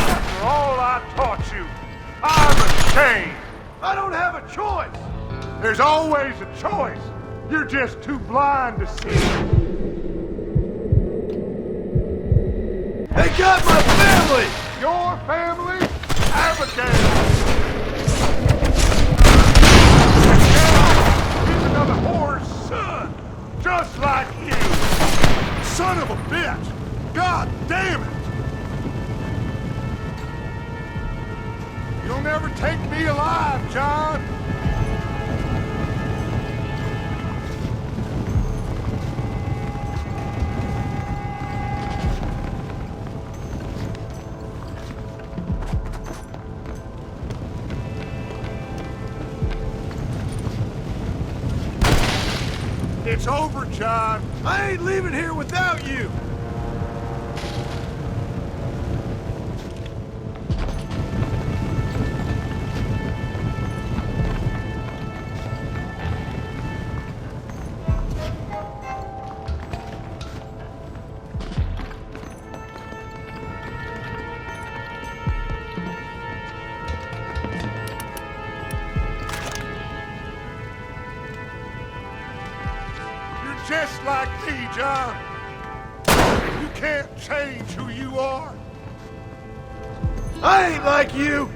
After all I taught you, I'm ashamed.
I don't have a choice!
There's always a choice. You're just too blind to see it.
They got my family!
Your family? Abigail! He's another whore's son, just like you!
Son of a bitch! God damn it!
You'll never take me alive, John! It's over, John.
I ain't leaving here without you!
just like me, John. You can't change who you are.
I ain't like you!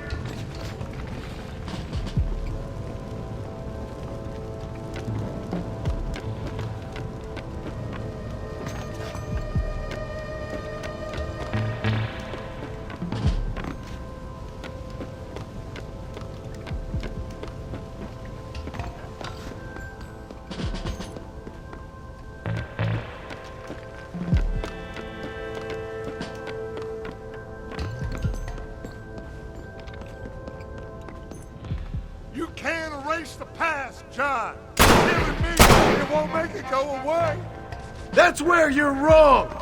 You can't erase the past, John. Killing me, it won't make it go away.
That's where you're wrong!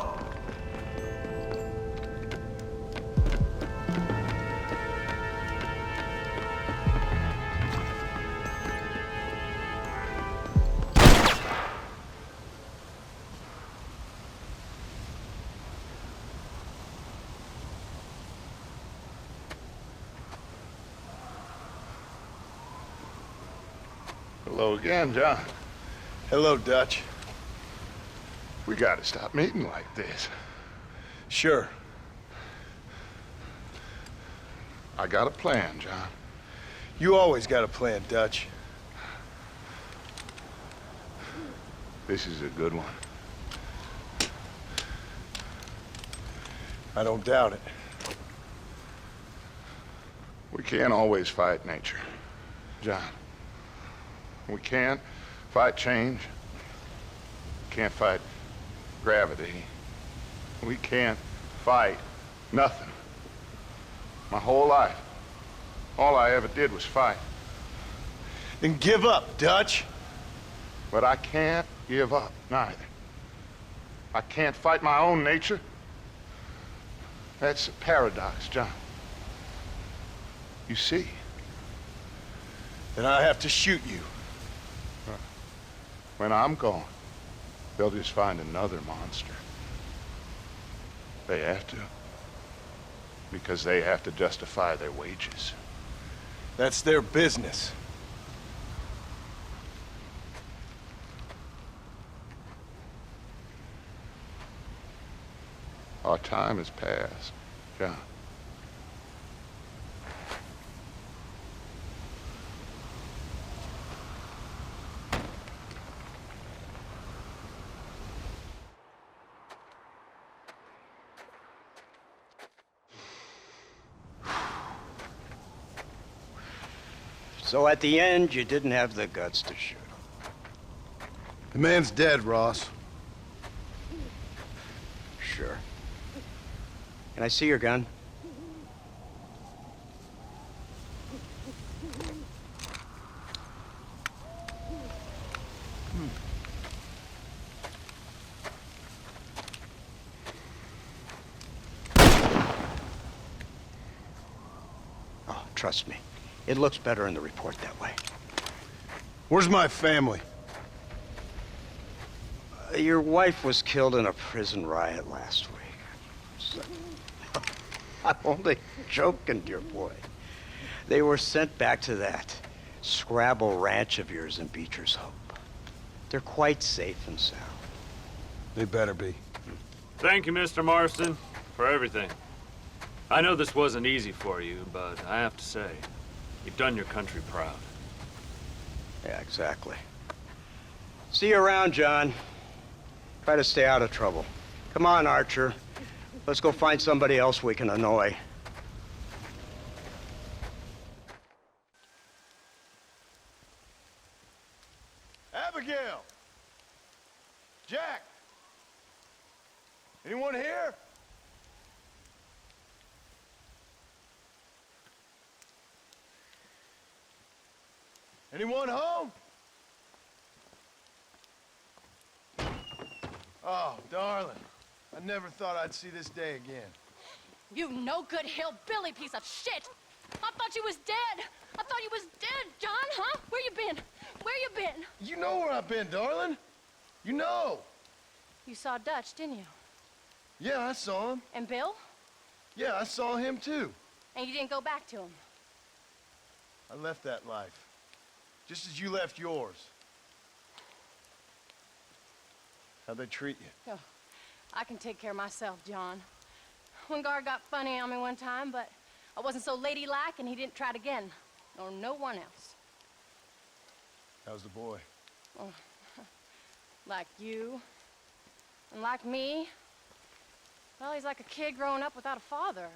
Hello again, John.
Hello, Dutch.
We gotta stop meeting like this.
Sure.
I got a plan, John.
You always got a plan, Dutch.
This is a good one.
I don't doubt it.
We can't always fight nature, John. We can't fight change. Can't fight gravity. We can't fight nothing. My whole life, all I ever did was fight.
Then give up, Dutch.
But I can't give up, neither. I can't fight my own nature. That's a paradox, John. You see?
Then I have to shoot you.
When I'm gone, they'll just find another monster. They have to. Because they have to justify their wages.
That's their business.
Our time has passed, John.
So at the end, you didn't have the guts to shoot him.
The man's dead, Ross.
Sure. Can I see your gun? Oh, trust me. It looks better in the report that way.
Where's my family?
Your wife was killed in a prison riot last week. So, I'm only joking, dear boy. They were sent back to that Scrabble ranch of yours in Beecher's Hope. They're quite safe and sound.
They better be.
Thank you, Mr. Marston, for everything. I know this wasn't easy for you, but I have to say, you've done your country proud.
Yeah, exactly. See you around, John. Try to stay out of trouble. Come on, Archer. Let's go find somebody else we can annoy.
Abigail! Jack! Anyone here? Anyone home? Oh, darling. I never thought I'd see this day again.
You no-good hillbilly piece of shit! I thought you was dead! I thought you was dead, John, huh? Where you been? Where you been?
You know where I've been, darling. You know.
You saw Dutch, didn't you?
Yeah, I saw him.
And Bill?
Yeah, I saw him too.
And you didn't go back to him?
I left that life. Just as you left yours. How'd they treat you?
Oh, I can take care of myself, John. One guard got funny on me one time, but I wasn't so ladylike, and he didn't try it again. Nor no one else.
How's the boy?
Oh, like you. And like me. Well, he's like a kid growing up without a father.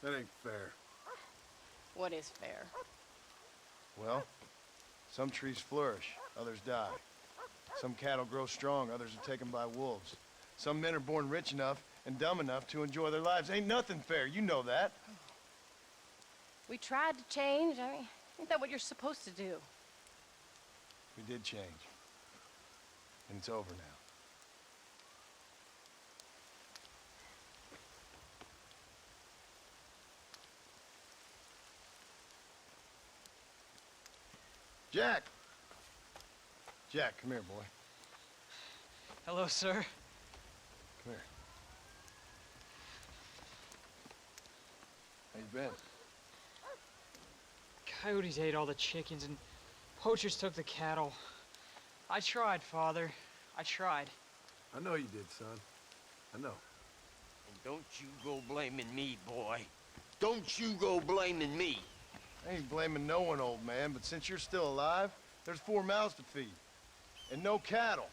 That ain't fair.
What is fair?
Well, some trees flourish, others die. Some cattle grow strong, others are taken by wolves. Some men are born rich enough and dumb enough to enjoy their lives. Ain't nothing fair, you know that.
We tried to change. I mean, ain't that what you're supposed to do?
We did change. And it's over now. Jack! Jack, come here, boy.
Hello, sir.
Come here. How you been?
Coyotes ate all the chickens and poachers took the cattle. I tried, Father. I tried.
I know you did, son. I know.
And don't you go blaming me, boy. Don't you go blaming me.
I ain't blaming no one, old man, but since you're still alive, there's 4 mouths to feed. And no cattle.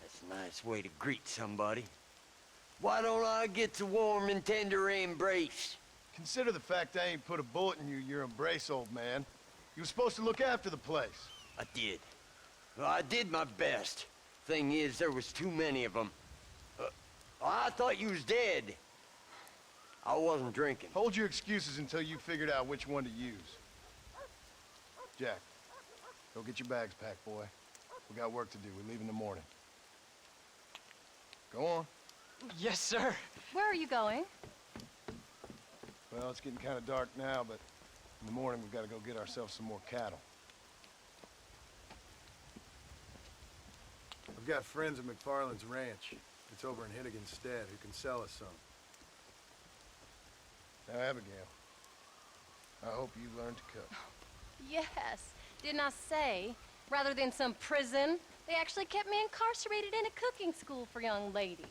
That's a nice way to greet somebody. Why don't I get the warm and tender embrace?
Consider the fact I ain't put a bullet in your embrace, old man. You were supposed to look after the place.
I did. Well, I did my best. Thing is, there was too many of them. I thought you was dead. I wasn't drinking.
Hold your excuses until you figured out which one to use. Jack, go get your bags packed, boy. We got work to do. We leave in the morning. Go on.
Yes, sir.
Where are you going?
Well, it's getting kind of dark now, but in the morning we've got to go get ourselves some more cattle. I've got friends at McFarland's ranch. It's over in Hittigan's Stead who can sell us some. Now, Abigail, I hope you learn to cook.
Yes. Didn't I say, rather than some prison, they actually kept me incarcerated in a cooking school for young ladies.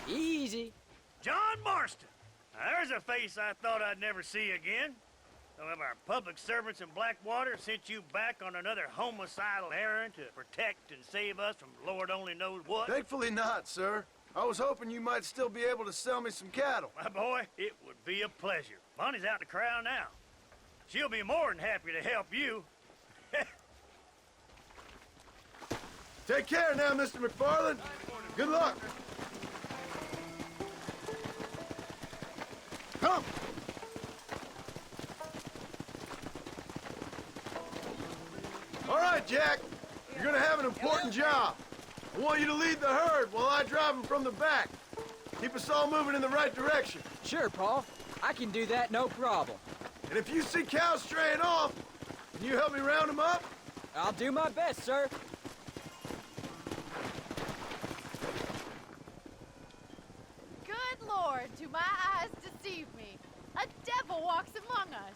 Easy.
John Marston. Now, there's a face I thought I'd never see again. Some of our public servants in Blackwater sent you back on another homicidal errand to protect and save us from Lord only knows what.
Thankfully not, sir. I was hoping you might still be able to sell me some cattle.
My boy, it would be a pleasure. Bonnie's out in the crowd now. She'll be more than happy to help you.
Take care now, Mr. McFarland. Good luck. Come! All right, Jack. You're gonna have an important job. I want you to lead the herd while I drive them from the back. Keep us all moving in the right direction.
Sure, Paul. I can do that, no problem.
And if you see cows straying off, can you help me round them up?
I'll do my best, sir.
Good Lord, do my eyes deceive me? A devil walks among us.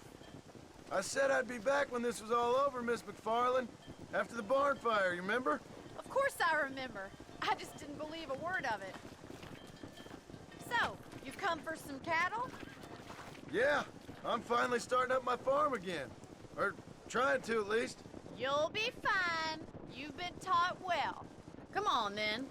I said I'd be back when this was all over, Miss McFarland. After the barn fire, you remember?
Of course I remember. I just didn't believe a word of it. So, you've come for some cattle?
Yeah, I'm finally starting up my farm again. Or trying to, at least.
You'll be fine. You've been taught well. Come on, then.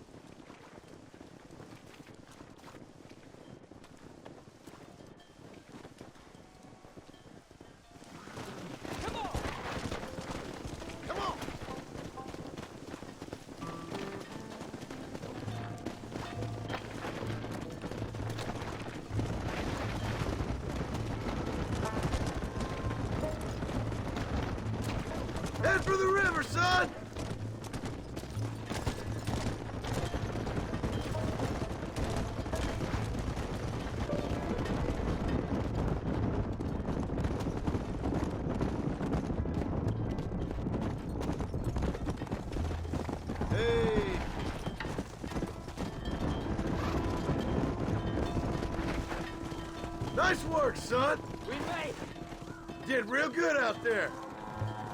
Nice work, son.
We made it.
Did real good out there.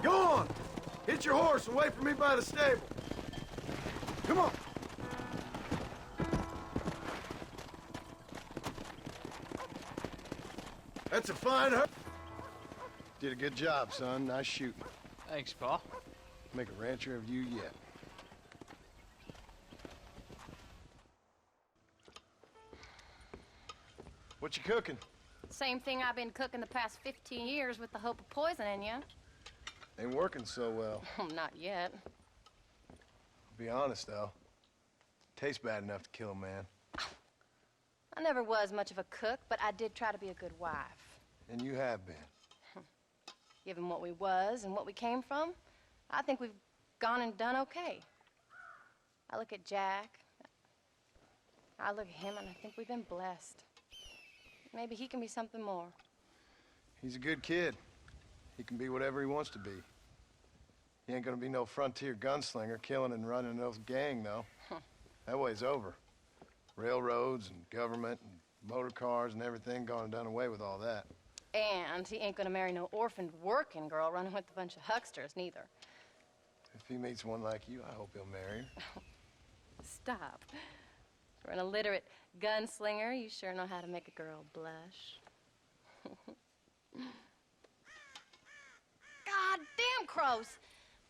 Go on. Hit your horse and wait for me by the stable. Come on. That's a fine herd.
Did a good job, son. Nice shooting.
Thanks, Pa.
Make a rancher of you yet. What you cooking?
Same thing I've been cooking the past 15 years with the hope of poisoning you.
Ain't working so well.
Not yet.
Be honest, though. Tastes bad enough to kill a man.
I never was much of a cook, but I did try to be a good wife.
And you have been.
Given what we was and what we came from, I think we've gone and done okay. I look at Jack. I look at him and I think we've been blessed. Maybe he can be something more.
He's a good kid. He can be whatever he wants to be. He ain't gonna be no frontier gunslinger killing and running no gang, though. That way's over. Railroads and government and motor cars and everything gone and done away with all that.
And he ain't gonna marry no orphaned working girl running with a bunch of hucksters, neither.
If he meets one like you, I hope he'll marry her.
Stop. For an illiterate gunslinger, you sure know how to make a girl blush. God damn crows!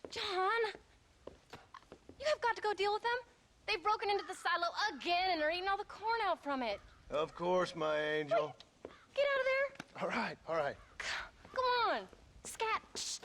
John! You have got to go deal with them. They've broken into the silo again and are eating all the corn out from it.
Of course, my angel.
Wait, get out of there.
All right, all right.
Come on. Scat. Shh.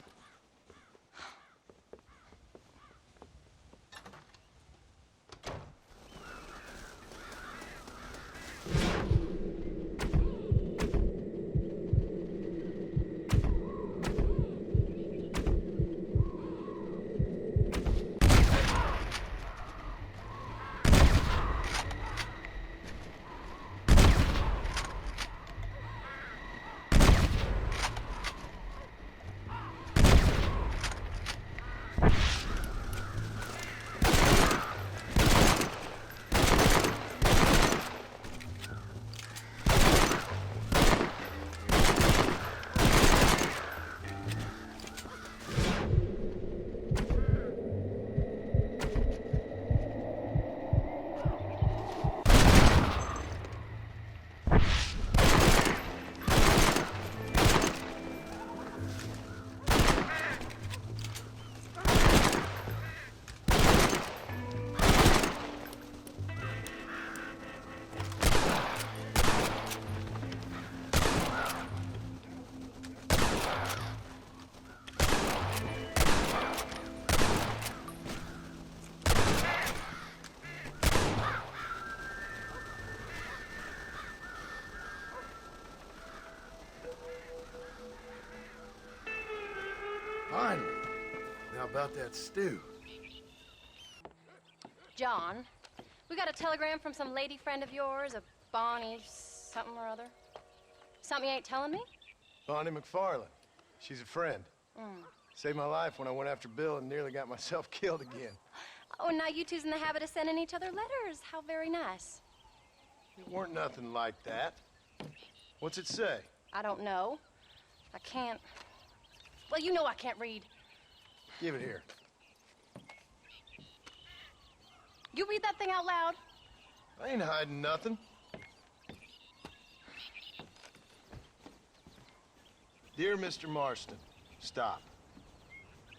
Finally. Now about that stew.
John, we got a telegram from some lady friend of yours, a Bonnie something or other. Something you ain't telling me?
Bonnie McFarland. She's a friend. Saved my life when I went after Bill and nearly got myself killed again.
Oh, and now you two's in the habit of sending each other letters. How very nice.
It weren't nothing like that. What's it say?
I don't know. I can't... Well, you know I can't read.
Give it here.
You read that thing out loud.
I ain't hiding nothing. Dear Mr. Marston, stop.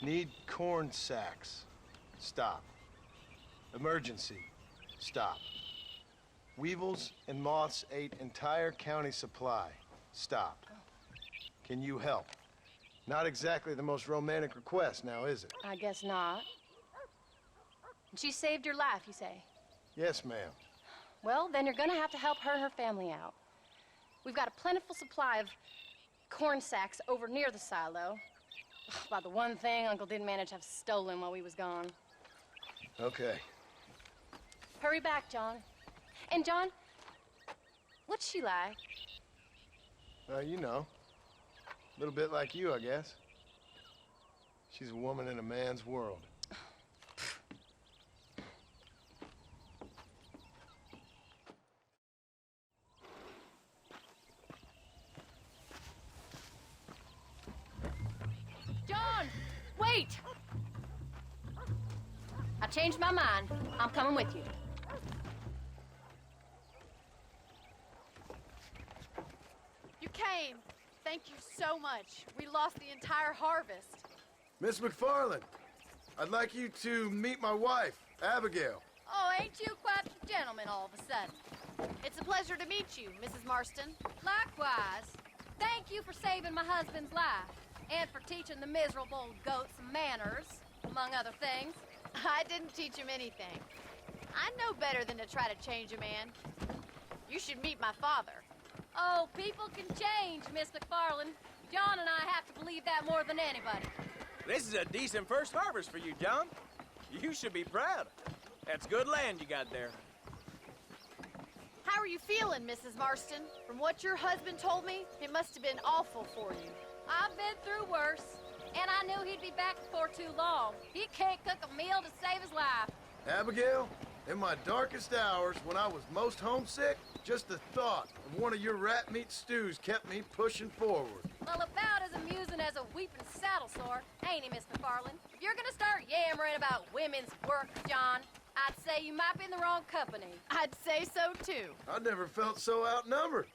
Need corn sacks. Stop. Emergency. Stop. Weevils and moths ate entire county supply. Stop. Can you help? Not exactly the most romantic request now, is it?
I guess not. She saved your life, you say?
Yes, ma'am.
Well, then you're gonna have to help her and her family out. We've got a plentiful supply of corn sacks over near the silo. About the one thing Uncle didn't manage to have stolen while we was gone.
Okay.
Hurry back, John. And John, what's she like?
You know. A little bit like you, I guess. She's a woman in a man's world.
Wait! I changed my mind. I'm coming with you.
You came. Thank you so much. We lost the entire harvest.
Miss McFarland, I'd like you to meet my wife, Abigail.
Oh, ain't you quite the gentleman all of a sudden? It's a pleasure to meet you, Mrs. Marston.
Likewise. Thank you for saving my husband's life. And for teaching the miserable goat some manners, among other things.
I didn't teach him anything. I know better than to try to change a man. You should meet my father.
Oh, people can change, Miss McFarland. John and I have to believe that more than anybody.
This is a decent first harvest for you, John. You should be proud. That's good land you got there.
How are you feeling, Mrs. Marston? From what your husband told me, it must have been awful for you.
I've been through worse, and I knew he'd be back before too long. He can't cook a meal to save his life.
Abigail, in my darkest hours, when I was most homesick, just the thought of one of your rat meat stews kept me pushing forward.
Well, about as amusing as a weeping saddle sore, ain't he, Miss McFarland? If you're gonna start yammering about women's work, John, I'd say you might be in the wrong company.
I'd say so, too.
I never felt so outnumbered.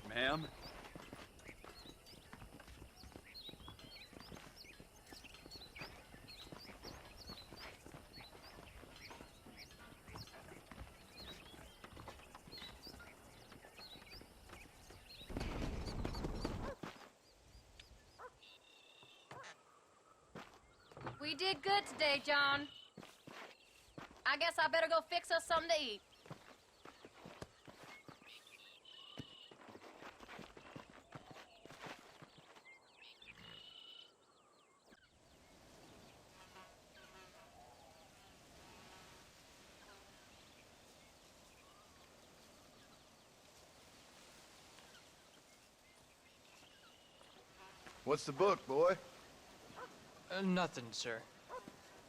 Ma'am?
We did good today, John. I guess I better go fix us something to eat.
What's the book, boy?
Nothing, sir.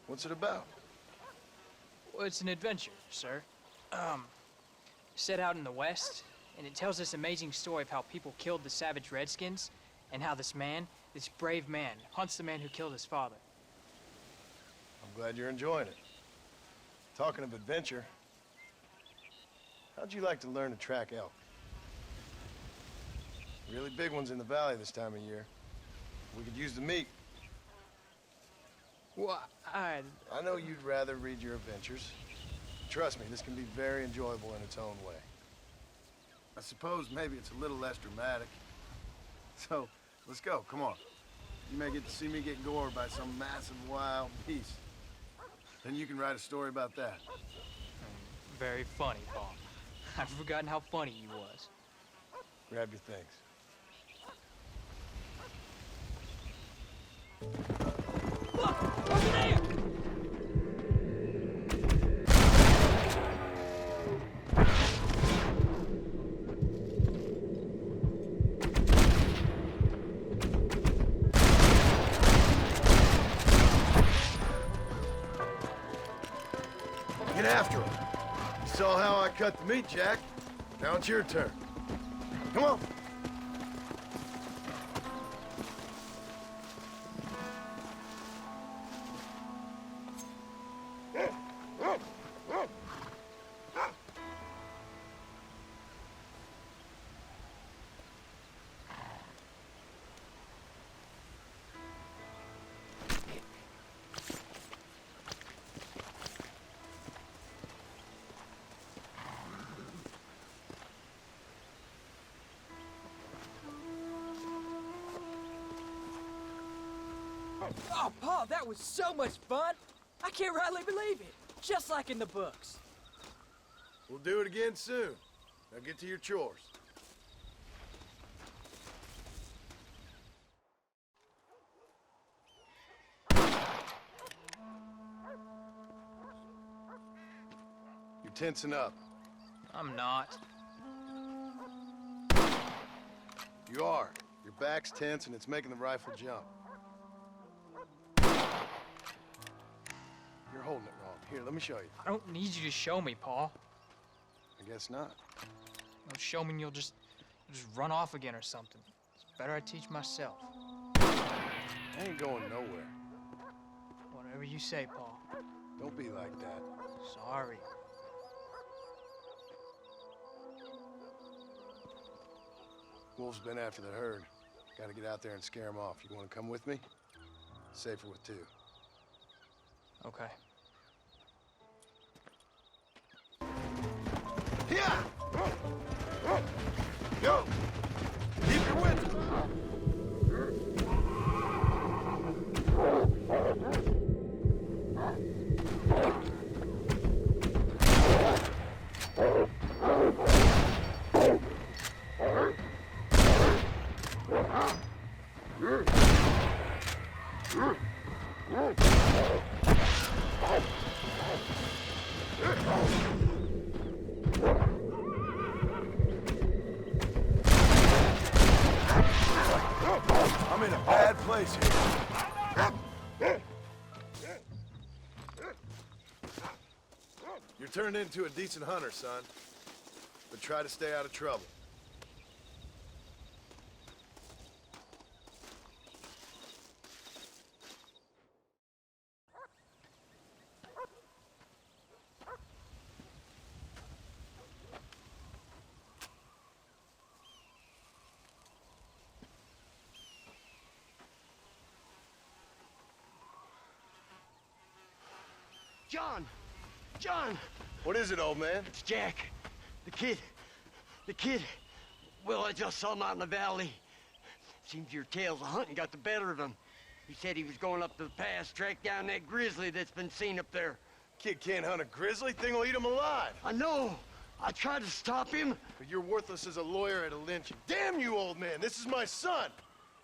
What's it about?
Well, it's an adventure, sir. Set out in the West, and it tells this amazing story of how people killed the savage Redskins, and how this man, this brave man, hunts the man who killed his father.
I'm glad you're enjoying it. Talking of adventure, how'd you like to learn to track elk? Really big ones in the valley this time of year. We could use the meat.
Well, I
know you'd rather read your adventures. Trust me, this can be very enjoyable in its own way. I suppose maybe it's a little less dramatic. So, let's go, come on. You may get to see me get gored by some massive wild beast. Then you can write a story about that.
Very funny, Paul. I've forgotten how funny he was.
Grab your things.
Look! Over there!
Get after him. You saw how I cut the meat, Jack. Now it's your turn. Come on.
Oh, Paul, that was so much fun. I can't rightly believe it. Just like in the books.
We'll do it again soon. Now get to your chores. You're tensing up.
I'm not.
You are. Your back's tense and it's making the rifle jump. You're holding it wrong. Here, let me show you.
I don't need you to show me, Paul.
I guess not.
Don't show me and you'll just run off again or something. It's better I teach myself.
I ain't going nowhere.
Whatever you say, Paul.
Don't be like that.
Sorry.
Wolf's been after the herd. Gotta get out there and scare him off. You wanna come with me? Safer with two.
Okay.
Yeah! Go! Keep your wits! I'm in a bad place here. You're turning into a decent hunter, son. But try to stay out of trouble.
John! John!
What is it, old man?
It's Jack. The kid. The kid. Well, I just saw him out in the valley. Seems your tales of hunting got the better of him. He said he was going up to the pass, track down that grizzly that's been seen up there.
Kid can't hunt a grizzly. Thing will eat him alive.
I know. I tried to stop him.
But you're worthless as a lawyer at a lynching. Damn you, old man. This is my son.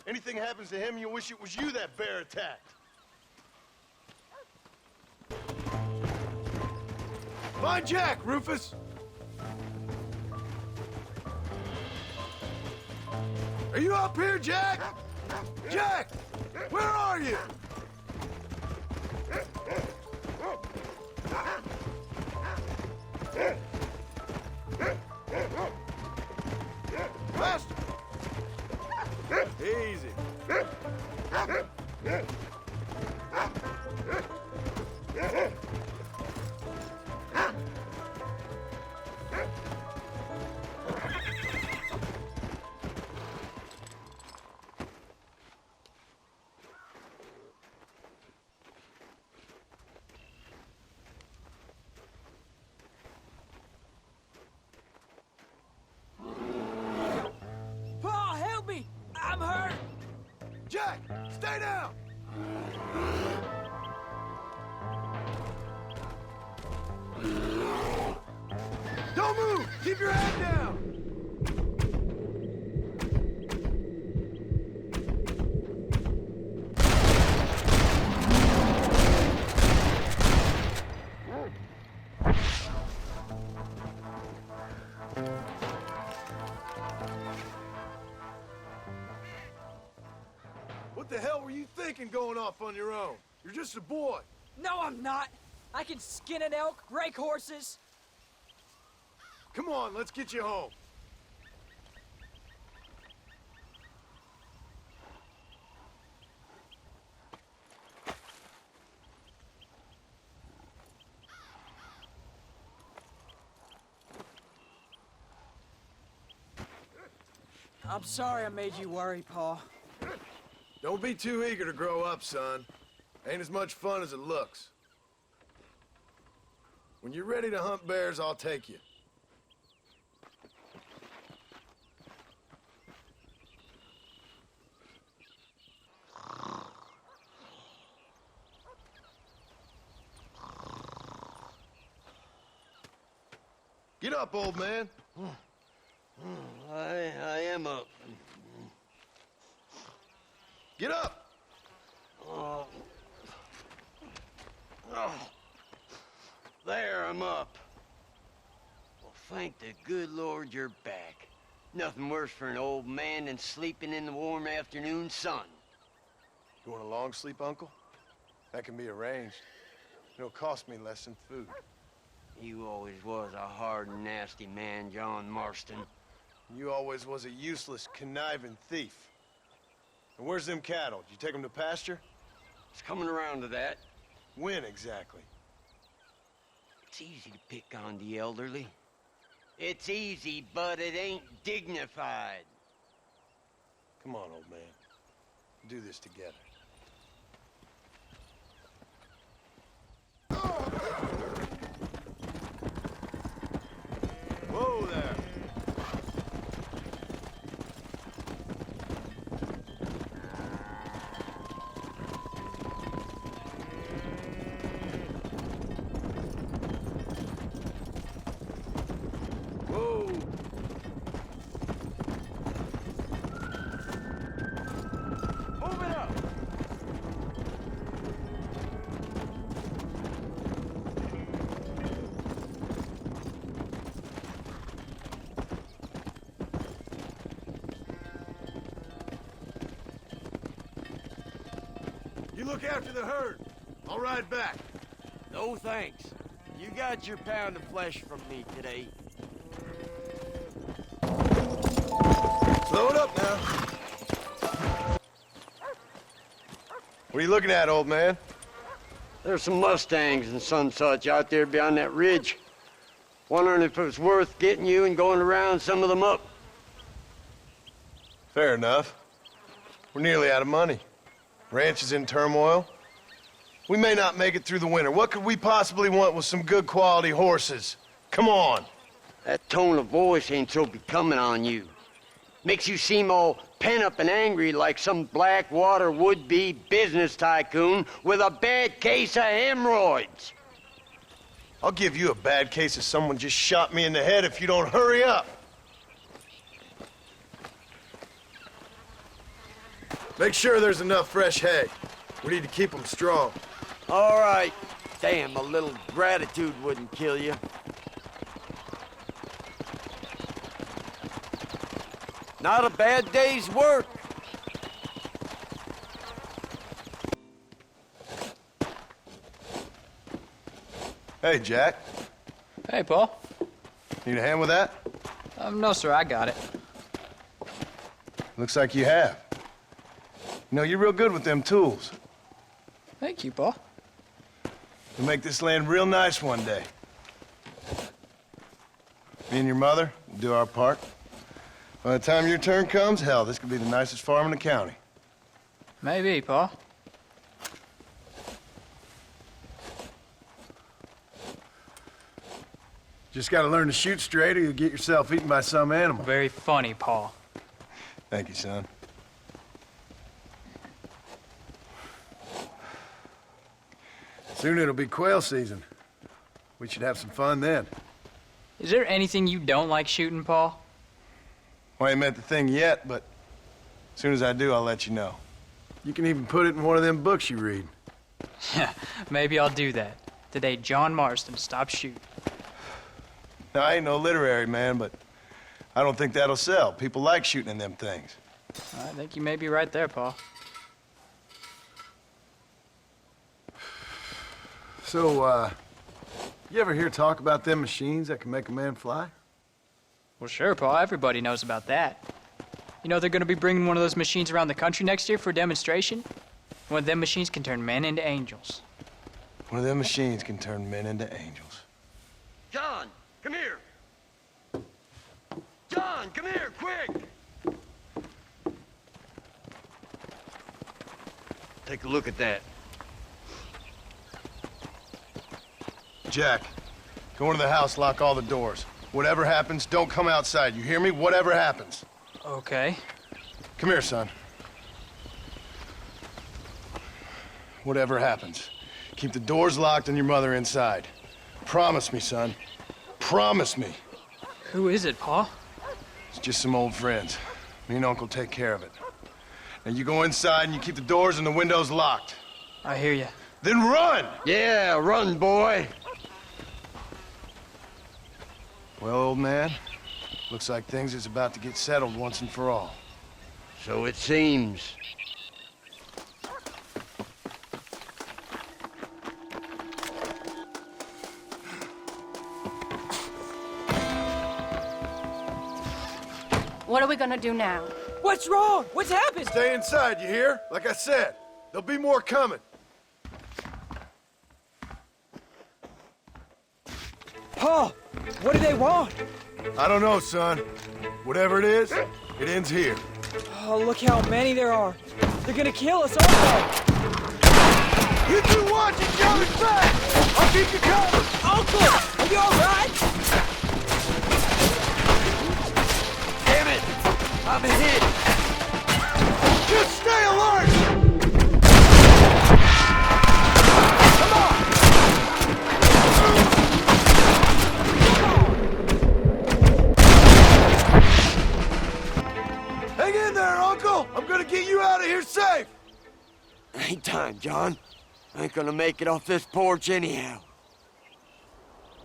Anything happens to him, you'll wish it was you that bear attacked.
Find Jack, Rufus! Are you up here, Jack? Jack! Where are you? Faster! Easy.
Paul, help me! I'm hurt!
Jack, stay down! Don't move! Keep your head down! What the hell were you thinking going off on your own? You're just a boy.
No, I'm not! I can skin an elk, rake horses.
Come on, let's get you home.
I'm sorry I made you worry, Paul.
Don't be too eager to grow up, son. Ain't as much fun as it looks. When you're ready to hunt bears, I'll take you. Get up, old man.
I am up.
Get up!
Oh. There, I'm up. thank the good Lord you're back. Nothing worse for an old man than sleeping in the warm afternoon sun.
You want a long sleep, Uncle? That can be arranged. It'll cost me less than food.
You always was a hard and nasty man, John Marston.
You always was a useless, conniving thief. And where's them cattle? Did you take them to pasture?
It's coming around to that.
When exactly?
It's easy to pick on the elderly. It's easy, but it ain't dignified.
Come on, old man. We'll do this together. Whoa there! Whoa! Move it up! You look after the herd. I'll ride back.
No thanks. You got your pound of flesh from me today.
Slow it up now. What are you looking at, old man?
There's some Mustangs and some such out there beyond that ridge. Wondering if it was worth getting you and going around some of them up.
Fair enough. We're nearly out of money. Ranch is in turmoil. We may not make it through the winter. What could we possibly want with some good quality horses? Come on.
That tone of voice ain't so becoming on you. Makes you seem all pent up and angry like some Blackwater would-be business tycoon with a bad case of hemorrhoids.
I'll give you a bad case of someone just shot me in the head if you don't hurry up. Make sure there's enough fresh hay. We need to keep them strong.
All right. Damn, a little gratitude wouldn't kill you. Not a bad day's work.
Hey, Jack.
Hey, Paul.
Need a hand with that?
No, sir, I got it.
Looks like you have. You know, you're real good with them tools.
Thank you, Paul.
You'll make this land real nice one day. Me and your mother will do our part. By the time your turn comes, hell, this could be the nicest farm in the county.
Maybe, Paul.
Just gotta learn to shoot straight or you'll get yourself eaten by some animal.
Very funny, Paul.
Thank you, son. Soon it'll be quail season. We should have some fun then.
Is there anything you don't like shooting, Paul?
Well, I ain't met the thing yet, but as soon as I do, I'll let you know. You can even put it in one of them books you read.
Yeah, maybe I'll do that. Today, John Marston stopped shooting.
Now, I ain't no literary man, but I don't think that'll sell. People like shooting in them things.
I think you may be right there, Paul.
So, you ever hear talk about them machines that can make a man fly?
Well, sure, Paul. Everybody knows about that. You know they're going to be bringing one of those machines around the country next year for a demonstration? One of them machines can turn men into angels.
One of them machines can turn men into angels.
John, come here. John, come here, quick. Take a look at that.
Jack, go into the house, lock all the doors. Whatever happens, don't come outside. You hear me? Whatever happens.
Okay.
Come here, son. Whatever happens, keep the doors locked and your mother inside. Promise me, son. Promise me.
Who is it, Paul?
It's just some old friends. Me and Uncle take care of it. Now you go inside and you keep the doors and the windows locked.
I hear you.
Then run!
Yeah, run, boy.
Well, old man, looks like things is about to get settled once and for all.
So it seems.
What are we gonna do now?
What's wrong? What's happened?
Stay inside, you hear? Like I said, there'll be more coming.
Paul, what do they want?
I don't know, son. Whatever it is, it ends here.
Oh, look how many there are. They're gonna kill us all.
You two watch it coming back! I'll keep you covered!
Uncle, are you all right?
Damn it! I'm hit!
Just stay alert! Come on! Hang in there, Uncle! I'm gonna get you out of here safe!
Ain't time, John. I ain't gonna make it off this porch anyhow.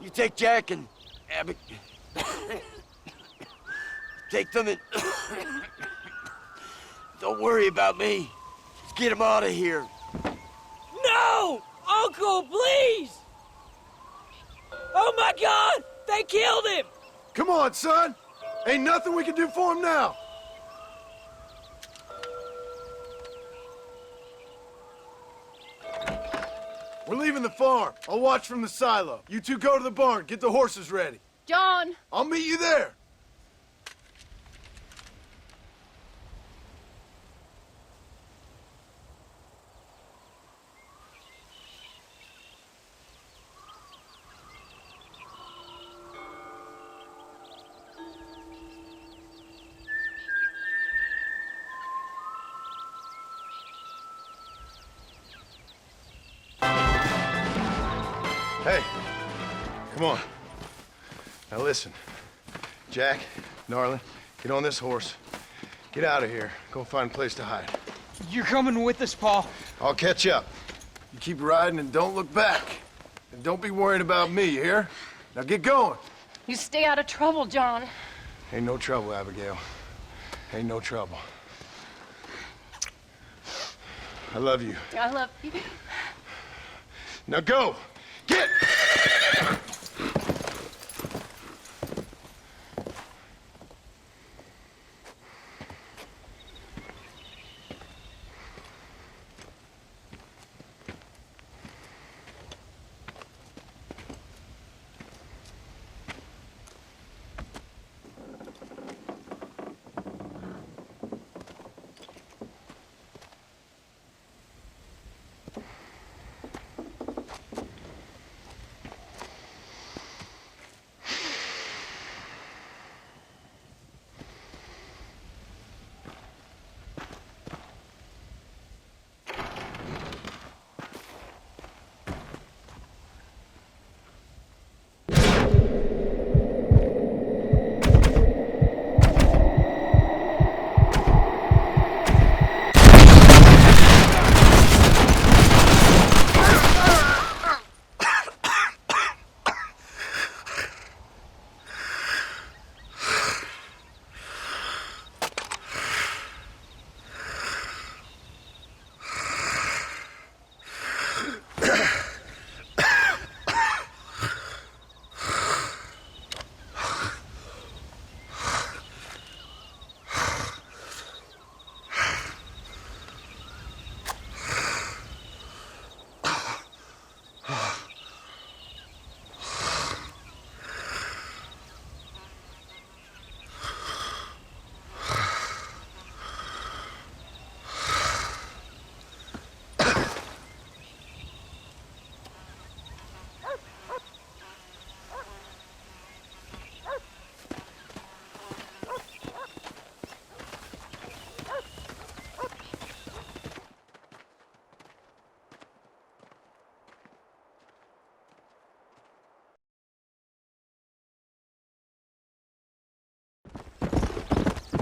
You take Jack and Abby. Take them and... Don't worry about me. Let's get him out of here.
No! Uncle, please! Oh my God! They killed him!
Come on, son! Ain't nothing we can do for him now! We're leaving the farm. I'll watch from the silo. You two go to the barn, get the horses ready.
John!
I'll meet you there. Hey, come on. Now listen, Jack, Gnarly, get on this horse. Get out of here. Go find a place to hide.
You're coming with us, Paul.
I'll catch up. You keep riding and don't look back. And don't be worrying about me, you hear? Now get going.
You stay out of trouble, John.
Ain't no trouble, Abigail. Ain't no trouble. I love you.
I love you.
Now go! Get!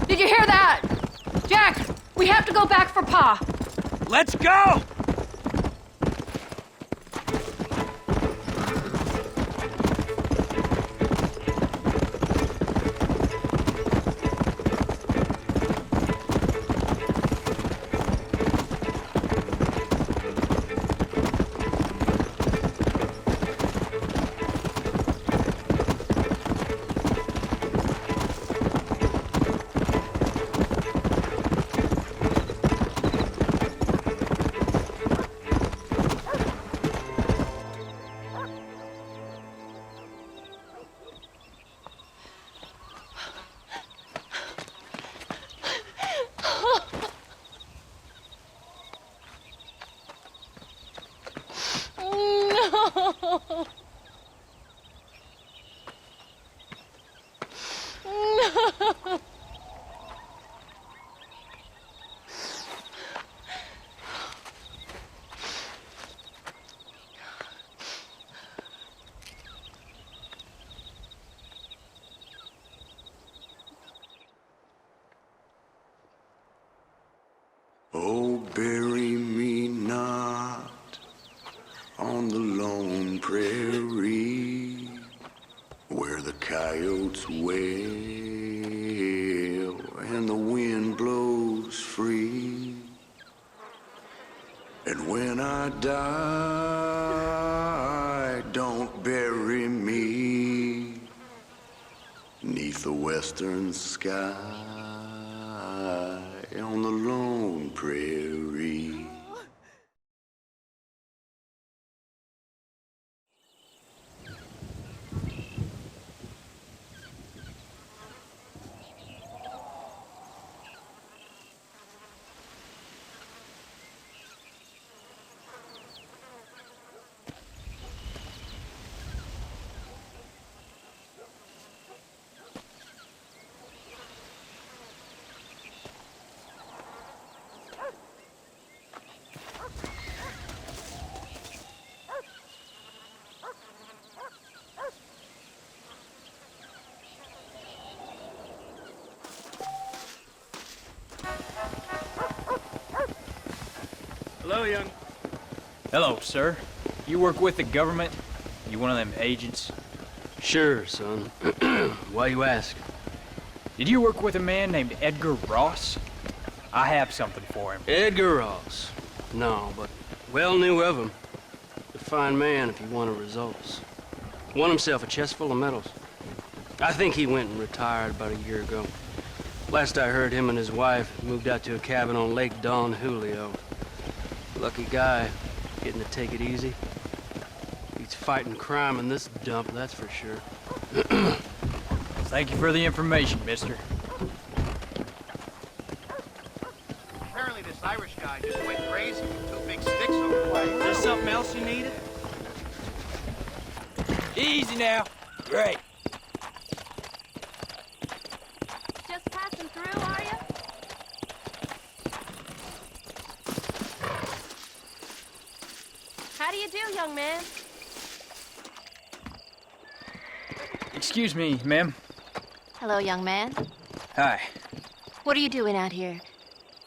Did you hear that? Jack, we have to go back for Pa.
Let's go!
coyotes wail and the wind blows free. And when I die, don't bury me 'neath the western sky on the lone prairie.
Hello, young. Hello, sir. You work with the government? You one of them agents?
Sure, son. Why you ask?
Did you work with a man named Edgar Ross? I have something for him.
Edgar Ross? No, but well knew of him. A fine man if he wanted results. Won himself a chest full of medals. I think he went and retired about a year ago. Last I heard, him and his wife moved out to a cabin on Lake Don Julio. Lucky guy, getting to take it easy. He's fighting crime in this dump, that's for sure.
Thank you for the information, mister.
Apparently this Irish guy just went crazy with 2 big sticks on the way.
Is there something else you needed? Easy now. Great.
Just passing through, are you? How do you do, young man?
Excuse me, ma'am.
Hello, young man.
Hi.
What are you doing out here?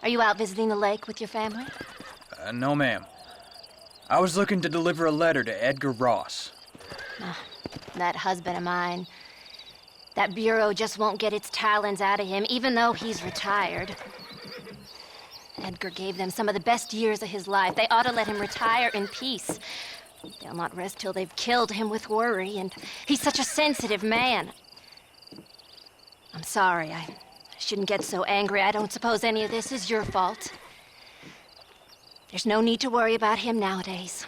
Are you out visiting the lake with your family?
No, ma'am. I was looking to deliver a letter to Edgar Ross.
That husband of mine. That bureau just won't get its talons out of him, even though he's retired. Edgar gave them some of the best years of his life. They ought to let him retire in peace. They'll not rest till they've killed him with worry, and he's such a sensitive man. I'm sorry, I shouldn't get so angry. I don't suppose any of this is your fault. There's no need to worry about him nowadays.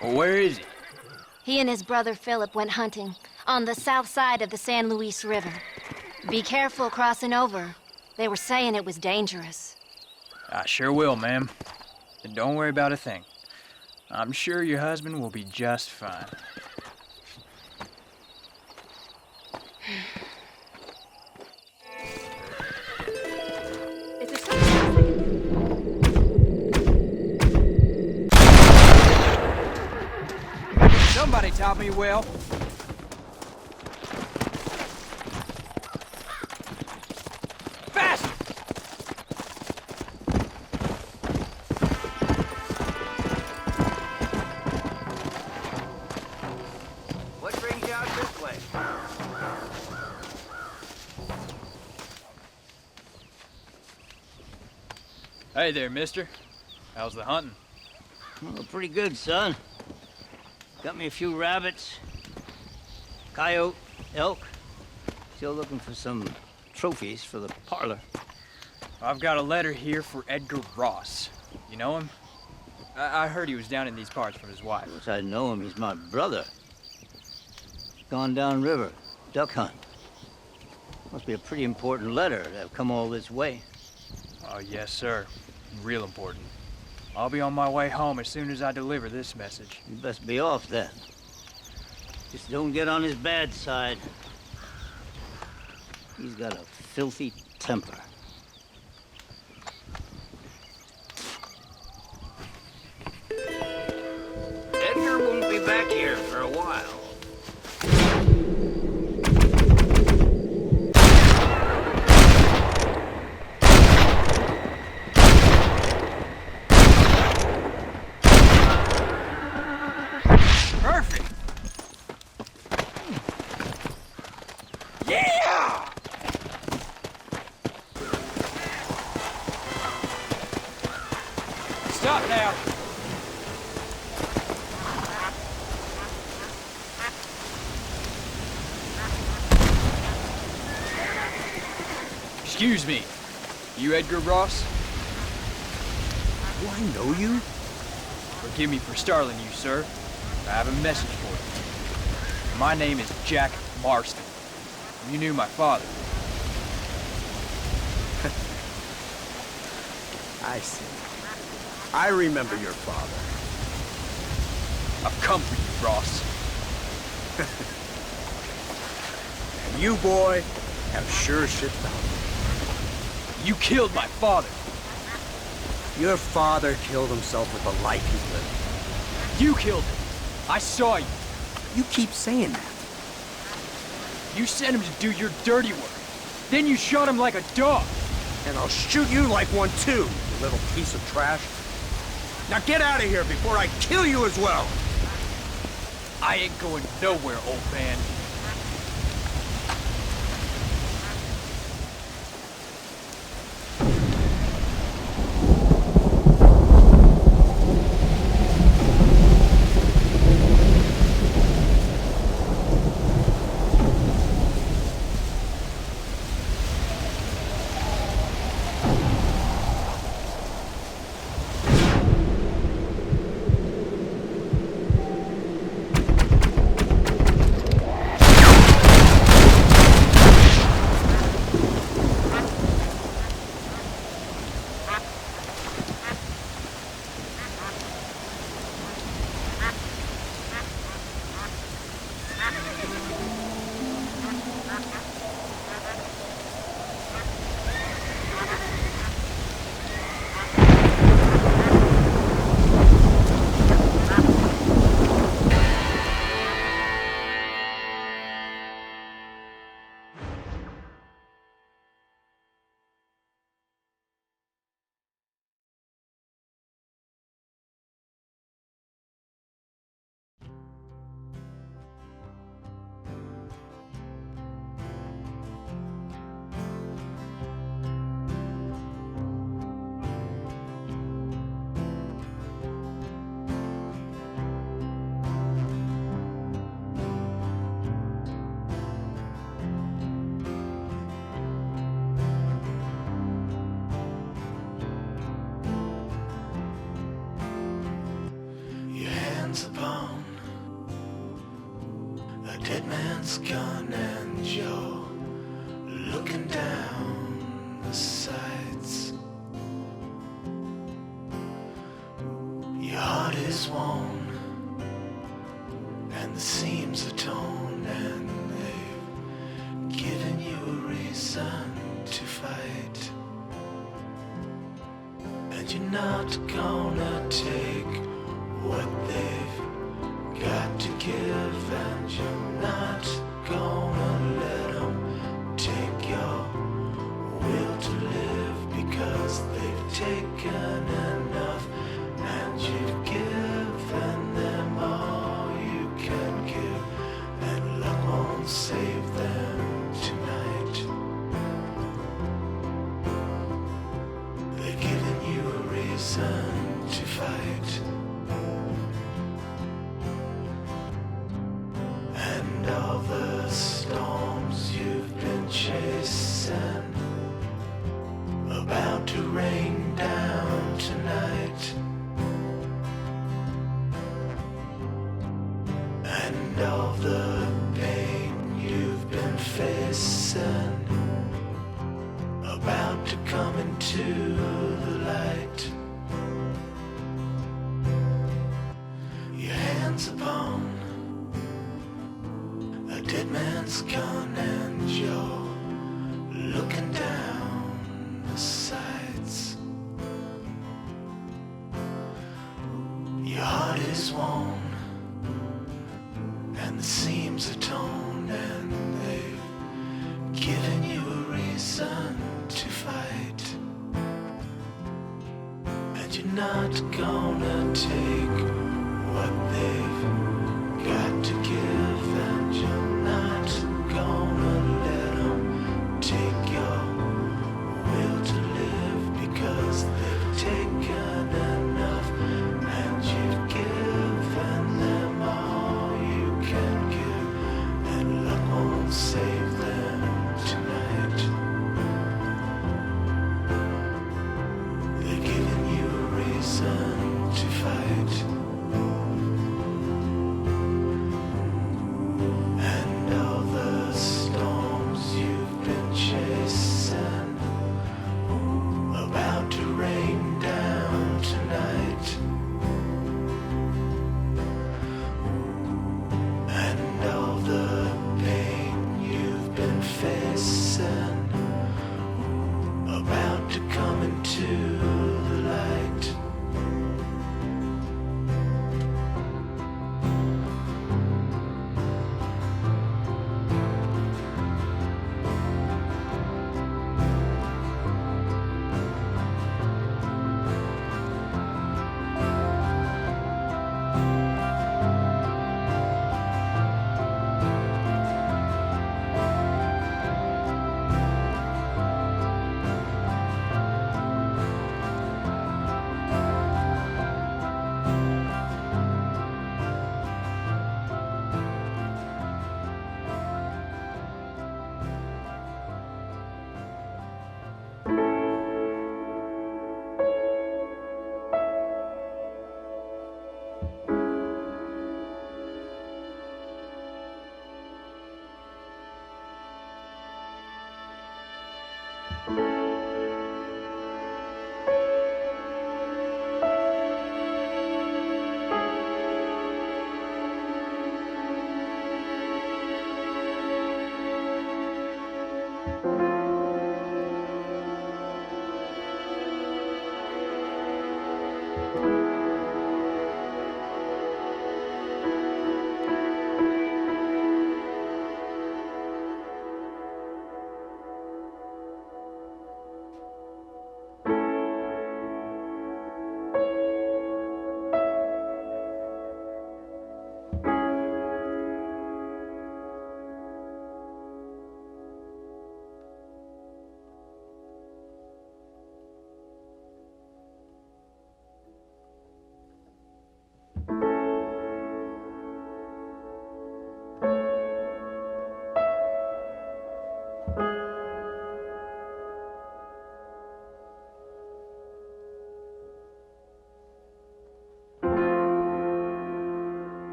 Well, where is he?
He and his brother Philip went hunting on the south side of the San Luis River. Be careful crossing over. They were saying it was dangerous.
I sure will, ma'am. And don't worry about a thing. I'm sure your husband will be just fine.
Is there something else I can do?
Somebody taught me well. Fast!
What brings you out this way?
Hey there, mister. How's the hunting?
Oh, pretty good, son. Got me a few rabbits, coyote, elk. Still looking for some trophies for the parlor.
I've got a letter here for Edgar Ross. You know him? I heard he was down in these parts with his wife.
Of course I know him. He's my brother. Gone down river, duck hunt. Must be a pretty important letter to have come all this way.
Oh, yes, sir. Real important. I'll be on my way home as soon as I deliver this message.
You best be off then. Just don't get on his bad side. He's got a filthy temper.
Edgar won't be back here for a while.
shot now. Excuse me. You Edgar Ross?
Do I know you?
Forgive me for startling you, sir. I have a message for you. My name is Jack Marston. You knew my father.
I see. I remember your father.
I've come for you, Ross.
And you, boy, have sure shit found.
You killed my father.
Your father killed himself with the life he's living.
You killed him. I saw you.
You keep saying that.
You sent him to do your dirty work. Then you shot him like a dog.
And I'll shoot you like one too, you little piece of trash. Now get out of here before I kill you as well.
I ain't going nowhere, old man.
Upon a dead man's gun and you're looking down the sights. Your heart is worn and the seams are torn, and they've given you a reason to fight. And you're not gonna take what they've got to give, and you're not gonna let them take your will to live, because they've taken enough, and you've given them all you can give, and love won't save them tonight. They've given you a reason to fight. And all the storms you've been chasing, about to rain down tonight. And all the pain you've been facing, about to come into the light. Your hands upon a dead man's gun, and you're looking down the sights. Your heart is worn and the seams are torn, and they've given you a reason to fight. And you're not gonna take what they've got to give, and you're not gonna let them take your will to live, because they've taken enough, save them tonight. They're giving you a reason to fight. And all the storms you've been chasing about to rain down tonight. And all the pain you've been facing about to come into the light.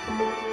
you.